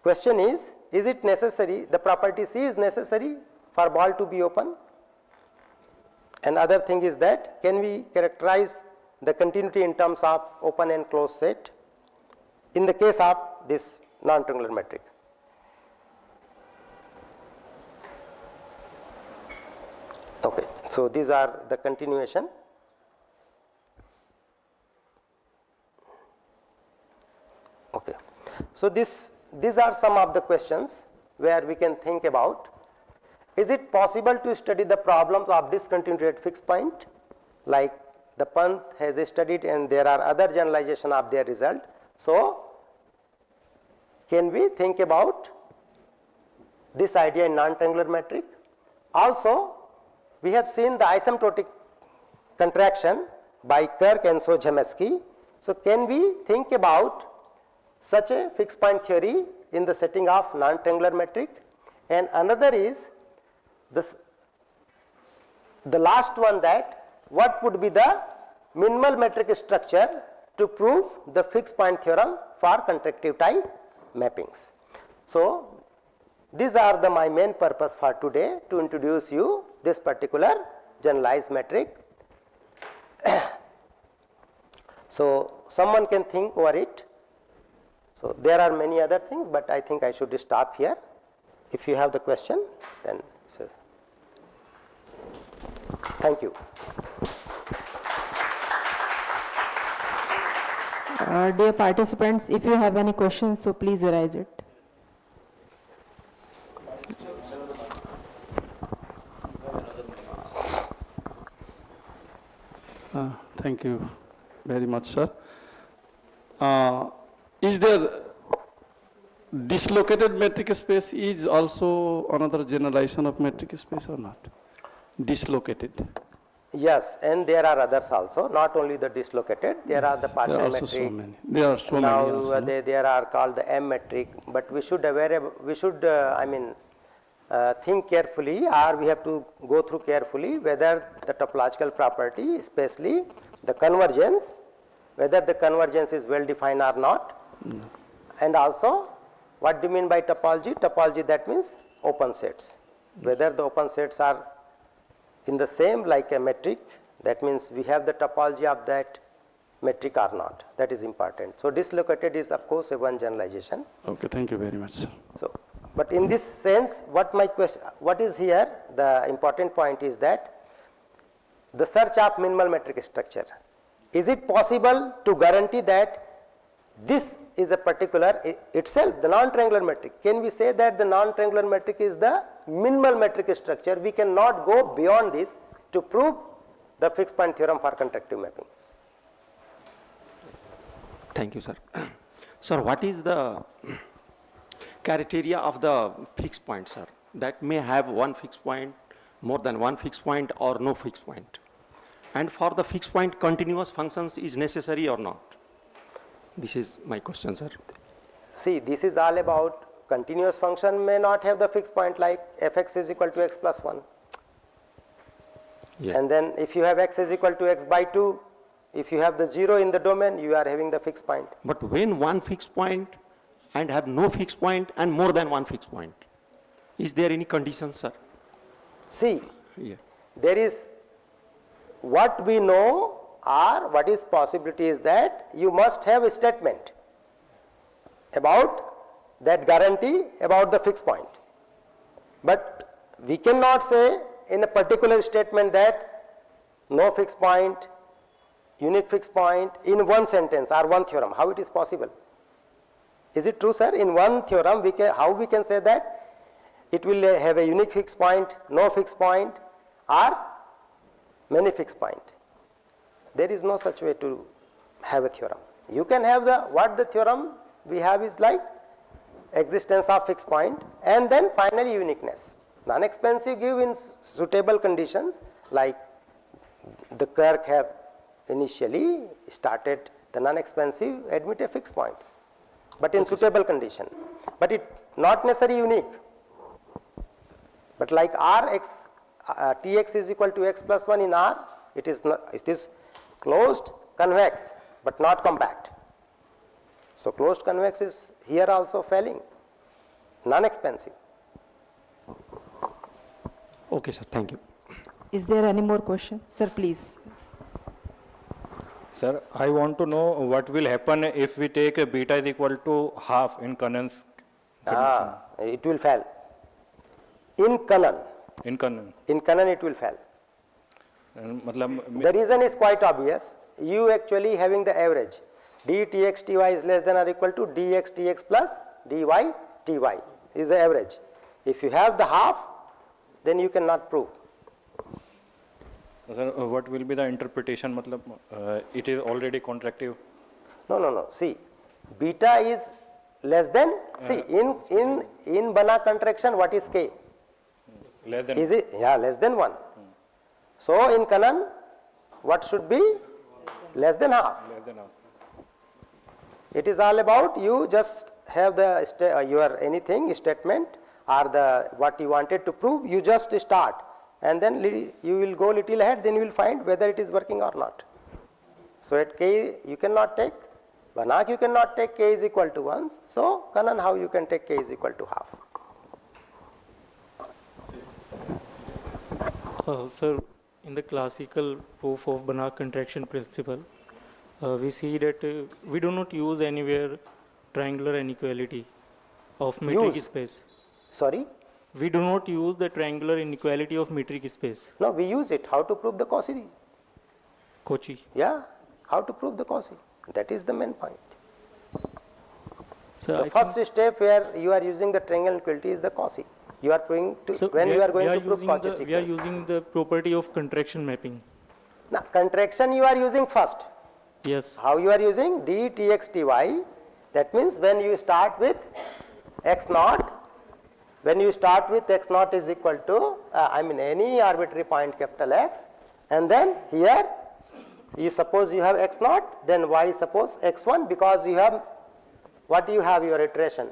Question is it necessary, the property C is necessary for ball to be open? Another thing is that, can we characterize the continuity in terms of open and closed set in the case of this non-triangular metric? Okay, so these are the continuation. So these are some of the questions where we can think about. Is it possible to study the problems of discontinuity at fixed point, like the Pant has studied, and there are other generalization of their result? So can we think about this idea in non-triangular metric? Also, we have seen the asymptotic contraction by Kirk and Sojemski. So can we think about such a fixed point theory in the setting of non-triangular metric? And another is the last one, that what would be the minimal metric structure to prove the fixed point theorem for contractive type mappings. So these are my main purpose for today, to introduce you this particular generalized metric. So someone can think over it. So there are many other things, but I think I should stop here. If you have the question, then sir. Thank you. Dear participants, if you have any questions, so please raise it. Thank you very much, sir. Is there dislocated metric space is also another generalization of metric space or not? Dislocated. Yes, and there are others also, not only the dislocated, there are the partial There are also metric. so many. There are so Now many also. there are called the M metric, but we should think carefully, or we have to go through carefully whether the topological property, especially the convergence, whether the convergence is well defined or not. And also, what do you mean by topology? Topology, that means open sets. Whether the open sets are in the same like a metric, that means we have the topology of that metric or not. That is important. So dislocated is of course a one generalization. Okay, thank you very much, sir. So, but in this sense, what is here, the important point is that the search of minimal metric structure. Is it possible to guarantee that this is a particular itself, the non-triangular metric? Can we say that the non-triangular metric is the minimal metric structure? We cannot go beyond this to prove the fixed point theorem for contractive mapping. Thank you, sir. Sir, what is the criteria of the fixed point, sir? That may have one fixed point, more than one fixed point, or no fixed point. And for the fixed point, continuous functions is necessary or not? This is my question, sir. See, this is all about continuous function may not have the fixed point, like fx is equal to x plus 1. Yeah. And then if you have x is equal to x by 2, if you have the 0 in the domain, you are having the fixed point. But when one fixed point and have no fixed point and more than one fixed point, is there any condition, sir? See, Yeah. there is what we know, or what is possibility is that you must have a statement about that guarantee about the fixed point. But we cannot say in a particular statement that no fixed point, unique fixed point in one sentence or one theorem. How it is possible? Is it true, sir? In one theorem, how we can say that it will have a unique fixed point, no fixed point, or many fixed point? There is no such way to have a theorem. You can have what the theorem we have is like existence of fixed point, and then finally uniqueness. Non-expansive give in suitable conditions, like the Kirk have initially started the non-expansive admit a fixed point, but in suitable condition. But it not necessarily unique. But like Rx, Tx is equal to x plus 1 in R, it is closed convex but not compact. So closed convex is here also failing, non-expansive. Okay, sir. Thank you. Is there any more question? Sir, please. Sir, I want to know what will happen if we take a beta is equal to half in Cannon's condition. It will fail. In Cannon. In Cannon. In Cannon it will fail. मतलब The reason is quite obvious. You actually having the average. dTx ty is less than or equal to dx tx plus dy ty is the average. If you have the half, then you cannot prove. Sir, what will be the interpretation? Matlab, it is already contractive. No. See, beta is less than. See, in Banach contraction, what is k? Less than. Is it? Yeah, less than 1. So in Kanan, what should be? Less than half. Less than half. It is all about you just have the your anything statement or the what you wanted to prove. You just start, and then you will go little ahead. Then you will find whether it is working or not. So at k you cannot take Banach. You cannot take k is equal to 1. So Kanan, how you can take k is equal to half? Sir, in the classical proof of Banach contraction principle, we see that we do not use anywhere triangular inequality of metric space. Sorry? We do not use the triangular inequality of metric space. No, we use it. How to prove the Cauchy? Cauchy. Yeah, how to prove the Cauchy? That is the main point. So the first step where you are using the triangle inequality is the Cauchy. You are proving to, when you are going to prove Cauchy sequence. We are using the property of contraction mapping. Now, contraction you are using first. Yes. How you are using? dTx ty. That means when you start with x naught, when you start with x naught is equal to, any arbitrary point capital X, and then here you suppose you have x naught, then y suppose x1, because you have, what you have your iteration?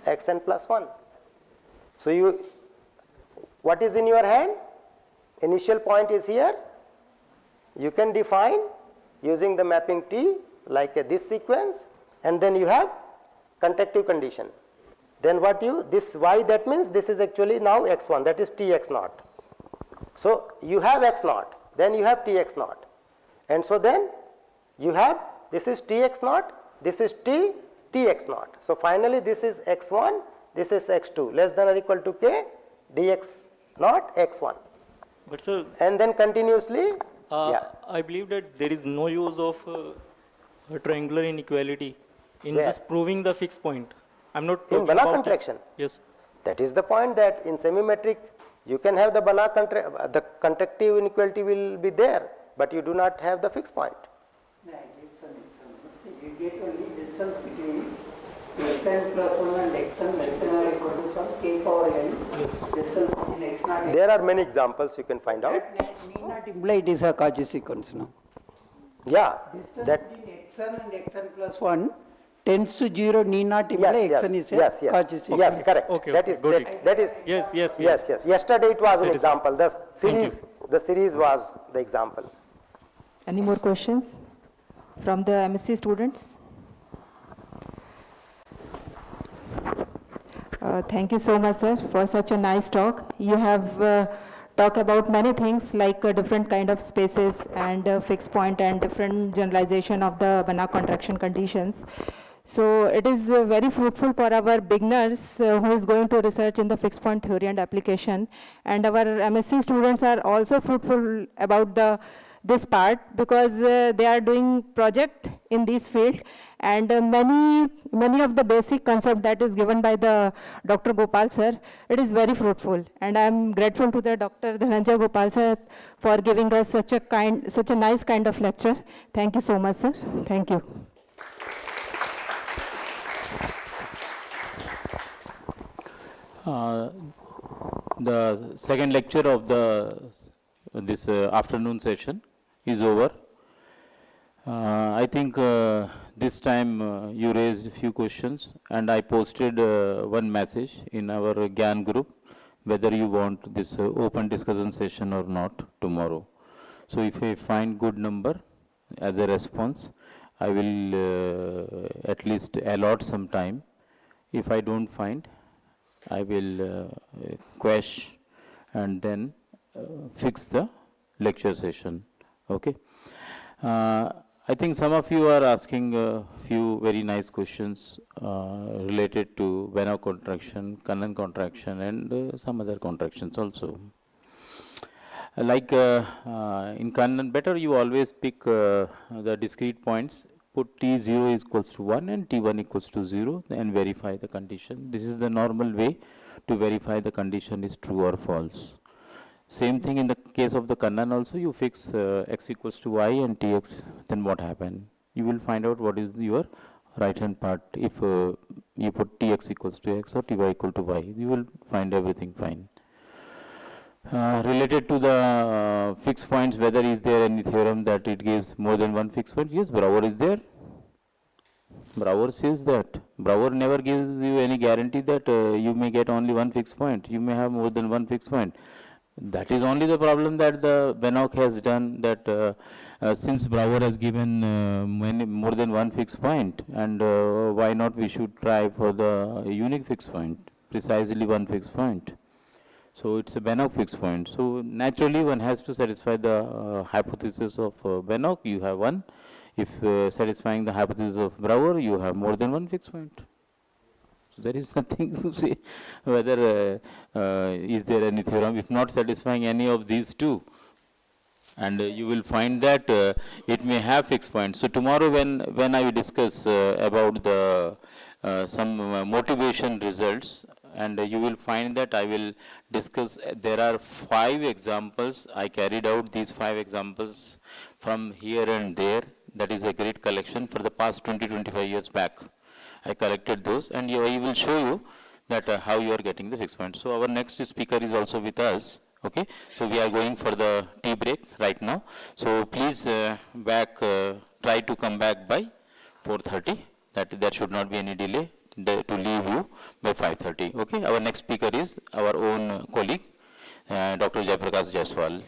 Xn plus 1. So what is in your hand? Initial point is here. You can define using the mapping T like this sequence, and then you have contractive condition. Then this y, that means this is actually now x1, that is Tx naught. So you have x naught, then you have Tx naught. And so then you have, this is Tx naught, this is Tx naught. So finally this is x1, this is x2, less than or equal to k, dx naught x1. But sir, and then continuously, I believe that there is no use of a triangular inequality in Where? just proving the fixed point. I'm not in talking Banach about contraction. Yes. That is the point, that in symmetric you can have the Banach the contractive inequality will be there, but you do not have the fixed point. Yeah, I give some example. See, you get only distance between xn plus 1 and xn less than or equal to some k power n. Yes. Distance between x naught. There are many examples you can find out. That need not imply it is a Cauchy sequence, no? Yeah, Distance that between xn and xn plus 1 tends to 0 need not imply xn is a Cauchy sequence. Yes, correct. Okay, that okay, is got that, it. that is Yes. yes. Yesterday it was an Satisfied. example. The Thank series was the example. Any more questions from the MSc students? Thank you so much, sir, for such a nice talk. You have talked about many things like different kind of spaces and fixed point and different generalization of the Banach contraction conditions. So it is very fruitful for our beginners who is going to research in the fixed point theory and application. And our MSc students are also fruitful about this part because they are doing project in this field, and many of the basic concept that is given by the Dr. Gopal sir, it is very fruitful, and I am grateful to the Dr. Dhananjay Gopal sir for giving us such a nice kind of lecture. Thank you so much, sir. Thank you. The second lecture of this afternoon session is over. I think this time you raised a few questions, and I posted one message in our GIAN group whether you want this open discussion session or not tomorrow. So if I find good number as a response, I will at least allot some time. If I don't find, I will quash and then fix the lecture session. Okay. I think some of you are asking a few very nice questions related to Banach contraction, Kanan contraction, and some other contractions also. In Kannan, better you always pick the discrete points, put t0 is equals to 1 and t1 equals to 0 and verify the condition. This is the normal way to verify the condition is true or false. Same thing in the case of the Kannan also, you fix x equals to y and tx, then what happened? You will find out what is your right hand part. If you put tx equals to x or ty equal to y, you will find everything fine. Related to the fixed points, whether is there any theorem that it gives more than one fixed point? Yes, Brouwer is there. Brouwer says that. Brouwer never gives you any guarantee that you may get only one fixed point. You may have more than one fixed point. That is only the problem that the Banach has done, that since Brouwer has given more than one fixed point, and why not we should try for the unique fixed point, precisely one fixed point. So it's a Banach fixed point. So naturally one has to satisfy the hypothesis of Banach, you have one. If satisfying the hypothesis of Brouwer, you have more than one fixed point. So there is nothing to say whether is there any theorem, if not satisfying any of these two. And you will find that it may have fixed points. So tomorrow when I will discuss about the some motivation results, and you will find that I will discuss, there are 5 examples. I carried out these 5 examples from here and there. That is a great collection for the past 20-25 years back. I collected those, and I will show you that how you are getting the fixed point. So our next speaker is also with us. Okay, so we are going for the tea break right now. So please try to come back by 4:30. That there should not be any delay to leave you by 5:30. Okay, our next speaker is our own colleague, Dr. Jayaprakash Jaiswal.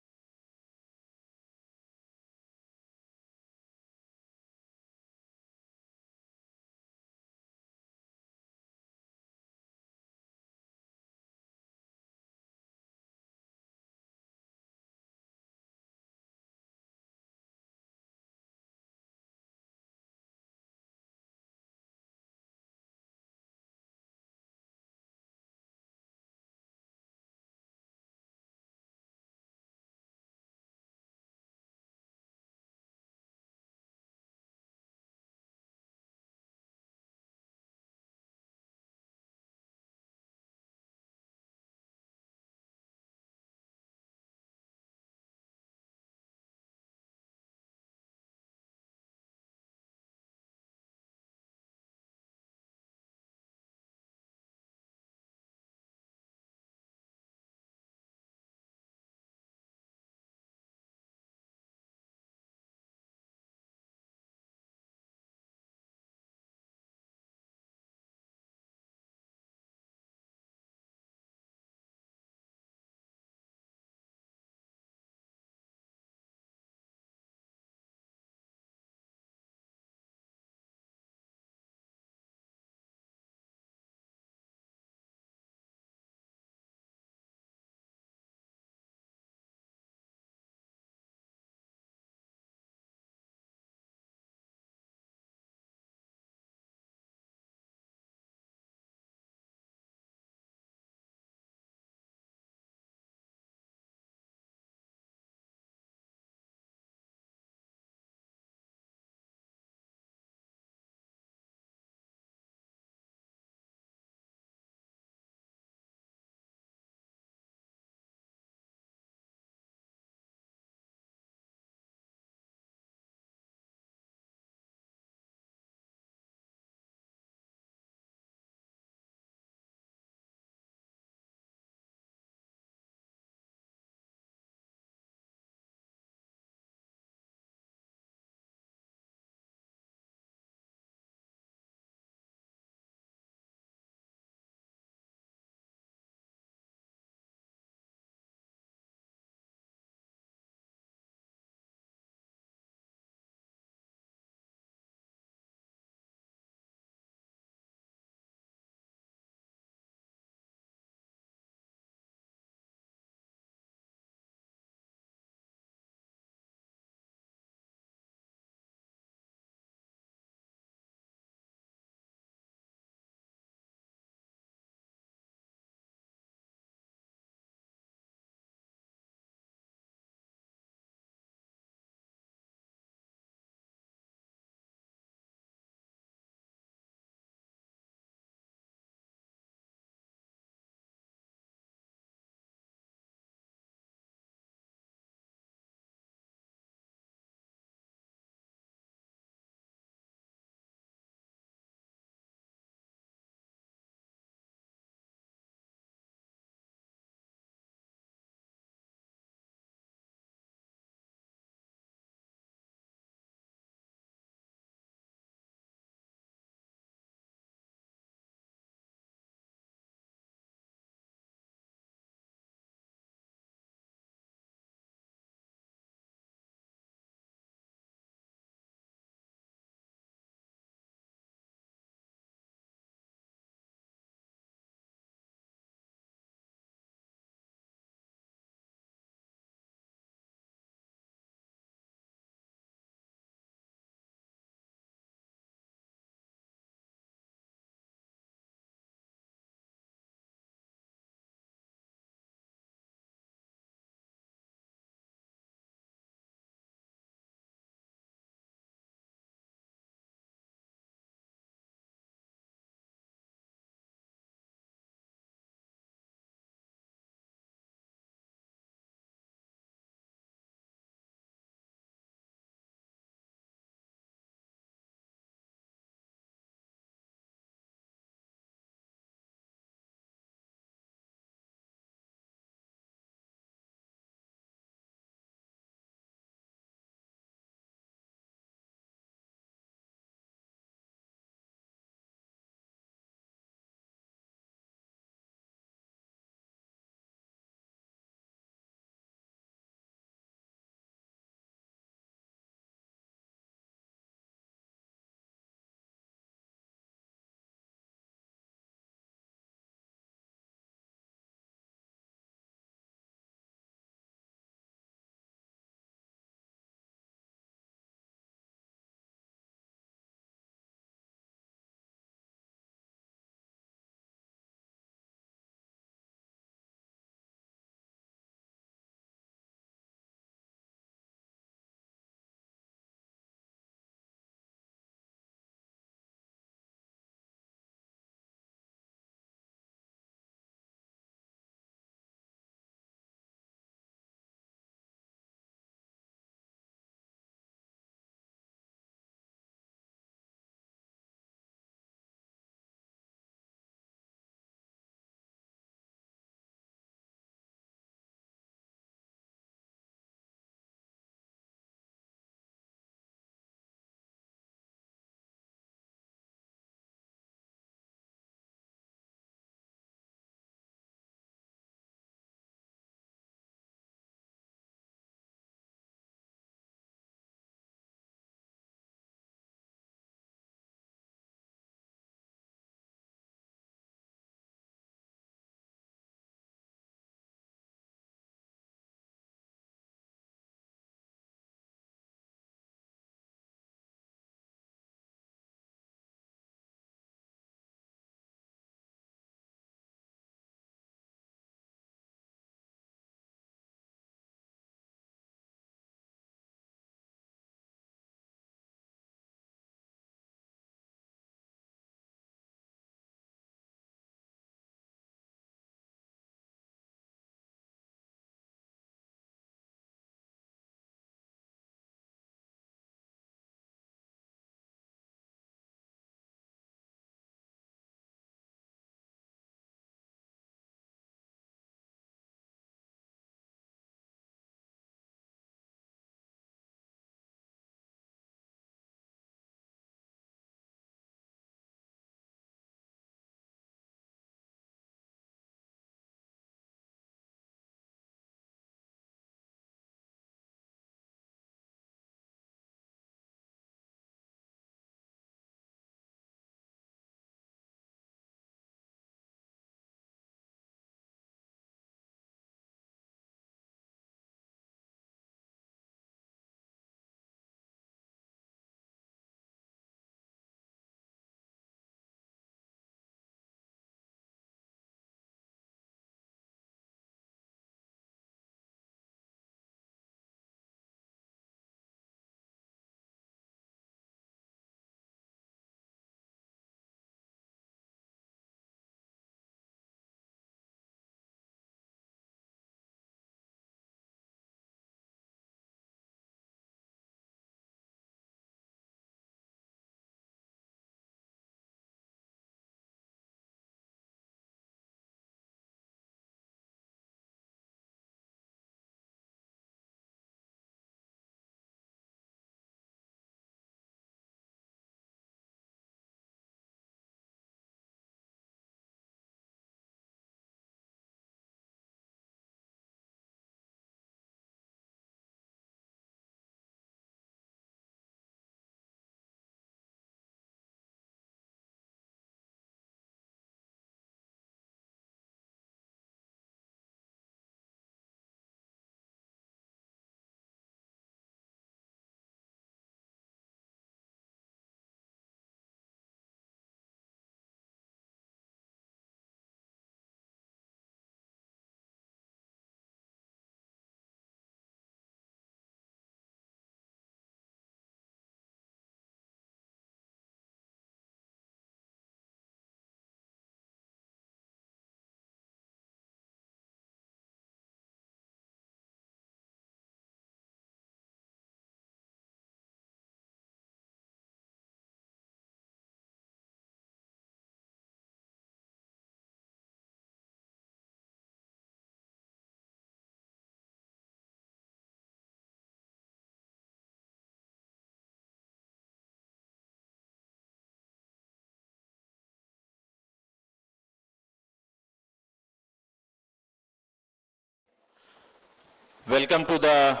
Welcome to the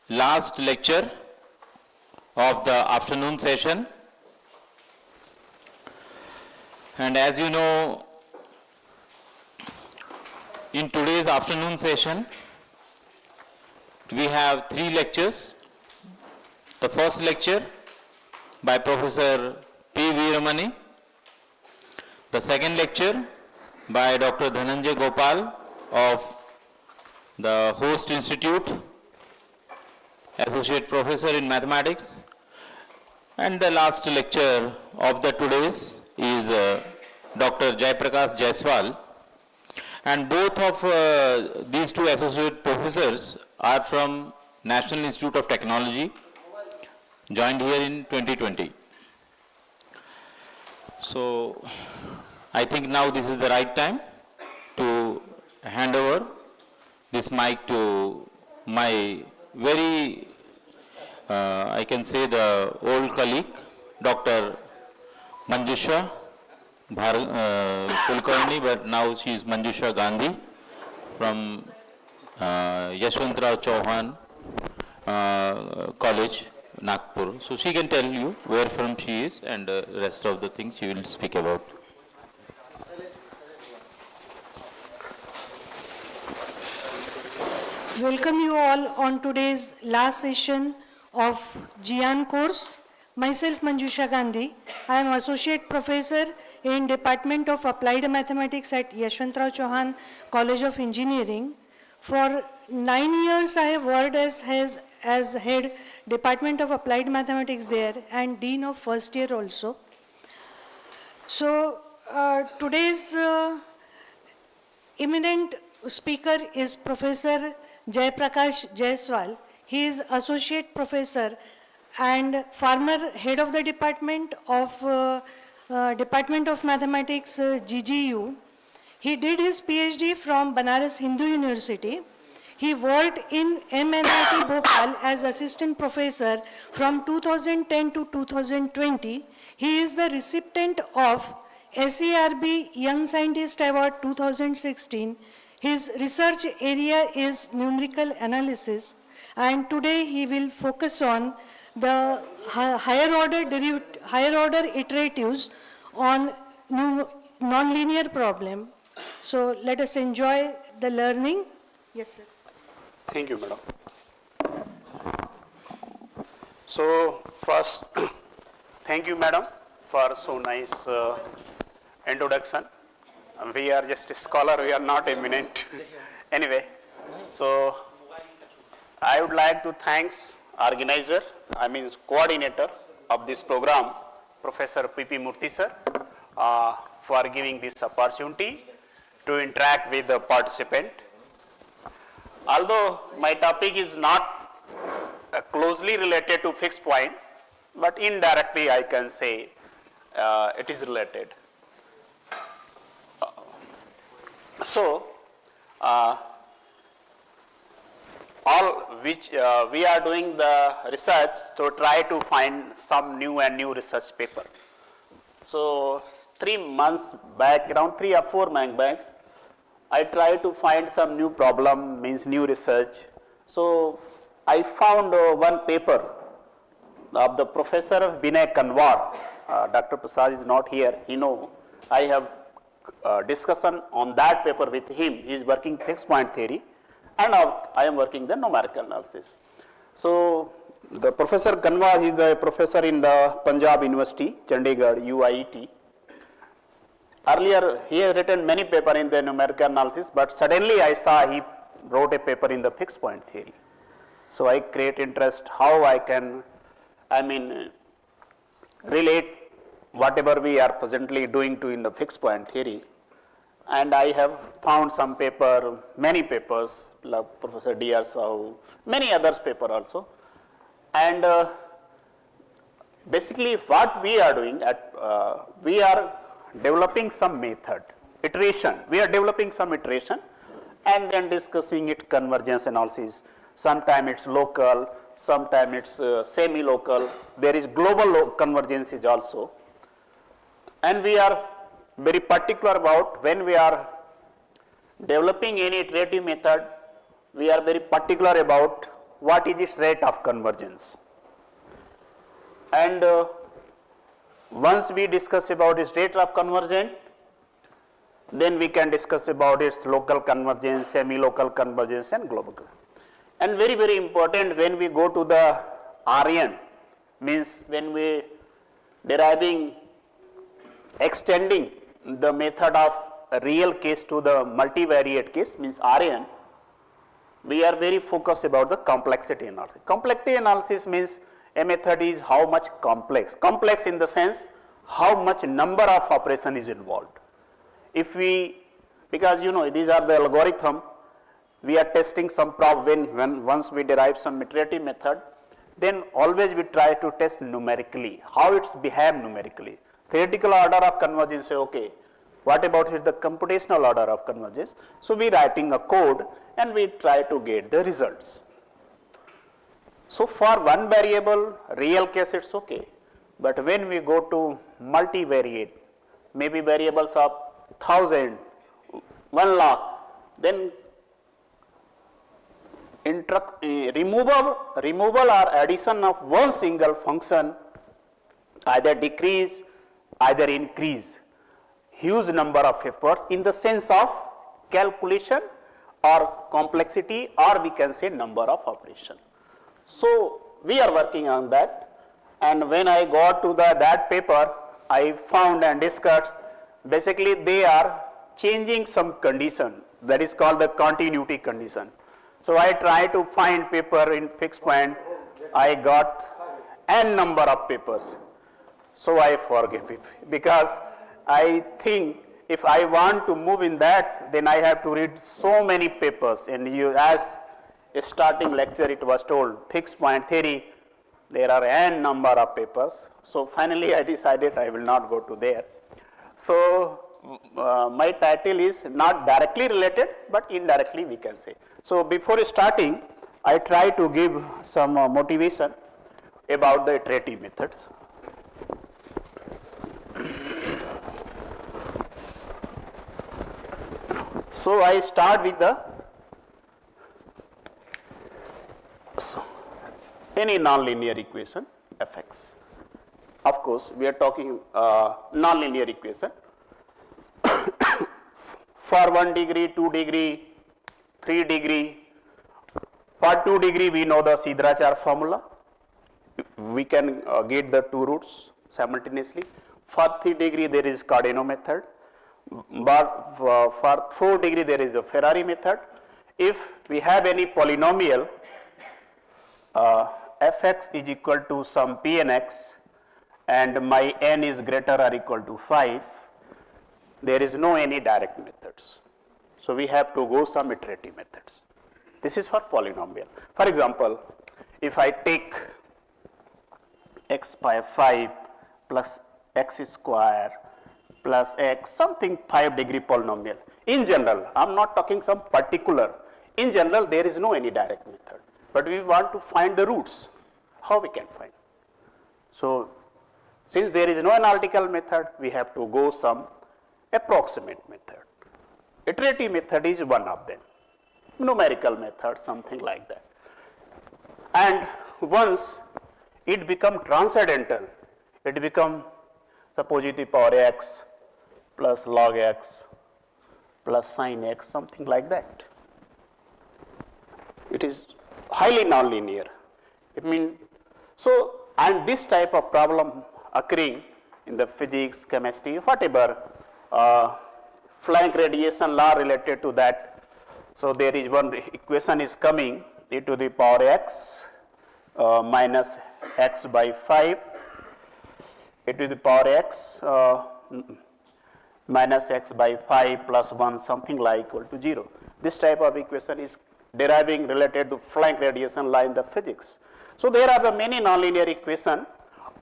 last lecture of the afternoon session. And as you know, in today's afternoon session, we have 3 lectures. The first lecture by Professor P. Veeramani. The second lecture by Dr. Dhananjay Gopal of the Host Institute, Associate Professor in Mathematics. And the last lecture of the today's is Dr. Jaiprakash Jaiswal. And both of these 2 associate professors are from National Institute of Technology, joined here in 2020. So I think now this is the right time to hand over this mic to my very, I can say the old colleague, Dr. Manjusha Kulkarni, but now she is Manjusha Gandhi from Yashwantrao Chauhan College, Nagpur. So she can tell you where from she is and the rest of the things she will speak about. Welcome you all on today's last session of GIAN course. Myself Manjusha Gandhi. I am Associate Professor in Department of Applied Mathematics at Yashwantrao Chauhan College of Engineering. For 9 years I have worked as head Department of Applied Mathematics there and Dean of first year also. So today's eminent speaker is Professor Jaiprakash Jaiswal. He is Associate Professor and former Head of the Department of Mathematics, GGU. He did his PhD from Banaras Hindu University. He worked in MNIT Bhopal as Assistant Professor from 2010 to 2020. He is the recipient of SERB Young Scientist Award 2016. His research area is numerical analysis, and today he will focus on the higher order iteratives on nonlinear problem. So let us enjoy the learning. Yes, sir. Thank you, madam. So first, thank you, madam, for so nice introduction. We are just a scholar, we are not eminent. Anyway, so I would like to thank organizer, coordinator of this program, Professor P.P. Murthy sir, for giving this opportunity to interact with the participant. Although my topic is not closely related to fixed point, but indirectly I can say it is related. So, all which we are doing the research to try to find some new research paper. So 3 months back, around 3 or 4 months back, I tried to find some new problem, means new research. So I found one paper of the Professor of Vinay Kanwar. Dr. Prasad is not here, I have discussion on that paper with him. He is working fixed point theory and I am working the numerical analysis. So the Professor Kanwar is the professor in the Punjab University, Chandigarh, UIET. Earlier he has written many papers in the numerical analysis, but suddenly I saw he wrote a paper in the fixed point theory. So I create interest how I can, relate whatever we are presently doing to in the fixed point theory. And I have found some paper, many papers, like Professor D.R. Sahu, many others paper also. And basically what we are doing, we are developing some method, iteration. We are developing some iteration and then discussing it convergence analysis. Sometimes it's local, sometimes it's semi-local. There is global convergences also. And we are very particular about when we are developing any iterative method, we are very particular about what is its rate of convergence. And once we discuss about its rate of convergence, then we can discuss about its local convergence, semi-local convergence and global. And very, very important, when we go to the RN, means when we deriving, extending the method of a real case to the multivariate case, means RN, we are very focused about the complexity analysis. Complexity analysis means a method is how much complex. Complex in the sense how much number of operation is involved. If we, because you know these are the algorithm, we are testing some problem when once we derive some iterative method, then always we try to test numerically, how it's behave numerically. Theoretical order of convergence say okay, what about the computational order of convergence? So we writing a code and we try to get the results. So for one variable, real case it's okay, but when we go to multivariate, maybe variables of 1000, 1 lakh, then removal or addition of one single function either decrease, either increase huge number of efforts in the sense of calculation or complexity, or we can say number of operation. So we are working on that, and when I got to that paper, I found and discussed basically they are changing some condition that is called the continuity condition. So I try to find paper in fixed point, I got n number of papers. So I forgave it because I think if I want to move in that, then I have to read so many papers, and you, as a starting lecture it was told, fixed point theory, there are n number of papers. So finally I decided I will not go to there. So my title is not directly related, but indirectly we can say. So before starting, I try to give some motivation about the iterative methods. So I start with the any nonlinear equation fx. Of course, we are talking nonlinear equation for 1 degree, 2 degree, 3 degree. For 2 degree, we know the Sidrachar formula. We can get the two roots simultaneously. For 3 degree, there is Cardano method. But for 4 degree, there is a Ferrari method. If we have any polynomial, fx is equal to some pnx, and my n is greater or equal to 5, there is no any direct methods. So we have to go some iterative methods. This is for polynomial. For example, if I take x by 5 plus x square plus x, something 5 degree polynomial. In general, I am not talking some particular. In general, there is no any direct method. But we want to find the roots. How we can find? So since there is no analytical method, we have to go some approximate method. Iterative method is one of them. Numerical method, something like that. And once it become transcendental, it become suppose e to the power x plus log x plus sin x, something like that. It is highly nonlinear. It means, so, and this type of problem occurring in the physics, chemistry, whatever, flank radiation law related to that. So there is one equation is coming, e to the power x minus x by 5, e to the power x minus x by 5 plus 1, something like equal to 0. This type of equation is deriving related to flank radiation law in the physics. So there are the many nonlinear equations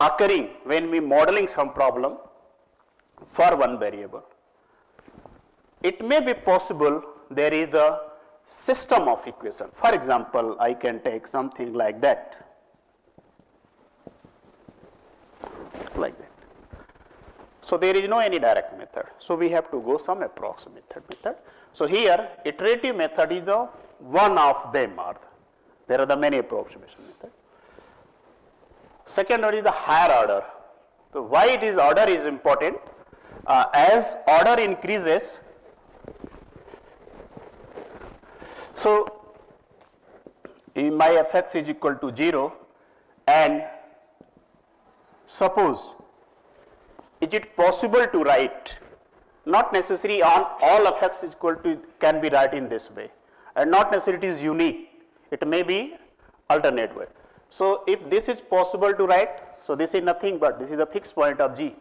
occurring when we modeling some problem for one variable. It may be possible there is a system of equation. For example, I can take something like that. Like that. So there is no any direct method. So we have to go some approximate method. So here iterative method is the one of them are there are the many approximation methods. Second one is the higher order. So why it is order is important? As order increases, so in my fx is equal to 0, and suppose is it possible to write, not necessary on all fx is equal to can be write in this way, and not necessarily it is unique, it may be alternate way. So if this is possible to write, so this is nothing but this is the fixed point of G.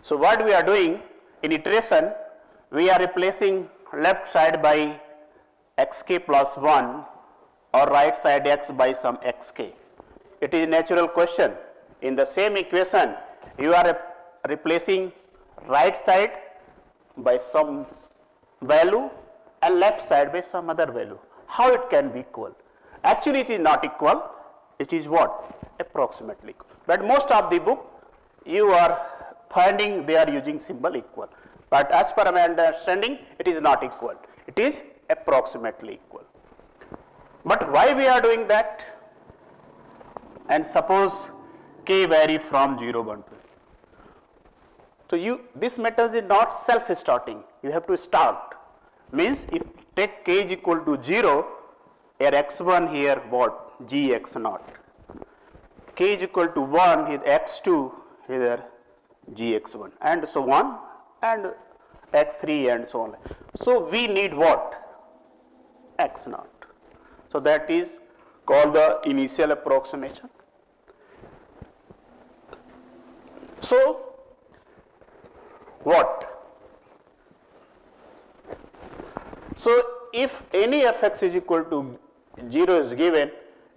So what we are doing in iteration, we are replacing left side by xk plus 1 or right side x by some xk. It is a natural question. In the same equation, you are replacing right side by some value and left side by some other value. How it can be equal? Actually it is not equal, it is what? Approximately equal. But most of the book you are finding they are using symbol equal. But as per my understanding, it is not equal, it is approximately equal. But why we are doing that? And suppose k vary from 0, 1 to. So this method is not self-starting, you have to start. Means if take k is equal to 0, here x1 here what? Gx0. K is equal to 1, here x2, here Gx1, and so on, and x3 and so on. So we need what? X0. So that is called the initial approximation. So what? So if any fx is equal to 0 is given,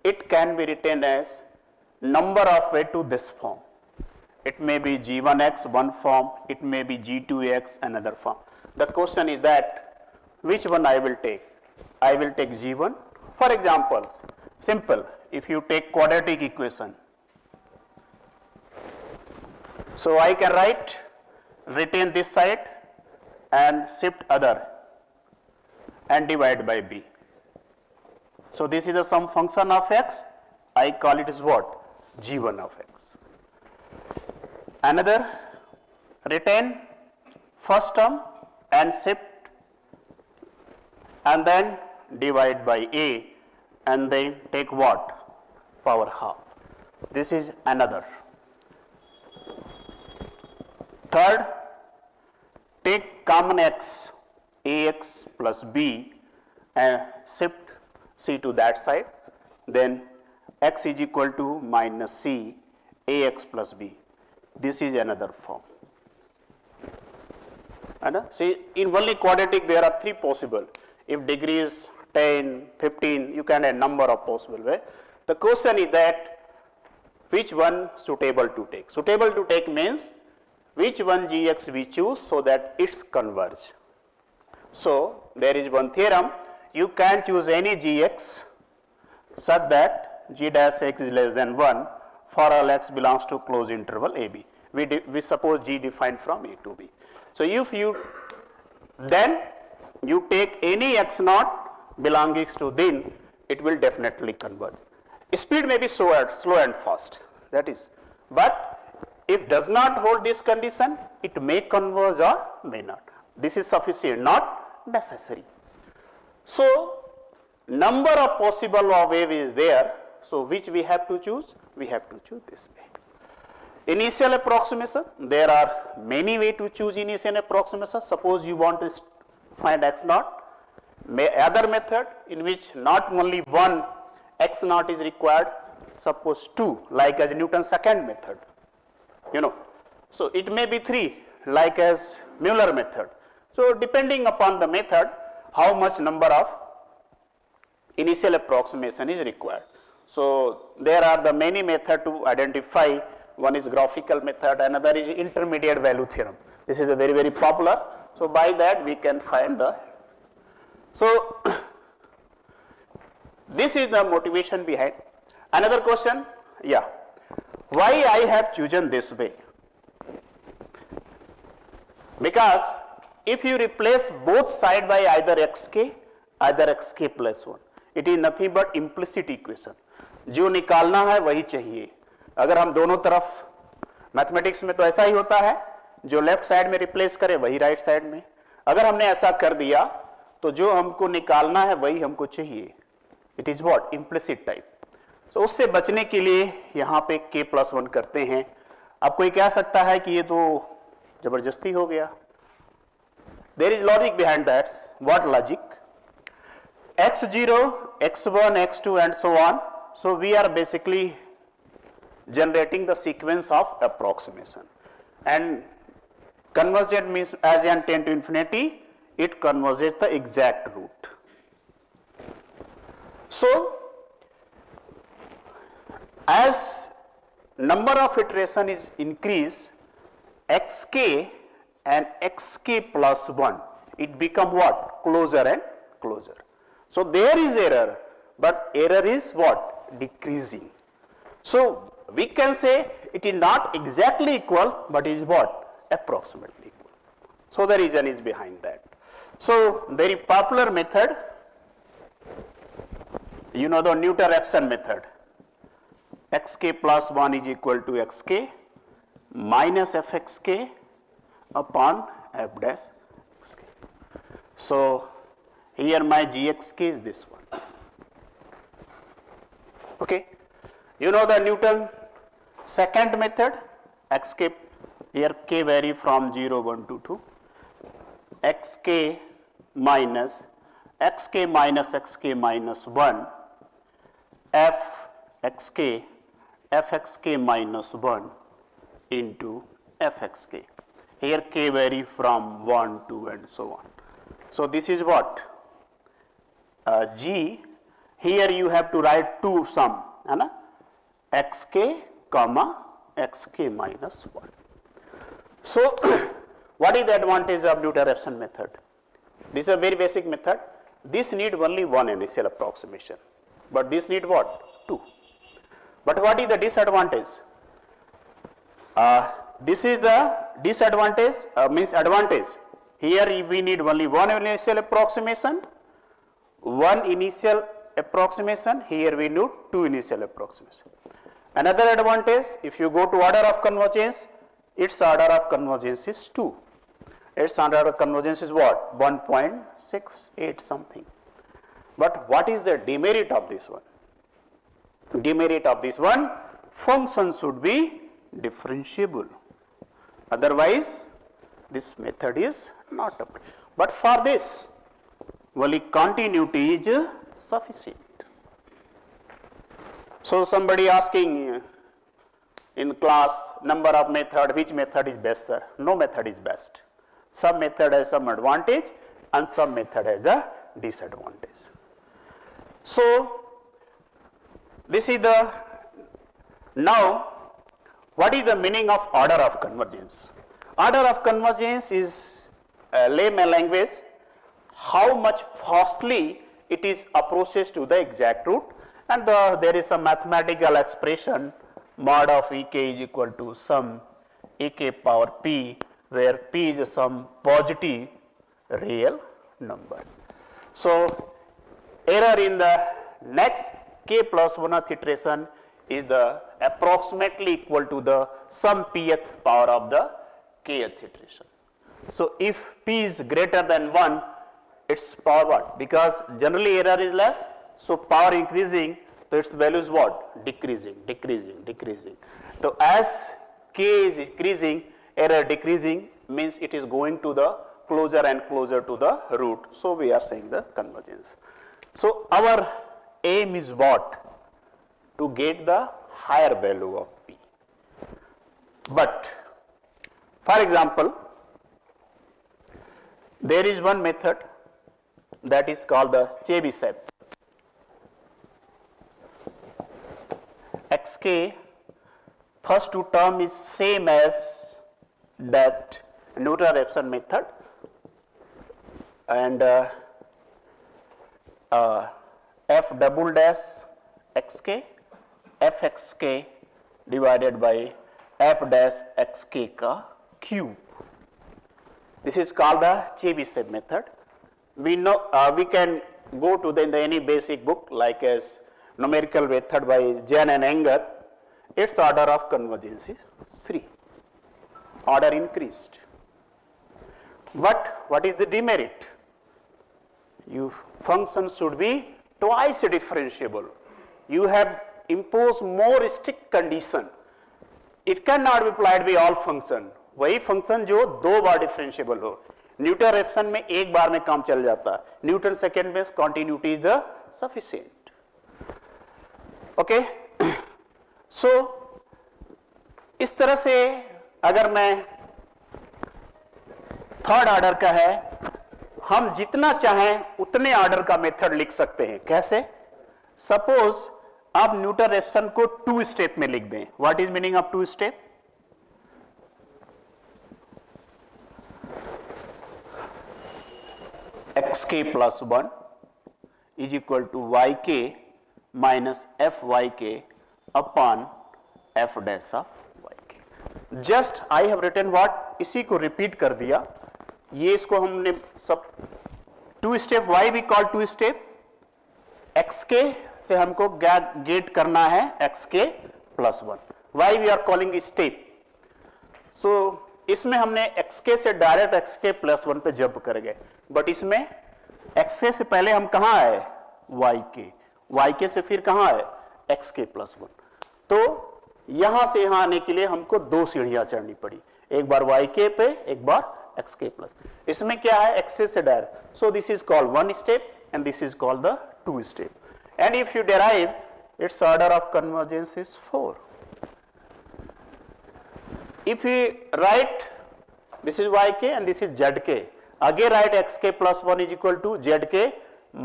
it can be written as number of way to this form. It may be g1x one form, it may be g2x another form. The question is that which one I will take? I will take g1. For examples, simple, if you take quadratic equation, so I can write, retain this side and shift other and divide by b. So this is some function of x, I call it as what? G1 of x. Another, retain first term and shift and then divide by a and then take what? Power half. This is another. Third, take common x, ax plus b and shift c to that side, then x is equal to minus c, ax plus b. This is another form. And see, in only quadratic there are 3 possible. If degree is 10, 15, you can have number of possible way. The question is that which one suitable to take? Suitable to take means which one gx we choose so that it's converge. So there is one theorem, you can choose any gx such that g dash x is less than 1 for all x belongs to closed interval ab. We suppose g defined from a to b. So if you then you take any x0 belonging to then, it will definitely converge. Speed may be slow and fast, that is, but if does not hold this condition, it may converge or may not. This is sufficient, not necessary. So number of possible wave is there, so which we have to choose? We have to choose this way. Initial approximation, there are many ways to choose initial approximation. Suppose you want to find x0, other method in which not only one x0 is required, suppose 2, like as Newton's second method, you know. So it may be 3, like as Mueller method. So depending upon the method, how much number of initial approximation is required. So there are the many methods to identify. One is graphical method, another is intermediate value theorem. This is a very, very popular. So by that we can find the. So this is the motivation behind. Another question, yeah, why I have chosen this way? Because if you replace both side by either xk either xk plus 1. It is nothing but implicit equation. जो निकालना है वही चाहिए. अगर हम दोनों तरफ, mathematics में तो ऐसा ही होता है, जो लेफ्ट साइड में रिप्लेस करे वही राइट साइड में. अगर हमने ऐसा कर दिया तो जो हमको निकालना है वही हमको चाहिए. It is what, implicit type. तो उससे बचने के लिए यहाँ पे k plus 1 करते हैं. अब कोई कह सकता है कि ये तो जबरदस्ती हो गया. There is logic behind that. What logic? x0, x1, x2 and so on. So we are basically generating the sequence of approximation, and convergent means as n tend to infinity, it converges the exact root. So as number of iteration is increased, xk and xk plus 1, it become what? Closer and closer. So there is error, but error is what? Decreasing. So we can say it is not exactly equal, but is what? Approximately equal. So the reason is behind that. So very popular method, you know the Newton-Raphson method. Xk plus 1 is equal to xk minus fxk upon f dash xk. So here my gxk is this one. Okay. You know the Newton second method, xk, here k vary from 0, 1 to 2, xk minus xk minus 1, fxk, fxk minus 1 into fxk. Here k vary from 1, 2 and so on. So this is what? G. Here you have to write two sum, xk comma xk minus 1. So what is the advantage of Newton-Raphson method? This is a very basic method. This need only one initial approximation, but this need what? Two. But what is the disadvantage? This is the disadvantage, means advantage. Here we need only one initial approximation, here we need two initial approximation. Another advantage, if you go to order of convergence, its order of convergence is 2. Its order of convergence is what? 1.68 something. But what is the demerit of this one? Demerit of this one, function should be differentiable. Otherwise, this method is not applicable. But for this, only continuity is sufficient. So somebody asking in class, number of method, which method is best, sir? No method is best. Some method has some advantage and some method has a disadvantage. So this is the, now what is the meaning of order of convergence? Order of convergence is layman language, how much fastly it is approaches to the exact root, and there is a mathematical expression, mod of ek is equal to some ek power p, where p is some positive real number. So error in the next k plus 1th iteration is the approximately equal to the some pth power of the kth iteration. So if p is greater than 1, its power what? Because generally error is less, so power increasing, so its value is what? Decreasing, decreasing, decreasing. So as k is increasing, error decreasing, means it is going to the closer and closer to the root. So we are saying the convergence. So our aim is what? To get the higher value of p. But for example, there is one method that is called the Chebyshev. Xk first two term is same as that Newton-Raphson method, and f double dash xk, fxk divided by f dash xk ka cube. This is called the Chebyshev method. We know we can go to the any basic book like as numerical method by GIAN and Enger, its order of convergence is 3, order increased. But what is the demerit? Your function should be twice differentiable. You have imposed more strict condition. It cannot be applied by all function. वही function जो 2 बार differentiable हो. Newton रेफ्सन में 1 बार में काम चल जाता है. Newton second base continuity is the sufficient. Okay? So इस तरह से अगर मैं थर्ड ऑर्डर का है, हम जितना चाहें उतने ऑर्डर का मेथड लिख सकते हैं. कैसे? सपोज आप न्यूटन रेफ्सन को 2 स्टेप में लिख दें. What is meaning of 2 step? xk plus 1 is equal to yk minus fyk upon f dash of yk. Just I have written what? इसी को रिपीट कर दिया. ये इसको हमने सब 2 step, y we call 2 step. xk से हमको गेट करना है xk plus 1. y we are calling step. So इसमें हमने xk से डायरेक्ट xk plus 1 पे जंप कर गए. बट इसमें xk से पहले हम कहां आए? yk से फिर कहां आए? xk plus 1. तो यहां से यहां आने के लिए हमको 2 सीढ़ियां चढ़नी पड़ी. एक बार yk पे, एक बार xk plus. इसमें क्या है? xk से direct. So this is called 1 step and this is called the 2 step. And if you derive, its order of convergence is 4. If we write, this is yk and this is zk, again write xk plus 1 is equal to zk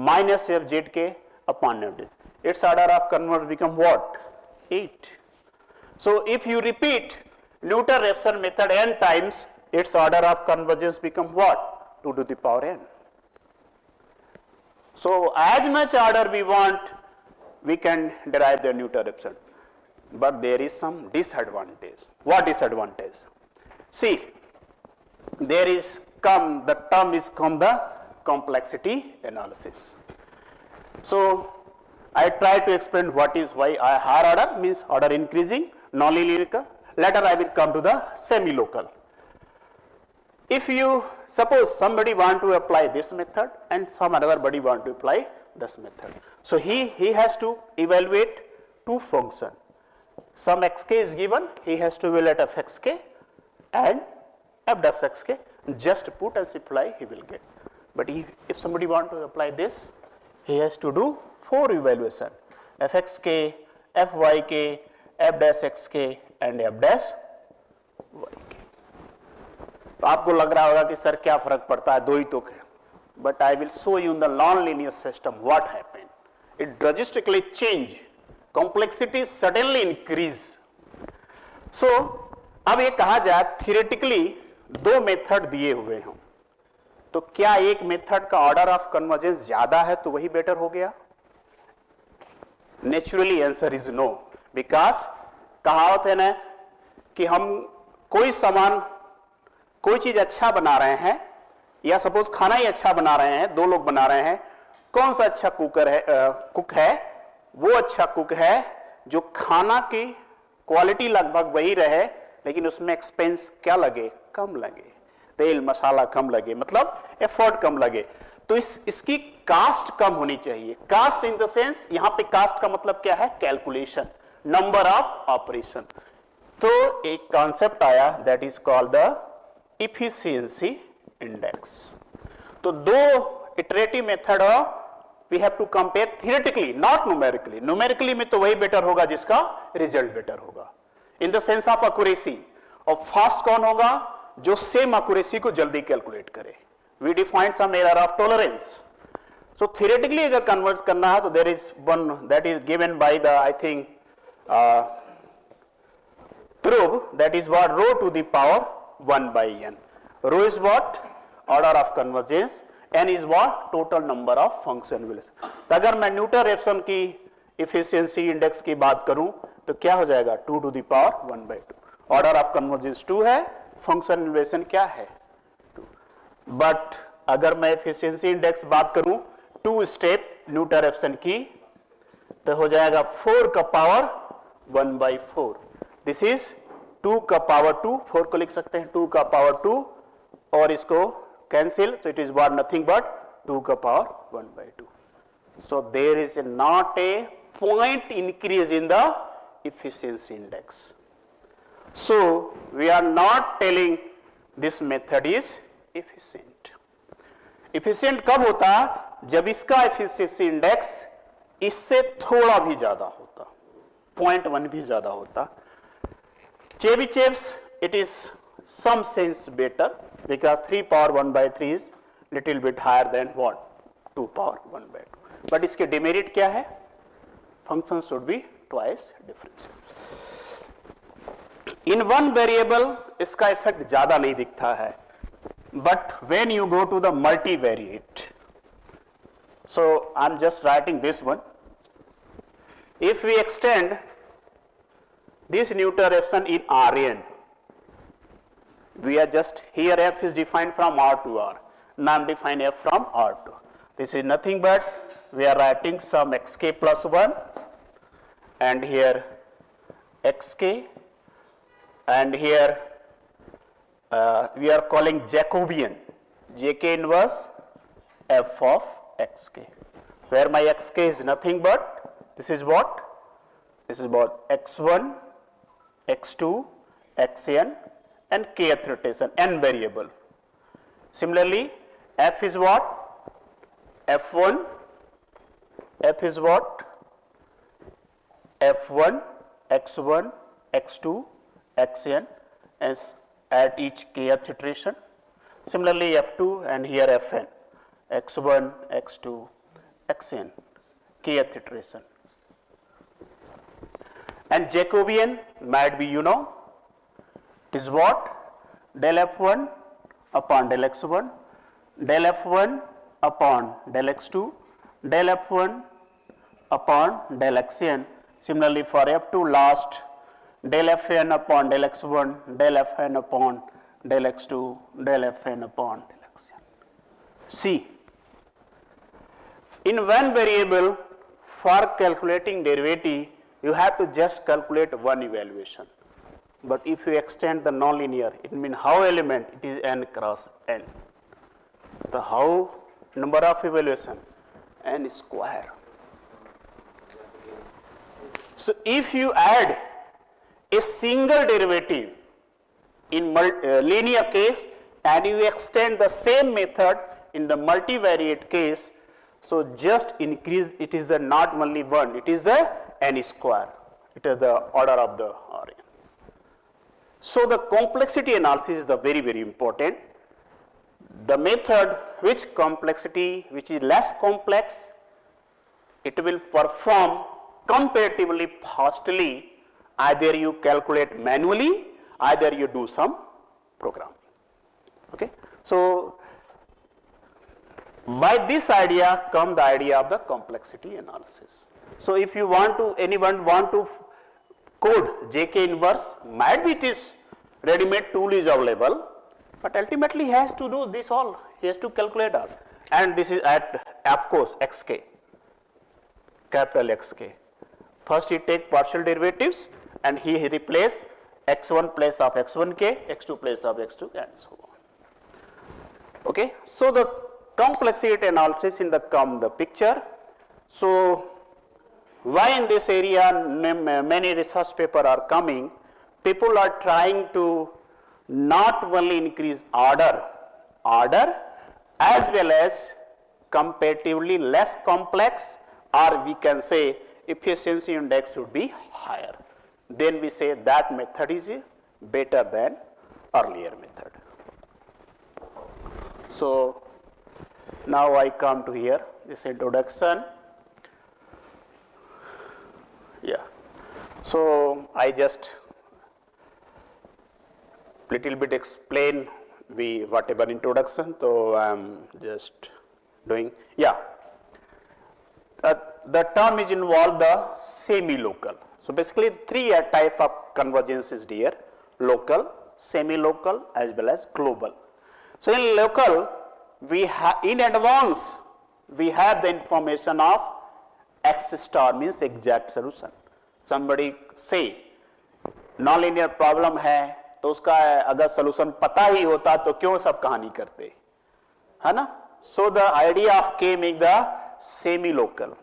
minus fzk upon f. Its order of convergence become what? 8. So if you repeat Newton-Raphson method n times, its order of convergence become what? 2 to the power n. So as much order we want, we can derive the Newton-Raphson. But there is some disadvantage. What disadvantage? See, there is the term is come the complexity analysis. So I try to explain what is why higher order means order increasing, nonlinear. Later I will come to the semi-local. If you suppose somebody want to apply this method and some other body want to apply this method. So he has to evaluate 2 functions. Some xk is given, he has to evaluate fxk and f dash xk. Just put and supply, he will get. But if somebody want to apply this, he has to do 4 evaluation: fxk, fyk, f dash xk and f dash yk. तो आपको लग रहा होगा कि sir क्या फर्क पड़ता है, 2 ही तो है. But I will show you in the non-linear system what happened. It drastically change. Complexity suddenly increase. So अब ये कहा जाए theoretically 2 मेथड दिए हुए हैं, तो क्या एक मेथड का ऑर्डर ऑफ कन्वर्जेंस ज्यादा है तो वही बेटर हो गया? Naturally answer is no. Because कहावत है ना कि हम कोई सामान, कोई चीज अच्छा बना रहे हैं, या सपोज खाना ही अच्छा बना रहे हैं, 2 लोग बना रहे हैं, कौन सा अच्छा कुक है? वो अच्छा कुक है जो खाना की क्वालिटी लगभग वही रहे लेकिन उसमें एक्सपेंस क्या लगे? कम लगे, तेल मसाला कम लगे, मतलब एफर्ट कम लगे. तो इसकी कास्ट कम होनी चाहिए. कास्ट इन द सेंस, यहां पे कास्ट का मतलब क्या है? Calculation, number of operation. तो एक कॉन्सेप्ट आया that is called the efficiency index. तो 2 iterative method we have to compare theoretically, not numerically. Numerically में तो वही बेटर होगा जिसका रिजल्ट बेटर होगा in the sense of accuracy. और फास्ट कौन होगा? जो सेम एक्यूरेसी को जल्दी कैलकुलेट करे. We define some error of tolerance. So theoretically अगर कन्वर्ट करना है तो there is one that is given by the I think prove, that is what? Rho to the power 1 by n. Rho is what? Order of convergence. n is what? total number of function values. तो अगर मैं न्यूटन-रेफ्सन की efficiency index की बात करूं तो क्या हो जाएगा? 2 to the power 1 by 2. Order of convergence 2 है, फंक्शन वैल्यूएशन क्या है? 2. बट अगर मैं efficiency index बात करूं 2 स्टेप न्यूटन की, तो हो जाएगा 4 का पावर 1/4. दिस इज 2 का पावर 2, 4 को लिख सकते हैं 2 का पावर 2 और इसको cancel, so it is what nothing but 2 का power 1/2. So there is not a point increase in the efficiency index. So we are not telling this method is efficient. Efficient कब होता? जब इसका efficiency index इससे थोड़ा भी ज्यादा होता, 0.1 भी ज्यादा होता. Chebyshev's it is some sense better because 3 power 1/3 is little bit higher than what 2 power 1/2. But इसके demerit क्या है? Function should be twice differential. In one variable इसका effect ज्यादा नहीं दिखता है, but when you go to the multivariate, so I'm just writing this one. If we extend this iteration in Rn, we are just here f is defined from R to R. Now I'm defining f from R to. This is nothing but we are writing some xk plus 1 and here xk and here we are calling Jacobian jk inverse f of xk, where my xk is nothing but this is what? This is about x1, x2, xn and kth rotation, n variable. Similarly, f is what? f1, f is what? f1, x1, x2, xn as at each kth iteration. Similarly, f2 and here fn, x1, x2, xn, kth iteration. And Jacobian might be, you know, is what? Del f1 upon del x1, del f1 upon del x2, del f1 upon del xn. Similarly, for f2 last, del fn upon del x1, del fn upon del x2, del fn upon del xn. See, in one variable for calculating derivative, you have to just calculate one evaluation. But if you extend the nonlinear, it means how element it is n cross n. The how number of evaluation n square. So if you add a single derivative in linear case and you extend the same method in the multivariate case, so just increase, it is the not only 1, it is the n square, it is the order of the Rn. So the complexity analysis is the very, very important. The method which complexity, which is less complex, it will perform comparatively fastly. Either you calculate manually, either you do some programming. Okay. So by this idea come the idea of the complexity analysis. So if you want to, anyone want to code JK inverse, might be it is ready-made tool is available, but ultimately he has to do this all, he has to calculate all. And this is at, of course, xk, capital Xk. First he take partial derivatives and he replace x1 place of x1k, x2 place of x2 and so on. Okay. So the complexity analysis in the picture. So why in this area many research papers are coming, people are trying to not only increase order as well as comparatively less complex, or we can say efficiency index should be higher. Then we say that method is better than earlier method. So now I come to here, this introduction. Yeah. So I just little bit explain whatever introduction. So I am just doing. Yeah. The term is involved the semi-local. So basically 3 type of convergence is here: local, semi-local as well as global. So in local, we have in advance we have the information of X star means exact solution. Somebody say nonlinear problem है तो उसका अगर solution पता ही होता तो क्यों सब कहानी करते, है ना. सो द आइडिया ऑफ के make the semi local.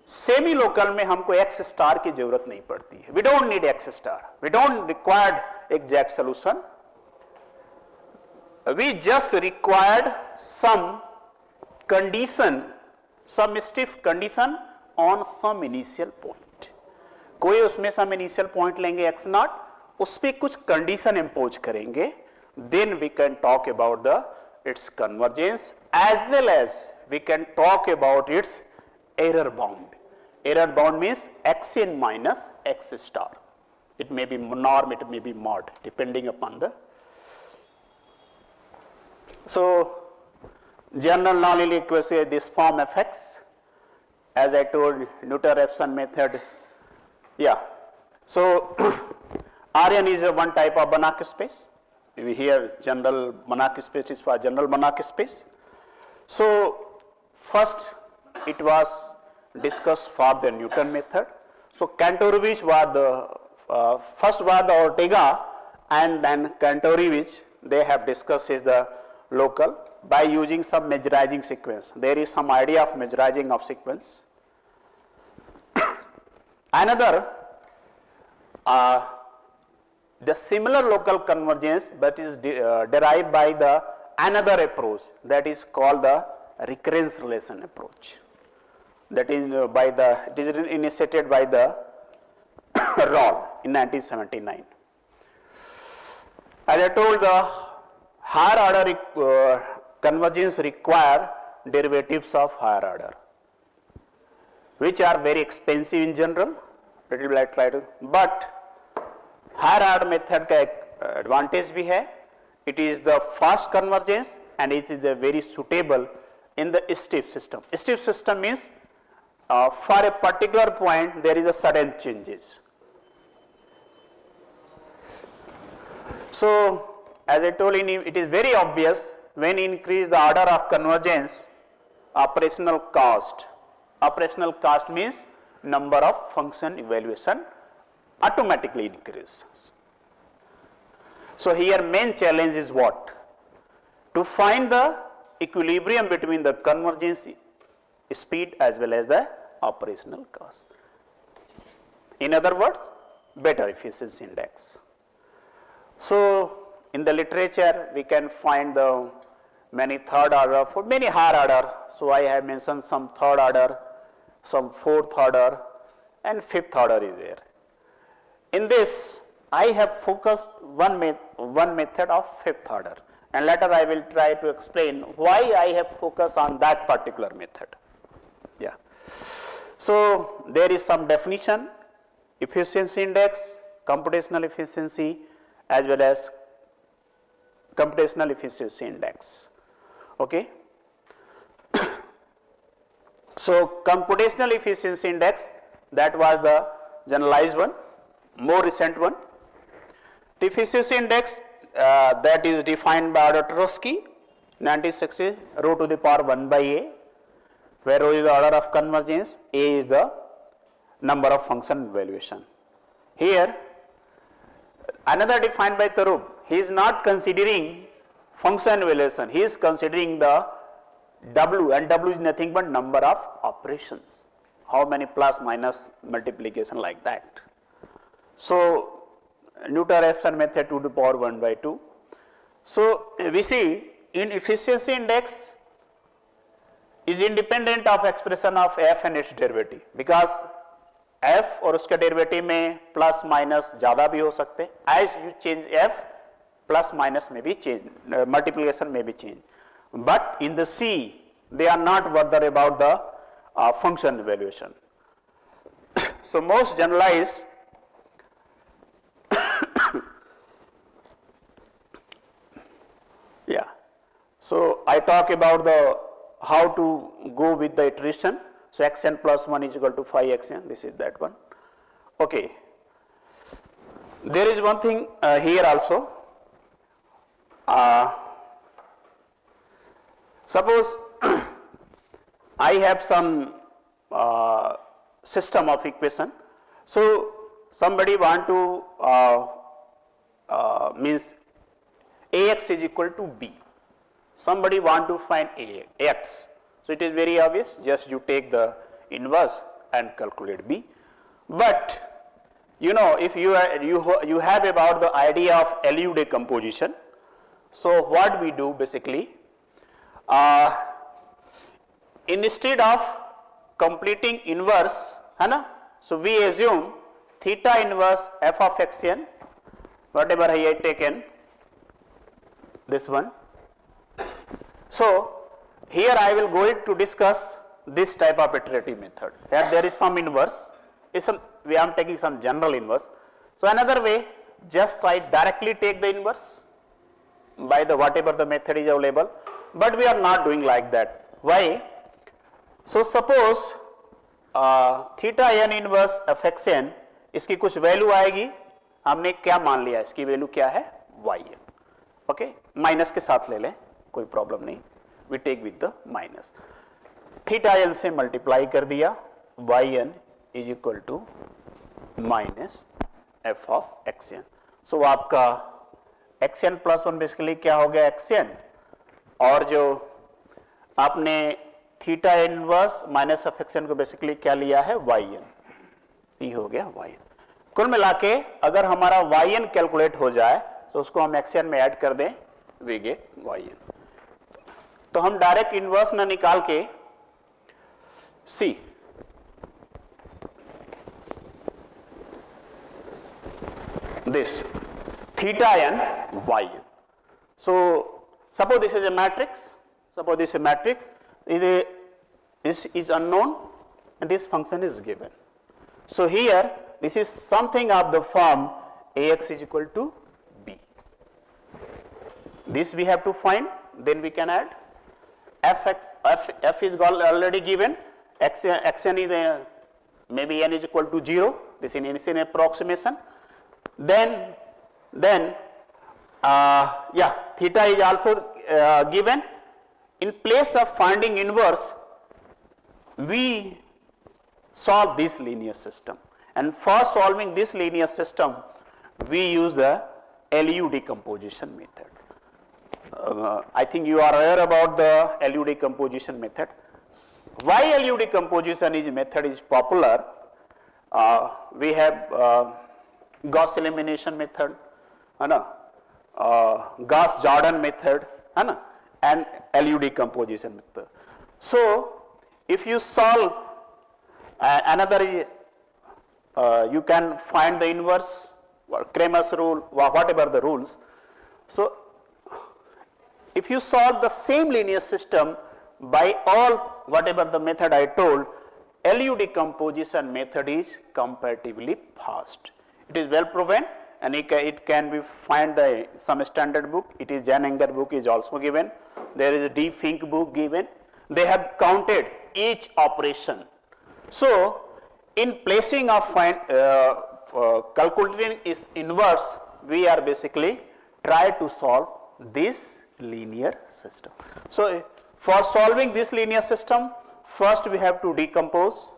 Semi local में हमको एक्स स्टार की जरूरत नहीं पड़ती है. We don't need x star, we don't required exact solution, we just required some condition, some stiff condition on some initial point. कोई उसमें सम इनिशियल पॉइंट लेंगे एक्स नॉट, उस पर कुछ कंडीशन इंपोज करेंगे, then we can talk about the its convergence as well as we can talk about its error bound. Error bound means x in minus x star. It may be norm, it may be mod, depending upon the. So general nonlinear equation is this form of x. As I told, Newton-Raphson method. Yeah. So Rn is a one type of Banach space. We hear general Banach space is for general Banach space. So first it was discussed for the Newton method. So Kantorowicz was the first was the Ortega, and then Kantorowicz they have discussed is the local by using some measurizing sequence. There is some idea of measurizing of sequence. Another the similar local convergence, but is derived by the another approach, that is called the recurrence relation approach. That is by the, it is initiated by the Roll in 1979. As I told, the higher order convergence require derivatives of higher order, which are very expensive in general. That will I try to, but higher order method का advantage भी है. It is the fast convergence and it is the very suitable in the stiff system. Stiff system means for a particular point there is a sudden changes. So as I told you, it is very obvious when you increase the order of convergence, operational cost means number of function evaluation automatically increases. So here main challenge is what? To find the equilibrium between the convergence speed as well as the operational cost. In other words, better efficiency index. So in the literature we can find the many third order for many higher order. So I have mentioned some third order, some fourth order and fifth order is there. In this I have focused one method of fifth order, and later I will try to explain why I have focused on that particular method. Yeah. So there is some definition, efficiency index, computational efficiency as well as computational efficiency index. Okay. So computational efficiency index, that was the generalized one, more recent one. The efficiency index that is defined by Tarowski, 1960, rho to the power 1 by a, where rho is the order of convergence, a is the number of function evaluation. Here another defined by Tarub, he is not considering function evaluation, he is considering the W, and W is nothing but number of operations, how many plus minus multiplication like that. So Newton-Raphson method 2 to the power 1 by 2. So we see in efficiency index is independent of expression of f and its derivative, because f और उसके derivative में plus minus ज़्यादा भी हो सकते हैं. As you change f, plus minus may be changed, multiplication may be changed. But in the C, they are not bothered about the function evaluation. So most generalized yeah. So I talk about the how to go with the iteration. So xn plus 1 is equal to phi xn, this is that one. Okay. There is one thing here also. Suppose I have some system of equation. So somebody want to means Ax is equal to B. Somebody want to find Ax. So it is very obvious, just you take the inverse and calculate B. But you know, if you have about the idea of LU decomposition, so what we do basically, instead of completing inverse, so we assume theta inverse f of xn, whatever I had taken, this one. So here I will go to discuss this type of iterative method, that there is some inverse, I am taking some general inverse. So another way, just I directly take the inverse by the whatever the method is available, but we are not doing like that. Why? So suppose theta n inverse f x n, इसकी कुछ value आएगी, हमने क्या मान लिया, इसकी value क्या है, y n, ओके, माइनस के साथ ले लें, कोई प्रॉब्लम नहीं, we take with the minus. Theta n से मल्टीप्लाई कर दिया, y n is equal to minus f of x n. So आपका x n plus 1 बेसिकली क्या हो गया, x n, और जो आपने theta inverse minus f x n को बेसिकली क्या लिया है, y n, ये हो गया y n. कुल मिला के अगर हमारा y n कैलकुलेट हो जाए तो उसको हम x n में ऐड कर दें, वी गेट y n. तो हम डायरेक्ट इनवर्स ना निकाल के सी this theta n y n. So suppose this is a matrix, suppose this is a matrix, this is unknown and this function is given. So here this is something of the form Ax is equal to B. This we have to find, then we can add f is already given, xn is maybe n is equal to 0, this is an approximation. Then theta is also given. In place of finding inverse, we solve this linear system, and for solving this linear system we use the LU decomposition method. I think you are aware about the LU decomposition method. Why LU decomposition method is popular? We have Gauss elimination method, Gauss-Jordan method, and LU decomposition method. So if you solve another, you can find the inverse, Cramer's rule, whatever the rules. So if you solve the same linear system by all whatever the method I told, LU decomposition method is comparatively fast. It is well proven, and it can be find the some standard book. It is Jan Enger book is also given. There is a D Fink book given. They have counted each operation. So in placing of calculating is inverse, we are basically try to solve this linear system. So for solving this linear system, first we have to decompose.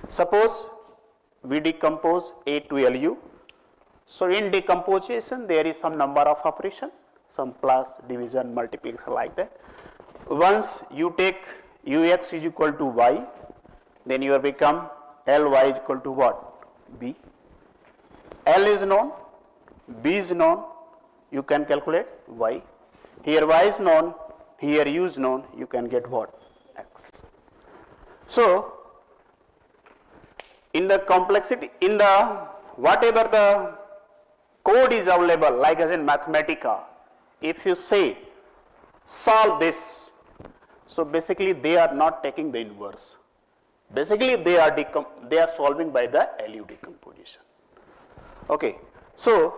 Suppose we decompose A to LU. So in decomposition there is some number of operation, some plus, division, multiplication like that. Once you take Ux is equal to y, then you become Ly is equal to what? B. L is known, B is known, you can calculate y. Here y is known, here U is known, you can get what? X. So in the complexity, in the whatever the code is available, like as in Mathematica, if you say solve this, so basically they are not taking the inverse. Basically they are solving by the LU decomposition. Okay, so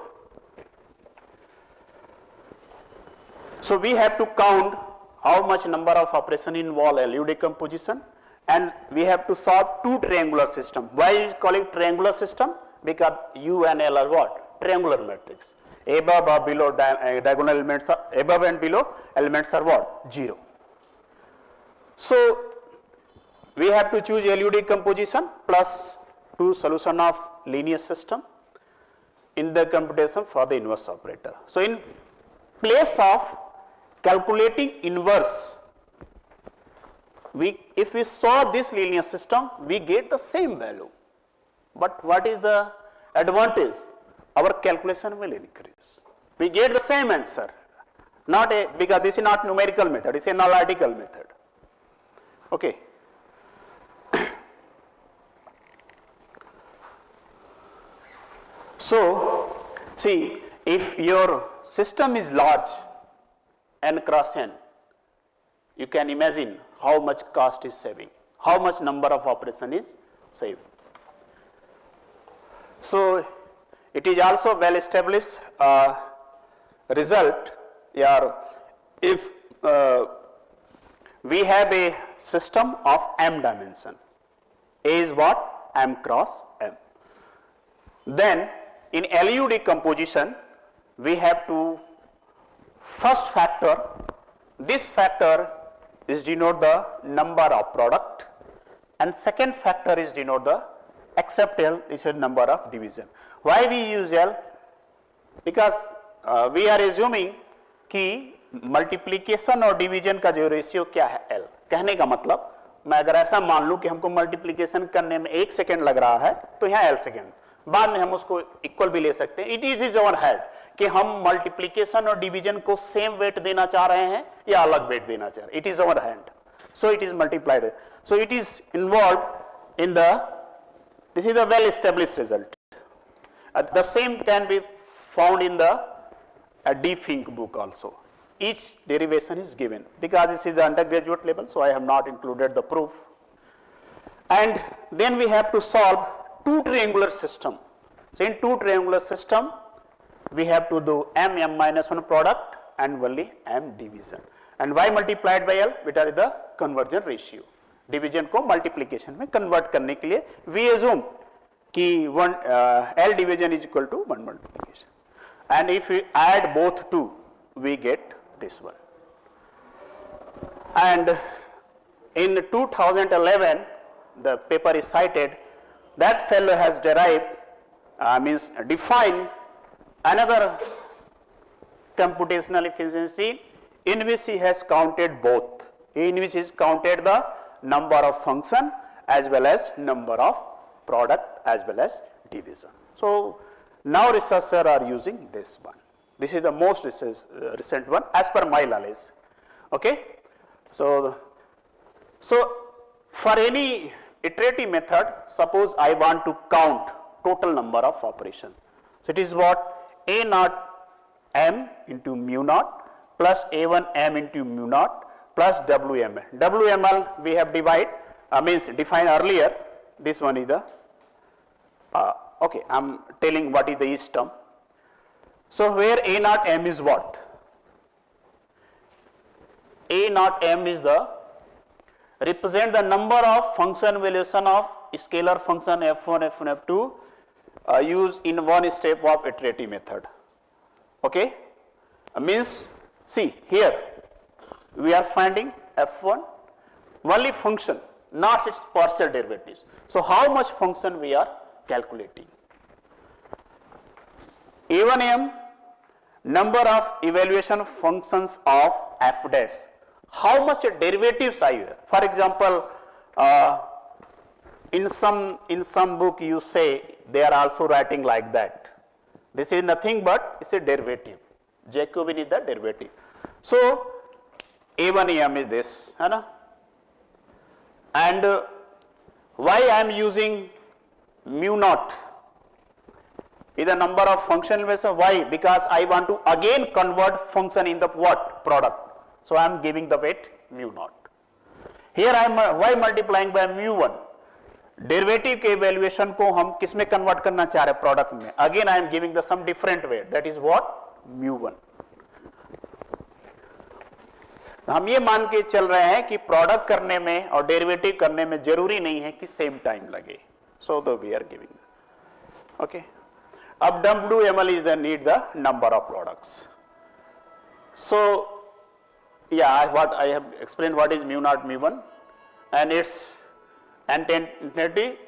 we have to count how much number of operation involve LU decomposition, and we have to solve two triangular system. Why is calling triangular system? Because U and L are what? Triangular matrix. Above or below diagonal elements are above and below elements are what? 0. So we have to choose LU decomposition plus 2 solution of linear system in the computation for the inverse operator. So in place of calculating inverse, if we solve this linear system, we get the same value. But what is the advantage? Our calculation will increase. We get the same answer, because this is not numerical method, it is an analytical method. Okay. So, see, if your system is large, n cross n, you can imagine how much cost is saving, how much number of operation is saved. So, it is also well established result, if we have a system of m dimension, A is what? M cross m. Then in LU decomposition, we have to first factor, this factor is denote the number of product, and second factor is denote the except L is a number of division. Why we use L? Because we are assuming कि multiplication और division का जो ratio क्या है L. कहने का मतलब मैं अगर ऐसा मान लूं कि हमको मल्टीप्लिकेशन करने में 1 सेकेंड लग रहा है तो यहाँ L सेकेंड, बाद में हम उसको इक्वल भी ले सकते हैं. इट इज अवर हेड कि हम मल्टीप्लिकेशन और डिवीजन को सेम वेट देना चाह रहे हैं या अलग वेट देना चाह रहे हैं. It is our hand, so it is multiplied. So it is involve in the, this is a well established result. The same can be found in the D-Fink book also. Each derivation is given. Because this is the undergraduate level, so I have not included the proof. And then we have to solve two triangular system. So in two triangular system, we have to do m minus 1 product and only m division. And y multiplied by L, which are the convergence ratio. Division को multiplication में convert करने के लिए we assume कि L division is equal to 1 multiplication. And if we add both two, we get this one. And in 2011, the paper is cited, that fellow has derived, defined another computational efficiency in which he has counted both, in which he has counted the number of function as well as number of product as well as division. So now researchers are using this one. This is the most recent one as per my knowledge. Okay. So for any iterative method, suppose I want to count total number of operation. So it is what? A naught m into mu naught plus A1 m into mu naught plus WML. WML we have defined earlier. This one is the okay, I am telling what is the each term. So where A naught m is what? A naught m is the represent the number of function evaluation of scalar function f1, f1, f2 used in one step of iterative method. Okay, means see here we are finding f1 only function, not its partial derivatives. So how much function we are calculating? A1m number of evaluation functions of f dash. How much derivatives I have? For example, in some book you say they are also writing like that. This is nothing but it's a derivative. Jacobian is the derivative. So A1m is this, and why I am using mu naught is the number of function evaluation. Why? Because I want to again convert function in the what? Product. So I am giving the weight mu naught. Here I am why multiplying by mu1? Derivative के evaluation को हम किस में convert करना चाह रहे हैं? Product में. Again I am giving the some different weight. That is what? mu1. हम ये मान के चल रहे हैं कि प्रोडक्ट करने में और डेरिवेटिव करने में जरूरी नहीं है कि सेम टाइम लगे. So though we are giving that. Okay. अब WML is the need the number of products. So what I have explained what is mu naught mu 1 and its infinity.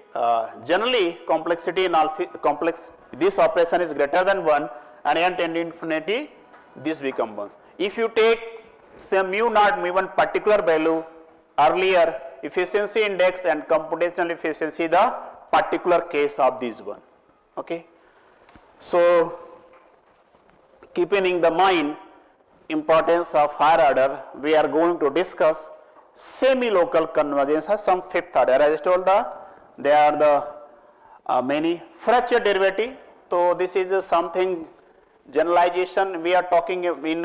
Generally complexity analysis this operation is greater than 1 and n tend to infinity this becomes 1. If you take say mu naught mu 1 particular value earlier efficiency index and computational efficiency the particular case of this one. Okay. So keeping in the mind importance of higher order, we are going to discuss semi-local convergence has some fifth order. As I told there are the many fracture derivative. So this is something generalization we are talking in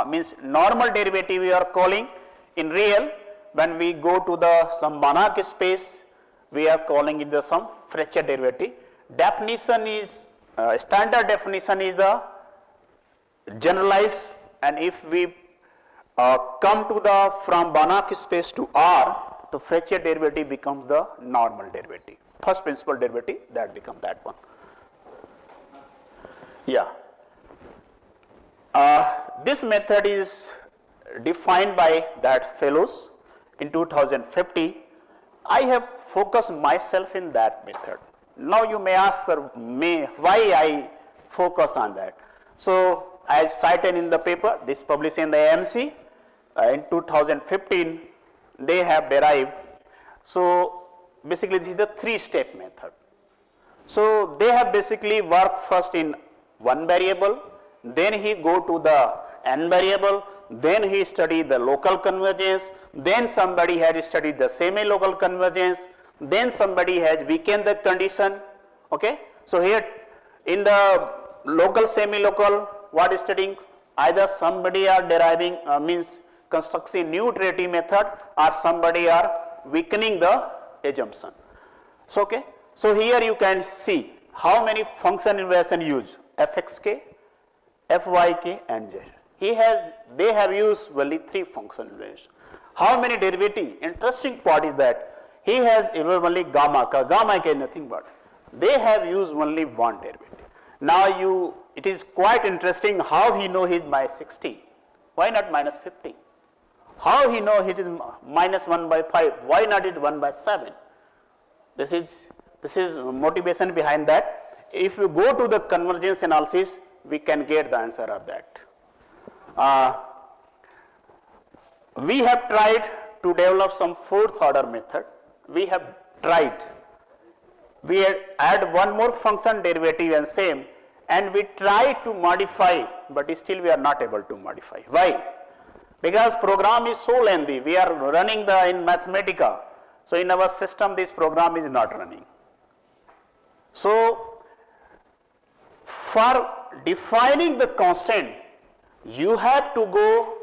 means normal derivative we are calling in real. When we go to the some Banach space, we are calling it the some fracture derivative. Definition is standard definition is the generalized, and if we come to the from Banach space to R, the fracture derivative becomes the normal derivative. First principle derivative that becomes that one. Yeah. This method is defined by that fellows in 2050. I have focused myself in that method. Now you may ask me why I focus on that. So as cited in the paper, this published in the AMC in 2015, they have derived. So basically this is the 3-step method. So they have basically worked first in one variable, then he go to the n variable, then he studied the local convergence, then somebody had studied the semi-local convergence, then somebody has weakened the condition. Okay. So here in the local semi-local, what is studying? Either somebody are deriving means constructing new iterative method, or somebody are weakening the assumption. So okay. So here you can see how many function inversion used: fxk, fyk, and z. They have used only 3 function inversion. How many derivative? Interesting part is that he has only gamma k. Gamma k nothing but they have used only 1 derivative. Now it is quite interesting how he know he is minus 16. Why not minus 15? How he know he is minus 1 by 5? Why not it 1 by 7? This is motivation behind that. If you go to the convergence analysis, we can get the answer of that. We have tried to develop some 4th order method. We have tried. We add one more function derivative and same, and we try to modify, but still we are not able to modify. Why? Because program is so lengthy. We are running in Mathematica. So in our system this program is not running. So for defining the constant, you have to go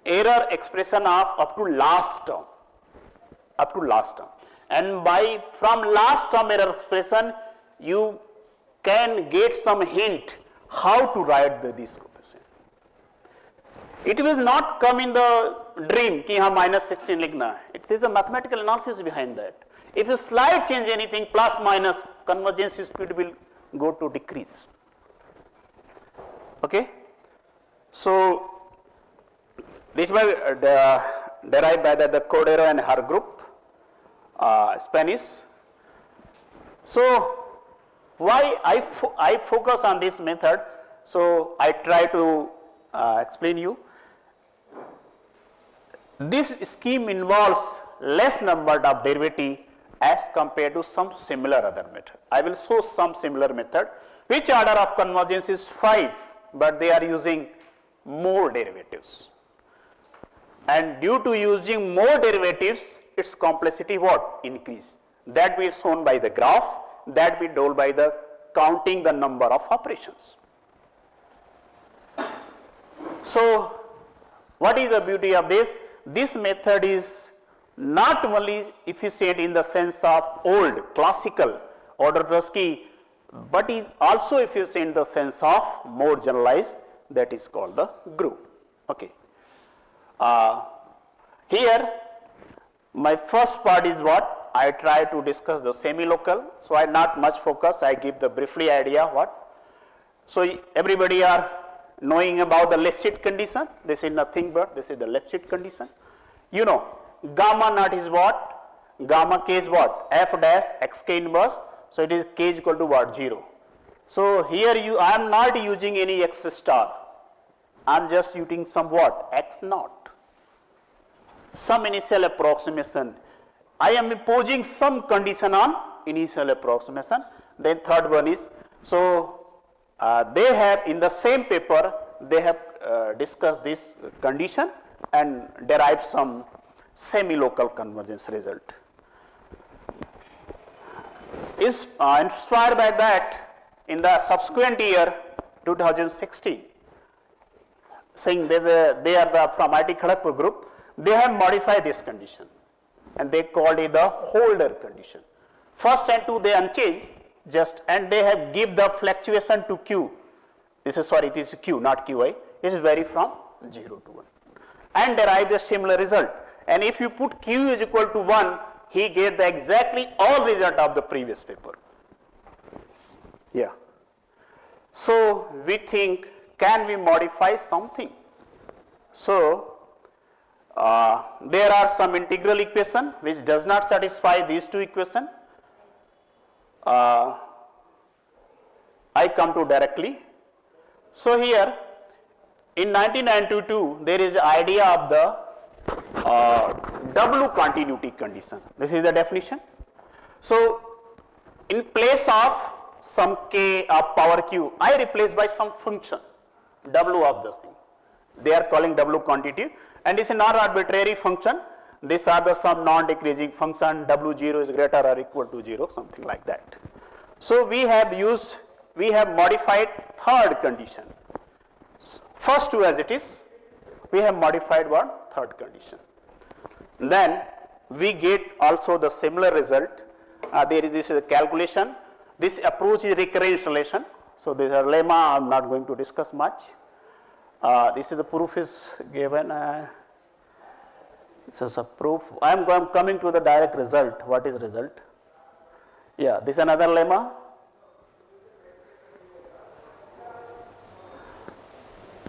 error expression of up to last term. And from last term error expression, you can get some hint how to write this coefficient. It will not come in the dream कि हाँ minus 16 लिखना है. It is a mathematical analysis behind that. If you slight change anything plus minus, convergence speed will go to decrease. Okay. So this was derived by the Cordero and her group, Spanish. So why I focus on this method? So I try to explain you. This scheme involves less number of derivative as compared to some similar other method. I will show some similar method. Which order of convergence is 5, but they are using more derivatives. And due to using more derivatives, its complexity what? Increase. That will be shown by the graph, that we told by the counting the number of operations. So what is the beauty of this? This method is not only efficient in the sense of old classical order Trotsky, but is also efficient in the sense of more generalized, that is called the group. Okay. Here my first part is what? I try to discuss the semi-local, so I not much focus, I give the briefly idea what. So everybody are knowing about the Lipschitz condition. This is nothing but this is the Lipschitz condition. You know, gamma naught is what? Gamma k is what? F dash x k inverse. So it is k is equal to what? 0. So here I am not using any x star. I am just using some what? X naught. Some initial approximation. I am imposing some condition on initial approximation. Then third one is, so they have in the same paper, they have discussed this condition and derived some semi-local convergence result. Inspired by that, in the subsequent year 2016, saying they are from IT Kharagpur group, they have modified this condition and they called it the holder condition. First and two they unchanged, just, and they have give the fluctuation to q. This is, sorry, it is q, not qi. It is vary from 0 to 1 and derive the similar result. And if you put q is equal to 1, he get the exactly all result of the previous paper. Yeah. So we think, can we modify something? So there are some integral equation which does not satisfy these two equations. I come to directly. So here in 1992 there is idea of the W continuity condition. This is the definition. So in place of some k of power q, I replace by some function W of this thing. They are calling W quantity, and this is not arbitrary function. These are the some non-decreasing function. W0 is greater or equal to 0, something like that. So we have modified third condition. First two as it is, we have modified one third condition. Then we get also the similar result. This is a calculation. This approach is recurrence relation. So this is a lemma. I am not going to discuss much. This is the proof is given. This is a proof. I am coming to the direct result. What is result? Yeah, this is another lemma.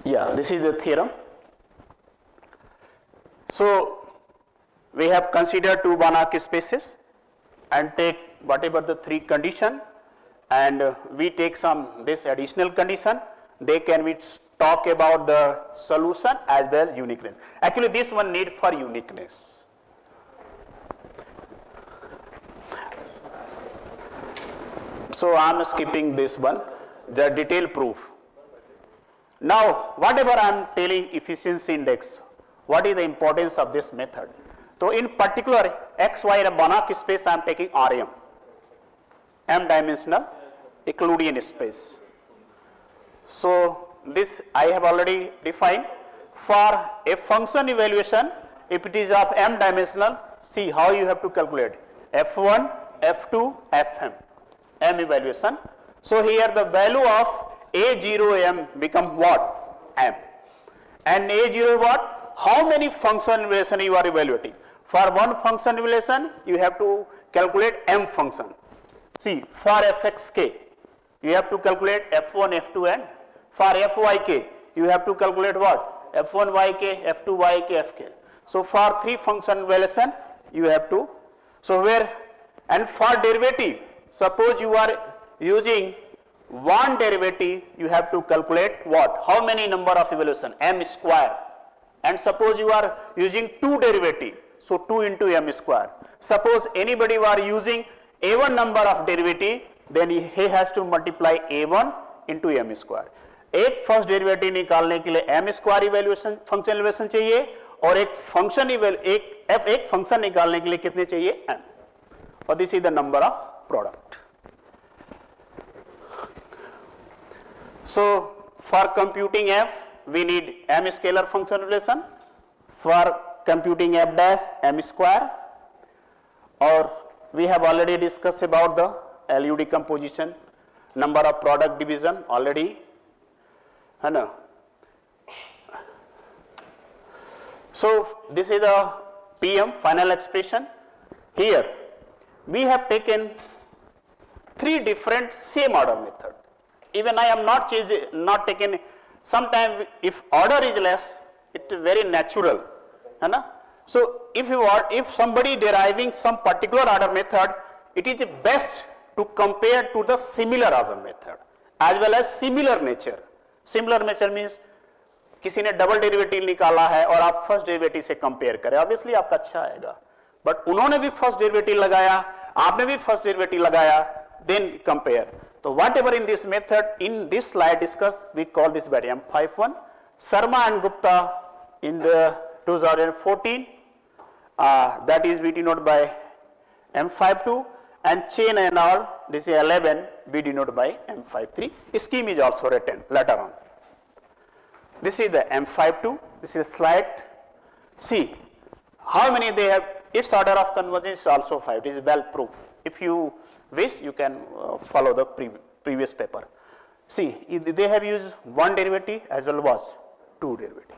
Yeah, this is the theorem. So we have considered two Banach spaces and take whatever the three condition, and we take some this additional condition. They can be talk about the solution as well as uniqueness. Actually this one need for uniqueness. So I am skipping this one, the detailed proof. Now whatever I am telling efficiency index, what is the importance of this method? So in particular x, y in a Banach space I am taking Rm, m dimensional Euclidean space. So this I have already defined. For a function evaluation, if it is of m dimensional, see how you have to calculate f1, f2, fm, m evaluation. So here the value of a0m become what? M. And a0 what? How many function evaluation you are evaluating? For one function evaluation, you have to calculate m function. See, for fxk, you have to calculate f1, f2 and for fyk, you have to calculate what? f1yk, f2yk, fk. So for three function evaluation, you have to, so where, and for derivative, suppose you are using one derivative, you have to calculate what? How many number of evaluation? M square. And suppose you are using two derivative, so 2 into m square. Suppose anybody are using a1 number of derivative, then he has to multiply a1 into m square. एक first derivative निकालने के लिए m square evaluation function evaluation चाहिए और एक function निकालने के लिए कितने चाहिए m, और this is the number of product. So for computing f, we need m scalar function relation. For computing f dash, m square. Or we have already discussed about the LU decomposition, number of product division already. No. So this is the PM final expression. Here we have taken three different same order method. Even I am not taken Sometimes if order is less, it is very natural. है ना? So if somebody deriving some particular order method, it is best to compare to the similar order method as well as similar nature. Similar nature means किसी ने double derivative निकाला है और आप first derivative से compare करें, obviously आपका अच्छा आएगा, बट उन्होंने भी फर्स्ट डेरिवेटिव लगाया, आपने भी फर्स्ट डेरिवेटिव लगाया, देन कंपेयर. तो whatever in this method, in this slide discuss, we call this by M51. Sharma and Gupta in the 2014, that is we denote by M52, and Chain and all, this is 11, we denote by M53. Scheme is also written later on. This is the M52, this is a slide. See how many they have, its order of convergence is also 5, it is well proved. If you wish, you can follow the previous paper. See, they have used one derivative as well as two derivative.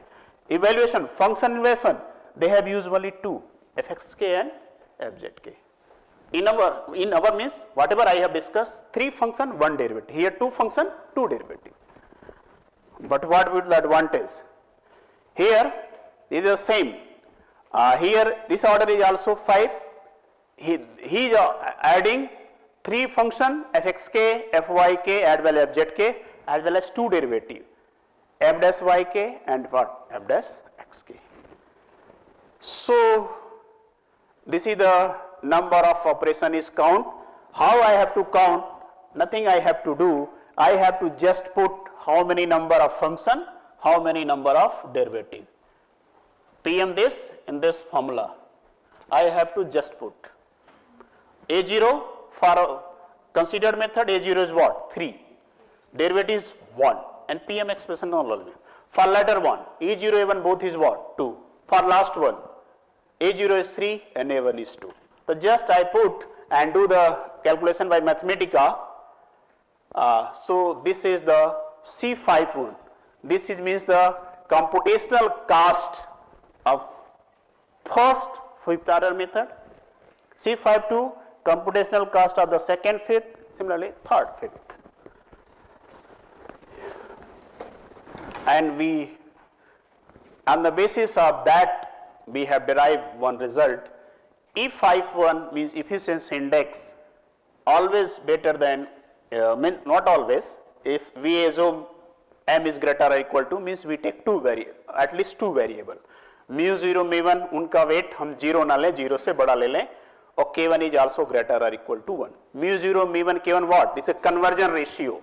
Evaluation, function evaluation, they have used only two, fxk and fzk. In our means, whatever I have discussed, three function, one derivative. Here two function, two derivative. But what would the advantage? Here it is the same. Here this order is also 5. He is adding three function fxk, fyk, as well as fzk, as well as two derivative, f dash yk and what? F dash xk. So this is the number of operation is count. How I have to count? Nothing I have to do. I have to just put how many number of function, how many number of derivative. PM this in this formula. I have to just put A0 for considered method, A0 is what? 3. Derivative is 1 and PM expression only. For latter one, A0, A1 both is what? 2. For last one, A0 is 3 and A1 is 2. So just I put and do the calculation by Mathematica. So this is the C51. This means the computational cost of first fifth order method. C52 computational cost of the second fifth, similarly third fifth. And we, on the basis of that, we have derived one result. E51 means efficiency index, always better than, not always, if we assume m is greater or equal to, means we take at least two variable. Mu0, mu1, उनका weight हम 0 ना लें, 0 से बड़ा ले लें, और k1 is also greater or equal to 1. Mu0, mu1, k1 what? This is a conversion ratio.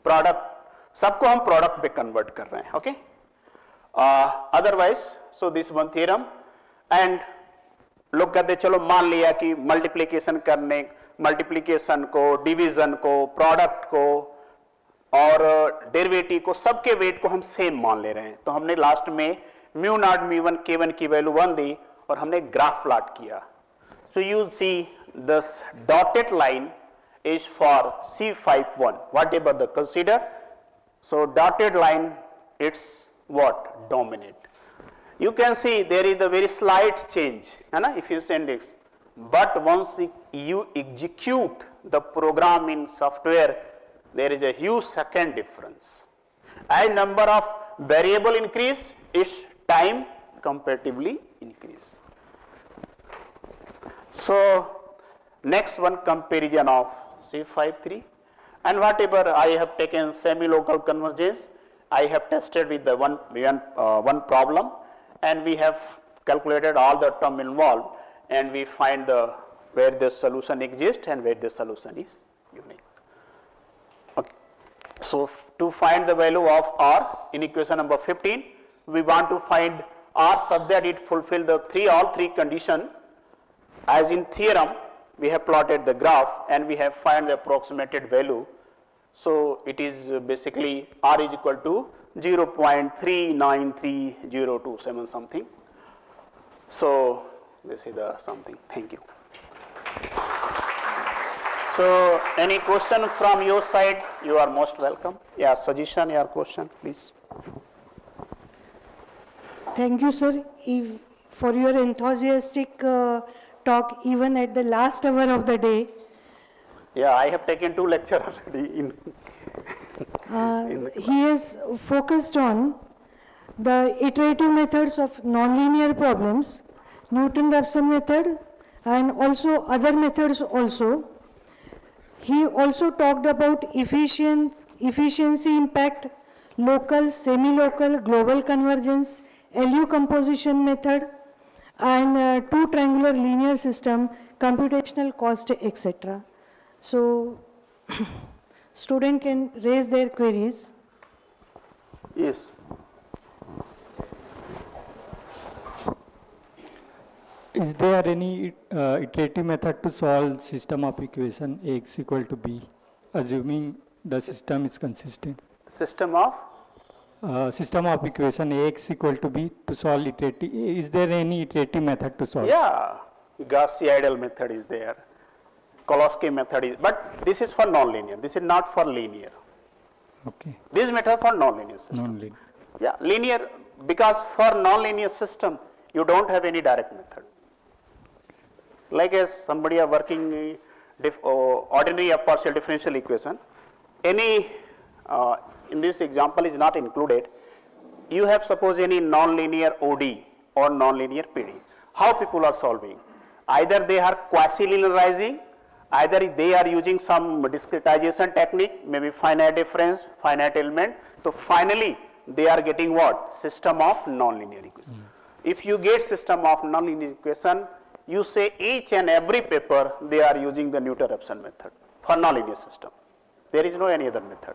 Product, सबको हम product पे convert कर रहे हैं, okay? Otherwise, so this one theorem, and लोग कहते चलो मान लिया कि multiplication करने, multiplication को, division को, product को और डेरिवेटिव को, सबके वेट को हम सेम मान ले रहे हैं. तो हमने लास्ट में म्यू नॉट म्यू1 k1 की वैल्यू 1 दी और हमने ग्राफ प्लॉट किया. So you see this dotted line is for C51 what ever the consider. So dotted line it's what dominate. You can see there is a very slight change, है ना, efficiency index. But once you execute the program in software, there is a huge second difference. As number of variable increase, its time comparatively increase. So next one, comparison of C53, and whatever I have taken semi-local convergence, I have tested with the one problem. And we have calculated all the term involved, and we find where the solution exists and where the solution is unique. Okay. So to find the value of R in equation number 15, we want to find R such that it fulfill the all three condition. As in theorem, we have plotted the graph and we have find the approximated value. So it is basically R is equal to 0.393027 something. So this is the something. Thank you. So any question from your side, you are most welcome. Yeah, suggestion, your question, please. Thank you, sir, for your enthusiastic talk even at the last hour of the day. Yeah, I have taken 2 lectures already in He has focused on the iterative methods of nonlinear problems, Newton-Raphson method, and also other methods also. He also talked about efficiency impact, local, semi-local, global convergence, LU composition method, and two triangular linear system, computational cost, etc. So, student can raise their queries. Yes. Is there any iterative method to solve system of equation Ax equal to b, assuming the system is consistent? System of? System of equation Ax equal to b to solve iterative. Is there any iterative method to solve? Yeah, Gauss-Seidel method is there. Kolosky method is, but this is for nonlinear. This is not for linear. Okay. This method for nonlinear system. Non-linear. Yeah, linear, because for nonlinear system, you don't have any direct method. Like as somebody are working ordinary partial differential equation, any, in this example is not included, you have suppose any nonlinear OD or nonlinear PD. How people are solving? Either they are quasi-linearizing, either they are using some discretization technique, maybe finite difference, finite element. So finally, they are getting what? System of nonlinear equation. If you get system of nonlinear equation, you say each and every paper they are using the Newton-Raphson method for nonlinear system. There is no any other method,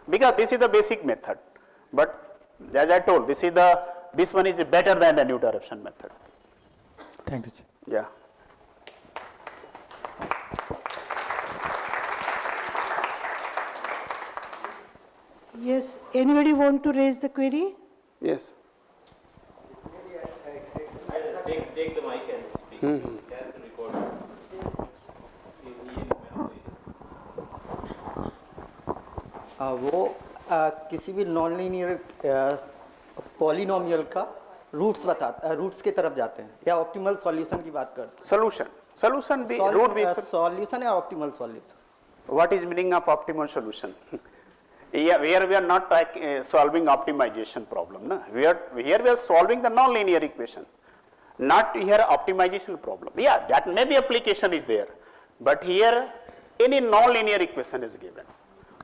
because this is the basic method. But as I told, this one is better than the Newton-Raphson method. Thank you, sir. Yeah. Yes, anybody want to raise the query? Yes. Take the mic and speak. Carry the recorder. वो किसी भी non linear polynomial का roots की तरफ जाते हैं या optimal solution की बात करते हैं. Solution भी root भी. सॉल्यूशन या optimal solution. What is meaning of optimal solution? Here we are not solving optimization problem. No? Here we are solving the nonlinear equation, not here optimization problem. Yeah, that maybe application is there, but here any nonlinear equation is given.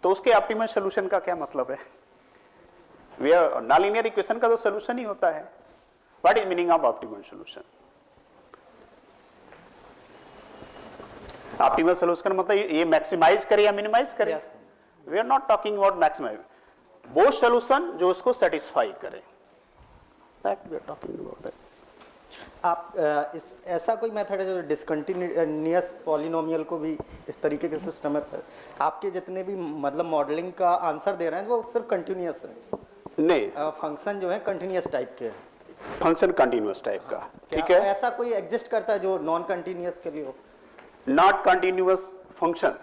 तो उसके optimal solution का क्या मतलब है? Where nonlinear equation का तो solution ही होता है. What is meaning of optimal solution? Optimal solution मतलब ये maximize करे या minimize करे? Yes. We are not talking about maximize. Both solution जो उसको satisfy करे. That we are talking about that. आप इस ऐसा कोई मेथड है जो डिसकंटिन्यूअस पॉलिनोमियल को भी इस तरीके के सिस्टम में आपके जितने भी मतलब मॉडलिंग का आंसर दे रहे हैं वो सिर्फ कंटिन्यूअस है? नहीं, फंक्शन जो है कंटिन्यूअस टाइप के. फंक्शन कंटिन्यूअस टाइप का, ठीक है. ऐसा कोई एग्जिस्ट करता है जो नॉन कंटिन्यूअस के लिए हो? Not continuous function.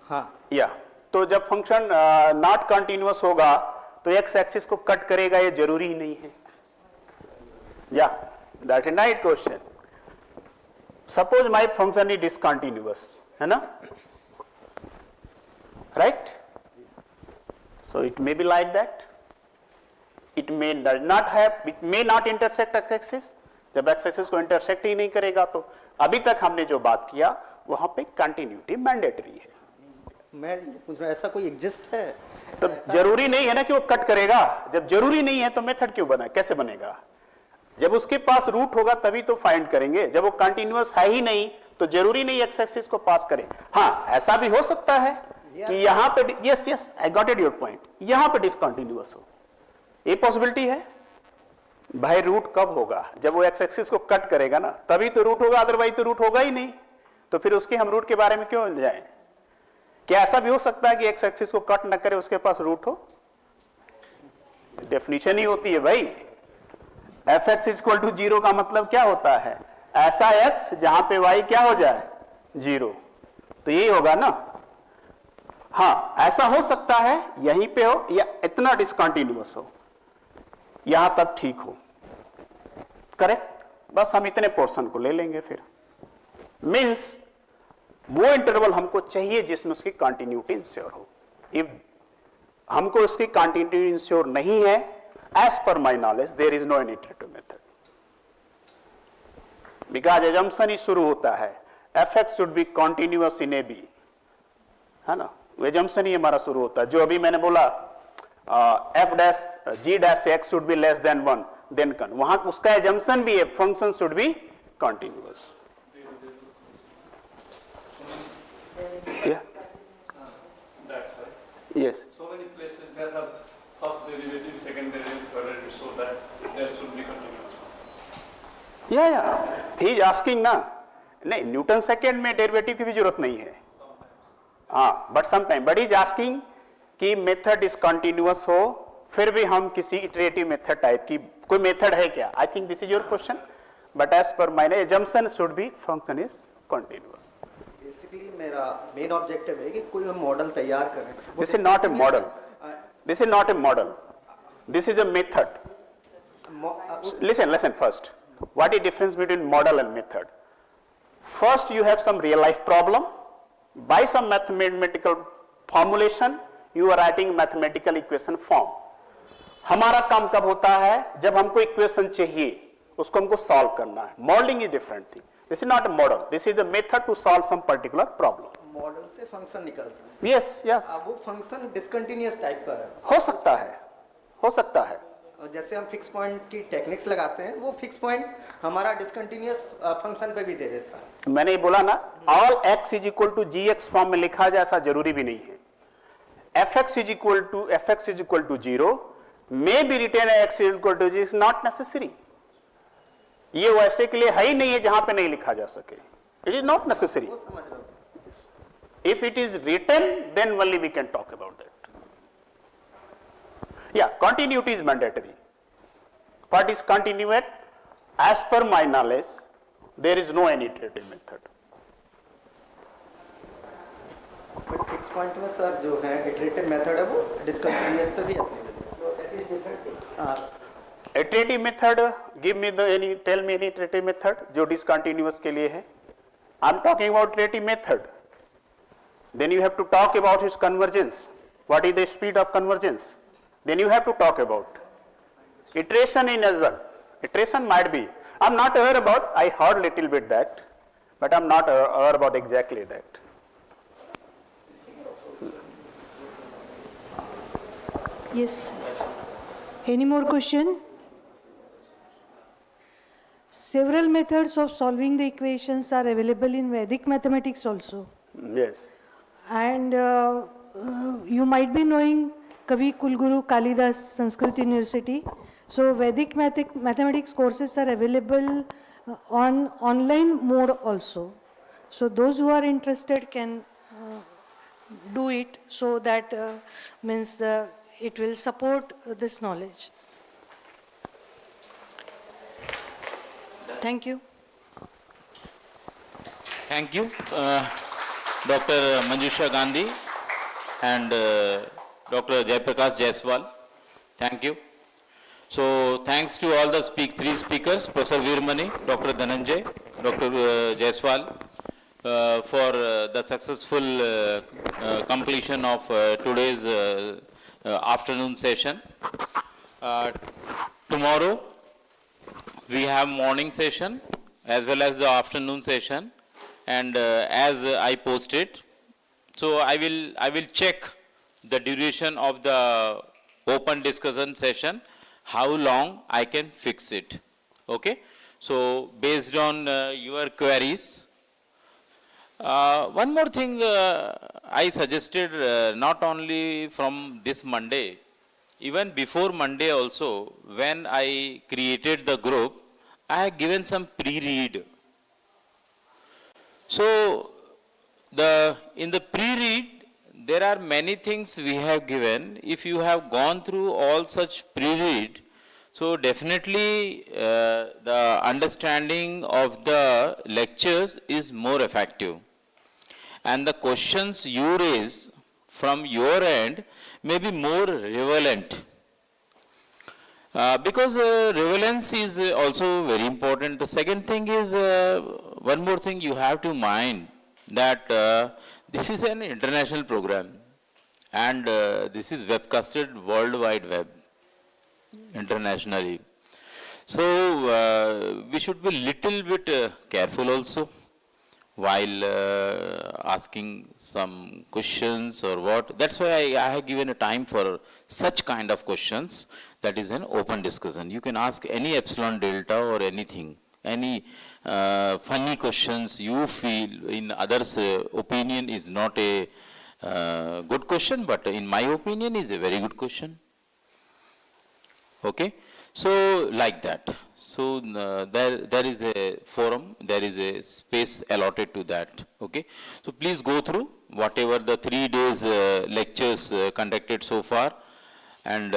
हाँ. या तो जब फंक्शन नॉट कंटिन्यूअस होगा तो एक्स एक्सिस को कट करेगा, ये जरूरी ही नहीं है. या that is right question. Suppose my function is discontinuous, है ना, right? So it may be like that. It may not intersect x axis. जब एक्स एक्सिस को इंटरसेक्ट ही नहीं करेगा तो अभी तक हमने जो बात किया वहां पे कंटिन्यूटी मैंडेटरी है. मैं पूछ रहा ऐसा कोई एग्जिस्ट है? तो जरूरी नहीं है ना कि वो कट करेगा. जब जरूरी नहीं है तो मेथड क्यों बना, कैसे बनेगा? जब उसके पास रूट होगा तभी तो फाइंड करेंगे. जब वो कंटिन्यूअस है ही नहीं तो जरूरी नहीं एक्स एक्सिस को पास करे. हाँ, ऐसा भी हो सकता है कि यहाँ पे, yes I got it your point, यहाँ पे डिसकंटिन्यूअस हो. ये पॉसिबिलिटी है. भाई रूट कब होगा? जब वो एक्स एक्सिस को कट करेगा ना तभी तो रूट होगा, अदरवाइज तो रूट होगा ही नहीं. तो फिर उसके हम रूट के बारे में क्यों जाएं? क्या ऐसा भी हो सकता है कि एक्स एक्सिस को कट न करे उसके पास रूट हो? डेफिनेशन ही होती है भाई. एफ एक्स इक्वल टू 0 का मतलब क्या होता है? ऐसा एक्स जहां पे वाई क्या हो जाए? 0. तो यही होगा ना. हाँ, ऐसा हो सकता है यहीं पे हो या इतना डिसकंटिन्यूअस हो, यहां तक ठीक हो. करेक्ट. बस हम इतने पोर्शन को ले लेंगे. फिर मीन्स वो इंटरवल हमको चाहिए जिसमें उसकी कंटिन्यूटी इंश्योर हो. इफ हमको इसकी कंटिन्यूटी इंश्योर नहीं है. As per my knowledge there is no any iterative method, because assumption ही शुरू होता है fx should be continuous in a b, है ना. एजम्पशन ही हमारा शुरू होता है. जो अभी मैंने बोला f dash g dash x should be less than 1, then कन, वहां उसका एजम्पशन भी है function should be continuous. Yes. So many places there have first derivative, second derivative, third derivative, so that there should be continuous. Yeah. He is asking ना, नहीं Newton second में derivative की भी जरूरत नहीं है. हाँ, but sometime, but is asking कि मेथड इज कंटिन्यूअस हो, फिर भी हम किसी इटरेटिव मेथड टाइप की कोई मेथड है क्या? I think this is your question, but as per my assumption should be function is continuous. Basically मेरा मेन ऑब्जेक्टिव है कि कोई हम मॉडल तैयार करें. This is not a model, this is not a model, this is a method. Listen first. What is the difference between model and method? First, you have some real life problem. By some mathematical formulation, you are writing mathematical equation form. हमारा काम कब होता है? जब हमको equation चाहिए, उसको हमको सॉल्व करना है. Modelling is different thing. This is not a model, this is the method to solve some particular problem. Model से फंक्शन निकलता है. यस. अब वो फंक्शन डिसकंटिन्यूअस टाइप का है. हो सकता है. और जैसे हम फिक्स पॉइंट की टेक्निक्स लगाते हैं, वो फिक्स पॉइंट हमारा डिसकंटिन्यूअस फंक्शन पे भी दे देता है. मैंने ये बोला ना, all x is equal to gx form में लिखा जाए ऐसा जरूरी भी नहीं है. fx is equal to 0 may be written x is equal to g is not necessary. ये वैसे के लिए है ही नहीं है जहां पे नहीं लिखा जा सके. It is not necessary. If it is written then only we can talk about that. Yeah, continuity is mandatory. What is continuate? As per my knowledge, there is no any iterative method. But fixed point में sir जो है iterative method है वो discontinuous पे भी applicable है. Iterative method, tell me any iterative method जो discontinuous के लिए है. I'm talking about iterative method. Then you have to talk about its convergence. What is the speed of convergence? Then you have to talk about iteration in as well. Iteration might be. I'm not aware about, I heard little bit that, but I'm not aware about exactly that. Yes. Any more question? Several methods of solving the equations are available in Vedic mathematics also. Yes. And you might be knowing Kavi Kulguru Kalidas Sanskrit University. So Vedic mathematics courses are available on online mode also. So those who are interested can do it, so that it will support this knowledge. Thank you. Thank you, Dr. Manjusha Gandhi and Dr. Jaiprakash Jaiswal. Thank you. So thanks to all the three speakers, Professor Veeramani, Dr. Dhananjay, Dr. Jaiswal, for the successful completion of today's afternoon session. Tomorrow we have morning session as well as the afternoon session, and as I posted, so I will check the duration of the open discussion session, how long I can fix it. Okay, so based on your queries, one more thing I suggested, not only from this Monday, even before Monday also, when I created the group, I have given some pre-read. So in the pre-read, there are many things we have given. If you have gone through all such pre-read, so definitely the understanding of the lectures is more effective. And the questions you raise from your end may be more relevant. Because relevance is also very important. The second thing is, one more thing you have to mind, that this is an international program, and this is webcasted World Wide Web internationally. So we should be little bit careful also while asking some questions or what. That's why I have given a time for such kind of questions. That is an open discussion. You can ask any epsilon delta or anything, any funny questions you feel in others' opinion is not a good question, but in my opinion is a very good question. Okay, so like that. So there is a forum, there is a space allotted to that. Okay, so please go through whatever the 3 days lectures conducted so far, and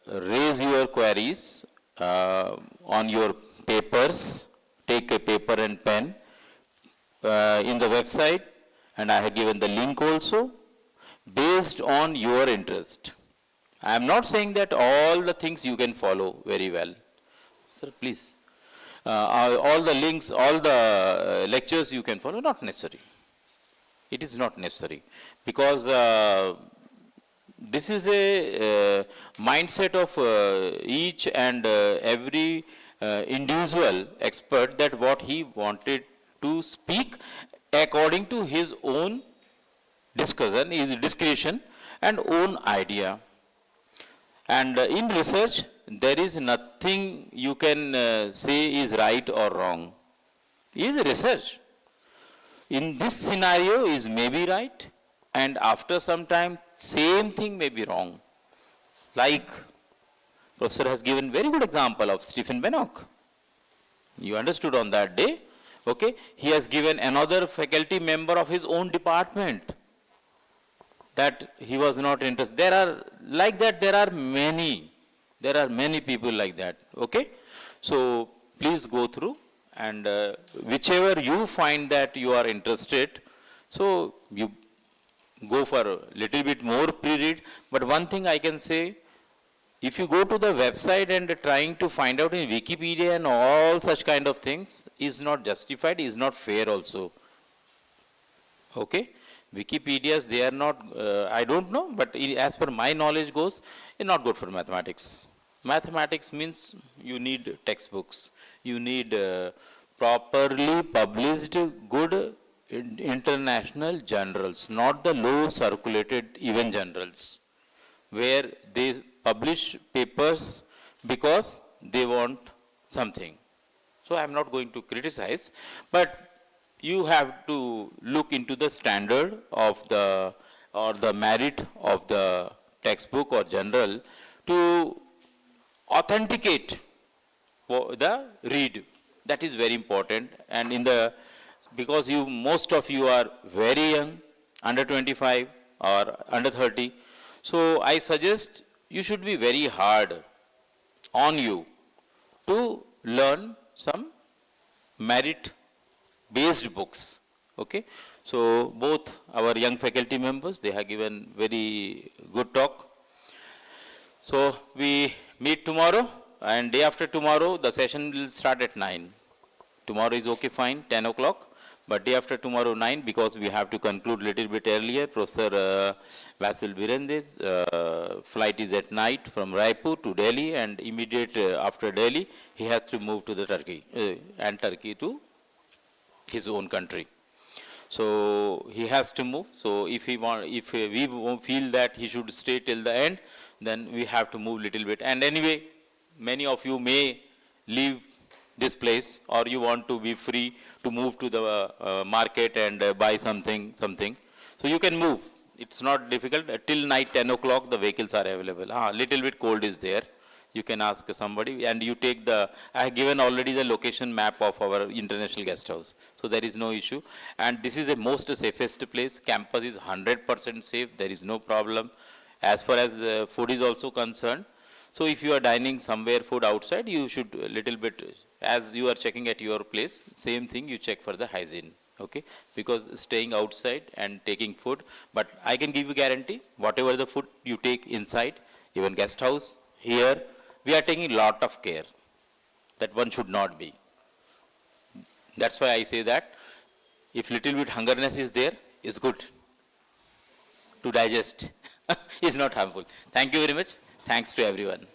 raise your queries on your papers. Take a paper and pen in the website, and I have given the link also based on your interest. I am not saying that all the things you can follow very well. Sir, please. All the links, all the lectures you can follow, not necessary. It is not necessary, because this is a mindset of each and every individual expert, that what he wanted to speak according to his own discussion, his discretion and own idea. And in research, there is nothing you can say is right or wrong. It is research. In this scenario is maybe right, and after some time same thing may be wrong. Like Professor has given very good example of Stephen Banach. You understood on that day. Okay, he has given another faculty member of his own department that he was not interested. There are like that. There are many people like that. Okay, so please go through, and whichever you find that you are interested, so you go for a little bit more pre-read. But one thing I can say, if you go to the website and trying to find out in Wikipedia and all such kind of things is not justified, is not fair also. Okay, Wikipedias, they are not, I don't know, but as per my knowledge goes, it's not good for mathematics. Mathematics means you need textbooks, you need properly published good international journals, not the low circulated even journals, where they publish papers because they want something. So I am not going to criticize, but you have to look into the standard of the, or the merit of the textbook or journal to authenticate the read. That is very important. And in the, because you, most of you are very young, under 25 or under 30, so I suggest you should be very hard on you to learn some merit based books. Okay, so both our young faculty members, they have given very good talk. So we meet tomorrow, and day after tomorrow the session will start at 9. Tomorrow is okay, fine, 10 o'clock. But day after tomorrow 9, because we have to conclude little bit earlier. Professor Vasil Virende's flight is at night from Raipur to Delhi, and immediate after Delhi he has to move to the Turkey and Turkey to his own country. So he has to move. So if we feel that he should stay till the end, then we have to move little bit. And anyway, many of you may leave this place, or you want to be free to move to the market and buy something. So you can move. It's not difficult. Till night 10 o'clock the vehicles are available. Little bit cold is there. You can ask somebody, and you take the, I have given already the location map of our international guest house. So there is no issue. And this is the most safest place. Campus is 100% safe. There is no problem. As far as the food is also concerned. So if you are dining somewhere food outside, you should a little bit, as you are checking at your place, same thing you check for the hygiene. Okay, because staying outside and taking food, but I can give you guarantee, whatever the food you take inside, even guest house, here, we are taking lot of care. That one should not be. That's why I say that if little bit hungerness is there, is good to digest is not harmful. Thank you very much. Thanks to everyone.